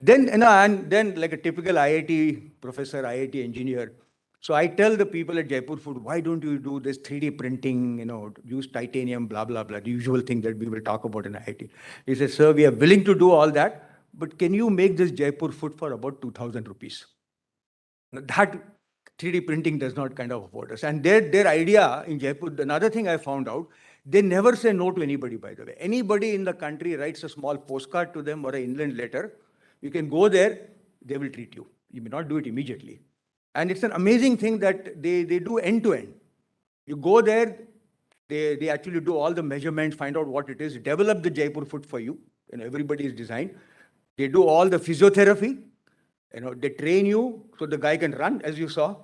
Then, and then like a typical IIT professor, IIT engineer. So I tell the people at Jaipur Food, why don't you do this 3D printing, use titanium, blah, blah, blah, the usual thing that we will talk about in IIT. He said, sir, we are willing to do all that, but can you make this Jaipur Food for about 2,000 rupees? That, 3D printing does not kind of afford us. And their idea in Jaipur, another thing I found out, they never say no to anybody, by the way. Anybody in the country writes a small postcard to them or an inland letter, you can go there, they will treat you. You may not do it immediately. And it's an amazing thing that they do end-to-end. You go there, they actually do all the measurements, find out what it is, develop the Jaipur foot for you. Everybody is designed. They do all the physiotherapy. They train you so the guy can run, as you saw.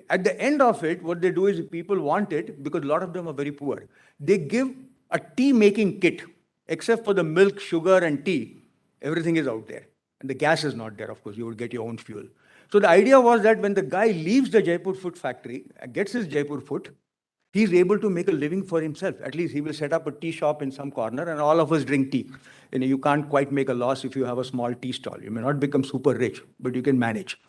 At the end of it, what they do is if people want it, because a lot of them are very poor, they give a tea making kit, except for the milk, sugar, and tea. Everything is out there. And the gas is not there, of course. You would get your own fuel. So the idea was that when the guy leaves the Jaipur foot factory, gets his Jaipur foot, he's able to make a living for himself. At least he will set up a tea shop in some corner and all of us drink tea. You can't quite make a loss if you have a small tea stall. You may not become super rich, but you can manage.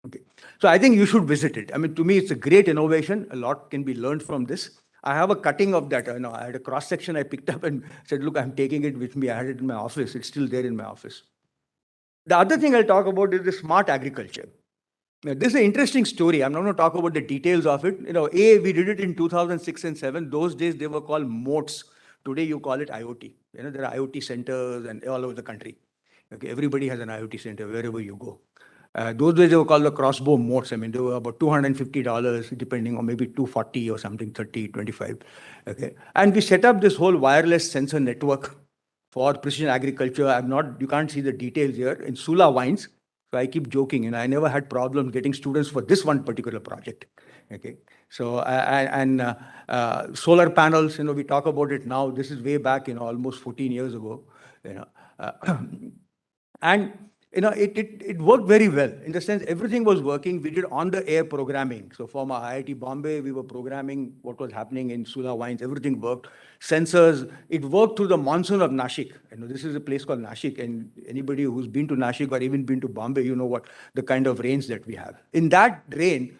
Okay. So I think you should visit it. I mean, to me, it's a great innovation. A lot can be learned from this. I have a cutting of that. I had a cross section I picked up and said, look, I'm taking it with me. I had it in my office. It's still there in my office. The other thing I'll talk about is the smart agriculture. Now, this is an interesting story. I'm not going to talk about the details of it. We did it in 2006 and 7. Those days, they were called moats. Today, you call it IoT. There are IoT centers and all over the country. Okay, everybody has an IoT center wherever you go. Those days, they were called the crossbow moats. I mean, they were about $250, depending on maybe $240 or something, 30, 25. Okay, and we set up this whole wireless sensor network for precision agriculture. You can't see the details here in Sula Wines. So I keep joking, and I never had problems getting students for this one particular project. Okay, so solar panels, we talk about it now. This is way back, almost 14 years ago. And it worked very well in the sense everything was working. We did on-the-air programming. So from IIT Bombay, we were programming what was happening in Sula Wines. Everything worked. Sensors, it worked through the monsoon of Nashik. This is a place called Nashik, and anybody who's been to Nashik or even been to Bombay, you know what the kind of rains that we have. In that rain,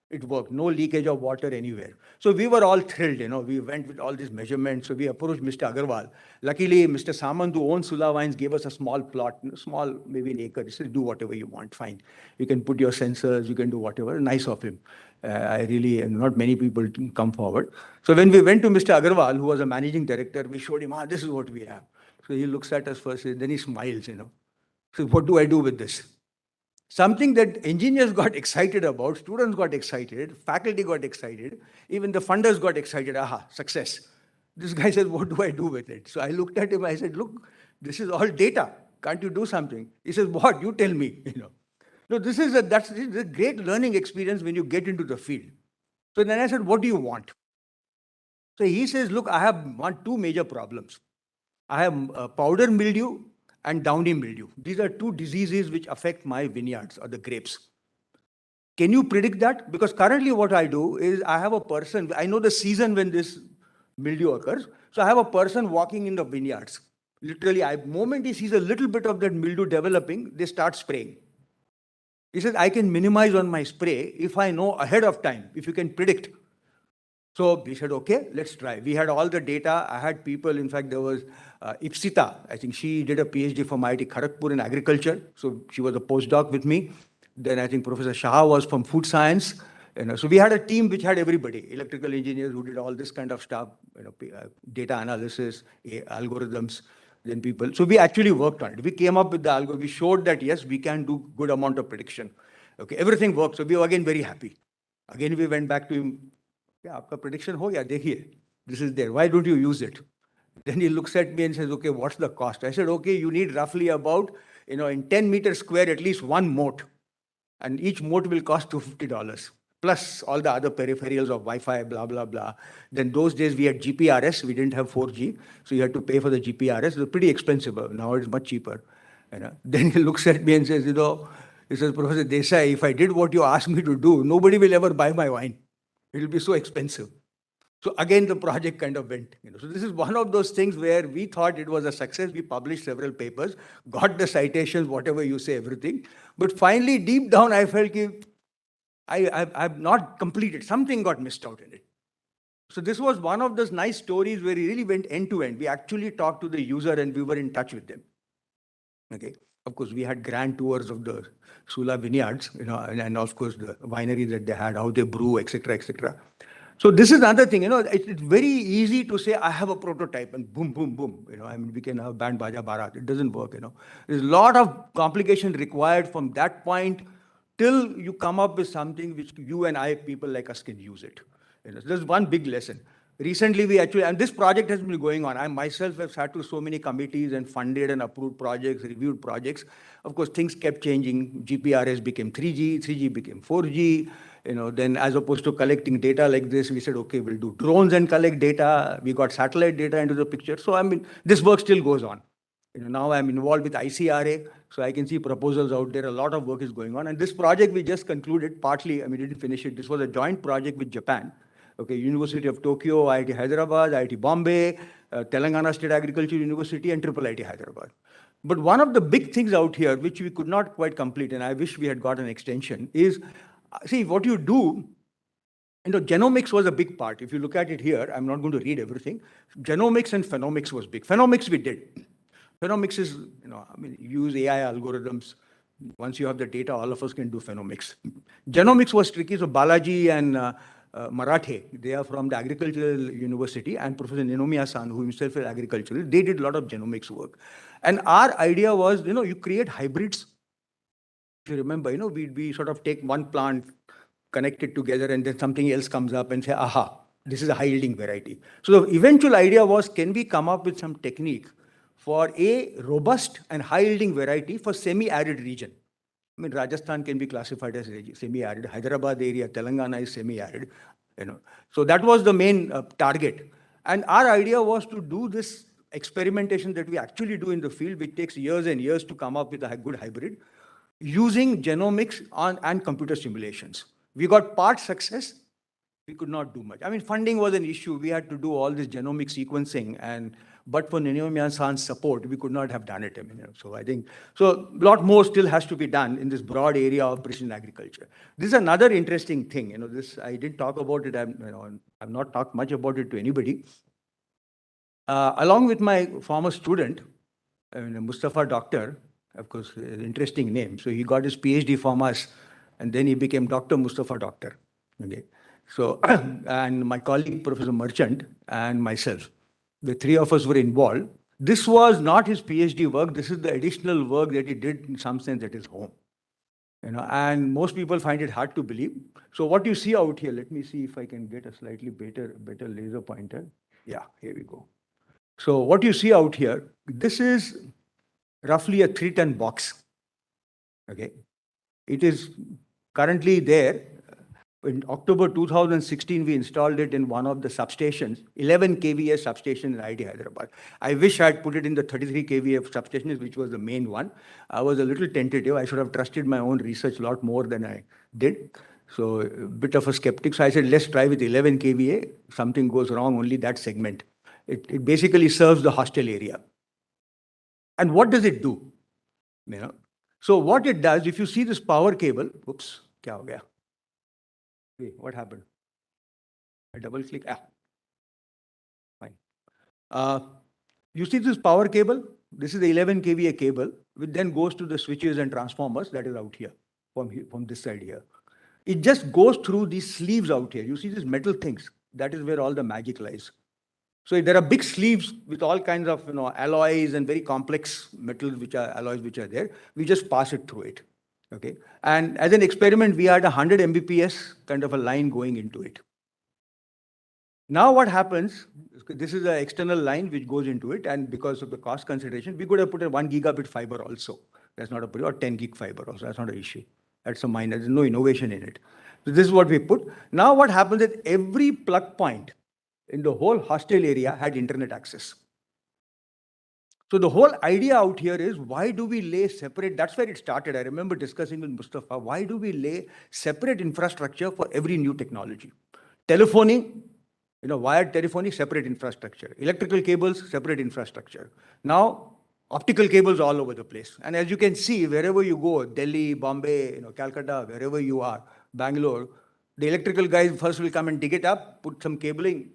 it worked. No leakage of water anywhere. So we were all thrilled, We went with all these measurements. So we approached Mr. Agarwal. Luckily, Mr. Samant, who owns Sula Wines, gave us a small plot, small, maybe an acre. He said, do whatever you want, fine. You can put your sensors, you can do whatever. Nice of him. Not many people come forward. So when we went to Mr. Agarwal, who was a managing director, we showed him, this is what we have. So he looks at us first, then he smiles, So what do I do with this? Something that engineers got excited about, students got excited, faculty got excited, even the funders got excited. Aha, success. This guy says, what do I do with it? So I looked at him, I said, look, this is all data. Can't you do something? He says, what? You tell me. No, this is a great learning experience when you get into the field. So then I said, what do you want? So he says, look, I want two major problems. I have powder mildew and downy mildew. These are two diseases which affect my vineyards or the grapes. Can you predict that? Because currently what I do is I have a person, I know the season when this mildew occurs. So I have a person walking in the vineyards. Literally, the moment he sees a little bit of that mildew developing, they start spraying. He says, I can minimize on my spray if I know ahead of time, if you can predict. So we said, okay, let's try. We had all the data. I had people, in fact, there was Ipsita. I think she did a PhD from IIT Kharagpur in agriculture. So she was a postdoc with me. Then I think Professor Shah was from food science. So we had a team which had everybody, electrical engineers who did all this kind of stuff, data analysis, algorithms, then people. So we actually worked on it. We came up with the algorithm. We showed that, yes, we can do good amount of prediction. Okay, everything worked. So we were again very happy. Again, we went back to him. Yeah, aapka prediction ho gaya, dekhiye. This is there. Why don't you use it? Then he looks at me and says, okay, what's the cost? I said, okay, you need roughly about, in 10 meters square, at least one moat. And each moat will cost $250. Plus all the other peripherals of Wi-Fi, blah, blah, blah. Then those days we had GPRS. We didn't have 4G. So you had to pay for the GPRS. It was pretty expensive. Now it's much cheaper. Then he looks at me and says, he says, Professor Desai, if I did what you asked me to do, nobody will ever buy my wine. It will be so expensive. So again, the project kind of went. So this is one of those things where we thought it was a success. We published several papers, got the citations, whatever you say, everything. But finally, deep down, I felt I've not completed. Something got missed out in it. So this was one of those nice stories where we really went end to end. We actually talked to the user and we were in touch with them. Okay. Of course, we had grand tours of the Sula vineyards, and of course the winery that they had, how they brew, etc., etc. So this is another thing, it's very easy to say, I have a prototype and boom, boom, boom. I mean, we can have band baja barat. It doesn't work, There's a lot of complication required from that point till you come up with something which you and I, people like us, can use it. So there's one big lesson. Recently, we actually, and this project has been going on. I myself have sat to so many committees and funded and approved projects, reviewed projects. Of course, things kept changing. GPRS became 3G, 3G became 4G. Then as opposed to collecting data like this, we said, okay, we'll do drones and collect data. We got satellite data into the picture. So, I mean, this work still goes on. Now I'm involved with ICRA, so I can see proposals out there. A lot of work is going on. And this project we just concluded partly, I mean, we didn't finish it. This was a joint project with Japan. Okay, University of Tokyo, IIT Hyderabad, IIT Bombay, Telangana State Agriculture University, and IIIT Hyderabad. But one of the big things out here, which we could not quite complete, and I wish we had got an extension, is, see, what you do, genomics was a big part. If you look at it here, I'm not going to read everything. Genomics and phenomics was big. Phenomics we did. Phenomics is, I mean, use AI algorithms. Once you have the data, all of us can do phenomics. Genomics was tricky. So Balaji and Marathe, they are from the Agricultural University, and Professor Ninomiya-san, who himself is agriculturalist, they did a lot of genomics work. And our idea was, you create hybrids. If you remember, we sort of take one plant, connect it together, and then something else comes up and say, aha, this is a high-yielding variety. So the eventual idea was, can we come up with some technique for a robust and high-yielding variety for semi-arid region? I mean, Rajasthan can be classified as semi-arid. Hyderabad area, Telangana is semi-arid. So that was the main target. And our idea was to do this experimentation that we actually do in the field, which takes years and years to come up with a good hybrid, using genomics and computer simulations. We got part success. We could not do much. I mean, funding was an issue. We had to do all this genomic sequencing, but for Ninomiya-san's support, we could not have done it. I mean, so I think, a lot more still has to be done in this broad area of precision agriculture. This is another interesting thing. This, I didn't talk about it. I've not talked much about it to anybody. Along with my former student, Mustafa Doctor, of course, an interesting name. So he got his PhD from us, and then he became Dr. Mustafa Doctor. Okay. So, and my colleague, Professor Merchant, and myself, the three of us were involved. This was not his PhD work. This is the additional work that he did in some sense at his home. And most people find it hard to believe. So what you see out here, let me see if I can get a slightly better laser pointer. Yeah, here we go. So what you see out here, this is roughly a 3-ton box. Okay. It is currently there. In October 2016, we installed it in one of the substations, 11 kVA substation in IIT Hyderabad. I wish I had put it in the 33 kVA substation, which was the main one. I was a little tentative. I should have trusted my own research a lot more than I did. So a bit of a skeptic. So I said, let's try with 11 kVA. Something goes wrong, only that segment. It basically serves the hostel area. And what does it do? So what it does, if you see this power cable, oops, kya ho gaya? Hey, what happened? I double click. Fine. You see this power cable? This is the 11 kVA cable, which then goes to the switches and transformers that is out here, from this side here. It just goes through these sleeves out here. You see these metal things. That is where all the magic lies. So there are big sleeves with all kinds of alloys and very complex metals, alloys which are there. We just pass it through it. Okay. And as an experiment, we had 100 Mbps kind of a line going into it. Now what happens, this is an external line which goes into it, and because of the cost consideration, we could have put a 1 gigabit fiber also. That's not a problem, or 10 gig fiber also. That's not an issue. That's a minor, there's no innovation in it. So this is what we put. Now what happens is every plug point in the whole hostel area had internet access. So the whole idea out here is, why do we lay separate? That's where it started. I remember discussing with Mustafa, why do we lay separate infrastructure for every new technology? Telephony, wired telephony, separate infrastructure. Electrical cables, separate infrastructure. Now, optical cables all over the place. And as you can see, wherever you go, Delhi, Bombay, Calcutta, wherever you are, Bangalore, the electrical guys first will come and dig it up, put some cabling,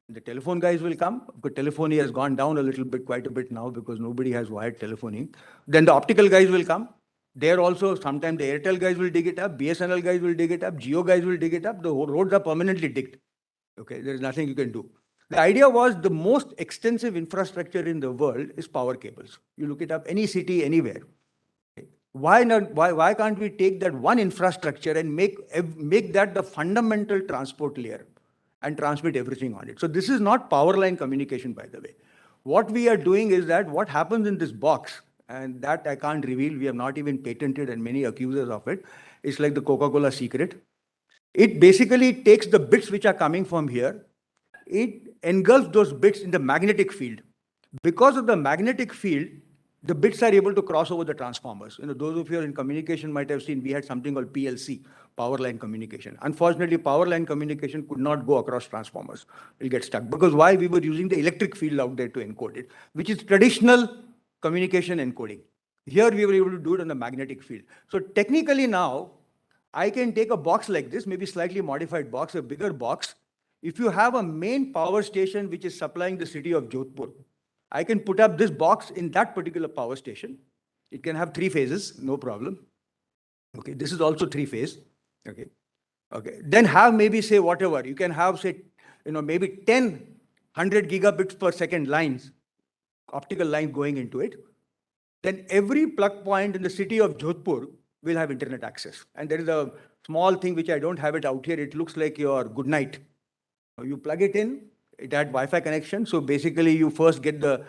The telephone guys will come. But telephony has gone down a little bit, quite a bit now, because nobody has wired telephony. Then the optical guys will come. There also, sometimes the Airtel guys will dig it up, BSNL guys will dig it up, Geo guys will dig it up. The roads are permanently digged. Okay, there is nothing you can do. The idea was the most extensive infrastructure in the world is power cables. You look it up, any city, anywhere. Why not? Why can't we take that one infrastructure and make that the fundamental transport layer and transmit everything on it? So this is not power line communication, by the way. What we are doing is that what happens in this box, and that I can't reveal, we have not even patented and many accusers of it. It's like the Coca-Cola secret. It basically takes the bits which are coming from here. It engulfs those bits in the magnetic field. Because of the magnetic field, the bits are able to cross over the transformers. Those of you in communication might have seen we had something called PLC, power line communication. Unfortunately, power line communication could not go across transformers. It'll get stuck. Because why? We were using the electric field out there to encode it, which is traditional communication encoding. Here we were able to do it on the magnetic field. So technically now, I can take a box like this, maybe slightly modified box, a bigger box. If you have a main power station which is supplying the city of Jodhpur, I can put up this box in that particular power station. It can have 3 phases, no problem. Okay, this is also 3-phase. Okay, okay. Then have maybe say whatever. You can have say, maybe 10, 100 gigabits per second lines, optical line going into it. Then every plug point in the city of Jodhpur will have internet access. And there is a small thing which I don't have it out here. It looks like your good night. You plug it in, it had Wi-Fi connection. So basically you first get the,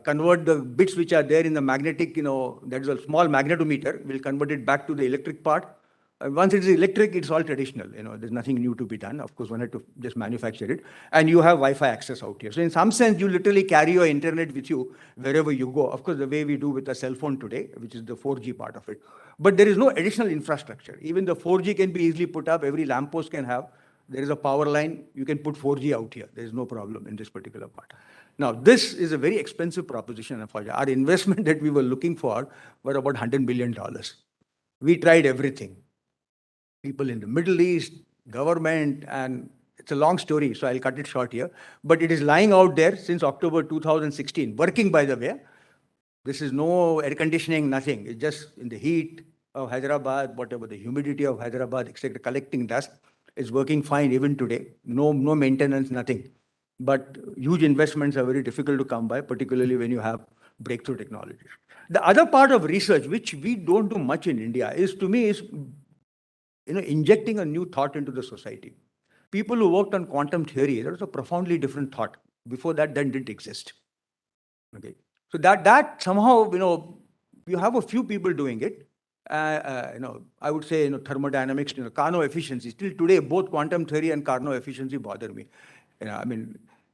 convert the bits which are there in the magnetic, that is a small magnetometer. We'll convert it back to the electric part. Once it is electric, it's all traditional. There's nothing new to be done. Of course, one had to just manufacture it. And you have Wi-Fi access out here. So in some sense, you literally carry your internet with you wherever you go. Of course, the way we do with a cell phone today, which is the 4G part of it. But there is no additional infrastructure. Even the 4G can be easily put up. Every lamppost can have. There is a power line. You can put 4G out here. There is no problem in this particular part. Now, this is a very expensive proposition. Our investment that we were looking for were about $100 million. We tried everything. People in the Middle East, government, and it's a long story, so I'll cut it short here. But it is lying out there since October 2016, working, by the way. This is no air conditioning, nothing. It's just in the heat of Hyderabad, whatever, the humidity of Hyderabad, etc., collecting dust. It's working fine even today. No maintenance, nothing. But huge investments are very difficult to come by, particularly when you have breakthrough technologies. The other part of research, which we don't do much in India, is, to me, is injecting a new thought into the society. People who worked on quantum theory, there was a profoundly different thought. Before that didn't exist. Okay, so that somehow, you have a few people doing it. I would say, thermodynamics, Carnot efficiency. Still today, both quantum theory and Carnot efficiency bother me.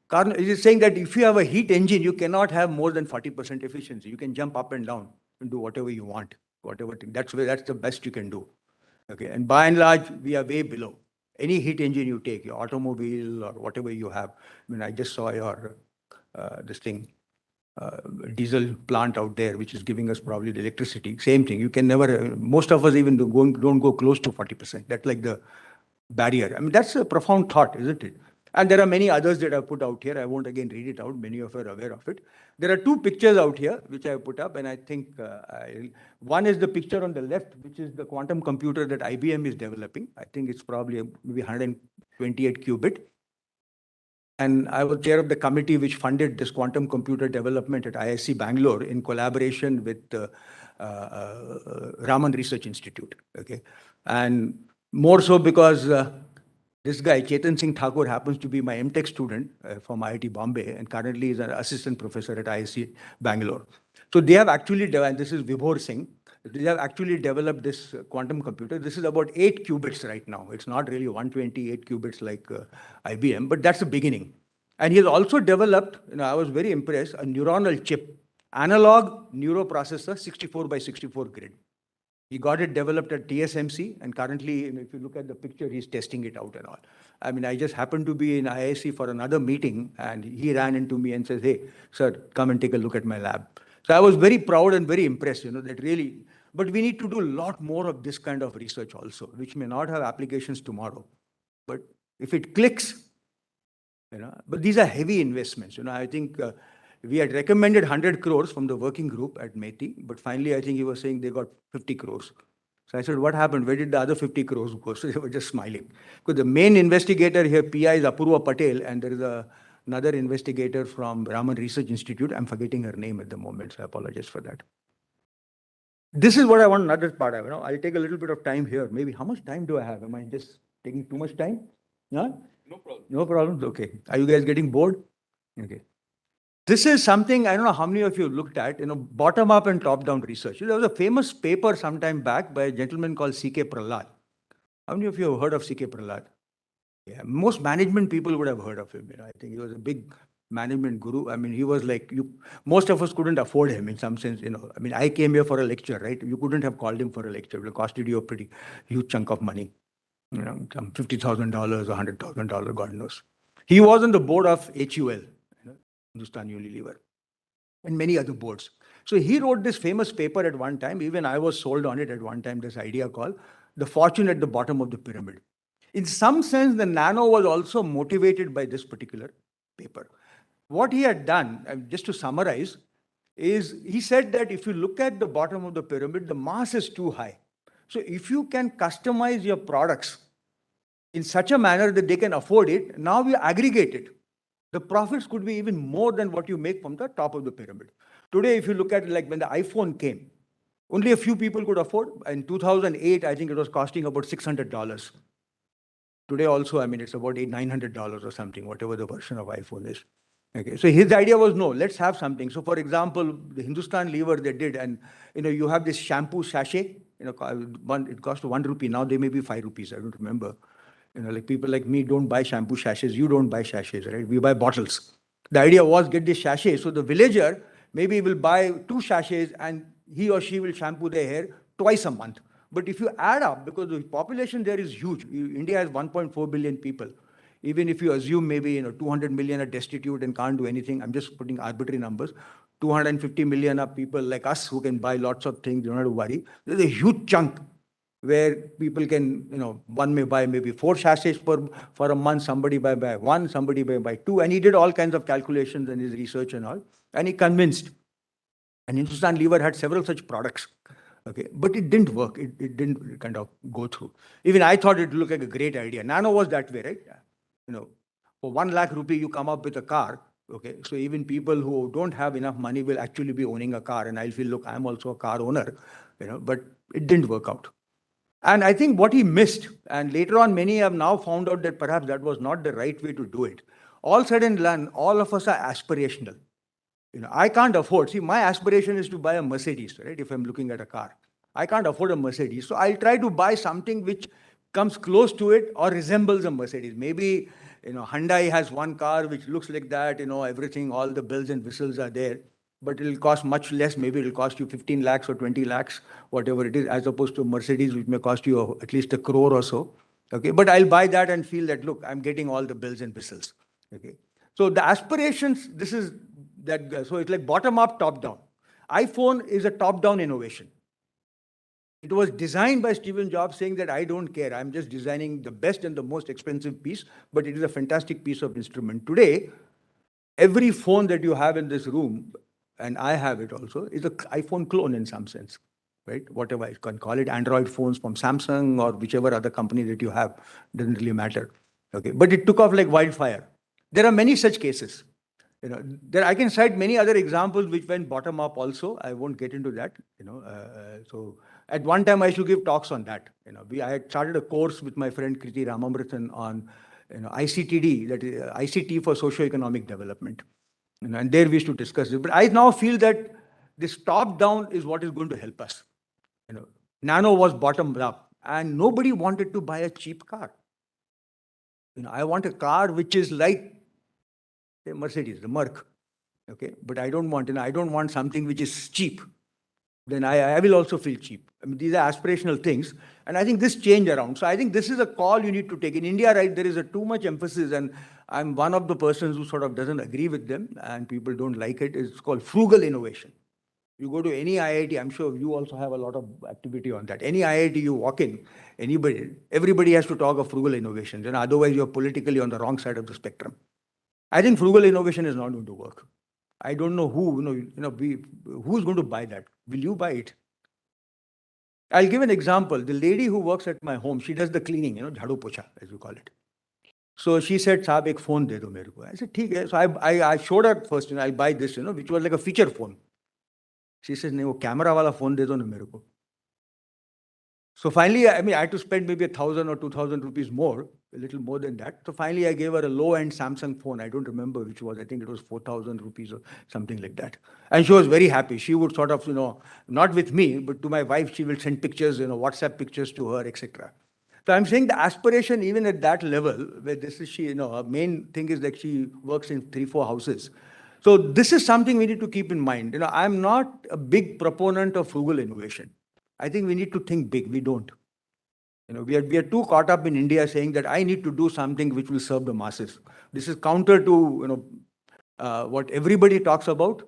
Carnot is saying that if you have a heat engine, you cannot have more than 40% efficiency. You can jump up and down and do whatever you want, whatever thing. That's the best you can do. Okay, and by and large, we are way below. Any heat engine you take, your automobile or whatever you have. I just saw your diesel plant out there, which is giving us probably the electricity. Same thing. You can never, most of us even don't go close to 40%. That's like the barrier. That's a profound thought, isn't it? And there are many others that I've put out here. I won't again read it out. Many of you are aware of it. There are 2 pictures out here, which I have put up. And I think one is the picture on the left, which is the quantum computer that IBM is developing. I think it's probably maybe 128 qubit. And I was chair of the committee which funded this quantum computer development at IIT Bangalore in collaboration with Raman Research Institute. Okay, and more so because this guy, Chetan Singh Thakur, happens to be my MTech student from IIT Bombay and currently is an assistant professor at IIT Bangalore. So they have actually developed, this is Vibhor Singh, they have actually developed this quantum computer. This is about 8 qubits right now. It's not really 128 qubits like IBM, but that's the beginning. And he has also developed, I was very impressed, a neuronal chip, analog neuroprocessor, 64 by 64 grid. He got it developed at TSMC, and currently, if you look at the picture, he's testing it out and all. I just happened to be in IIC for another meeting, and he ran into me and says, "Hey, sir, come and take a look at my lab." So I was very proud and very impressed, that really, but we need to do a lot more of this kind of research also, which may not have applications tomorrow. But if it clicks, But these are heavy investments. I think we had recommended 100 crores from the working group at METI, but finally I think he was saying they got 50 crores. So I said, what happened? Where did the other 50 crores go? So they were just smiling. Because the main investigator here, PI, is Apurva Patel, and there is another investigator from Raman Research Institute. I'm forgetting her name at the moment, so I apologize for that. This is what I want another part of. I'll take a little bit of time here. Maybe how much time do I have? Am I just taking too much time? No? No problem. No problems? Okay. Are you guys getting bored? Okay. This is something, I don't know how many of you looked at, bottom-up and top-down research. There was a famous paper sometime back by a gentleman called C.K. Prahlad. How many of you have heard of C.K. Prahlad? Yeah, most management people would have heard of him. I think he was a big management guru. I mean, he was like, most of us couldn't afford him in some sense. I mean, I came here for a lecture, right? You couldn't have called him for a lecture. It would have costed you a pretty huge chunk of money. Some $50,000 or $100,000, God knows. He was on the board of HUL, Hindustan Unilever, and many other boards. So he wrote this famous paper at one time. Even I was sold on it at one time, this idea called The Fortune at the Bottom of the Pyramid. In some sense, the Nano was also motivated by this particular paper. What he had done, just to summarize, is he said that if you look at the bottom of the pyramid, the mass is too high. So if you can customize your products in such a manner that they can afford it, now we aggregate it. The profits could be even more than what you make from the top of the pyramid. Today, if you look at it, like when the iPhone came, only a few people could afford. In 2008, I think it was costing about $600. Today also, I mean, it's about $900 or something, whatever the version of iPhone is. Okay, so his idea was, no, let's have something. So for example, the Hindustan Lever they did, and you have this shampoo sachet, it cost 1 rupee. Now they may be 5 rupees, I don't remember. Like people like me don't buy shampoo sachets, you don't buy sachets, right? We buy bottles. The idea was get this sachet. So the villager maybe will buy 2 sachets and he or she will shampoo their hair twice a month. But if you add up, because the population there is huge, India has 1.4 billion people. Even if you assume maybe 200 million are destitute and can't do anything, I'm just putting arbitrary numbers. 250 million are people like us who can buy lots of things, don't have to worry. There's a huge chunk where people can, one may buy maybe 4 sachets for a month, somebody buy 1, somebody buy 2. And he did all kinds of calculations in his research and all. And he convinced. And Hindustan Lever had several such products. Okay, but it didn't work. It didn't kind of go through. Even I thought it looked like a great idea. Nano was that way, right? For 1 lakh rupee, you come up with a car. Okay, so even people who don't have enough money will actually be owning a car. And I'll feel, look, I'm also a car owner, but it didn't work out. And I think what he missed, and later on, many have now found out that perhaps that was not the right way to do it. All said and done, all of us are aspirational. I can't afford, see, my aspiration is to buy a Mercedes, right? If I'm looking at a car, I can't afford a Mercedes. So I'll try to buy something which comes close to it or resembles a Mercedes. Maybe, Hyundai has one car which looks like that, everything, all the bells and whistles are there, but it'll cost much less. Maybe it'll cost you 15 lakhs or 20 lakhs, whatever it is, as opposed to a Mercedes, which may cost you at least 1 crore or so. Okay, but I'll buy that and feel that, look, I'm getting all the bells and whistles. Okay, so the aspirations, this is that, so it's like bottom up, top down. iPhone is a top down innovation. It was designed by Steve Jobs saying that I don't care. I'm just designing the best and the most expensive piece, but it is a fantastic piece of instrument. Today, every phone that you have in this room, and I have it also, is an iPhone clone in some sense, right? Whatever, you can call it Android phones from Samsung or whichever other company that you have, doesn't really matter. Okay, but it took off like wildfire. There are many such cases. I can cite many other examples which went bottom up also. I won't get into that. So at one time I used to give talks on that. I had started a course with my friend Kriti Ramamrithan on ICTD, that is ICT for socio-economic development. And there we used to discuss it. But I now feel that this top down is what is going to help us. Nano was bottom up, and nobody wanted to buy a cheap car. I want a car which is like Mercedes, the Merc, okay, but I don't want something which is cheap. Then I will also feel cheap. I mean, these are aspirational things, and I think this change around. So I think this is a call you need to take. In India, right, there is a too much emphasis, and I'm one of the persons who sort of doesn't agree with them, and people don't like it. It's called frugal innovation. You go to any IIT, I'm sure you also have a lot of activity on that. Any IIT you walk in, everybody has to talk of frugal innovations, and otherwise you're politically on the wrong side of the spectrum. I think frugal innovation is not going to work. I don't know who, who's going to buy that? Will you buy it? I'll give an example. The lady who works at my home, she does the cleaning, jhadu pocha, as you call it. So she said, "Saab, ek phone de do mere ko." I said, "Theek hai." So I showed her first, I'll buy this, which was like a feature phone. She says, "Nahi, wo camera wala phone de do na mere ko." So finally, I had to spend maybe 1,000 or 2,000 rupees more, a little more than that. So finally, I gave her a low-end Samsung phone. I don't remember which was. I think it was 4,000 rupees or something like that. And she was very happy. She would sort of, not with me, but to my wife, she will send pictures, WhatsApp pictures to her, etc. So I'm saying the aspiration, even at that level, where this is her main thing is that she works in 3-4 houses. So this is something we need to keep in mind. I'm not a big proponent of frugal innovation. I think we need to think big. We don't. We are too caught up in India saying that I need to do something which will serve the masses. This is counter to what everybody talks about.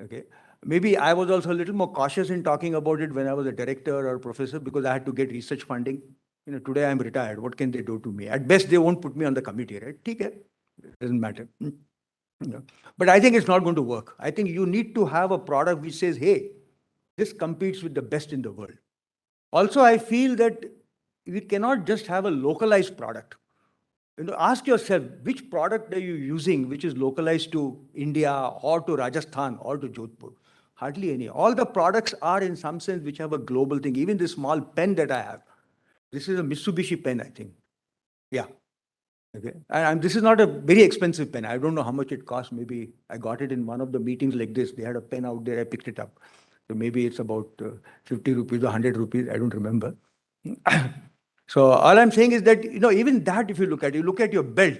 Okay. Maybe I was also a little more cautious in talking about it when I was a director or professor because I had to get research funding. Today I'm retired. What can they do to me? At best, they won't put me on the committee, right? Okay. It doesn't matter. But I think it's not going to work. I think you need to have a product which says, hey, this competes with the best in the world. Also, I feel that we cannot just have a localized product. Ask yourself, which product are you using which is localized to India or to Rajasthan or to Jodhpur? Hardly any. All the products are in some sense which have a global thing. Even this small pen that I have, this is a Mitsubishi pen, I think. Yeah. Okay. And this is not a very expensive pen. I don't know how much it costs. Maybe I got it in one of the meetings like this. They had a pen out there. I picked it up. So maybe it's about 50 rupees or 100 rupees. I don't remember. So all I'm saying is that, even that, if you look at your belt,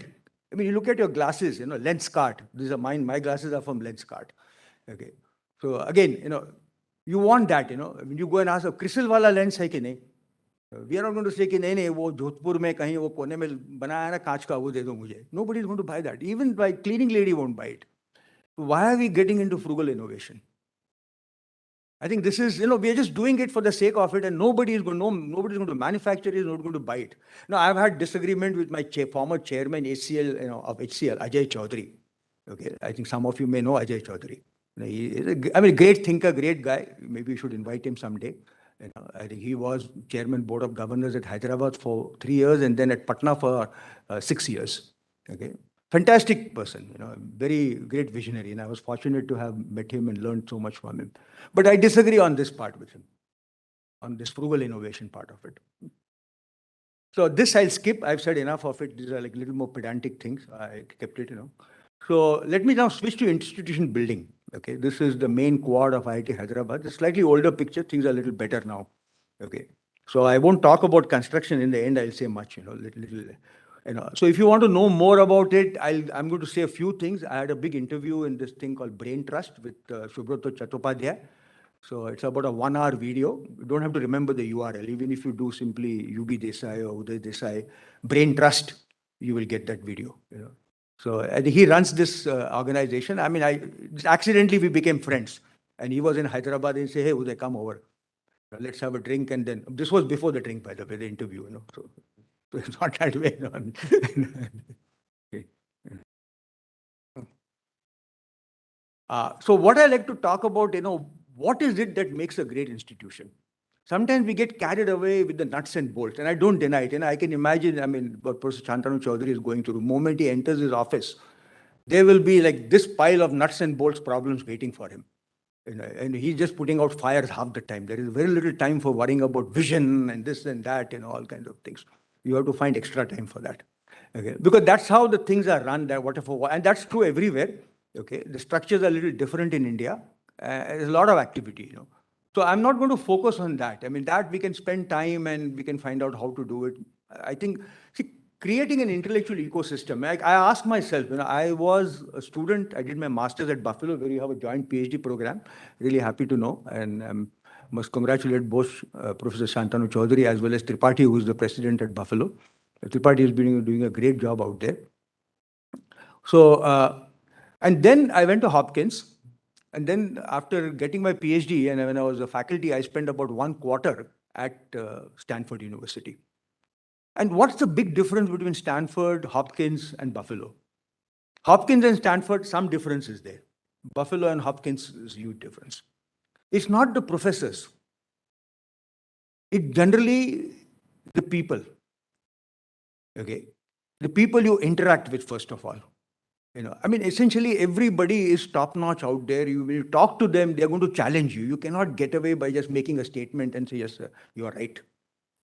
you look at your glasses, Lenskart. These are mine. My glasses are from Lenskart. Okay. So again, you want that, when you go and ask a crystal wala lens hai ki nahi? We are not going to say कि नहीं वो जोधपुर में कहीं वो कोने में बनाया ना कांच का वो दे दो मुझे. Nobody is going to buy that. Even by cleaning lady won't buy it. Why are we getting into frugal innovation? I think this is, we are just doing it for the sake of it, and nobody is going to manufacture it, not going to buy it. Now, I've had disagreement with my former chairman HCL, of HCL, Ajay Chaudhary. Okay, I think some of you may know Ajay Chaudhary. He is a great thinker, great guy. Maybe we should invite him someday. I think he was chairman board of governors at Hyderabad for 3 years and then at Patna for 6 years. Okay. Fantastic person, very great visionary. And I was fortunate to have met him and learned so much from him. But I disagree on this part with him, on this frugal innovation part of it. So this I'll skip. I've said enough of it. These are like little more pedantic things. I kept it, So let me now switch to institution building. Okay, this is the main quad of IIT Hyderabad. The slightly older picture, things are a little better now. Okay, so I won't talk about construction. In the end, I'll say much, little. So if you want to know more about it, I'm going to say a few things. I had a big interview in this thing called Brain Trust with Subroto Chattopadhyay. So it's about a 1-hour video. You don't have to remember the URL. Even if you do simply UB Desai or Uday Desai, Brain Trust, you will get that video. So he runs this organization. Accidentally we became friends. And he was in Hyderabad and he said, hey, Uday, come over. Let's have a drink. And then, this was before the drink, by the way, the interview, So it's not that way. Okay. So what I like to talk about, what is it that makes a great institution? Sometimes we get carried away with the nuts and bolts, and I don't deny it. And I can imagine, what Professor Shantanu Chaudhary is going through. The moment he enters his office, there will be like this pile of nuts and bolts problems waiting for him. And he's just putting out fires half the time. There is very little time for worrying about vision and this and that and all kinds of things. You have to find extra time for that. Okay, because that's how the things are run. And that's true everywhere. Okay, the structures are a little different in India. There's a lot of activity. So I'm not going to focus on that. That we can spend time and we can find out how to do it. I think, creating an intellectual ecosystem. I asked myself, I was a student. I did my master's at Buffalo, where you have a joint PhD program. Really happy to know, and must congratulate both Professor Shantanu Chaudhary as well as Tripathi, who is the president at Buffalo. Tripathi is doing a great job out there. So, and then I went to Hopkins. And then after getting my PhD, and when I was a faculty, I spent about 1 quarter at Stanford University. And what's the big difference between Stanford, Hopkins, and Buffalo? Hopkins and Stanford, some difference is there. Buffalo and Hopkins is huge difference. It's not the professors. It generally the people. Okay, the people you interact with first of all. I mean, essentially everybody is top-notch out there. You will talk to them, they're going to challenge you. You cannot get away by just making a statement and say, yes, sir, you are right.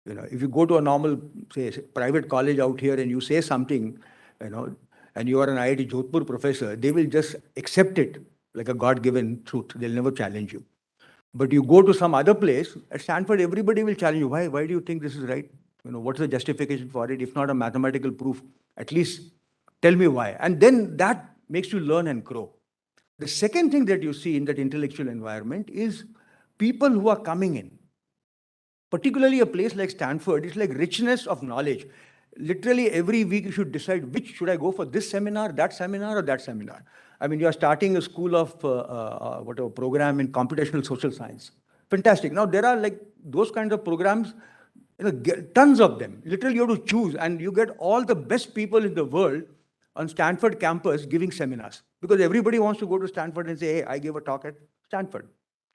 If you go to a normal, say, private college out here and you say something, and you are an IIT Jodhpur professor, they will just accept it like a God-given truth. They'll never challenge you. But you go to some other place, at Stanford, everybody will challenge you. Why do you think this is right? What's the justification for it? If not a mathematical proof, at least tell me why. And then that makes you learn and grow. The second thing that you see in that intellectual environment is people who are coming in. Particularly a place like Stanford, it's like richness of knowledge. Literally every week you should decide which should I go for, this seminar, that seminar, or that seminar. I mean, you are starting a school of whatever program in computational social science. Fantastic. Now there are like those kinds of programs, tons of them. Literally you have to choose, and you get all the best people in the world on Stanford campus giving seminars, because everybody wants to go to Stanford and say, hey, I gave a talk at Stanford.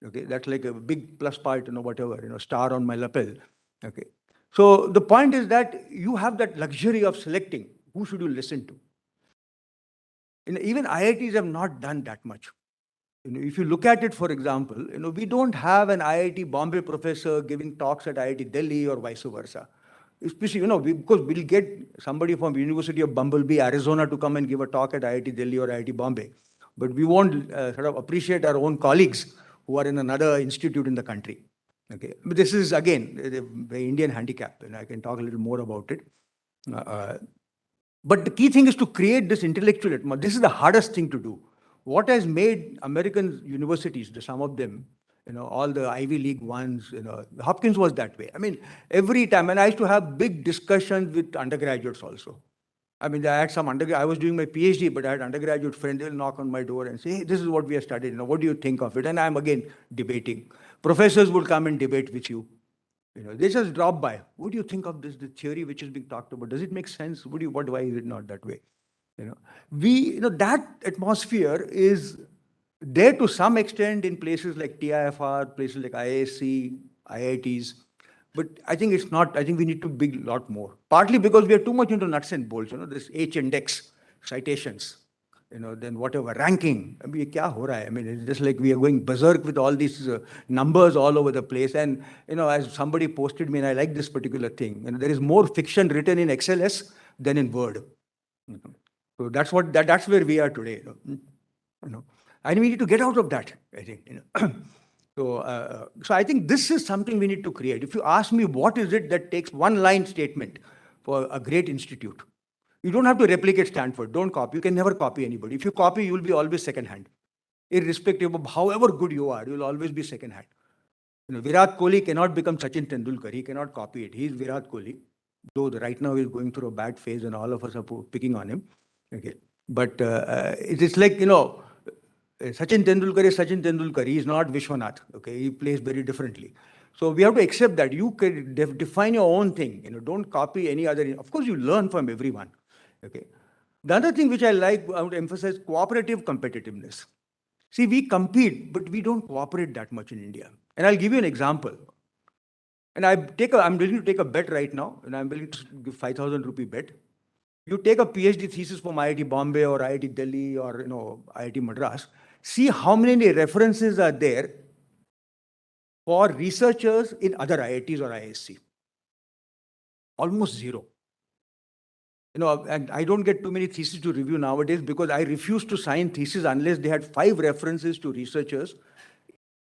Okay, that's like a big plus part, whatever, star on my lapel. Okay. So the point is that you have that luxury of selecting who should you listen to. Even IITs have not done that much. If you look at it, for example, we don't have an IIT Bombay professor giving talks at IIT Delhi or vice versa. Especially, because we'll get somebody from University of Bumblebee, Arizona to come and give a talk at IIT Delhi or IIT Bombay. But we won't sort of appreciate our own colleagues who are in another institute in the country. Okay, but this is again the Indian handicap, and I can talk a little more about it. But the key thing is to create this intellectual atmosphere. This is the hardest thing to do. What has made American universities, some of them, all the Ivy League ones, Hopkins was that way. I mean, every time, and I used to have big discussions with undergraduates also. I mean, I had some I was doing my PhD, but I had undergraduate friends, they'll knock on my door and say, hey, this is what we have studied, what do you think of it? And I'm again debating. Professors would come and debate with you. They just drop by. What do you think of this, the theory which is being talked about? Does it make sense? Why is it not that way? That atmosphere is there to some extent in places like TIFR, places like IISc, IITs. But I think it's not. I think we need to be a lot more. Partly because we are too much into nuts and bolts. This H index, citations, then whatever ranking. I mean, kya ho raha hai? I mean, it's just like we are going berserk with all these numbers all over the place. And as somebody posted me, and I like this particular thing. There is more fiction written in XLS than in Word. So that's where we are today. And we need to get out of that. I think. So I think this is something we need to create. If you ask me what is it that takes one-line statement for a great institute, you don't have to replicate Stanford. Don't copy. You can never copy anybody. If you copy, you will be always second-hand. Irrespective of however good you are, you will always be second-hand. Virat Kohli cannot become Sachin Tendulkar. He cannot copy it. He is Virat Kohli. Though right now he's going through a bad phase and all of us are picking on him. Okay. But it is like, Sachin Tendulkar is Sachin Tendulkar. He is not Vishwanath. Okay, he plays very differently. So we have to accept that. You can define your own thing. Don't copy any other. Of course, you learn from everyone. Okay. The other thing which I want to emphasize, cooperative competitiveness. See, we compete, but we don't cooperate that much in India. And I'll give you an example. And I'm willing to take a bet right now, and I'm willing to give 5,000 rupee bet. You take a PhD thesis from IIT Bombay or IIT Delhi or IIT Madras. See how many references are there for researchers in other IITs or IISc. Almost zero. And I don't get too many theses to review nowadays because I refuse to sign theses unless they had 5 references to researchers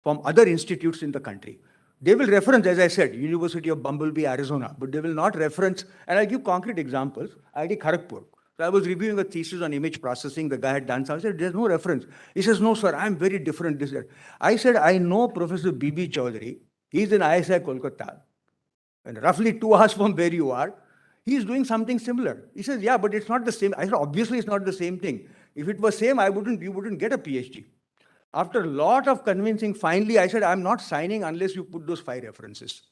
from other institutes in the country. They will reference, as I said, University of Bumblebee, Arizona, but they will not reference, and I'll give concrete examples, IIT Kharagpur. So I was reviewing a thesis on image processing. The guy had done something. I said, there's no reference. He says, no, sir, I'm very different. This, that. I said, I know Professor B.B. Chaudhary. He's in ISI Kolkata. And roughly 2 hours from where you are, he's doing something similar. He says, yeah, but it's not the same. I said, obviously it's not the same thing. If it was same, you wouldn't get a PhD. After a lot of convincing, finally, I said, I'm not signing unless you put those 5 references.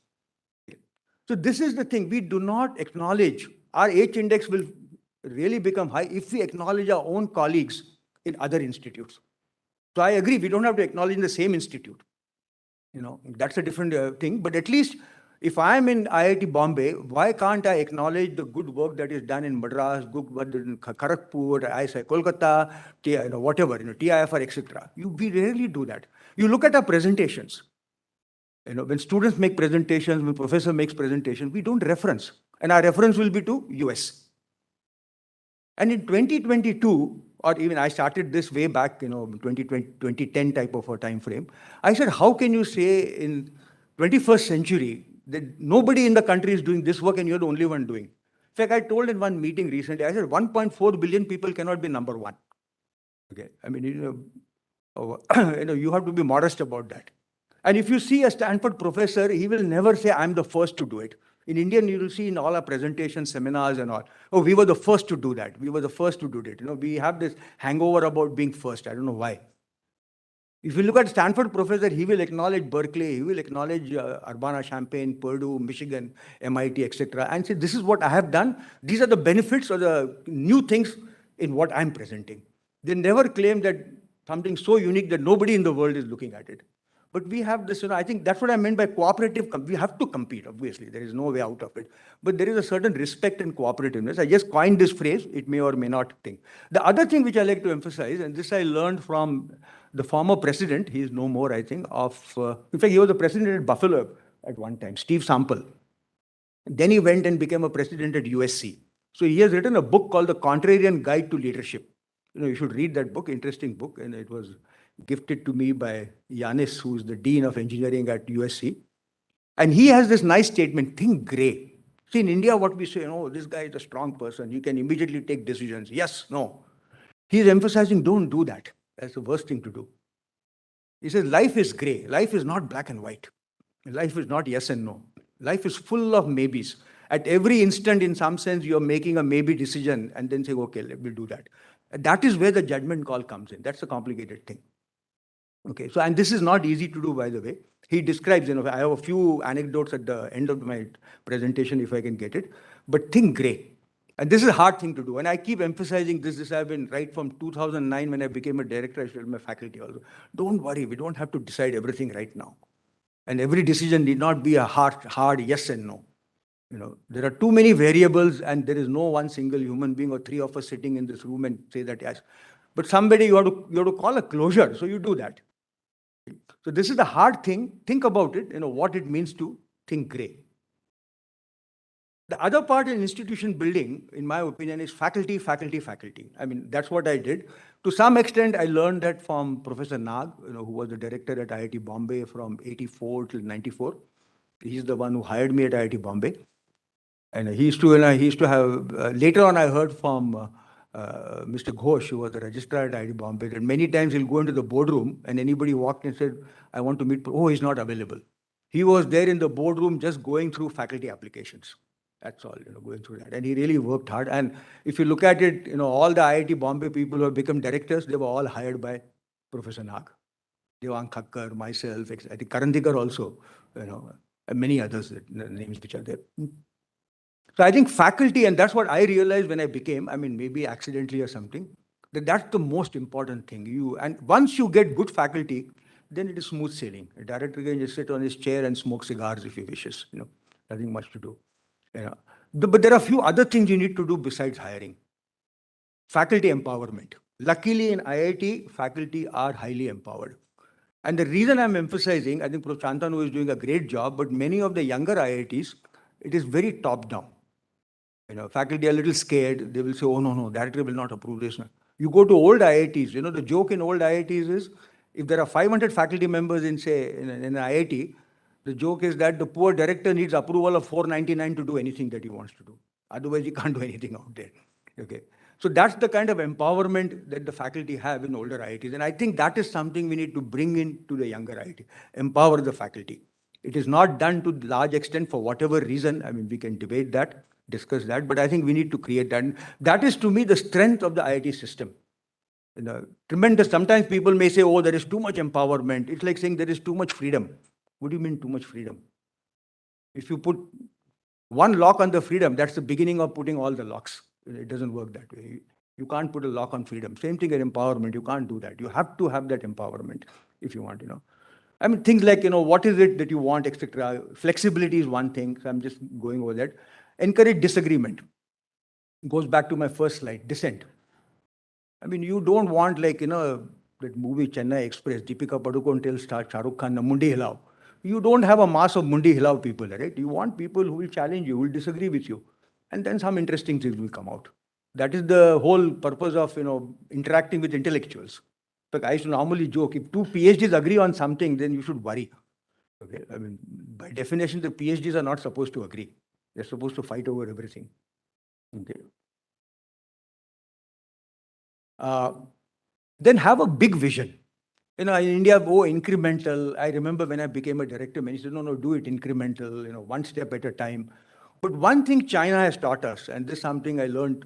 So this is the thing. We do not acknowledge. Our H index will, really become high if we acknowledge our own colleagues in other institutes. So I agree, we don't have to acknowledge in the same institute. That's a different thing. But at least if I'm in IIT Bombay, why can't I acknowledge the good work that is done in Madras, good work in Kharagpur, IISc Kolkata, whatever, TIFR, etc. We rarely do that. You look at our presentations. When students make presentations, when professor makes presentations, we don't reference. And our reference will be to US. And in 2022, or even I started this way back, 2010 type of a time frame, I said, how can you say in 21st century that nobody in the country is doing this work and you're the only one doing? In fact, I told in one meeting recently, I said 1.4 billion people cannot be number one. Okay, I mean, you have to be modest about that. And if you see a Stanford professor, he will never say, I'm the first to do it. In India, you will see in all our presentations, seminars and all, oh, we were the first to do that. We were the first to do it. We have this hangover about being first. I don't know why. If you look at Stanford professor, he will acknowledge Berkeley, he will acknowledge Urbana-Champaign, Purdue, Michigan, MIT, etc. and say, this is what I have done. These are the benefits or the new things in what I'm presenting. They never claim that something so unique that nobody in the world is looking at it. But we have this, I think that's what I meant by cooperative. We have to compete, obviously. There is no way out of it. But there is a certain respect and cooperativeness. I just coined this phrase. It may or may not think. The other thing which I like to emphasize, and this I learned from the former president, he is no more, I think, in fact, he was the president at Buffalo at one time, Steve Sample. Then he went and became a president at USC. So he has written a book called The Contrarian Guide to Leadership. You should read that book, interesting book, and it was gifted to me by Yanis, who is the Dean of Engineering at USC. And he has this nice statement, think gray. See, in India, what we say, this guy is a strong person. He can immediately take decisions. Yes, no. He's emphasizing, don't do that. That's the worst thing to do. He says, life is gray. Life is not black and white. Life is not yes and no. Life is full of maybes. At every instant, in some sense, you're making a maybe decision and then saying, okay, let me do that. That is where the judgment call comes in. That's a complicated thing. Okay, so, and this is not easy to do, by the way. He describes, I have a few anecdotes at the end of my presentation, if I can get it, but think gray. And this is a hard thing to do. And I keep emphasizing this I've been right from 2009 when I became a director, I told my faculty also, don't worry, we don't have to decide everything right now. And every decision need not be a hard yes and no. There are too many variables and there is no one single human being or three of us sitting in this room and say that yes. But somebody you have to call a closure, so you do that. So this is the hard thing. Think about it, what it means to think gray. The other part in institution building, in my opinion, is faculty, faculty, faculty. I mean, that's what I did. To some extent, I learned that from Professor Nag, who was the director at IIT Bombay from 84 till 94. He's the one who hired me at IIT Bombay. And he used to have, later on I heard from Mr. Ghosh, who was the registrar at IIT Bombay, that many times he'll go into the boardroom and anybody walked in and said, I want to meet, oh, he's not available. He was there in the boardroom just going through faculty applications. That's all, going through that. And he really worked hard. And if you look at it, all the IIT Bombay people who have become directors, they were all hired by Professor Nag. Devang Thakkar, myself, I think Karandikar also, and many others, names which are there. So I think faculty, and that's what I realized when I became, maybe accidentally or something, that's the most important thing. And once you get good faculty, then it is smooth sailing. A director can just sit on his chair and smoke cigars if he wishes, nothing much to do. But there are a few other things you need to do besides hiring. Faculty empowerment. Luckily in IIT, faculty are highly empowered. And the reason I'm emphasizing, I think Prof. Chantanu is doing a great job, but many of the younger IITs, it is very top-down. Faculty are a little scared. They will say, oh, no, director will not approve this. You go to old IITs, the joke in old IITs is, if there are 500 faculty members in, say, in an IIT, the joke is that the poor director needs approval of 499 to do anything that he wants to do. Otherwise, he can't do anything out there. Okay. So that's the kind of empowerment that the faculty have in older IITs. And I think that is something we need to bring in to the younger IIT, empower the faculty. It is not done to large extent for whatever reason. We can debate that, discuss that, but I think we need to create that. And that is, to me, the strength of the IIT system. Tremendous. Sometimes people may say, oh, there is too much empowerment. It's like saying there is too much freedom. What do you mean too much freedom? If you put one lock on the freedom, that's the beginning of putting all the locks. It doesn't work that way. You can't put a lock on freedom. Same thing in empowerment. You can't do that. You have to have that empowerment if you want, I mean, things like, what is it that you want, etc. Flexibility is one thing. So I'm just going over that. Encourage disagreement. Goes back to my first slide, dissent. I mean, you don't want that movie Chennai Express, Deepika Padukone tells Shah Rukh Khan, Mundi Hilao. You don't have a mass of Mundi Hilao people, right? You want people who will challenge you, who will disagree with you. And then some interesting things will come out. That is the whole purpose of, interacting with intellectuals. But I used to normally joke, if two PhDs agree on something, then you should worry. Okay? I mean, by definition, the PhDs are not supposed to agree. They're supposed to fight over everything. Okay. Then have a big vision. In India, incremental. I remember when I became a director, many said, no, do it incremental, one step at a time. But one thing China has taught us, and this is something I learned,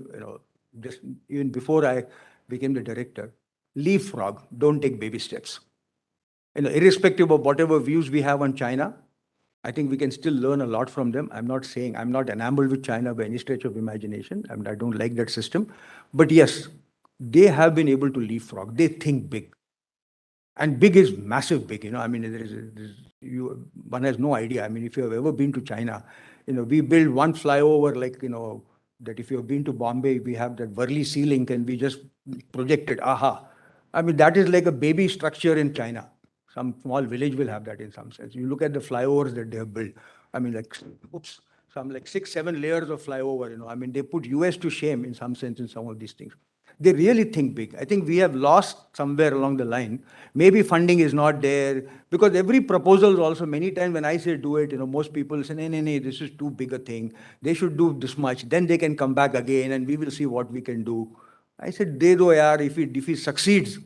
just even before I became the director, leapfrog, don't take baby steps. Irrespective of whatever views we have on China, I think we can still learn a lot from them. I'm not saying I'm not enamored with China by any stretch of imagination. I mean, I don't like that system. But yes, they have been able to leapfrog. They think big. And big is massive big, I mean, one has no idea. I mean, if you have ever been to China, we build one flyover that if you have been to Bombay, we have that Worli ceiling and we just project it. Aha. I mean, that is like a baby structure in China. Some small village will have that in some sense. You look at the flyovers that they have built. I mean, some 6, 7 layers of flyover, I mean, they put US to shame in some sense in some of these things. They really think big. I think we have lost somewhere along the line. Maybe funding is not there because every proposal is also many times when I say do it, most people say, no, this is too big a thing. They should do this much. Then they can come back again and we will see what we can do. I said, de do yaar, if he succeeds,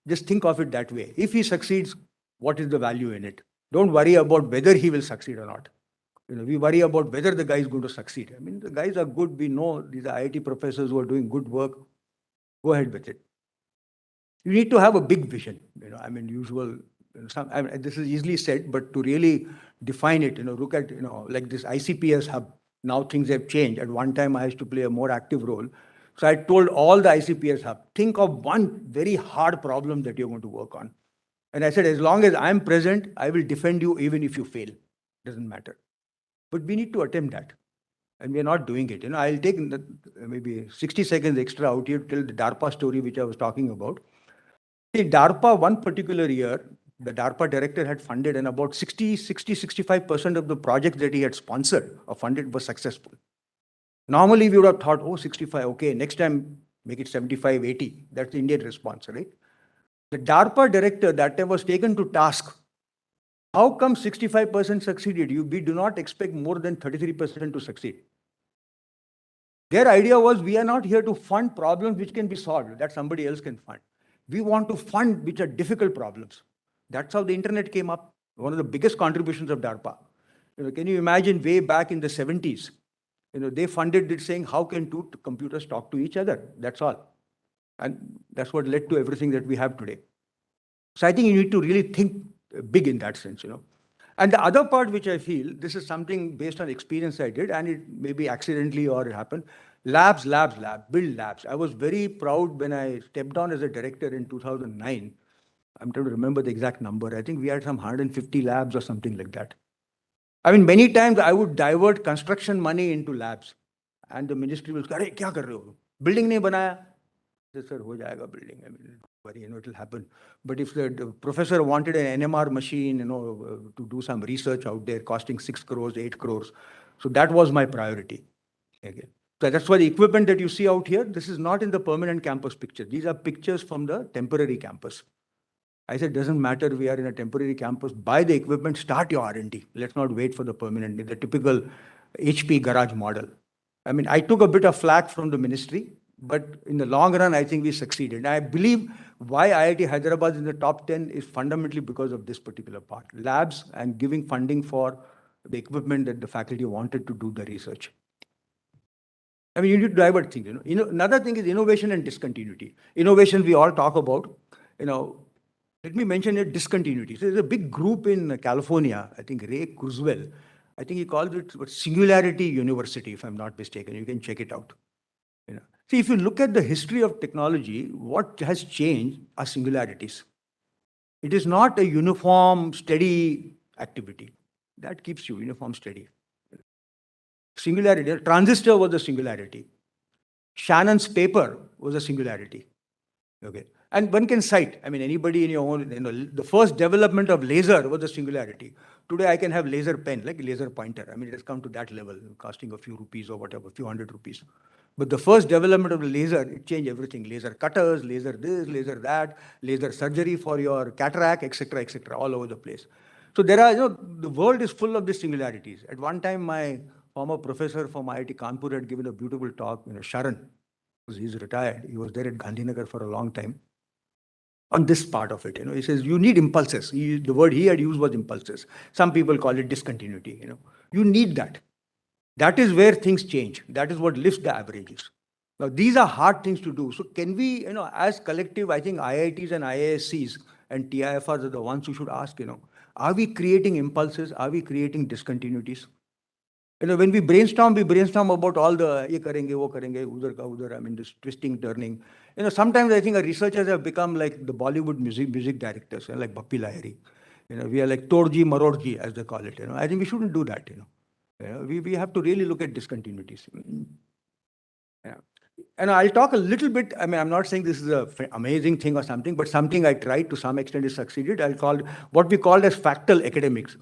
just think of it that way. If he succeeds, what is the value in it? Don't worry about whether he will succeed or not. We worry about whether the guy is going to succeed. I mean, the guys are good. We know these are IIT professors who are doing good work. Go ahead with it. You need to have a big vision. I mean, this is easily said, but to really define it, look at, like this ICPS hub. Now things have changed. At one time, I used to play a more active role. So I told all the ICPS hub, think of one very hard problem that you're going to work on. And I said, as long as I'm present, I will defend you even if you fail. Doesn't matter. But we need to attempt that. And we're not doing it. I'll take maybe 60 seconds extra out here to tell the DARPA story, which I was talking about. See, DARPA, one particular year, the DARPA director had funded and about 65% of the projects that he had sponsored or funded were successful. Normally, we would have thought, 65, okay, next time, make it 75, 80. That's the Indian response, right? The DARPA director that time was taken to task. How come 65% succeeded? We do not expect more than 33% to succeed. Their idea was, we are not here to fund problems which can be solved, that somebody else can fund. We want to fund which are difficult problems. That's how the internet came up. One of the biggest contributions of DARPA. Can you imagine way back in the 70s? They funded it saying, how can two computers talk to each other? That's all. And that's what led to everything that we have today. So I think you need to really think big in that sense, And the other part which I feel, this is something based on experience I did, and it may be accidentally or it happened, labs, build labs. I was very proud when I stepped down as a director in 2009. I'm trying to remember the exact number. I think we had some 150 labs or something like that. I mean, many times I would divert construction money into labs. And the ministry will say, "Arey, kya kar rahe ho? Building nahi banaya?" I said, "Sir, ho jayega building. I mean, don't worry, it will happen." But if the professor wanted an NMR machine, to do some research out there costing 6 crores, 8 crores. So that was my priority. Okay. So that's why the equipment that you see out here, this is not in the permanent campus picture. These are pictures from the temporary campus. I said, doesn't matter, we are in a temporary campus, buy the equipment, start your R&D. Let's not wait for the permanent, the typical HP garage model. I mean, I took a bit of flack from the ministry, but in the long run, I think we succeeded. And I believe why IIT Hyderabad is in the top 10 is fundamentally because of this particular part. Labs and giving funding for the equipment that the faculty wanted to do the research. I mean, you need to divert things. Another thing is innovation and discontinuity. Innovation we all talk about. Let me mention a discontinuity. So there's a big group in California, I think Ray Kurzweil. I think he calls it Singularity University, if I'm not mistaken. You can check it out. You know, see, if you look at the history of technology, what has changed are singularities. It is not a uniform, steady activity. That keeps you uniform, steady. Singularity, transistor was a singularity. Shannon's paper was a singularity. Okay. And one can cite, I mean, anybody in your own, the first development of laser was a singularity. Today I can have laser pen, like a laser pointer. I mean, it has come to that level, costing a few rupees or whatever, a few hundred rupees. But the first development of the laser, it changed everything. Laser cutters, laser this, laser that, laser surgery for your cataract, etc., all over the place. So there are, the world is full of these singularities. At one time, my former professor from IIT Kanpur had given a beautiful talk, Sharan, he's retired. He was there at Gandhinagar for a long time. On this part of it, he says, you need impulses. The word he had used was impulses. Some people call it discontinuity, You need that. That is where things change. That is what lifts the averages. Now, these are hard things to do. So can we, as collective, I think IITs and IISCs and TIFRs are the ones who should ask, are we creating impulses? Are we creating discontinuities? When we brainstorm about all the ye karenge, wo karenge, udhar ka udhar, I mean, this twisting, turning. Sometimes I think our researchers have become like the Bollywood music directors, like Bappi Lahiri. We are like Torji, Marorji, as they call it. I think we shouldn't do that. We have to really look at discontinuities. Yeah. And I'll talk a little bit, I mean, I'm not saying this is an amazing thing or something, but something I tried to some extent is succeeded. I'll call what we called as fractal academics.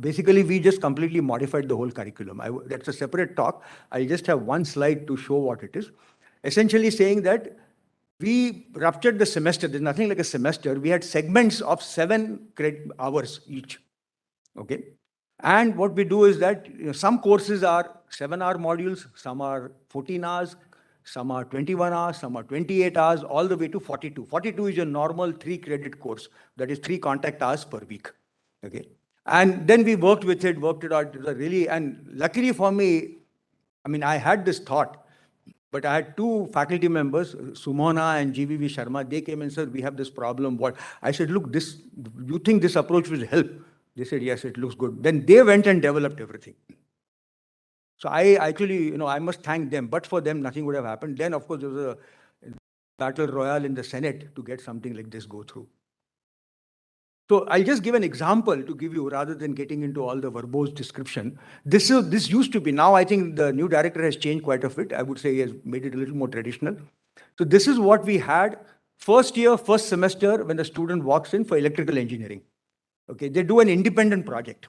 Basically, we just completely modified the whole curriculum. That's a separate talk. I just have one slide to show what it is. Essentially saying that we ruptured the semester. There's nothing like a semester. We had segments of 7 credit hours each. Okay. And what we do is that some courses are 7-hour modules, some are 14 hours, some are 21 hours, some are 28 hours, all the way to 42. 42 is a normal 3-credit course. That is 3 contact hours per week. Okay. And then we worked with it, worked it out. It was really, and luckily for me, I mean, I had this thought, but I had 2 faculty members, Sumona and GVV Sharma. They came and said, we have this problem. What? I said, look, you think this approach will help? They said, yes, it looks good. Then they went and developed everything. So I actually, I must thank them. But for them, nothing would have happened. Then, of course, there was a battle royal in the Senate to get something like this go through. So I'll just give an example to give you, rather than getting into all the verbose description. This used to be, now I think the new director has changed quite a bit. I would say he has made it a little more traditional. So this is what we had first year, first semester, when the student walks in for electrical engineering. Okay, they do an independent project.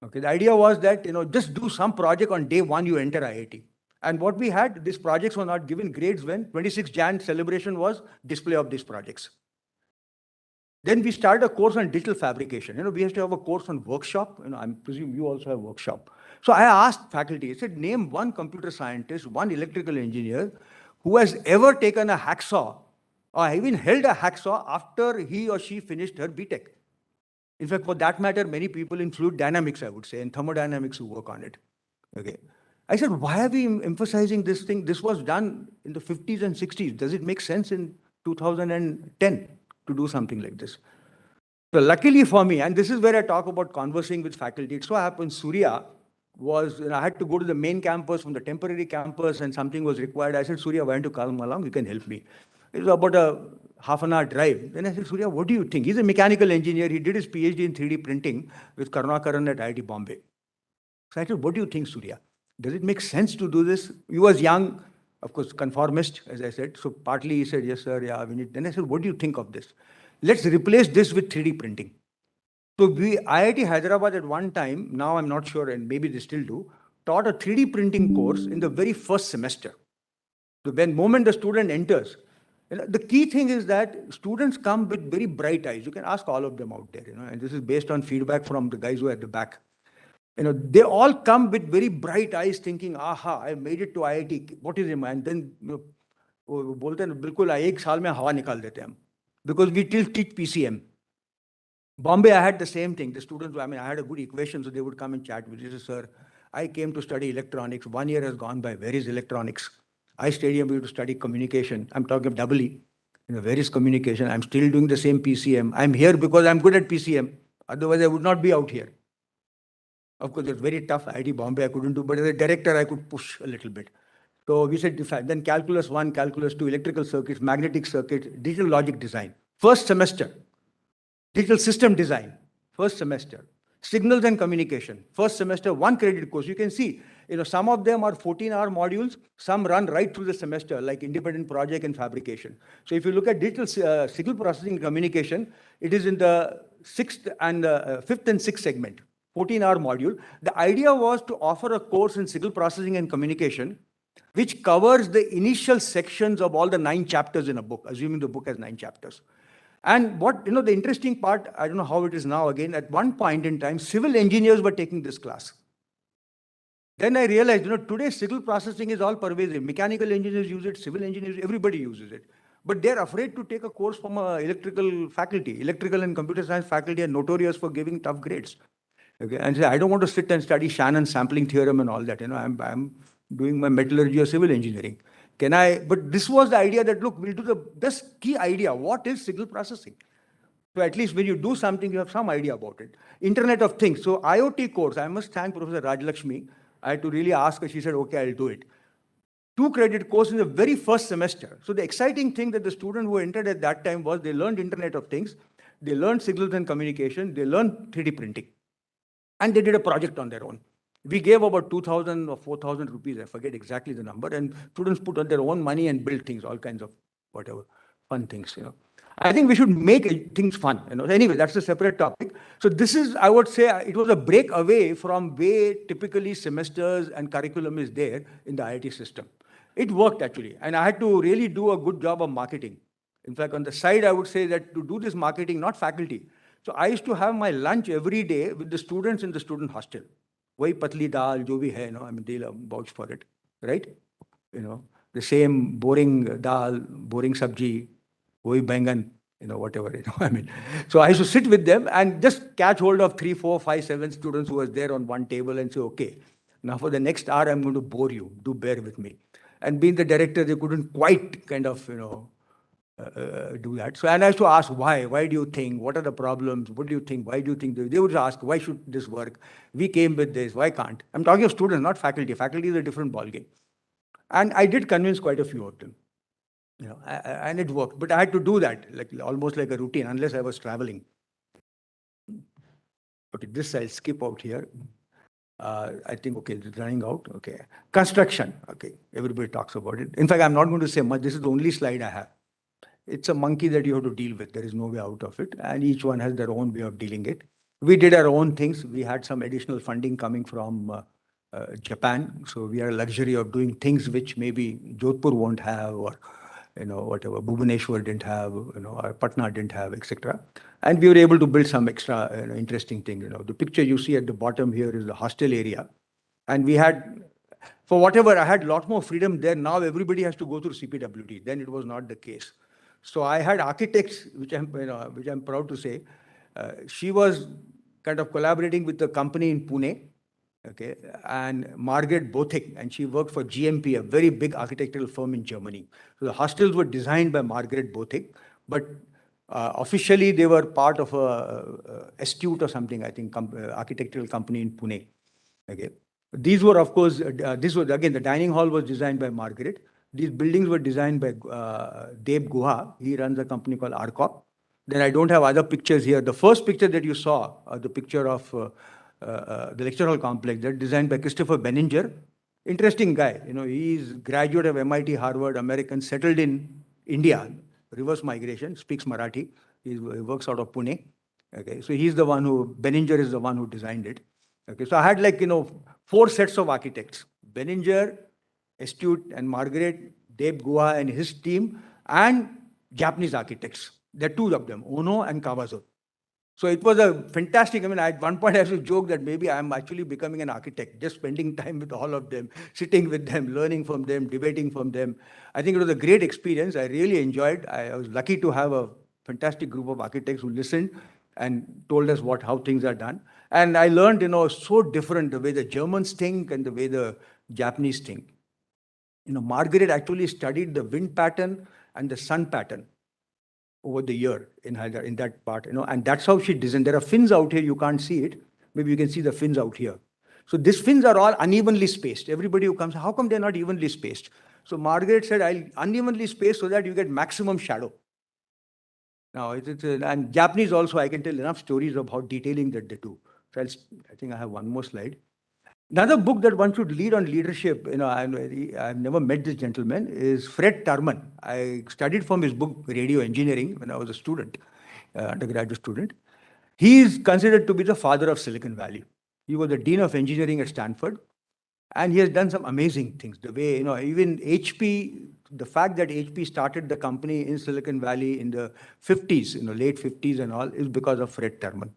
Okay, the idea was that, just do some project on day 1, you enter IIT. And what we had, these projects were not given grades when 26 Jan celebration was display of these projects. Then we started a course on digital fabrication. We have to have a course on workshop. I presume you also have workshop. So I asked faculty, I said, name one computer scientist, one electrical engineer who has ever taken a hacksaw or even held a hacksaw after he or she finished her BTech. In fact, for that matter, many people in fluid dynamics, I would say, and thermodynamics who work on it. Okay. I said, why are we emphasizing this thing? This was done in the 50s and 60s. Does it make sense in 2010 to do something like this? So luckily for me, and this is where I talk about conversing with faculty, it so happens Surya was, I had to go to the main campus from the temporary campus and something was required. I said, Surya, why don't you come along? You can help me. It was about a half-an-hour drive. Then I said, Surya, what do you think? He's a mechanical engineer. He did his PhD in 3D printing with Karunakaran at IIT Bombay. So I said, what do you think, Surya? Does it make sense to do this? He was young, of course, conformist, as I said. So partly he said, yes, sir, yeah, we need. Then I said, what do you think of this? Let's replace this with 3D printing. So IIT Hyderabad at one time, now I'm not sure, and maybe they still do, taught a 3D printing course in the very first semester. So when moment the student enters, the key thing is that students come with very bright eyes. You can ask all of them out there, and this is based on feedback from the guys who are at the back. They all come with very bright eyes thinking, aha, I made it to IIT. What is it, man? And then बोलते हैं बिल्कुल एक साल में हवा निकाल देते हैं because we still teach PCM. Bombay, I had the same thing. The students, I had a good equation, so they would come and chat with you. Sir, I came to study electronics. 1 year has gone by. Where is electronics? I stayed here to study communication. I'm talking of double E. Where is communication? I'm still doing the same PCM. I'm here because I'm good at PCM. Otherwise, I would not be out here. Of course, it's very tough. IIT Bombay, I couldn't do, but as a director, I could push a little bit. So we said then calculus 1, calculus 2, electrical circuits, magnetic circuits, digital logic design. First semester, digital system design, first semester. Signals and communication, first semester, 1 credit course. You can see, some of them are 14-hour modules, some run right through the semester, like independent project and fabrication. So if you look at digital signal processing and communication, it is in the 5th and 6th segment, 14-hour module. The idea was to offer a course in signal processing and communication, which covers the initial sections of all the 9 chapters in a book, assuming the book has 9 chapters. And what, the interesting part, I don't know how it is now again, at one point in time, civil engineers were taking this class. Then I realized, today signal processing is all pervasive. Mechanical engineers use it, civil engineers, everybody uses it. But they're afraid to take a course from an electrical faculty. Electrical and computer science faculty are notorious for giving tough grades. Okay, and say, I don't want to sit and study Shannon sampling theorem and all that. I'm doing my metallurgy or civil engineering. But this was the idea that, look, we'll do this key idea. What is signal processing? So at least when you do something, you have some idea about it. Internet of Things. So IoT course, I must thank Professor Rajlakshmi. I had to really ask her. She said, okay, I'll do it. 2 credit course in the very first semester. So the exciting thing that the student who entered at that time was they learned Internet of Things, they learned signals and communication, they learned 3D printing. And they did a project on their own. We gave about 2,000 or 4,000 rupees, I forget exactly the number, and students put on their own money and build things, all kinds of whatever, fun things, I think we should make things fun, Anyway, that's a separate topic. So this is, I would say, it was a break away from way typically semesters and curriculum is there in the IIT system. It worked actually, and I had to really do a good job of marketing. In fact, on the side, I would say that to do this marketing, not faculty. So I used to have my lunch every day with the students in the student hostel. Wahi patli dal, jo bhi hai, they'll vouch for it, right? The same boring dal, boring sabji, wahi bangan, whatever, So I used to sit with them and just catch hold of 3, 4, 5, 7 students who was there on one table and say, okay, now for the next hour, I'm going to bore you. Do bear with me. And being the director, they couldn't quite kind of, do that. So, and I used to ask, why? Why do you think? What are the problems? What do you think? Why do you think? They would ask, why should this work? We came with this. Why can't? I'm talking of students, not faculty. Faculty is a different ballgame. And I did convince quite a few of them. And it worked. But I had to do that, almost like a routine, unless I was traveling. Okay, this I'll skip out here. I think, okay, it's running out. Okay. Construction. Okay, everybody talks about it. In fact, I'm not going to say much. This is the only slide I have. It's a monkey that you have to deal with. There is no way out of it. And each one has their own way of dealing it. We did our own things. We had some additional funding coming from Japan. So we had a luxury of doing things which maybe Jodhpur won't have, or whatever Bhubaneswar didn't have, or Patna didn't have, etc. And we were able to build some extra interesting thing. The picture you see at the bottom here is the hostel area. And we had, for whatever, I had a lot more freedom there. Now everybody has to go through CPWD. Then it was not the case. So I had architects, which I'm proud to say. She was kind of collaborating with the company in Pune, okay, and Margaret Bothik, and she worked for GMP, a very big architectural firm in Germany. So the hostels were designed by Margaret Bothik, but officially they were part of a Astute or something, I think, architectural company in Pune. Okay, these were, of course, this was again the dining hall was designed by Margaret. These buildings were designed by Deb Guha. He runs a company called Arcop. Then I don't have other pictures here. The first picture that you saw, the picture of the lecture hall complex, that designed by Christopher Benninger. Interesting guy. He's graduate of MIT, Harvard, American, settled in India, reverse migration, speaks Marathi. He works out of Pune. Okay, so he's the one who, Benninger is the one who designed it. Okay, so I had 4 sets of architects: Benninger, Astute and Margaret, Deb Guha and his team, and Japanese architects. There are 2 of them, Ono and Kawazo. So it was a fantastic, at one point I used to joke that maybe I'm actually becoming an architect, just spending time with all of them, sitting with them, learning from them, debating from them. I think it was a great experience. I really enjoyed. I was lucky to have a fantastic group of architects who listened and told us how things are done. And I learned, so different the way the Germans think and the way the Japanese think. Margaret actually studied the wind pattern and the sun pattern over the year in that part, and that's how she designed. There are fins out here, you can't see it. Maybe you can see the fins out here. So these fins are all unevenly spaced. Everybody who comes, how come they're not evenly spaced? So Margaret said, I'll unevenly space so that you get maximum shadow. Now, and Japanese also, I can tell enough stories about detailing that they do. So I think I have one more slide. Another book that one should read on leadership, I've never met this gentleman, is Fred Turman. I studied from his book, Radio Engineering, when I was a student, undergraduate student. He is considered to be the father of Silicon Valley. He was the Dean of Engineering at Stanford, and he has done some amazing things. The way, even HP, the fact that HP started the company in Silicon Valley in the 50s, late 50s and all, is because of Fred Turman.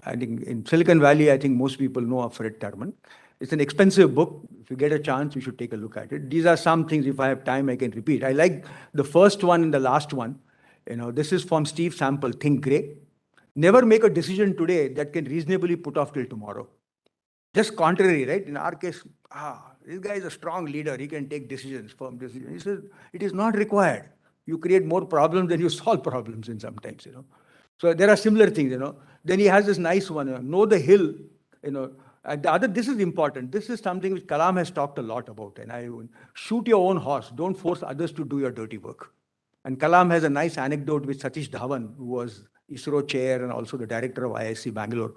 I think in Silicon Valley, I think most people know of Fred Turman. It's an expensive book. If you get a chance, you should take a look at it. These are some things, if I have time, I can repeat. I like the first one and the last one. This is from Steve Sample, Think Grey. Never make a decision today that can reasonably put off till tomorrow. Just contrary, right? In our case, this guy is a strong leader. He can take decisions, firm decisions. He says, it is not required. You create more problems than you solve problems in sometimes, So there are similar things, Then he has this nice one, know the hill, And the other, this is important. This is something which Kalam has talked a lot about. And shoot your own horse. Don't force others to do your dirty work. And Kalam has a nice anecdote with Satish Dhawan, who was ISRO chair and also the director of IISc Bangalore.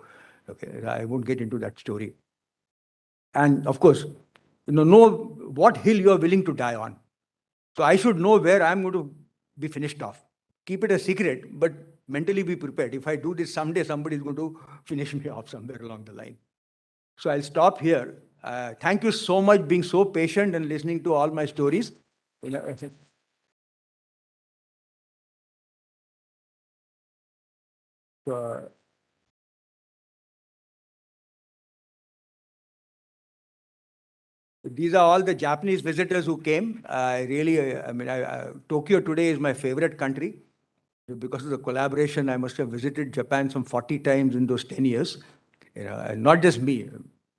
Okay, I won't get into that story. And of course, know what hill you are willing to die on. So I should know where I'm going to be finished off. Keep it a secret, but mentally be prepared. If I do this someday, somebody is going to finish me off somewhere along the line. So I'll stop here. Thank you so much being so patient and listening to all my stories. These are all the Japanese visitors who came. Tokyo today is my favorite country. Because of the collaboration, I must have visited Japan some 40 times in those 10 years. And not just me.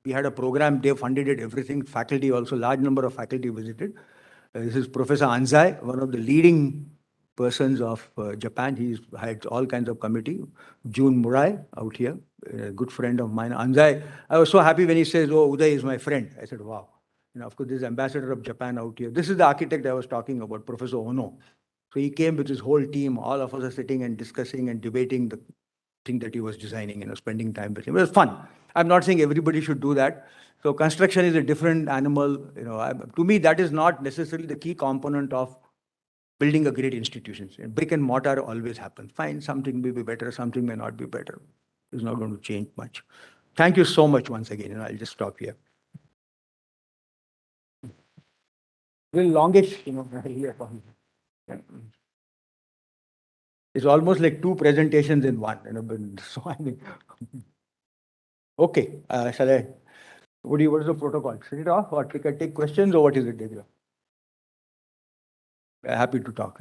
We had a program, they funded it, everything. Faculty also, large number of faculty visited. This is Professor Anzai, one of the leading persons of Japan. He's had all kinds of committee. Jun Murai out here, a good friend of mine. Anzai, I was so happy when he says, oh, Uday is my friend. I said, wow. Of course, this is ambassador of Japan out here. This is the architect I was talking about, Professor Ono. So he came with his whole team. All of us are sitting and discussing and debating the thing that he was designing, spending time with him. It was fun. I'm not saying everybody should do that. So construction is a different animal. To me, that is not necessarily the key component of building a great institution. Brick and mortar always happens. Fine, something may be better, something may not be better. It's not going to change much. Thank you so much once again. I'll just stop here. Little longish, here. It's almost like two presentations in one. So I mean, okay. Shall I? What is the protocol? Set it off, or take questions, or what is it, Degra? Happy to talk.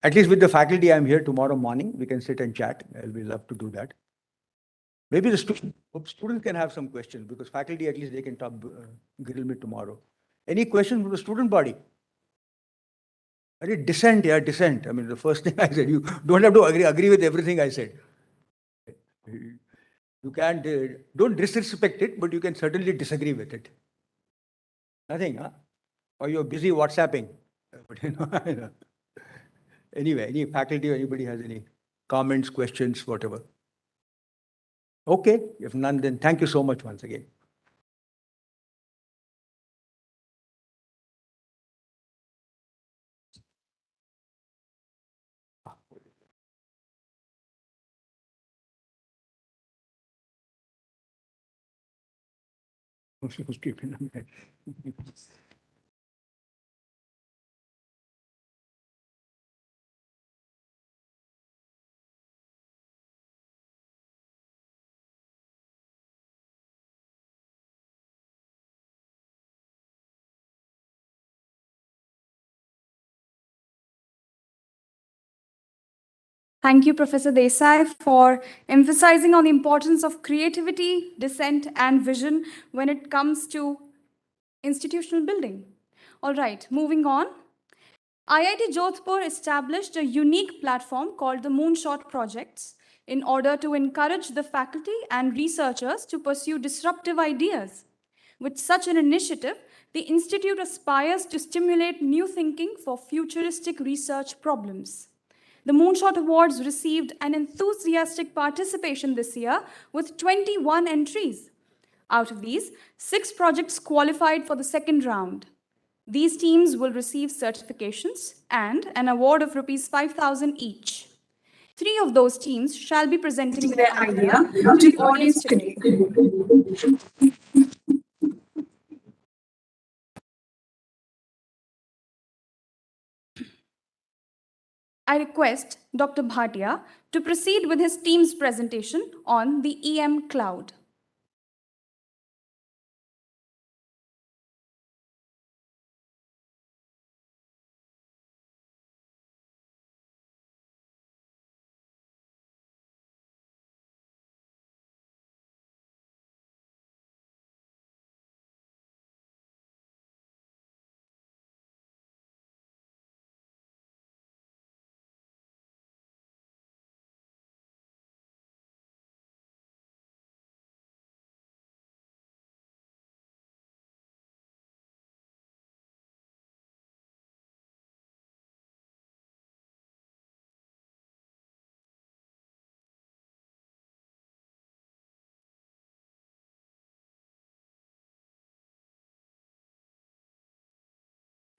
At least with the faculty, I'm here tomorrow morning. We can sit and chat. I'll be love to do that. Maybe the students can have some questions, because faculty, at least they can talk, grill me tomorrow. Any questions from the student body? Dissent, yeah, dissent. I mean, the first thing I said, you don't have to agree with everything I said. You can't, don't disrespect it, but you can certainly disagree with it. Nothing, huh? Or you're busy WhatsApping. Anyway, any faculty or anybody has any comments, questions, whatever. Okay, if none, then thank you so much once again. Thank you, Professor Desai, for emphasizing on the importance of creativity, dissent, and vision when it comes to institutional building. All right, moving on. IIT Jodhpur established a unique platform called the Moonshot Projects, in order to encourage the faculty and researchers to pursue disruptive ideas. With such an initiative, the Institute aspires to stimulate new thinking for futuristic research problems. The Moonshot Awards received an enthusiastic participation this year with 21 entries. Out of these, 6 projects qualified for the second round. These teams will receive certifications and an award of Rs 5,000 each. 3 of those teams shall be presenting their idea to the audience today. I request Dr. Bhatia to proceed with his team's presentation on the EM Cloud.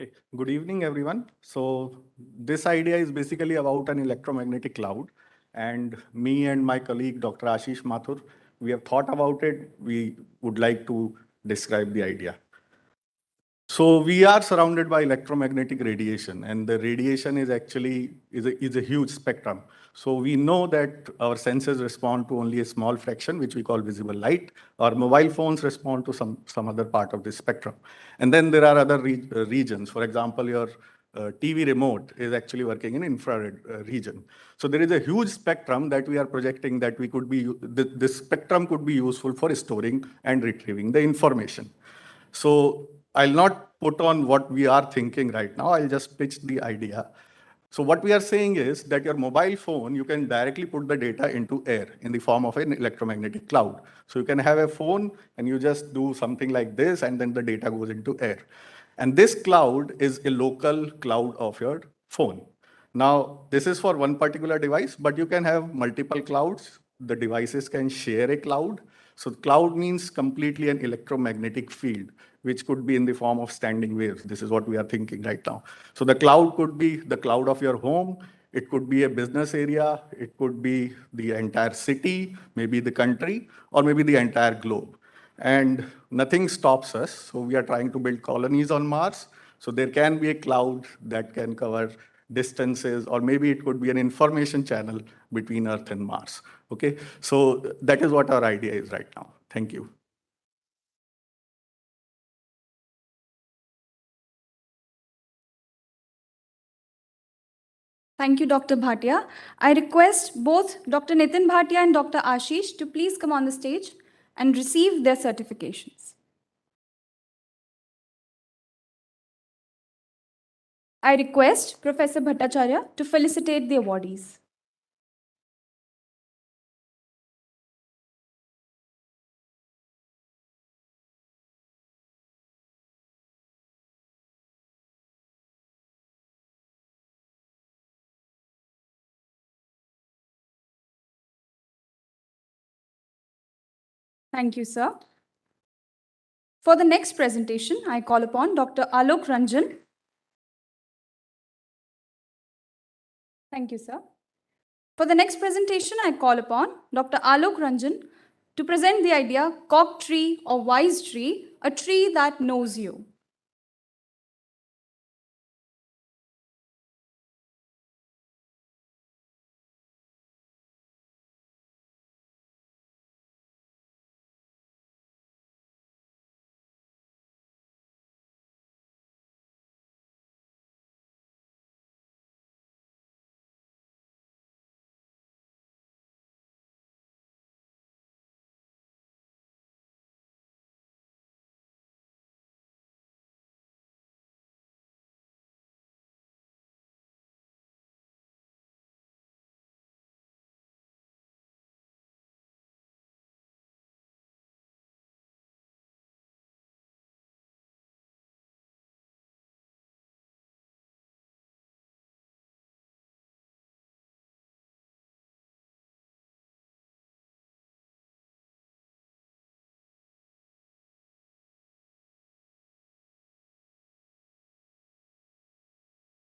Okay. Good evening, everyone. So this idea is basically about an electromagnetic cloud. And me and my colleague, Dr. Ashish Mathur, we have thought about it. We would like to describe the idea. So we are surrounded by electromagnetic radiation, and the radiation is actually is a huge spectrum. So we know that our senses respond to only a small fraction, which we call visible light. Our mobile phones respond to some other part of the spectrum. And then there are other regions. For example, your TV remote is actually working in infrared region. So there is a huge spectrum that we are projecting that we could be, this spectrum could be useful for storing and retrieving the information. So I'll not put on what we are thinking right now. I'll just pitch the idea. So what we are saying is that your mobile phone, you can directly put the data into air in the form of an electromagnetic cloud. So you can have a phone and you just do something like this, and then the data goes into air. And this cloud is a local cloud of your phone. Now, this is for one particular device, but you can have multiple clouds. The devices can share a cloud. So cloud means completely an electromagnetic field, which could be in the form of standing waves. This is what we are thinking right now. So the cloud could be the cloud of your home. It could be a business area. It could be the entire city, maybe the country, or maybe the entire globe. And nothing stops us. So we are trying to build colonies on Mars. So there can be a cloud that can cover distances, or maybe it could be an information channel between Earth and Mars. Okay, so that is what our idea is right now. Thank you. Thank you, Dr. Bhatia. I request both Dr. Nitin Bhatia and Dr. Ashish to please come on the stage and receive their certifications. I request Professor Bhattacharya to felicitate the awardees. Thank you, sir. For the next presentation, I call upon Dr. Alok Ranjan. Thank you, sir. For the next presentation, I call upon Dr. Alok Ranjan to present the idea Cock Tree or Wise Tree, a tree that knows you.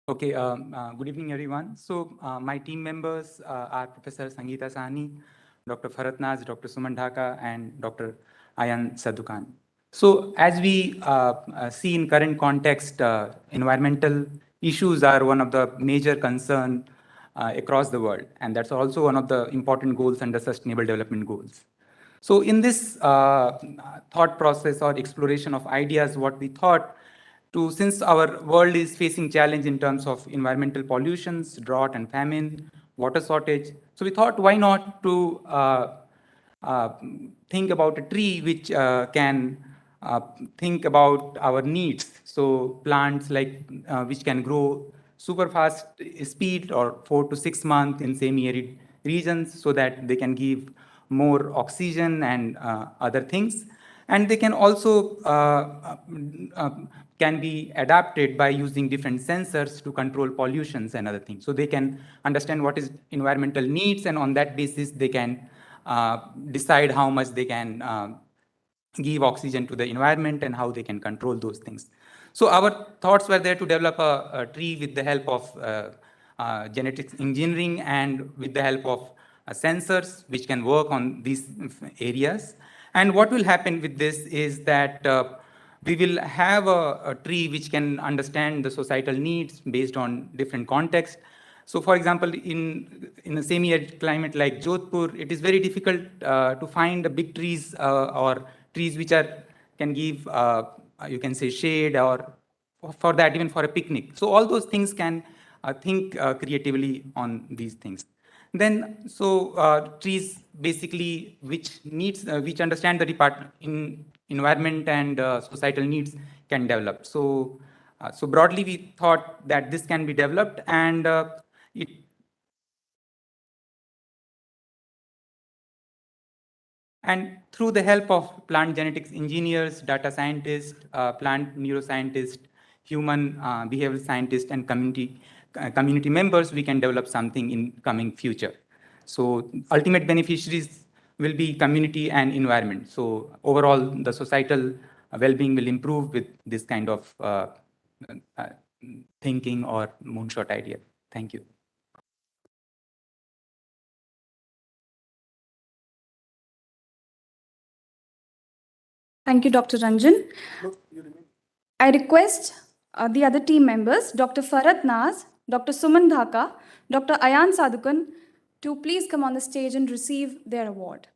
Okay, good evening, everyone. So my team members are Professor Sangeeta Sahni, Dr. Faratnaz, Dr. Suman Dhaka, and Dr. Ayan Sadukan. So as we see in current context, environmental issues are one of the major concern across the world. And that's also one of the important goals under Sustainable Development Goals. So in this thought process or exploration of ideas, what we thought since our world is facing challenge in terms of environmental pollutions, drought and famine, water shortage. So we thought, why not to think about a tree which can think about our needs. So plants like which can grow super fast speed or 4 to 6 months in semi-arid regions so that they can give more oxygen and other things. And they can also can be adapted by using different sensors to control pollutions and other things. So they can understand what is environmental needs, and on that basis, they can decide how much they can give oxygen to the environment and how they can control those things. So our thoughts were there to develop a tree with the help of genetics engineering and with the help of sensors which can work on these areas. And what will happen with this is that we will have a tree which can understand the societal needs based on different contexts. So for example, in a semi-arid climate like Jodhpur, it is very difficult to find big trees or trees which can give, you can say, shade, or for that, even for a picnic. So all those things can think creatively on these things. Then, trees basically which understand the environment and societal needs can develop. So broadly, we thought that this can be developed, and And through the help of plant genetics engineers, data scientists, plant neuroscientists, human behavioral scientists, and community members, we can develop something in coming future. So ultimate beneficiaries will be community and environment. So overall, the societal well-being will improve with this kind of thinking or moonshot idea. Thank you. Thank you, Dr. Ranjan. I request the other team members, Dr. Farat Naz, Dr. Suman Dhaka, Dr. Ayan Sadukan, to please come on the stage and receive their award.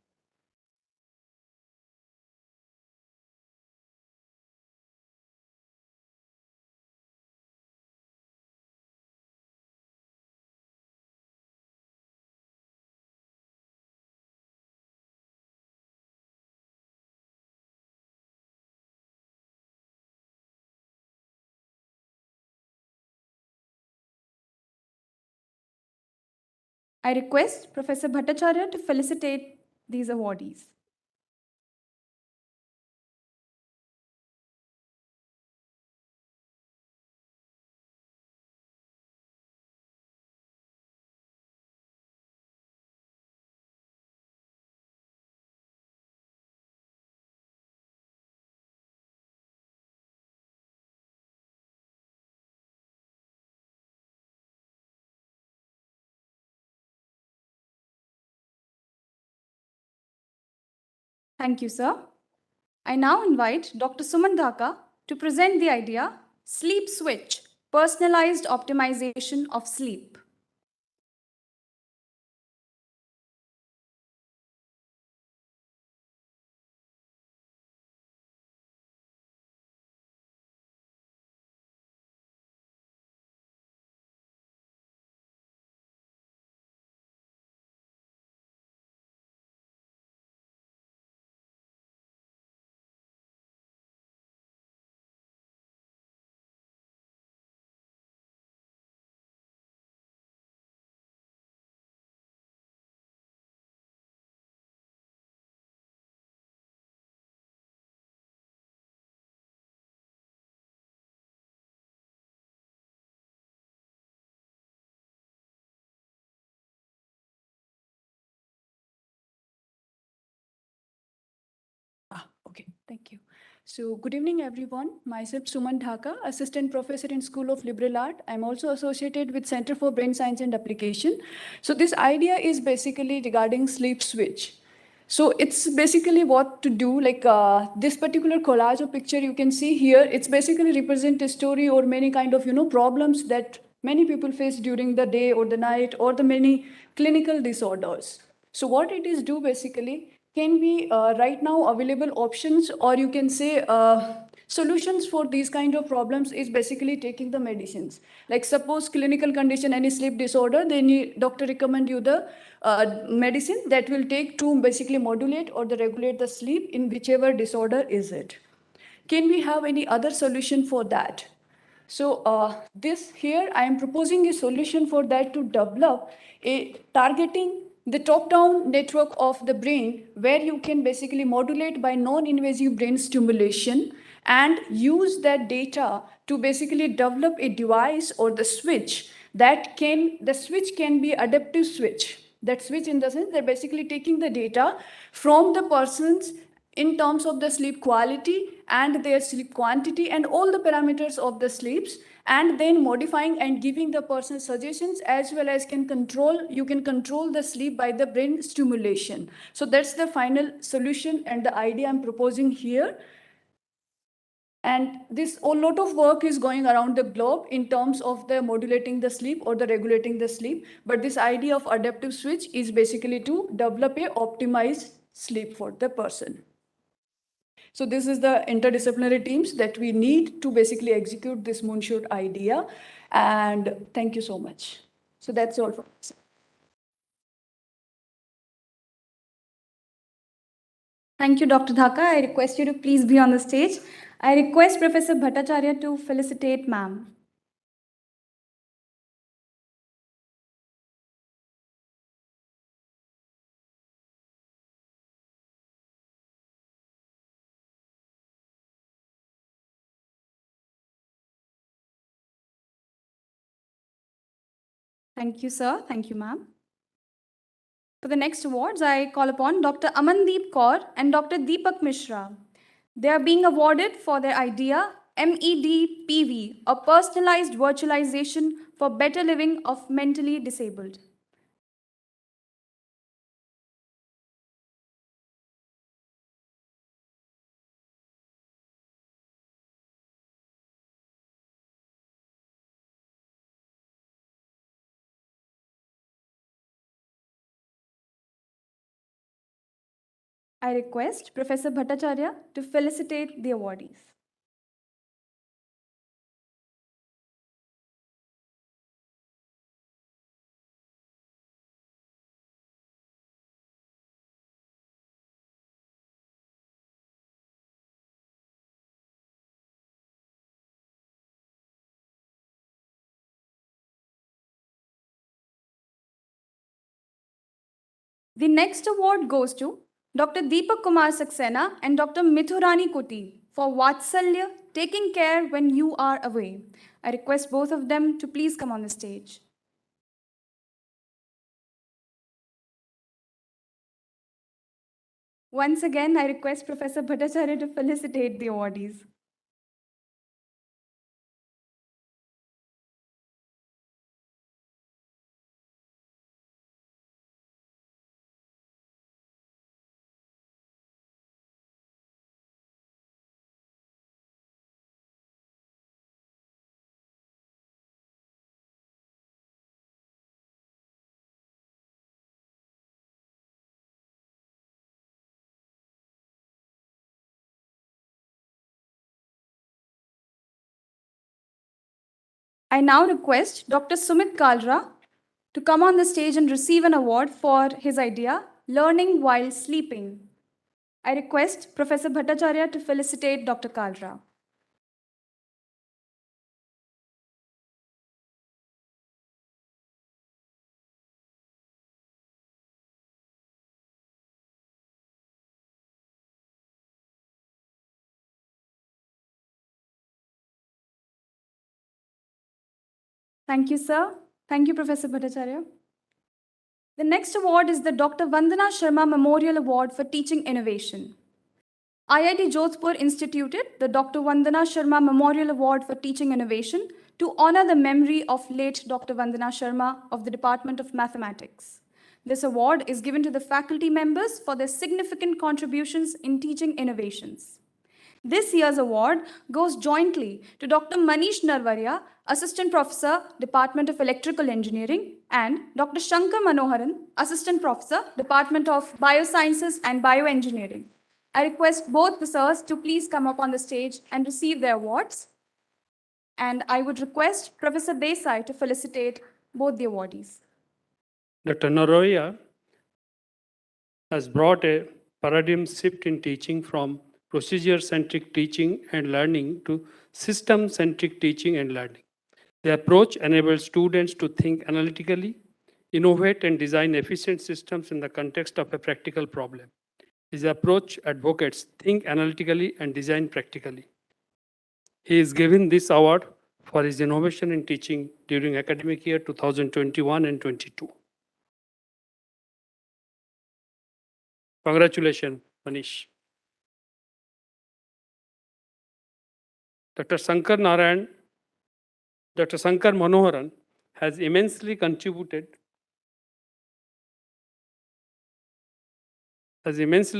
I request Professor Bhattacharya to felicitate these awardees. Thank you, sir. I now invite Dr. Suman Dhaka to present the idea, Sleep Switch, Personalized Optimization of Sleep. Okay. Thank you. So good evening, everyone. Myself, Suman Dhaka, Assistant Professor in School of Liberal Art. I'm also associated with Center for Brain Science and Application. So this idea is basically regarding sleep switch. So it's basically what to do, like this particular collage or picture you can see here, it's basically represent a story or many kind of, problems that many people face during the day or the night or the many clinical disorders. So what it is do basically, can be right now available options, or you can say solutions for these kind of problems is basically taking the medicines. Like suppose clinical condition, any sleep disorder, then doctor recommend you the medicine that will take to basically modulate or the regulate the sleep in whichever disorder is it. Can we have any other solution for that? So this here, I am proposing a solution for that to develop a targeting the top-down network of the brain where you can basically modulate by non-invasive brain stimulation and use that data to basically develop a device or the switch the switch can be adaptive switch. That switch in the sense they're basically taking the data from the person's in terms of the sleep quality and their sleep quantity and all the parameters of the sleeps, and then modifying and giving the person suggestions, as well as you can control the sleep by the brain stimulation. So that's the final solution and the idea I'm proposing here. And this a lot of work is going around the globe in terms of the modulating the sleep or the regulating the sleep. But this idea of adaptive switch is basically to develop a optimized sleep for the person. So this is the interdisciplinary teams that we need to basically execute this moonshot idea. And thank you so much. So that's all for us. Thank you, Dr. Dhaka. I request you to please be on the stage. I request Professor Bhattacharya to felicitate ma'am. Thank you, sir. Thank you, ma'am. For the next awards, I call upon Dr. Amandeep Kaur and Dr. Deepak Mishra. They are being awarded for their idea, MEDPV, a personalized virtualization for better living of mentally disabled. I request Professor Bhattacharya to felicitate the awardees. The next award goes to Dr. Deepak Kumar Saxena and Dr. Mithurani Kuti for Vatsalya, taking care when you are away. I request both of them to please come on the stage. Once again, I request Professor Bhattacharya to felicitate the awardees. I now request Dr. Sumit Kalra to come on the stage and receive an award for his idea, Learning While Sleeping. I request Professor Bhattacharya to felicitate Dr. Kalra. Thank you, sir. Thank you, Professor Bhattacharya. The next award is the Dr. Vandana Sharma Memorial Award for Teaching Innovation. IIT Jodhpur instituted the Dr. Vandana Sharma Memorial Award for Teaching Innovation to honor the memory of late Dr. Vandana Sharma of the Department of Mathematics. This award is given to the faculty members for their significant contributions in teaching innovations. This year's award goes jointly to Dr. Manish Narvaria, Assistant Professor, Department of Electrical Engineering, and Dr. Shankar Manoharan, Assistant Professor, Department of Biosciences and Bioengineering. I request both the sirs to please come up on the stage and receive their awards. And I would request Professor Desai to felicitate both the awardees. Dr. Naroya has brought a paradigm shift in teaching from procedure-centric teaching and learning to system-centric teaching and learning. The approach enables students to think analytically, innovate and design efficient systems in the context of a practical problem. His approach advocates think analytically and design practically. He is given this award for his innovation in teaching during academic year 2021 and 22. Congratulations, Manish. Dr. Shankar Manoharan has immensely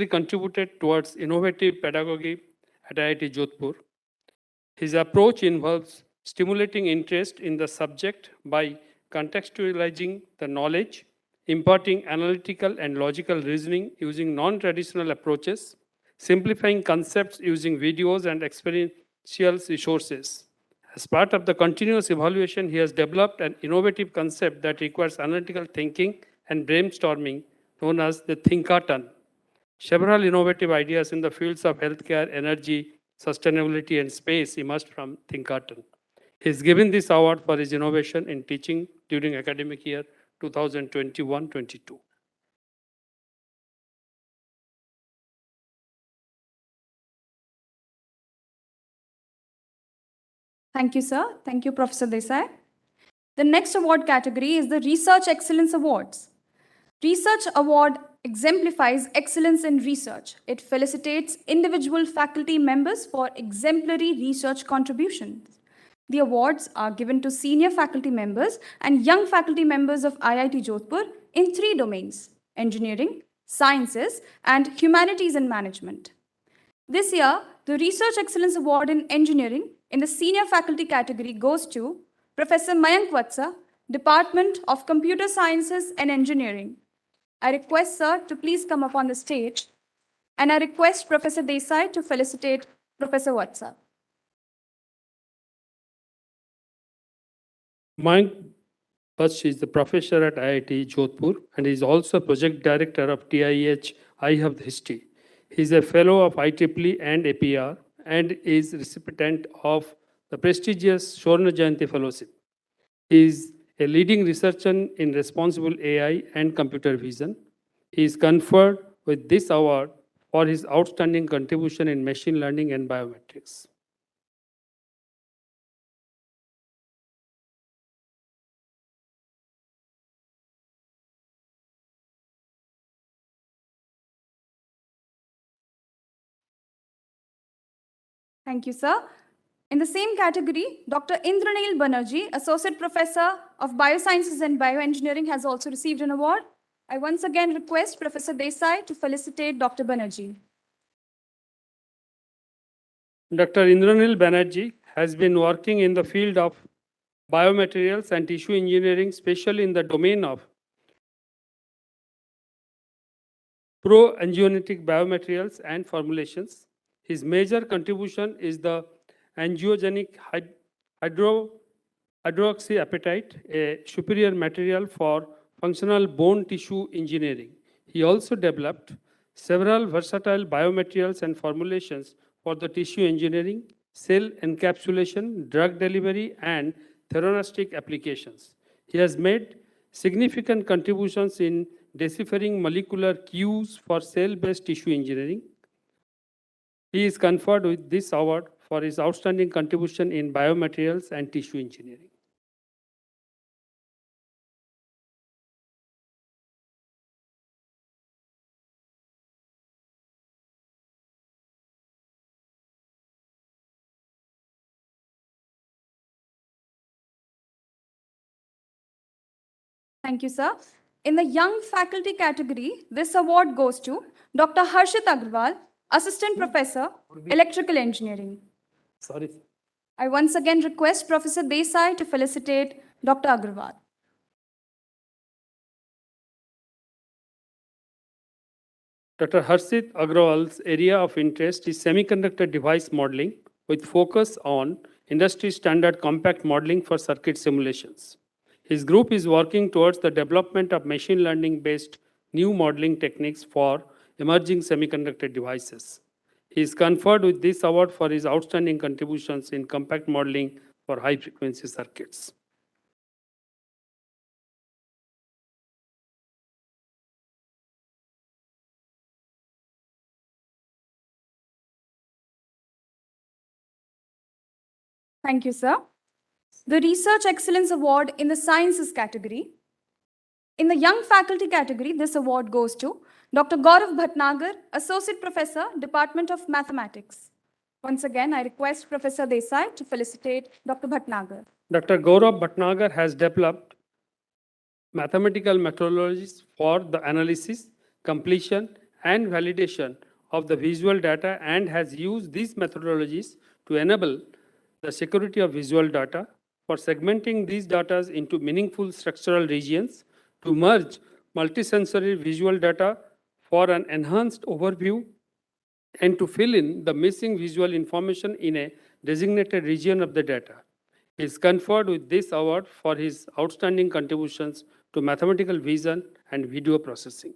contributed towards innovative pedagogy at IIT Jodhpur. His approach involves stimulating interest in the subject by contextualizing the knowledge, imparting analytical and logical reasoning using non-traditional approaches, simplifying concepts using videos and experiential resources. As part of the continuous evaluation, he has developed an innovative concept that requires analytical thinking and brainstorming, known as the Thinkaton. Several innovative ideas in the fields of healthcare, energy, sustainability, and space emerged from Thinkaton. He is given this award for his innovation in teaching during academic year 2021-22. Thank you, sir. Thank you, Professor Desai. The next award category is the Research Excellence Awards. Research Award exemplifies excellence in research. It felicitates individual faculty members for exemplary research contributions. The awards are given to senior faculty members and young faculty members of IIT Jodhpur in 3 domains: engineering, sciences, and humanities and management. This year, the Research Excellence Award in Engineering in the senior faculty category goes to Professor Mayank Vatsa, Department of Computer Sciences and Engineering. I request sir to please come up on the stage, and I request Professor Desai to felicitate Professor Vatsa. Mayank Vatsa is the professor at IIT Jodhpur and is also project director of TIH I Have the History. He is a fellow of IEEE and APR and is recipient of the prestigious Swarna Jayanti Fellowship. He is a leading researcher in responsible AI and computer vision. He is conferred with this award for his outstanding contribution in machine learning and biometrics. Thank you, sir. In the same category, Dr. Indranil Banerjee, Associate Professor of Biosciences and Bioengineering, has also received an award. I once again request Professor Desai to felicitate Dr. Banerjee. Dr. Indranil Banerjee has been working in the field of biomaterials and tissue engineering, especially in the domain of pro-angiogenetic biomaterials and formulations. His major contribution is the angiogenic hydroxyapatite, a superior material for functional bone tissue engineering. He also developed several versatile biomaterials and formulations for the tissue engineering, cell encapsulation, drug delivery, and theranostic applications. He has made significant contributions in deciphering molecular cues for cell-based tissue engineering. He is conferred with this award for his outstanding contribution in biomaterials and tissue engineering. Thank you, sir. In the young faculty category, this award goes to Dr. Harshit Agrawal, Assistant Professor, Electrical Engineering. Sorry. I once again request Professor Desai to felicitate Dr. Agrawal. Dr. Harshit Agrawal's area of interest is semiconductor device modeling with focus on industry standard compact modeling for circuit simulations. His group is working towards the development of machine learning based new modeling techniques for emerging semiconductor devices. He is conferred with this award for his outstanding contributions in compact modeling for high frequency circuits. Thank you, sir. The Research Excellence Award in the Sciences category. In the Young Faculty category, this award goes to Dr. Gaurav Bhatnagar, Associate Professor, Department of Mathematics. Once again, I request Professor Desai to felicitate Dr. Bhatnagar. Dr. Gaurav Bhatnagar has developed mathematical methodologies for the analysis, completion, and validation of the visual data and has used these methodologies to enable the security of visual data for segmenting these data into meaningful structural regions to merge multisensory visual data for an enhanced overview and to fill in the missing visual information in a designated region of the data. He is conferred with this award for his outstanding contributions to mathematical vision and video processing.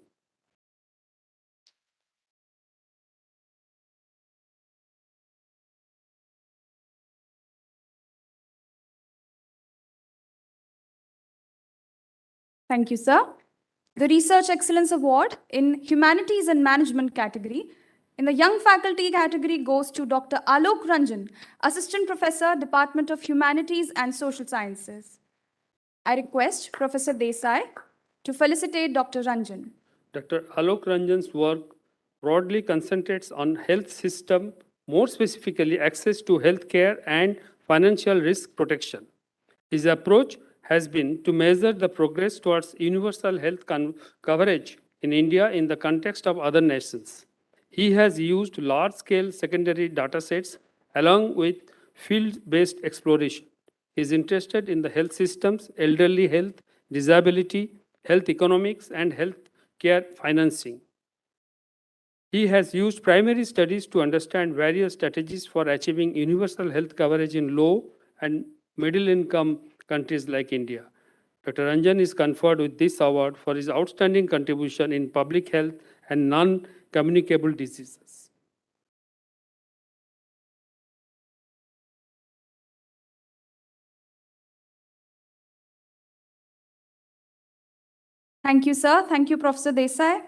Thank you, sir. The Research Excellence Award in Humanities and Management category. In the Young Faculty category goes to Dr. Alok Ranjan, Assistant Professor, Department of Humanities and Social Sciences. I request Professor Desai to felicitate Dr. Ranjan. Dr. Alok Ranjan's work broadly concentrates on health system, more specifically access to healthcare and financial risk protection. His approach has been to measure the progress towards universal health coverage in India in the context of other nations. He has used large-scale secondary datasets along with field-based exploration. He is interested in the health systems, elderly health, disability, health economics, and health care financing. He has used primary studies to understand various strategies for achieving universal health coverage in low and middle-income countries like India. Dr. Ranjan is conferred with this award for his outstanding contribution in public health and non-communicable diseases. Thank you, sir. Thank you, Professor Desai.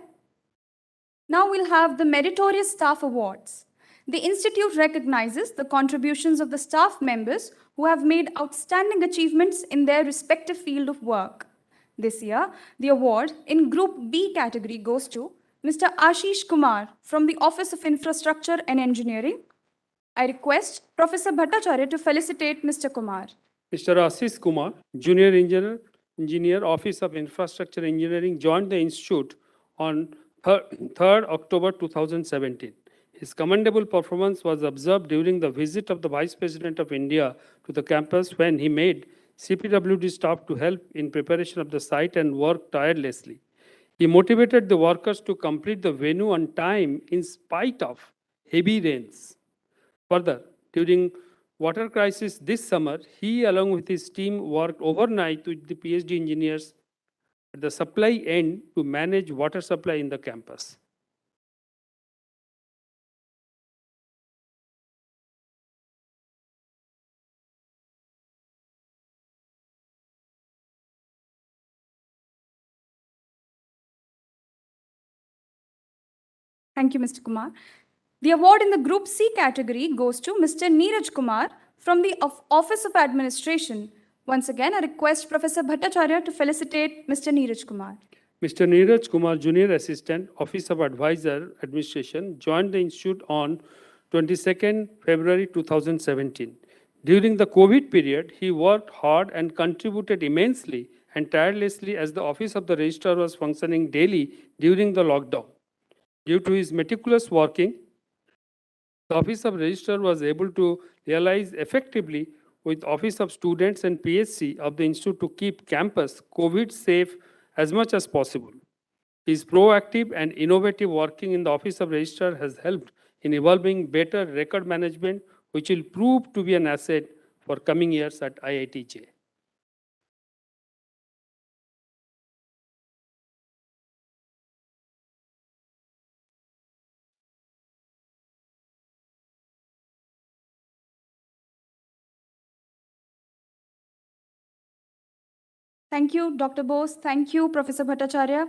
Now we'll have the Meritorious Staff Awards. The Institute recognizes the contributions of the staff members who have made outstanding achievements in their respective field of work. This year, the award in Group B category goes to Mr. Ashish Kumar from the Office of Infrastructure and Engineering. I request Professor Bhattacharya to felicitate Mr. Kumar. Mr. Ashish Kumar, Junior Engineer, Office of Infrastructure Engineering, joined the Institute on 3rd October 2017. His commendable performance was observed during the visit of the Vice President of India to the campus when he made CPWD staff to help in preparation of the site and worked tirelessly. He motivated the workers to complete the venue on time in spite of heavy rains. Further, during water crisis this summer, he along with his team worked overnight with the PhD engineers at the supply end to manage water supply in the campus. Thank you, Mr. Kumar. The award in the Group C category goes to Mr. Neeraj Kumar from the Office of Administration. Once again, I request Professor Bhattacharya to felicitate Mr. Neeraj Kumar. Mr. Neeraj Kumar, Junior Assistant, Office of Advisor, Administration, joined the Institute on 22nd February 2017. During the COVID period, he worked hard and contributed immensely and tirelessly as the Office of the Registrar was functioning daily during the lockdown. Due to his meticulous working, the Office of Registrar was able to realize effectively with Office of Students and PHC of the Institute to keep campus COVID safe as much as possible. His proactive and innovative working in the Office of Registrar has helped in evolving better record management, which will prove to be an asset for coming years at IITJ. Thank you, Dr. Bose. Thank you, Professor Bhattacharya.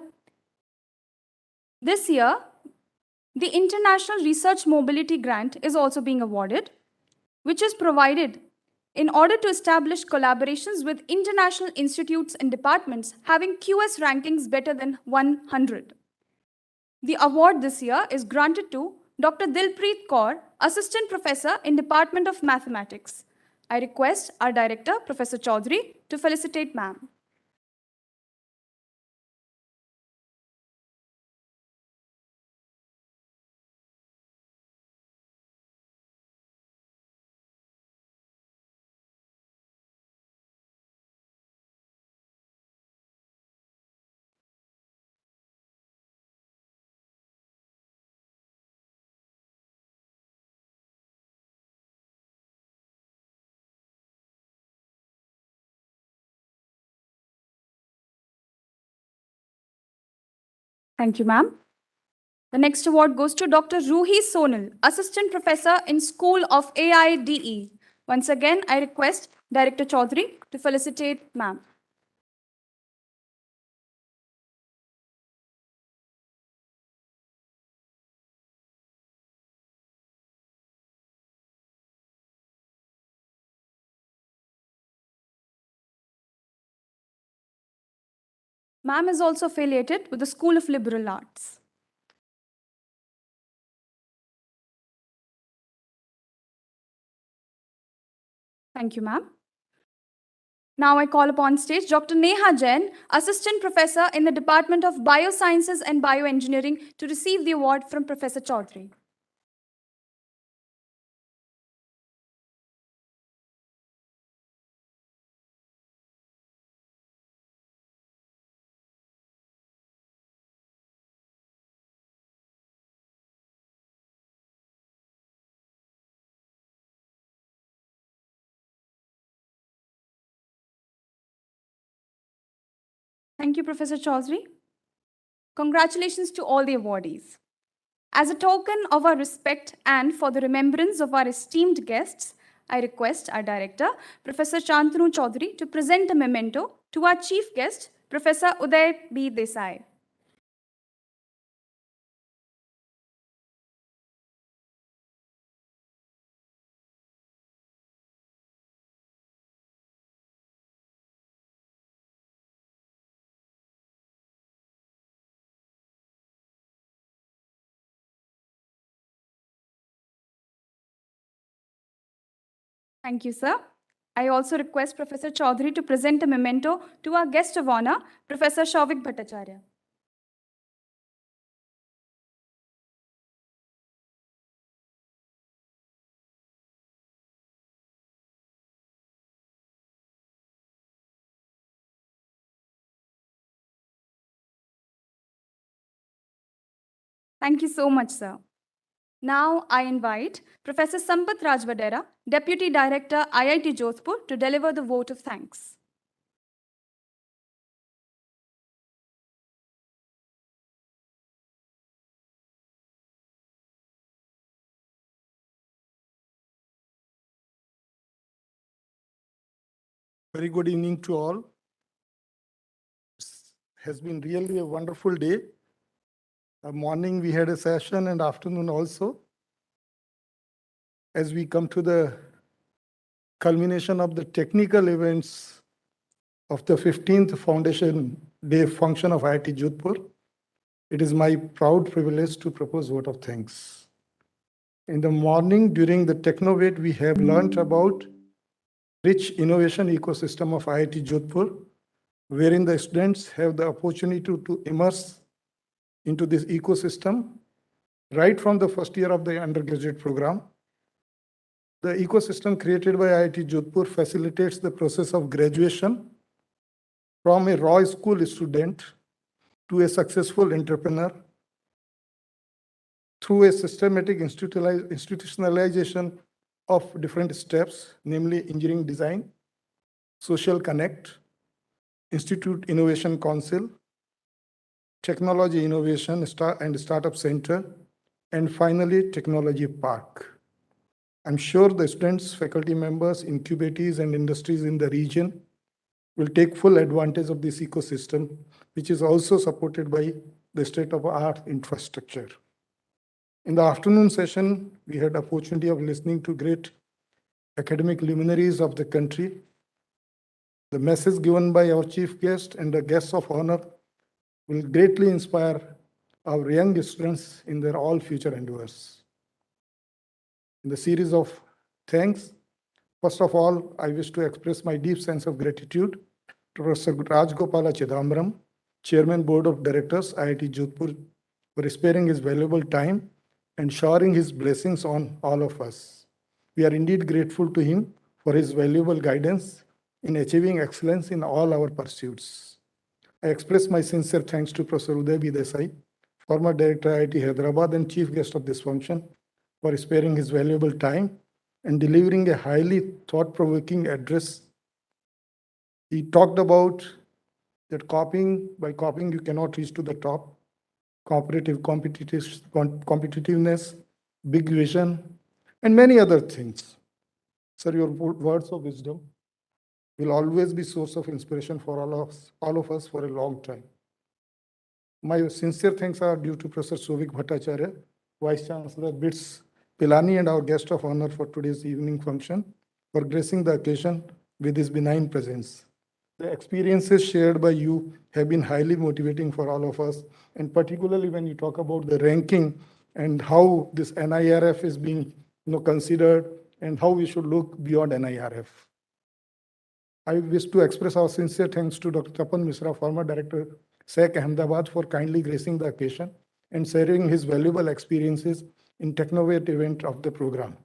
This year, the International Research Mobility Grant is also being awarded, which is provided in order to establish collaborations with international institutes and departments having QS rankings better than 100. The award this year is granted to Dr. Dilpreet Kaur, Assistant Professor in Department of Mathematics. I request our Director, Professor Chaudhary, to felicitate ma'am. Thank you, ma'am. The next award goes to Dr. Ruhi Sonal, Assistant Professor in School of AIDE. Once again, I request Director Chaudhary to felicitate ma'am. Ma'am is also affiliated with the School of Liberal Arts. Thank you, ma'am. Now I call upon stage Dr. Neha Jain, Assistant Professor in the Department of Biosciences and Bioengineering, to receive the award from Professor Chaudhary. Thank you, Professor Chaudhary. Congratulations to all the awardees. As a token of our respect and for the remembrance of our esteemed guests, I request our Director, Professor Shantanu Chaudhary, to present a memento to our Chief Guest, Professor Uday B. Desai. Thank you, sir. I also request Professor Chaudhary to present a memento to our guest of honor, Professor Shauvik Bhattacharya. Thank you so much, sir. Now I invite Professor Sampath Rajvadera, Deputy Director, IIT Jodhpur, to deliver the vote of thanks. Very good evening to all. It has been really a wonderful day. Morning we had a session and afternoon also. As we come to the culmination of the technical events of the 15th Foundation Day function of IIT Jodhpur, it is my proud privilege to propose vote of thanks. In the morning during the Technovate, we have learned about rich innovation ecosystem of IIT Jodhpur, wherein the students have the opportunity to immerse into this ecosystem right from the first year of the undergraduate program. The ecosystem created by IIT Jodhpur facilitates the process of graduation from a raw school student to a successful entrepreneur through a systematic institutionalization of different steps, namely engineering design, social connect, Institute Innovation Council, Technology Innovation and Startup Center, and finally, Technology Park. I'm sure the students, faculty members, incubators, and industries in the region will take full advantage of this ecosystem, which is also supported by the state-of-the-art infrastructure. In the afternoon session, we had the opportunity of listening to great academic luminaries of the country. The message given by our chief guest and the guests of honor will greatly inspire our young students in their all future endeavors. In the series of thanks, first of all, I wish to express my deep sense of gratitude to Professor Rajgopala Chidambaram, Chairman Board of Directors, IIT Jodhpur, for sparing his valuable time and showering his blessings on all of us. We are indeed grateful to him for his valuable guidance in achieving excellence in all our pursuits. I express my sincere thanks to Professor Uday B. Desai, former Director IIT Hyderabad and Chief Guest of this function, for sparing his valuable time and delivering a highly thought-provoking address. He talked about that by copying you cannot reach to the top, competitiveness, big vision, and many other things. Sir, your words of wisdom will always be source of inspiration for all of us for a long time. My sincere thanks are due to Professor Sovik Bhattacharya, Vice Chancellor BITS Pilani, and our guest of honor for today's evening function, for gracing the occasion with his benign presence. The experiences shared by you have been highly motivating for all of us, and particularly when you talk about the ranking and how this NIRF is being considered and how we should look beyond NIRF. I wish to express our sincere thanks to Dr. Tapan Mishra, former Director, SEC Ahmedabad, for kindly gracing the occasion and sharing his valuable experiences in Technovate event of the program.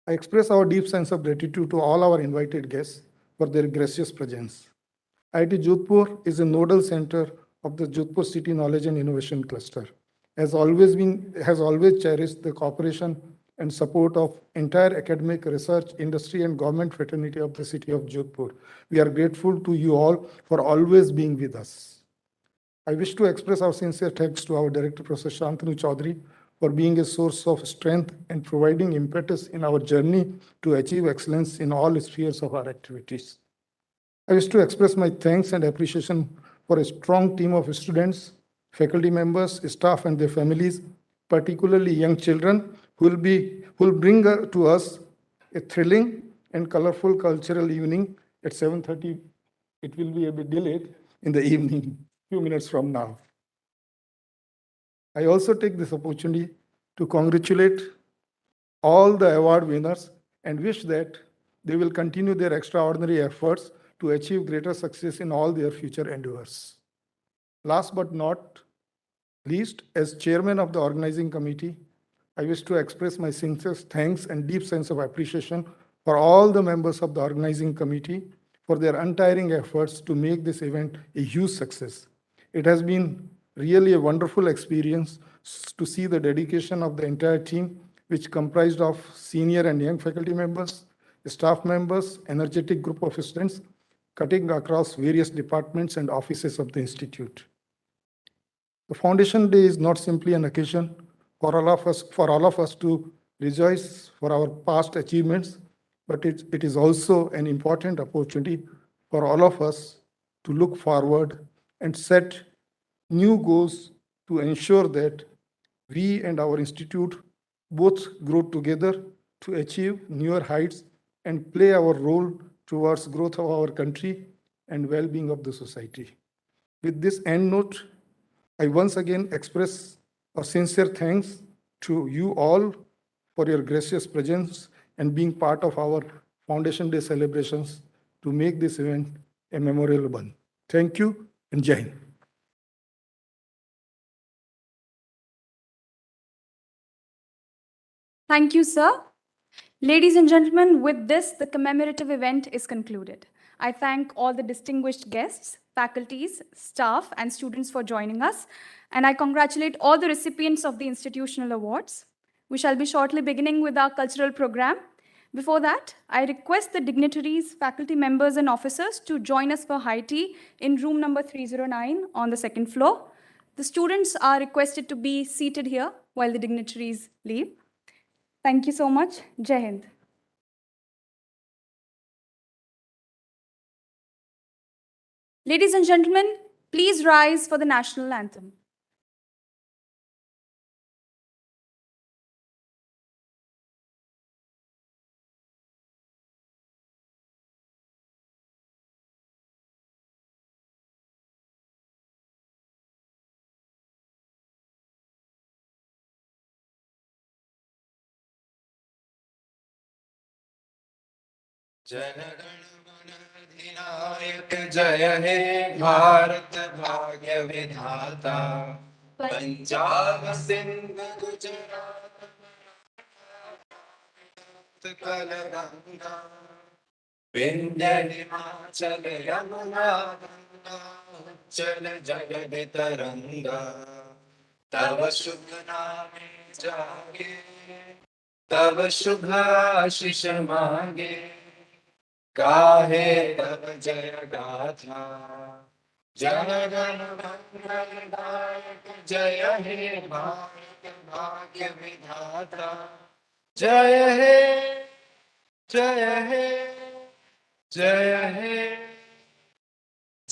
I express our deep sense of gratitude to all our invited guests for their gracious presence. IIT Jodhpur is a nodal center of the Jodhpur City Knowledge and Innovation Cluster. Has always cherished the cooperation and support of entire academic, research, industry, and government fraternity of the city of Jodhpur. We are grateful to you all for always being with us. I wish to express our sincere thanks to our Director, Professor Shantanu Chaudhary, for being a source of strength and providing impetus in our journey to achieve excellence in all spheres of our activities. I wish to express my thanks and appreciation for a strong team of students, faculty members, staff, and their families, particularly young children, who will bring to us a thrilling and colorful cultural evening at 7:30. It will be a bit delayed in the evening, few minutes from now. I also take this opportunity to congratulate all the award winners and wish that they will continue their extraordinary efforts to achieve greater success in all their future endeavors. Last but not least, as chairman of the organizing committee, I wish to express my sincere thanks and deep sense of appreciation for all the members of the organizing committee for their untiring efforts to make this event a huge success. It has been really a wonderful experience to see the dedication of the entire team, which comprised of senior and young faculty members, staff members, energetic group of students, cutting across various departments and offices of the institute. The Foundation Day is not simply an occasion for all of us to rejoice for our past achievements, but it is also an important opportunity for all of us to look forward and set new goals to ensure that we and our institute both grow together to achieve newer heights and play our role towards growth of our country and well-being of the society. With this end note, I once again express our sincere thanks to you all for your gracious presence and being part of our Foundation Day celebrations to make this event a memorable one. Thank you and Jai Hind. Thank you, sir. Ladies and gentlemen, with this, the commemorative event is concluded. I thank all the distinguished guests, faculties, staff, and students for joining us, and I congratulate all the recipients of the institutional awards. We shall be shortly beginning with our cultural program. Before that, I request the dignitaries, faculty members, and officers to join us for high tea in room number 309 on the second floor. The students are requested to be seated here while the dignitaries leave. Thank you so much. Jai Hind. Ladies and gentlemen, please rise for the national anthem. Jana Gana Mana जय हे भारत भाग्य विधाता पंजाब सिंध गुजरात कलगंगा विंध्य हिमाचल यमुना गंगा उज्जल जगद तरंगा तव शुभ नामे जागे तव शुभ आशीष मांगे गाहे तब जय गाथा जनगण मंगलदायक जय हे भारत भाग्य विधाता जय हे जय हे जय हे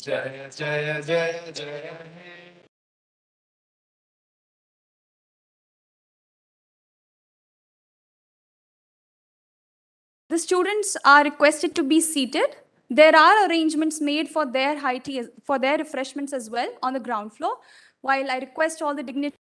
जय जय जय जय हे The students are requested to be seated. There are arrangements made for their high tea, for their refreshments as well on the ground floor. While I request all the dignitaries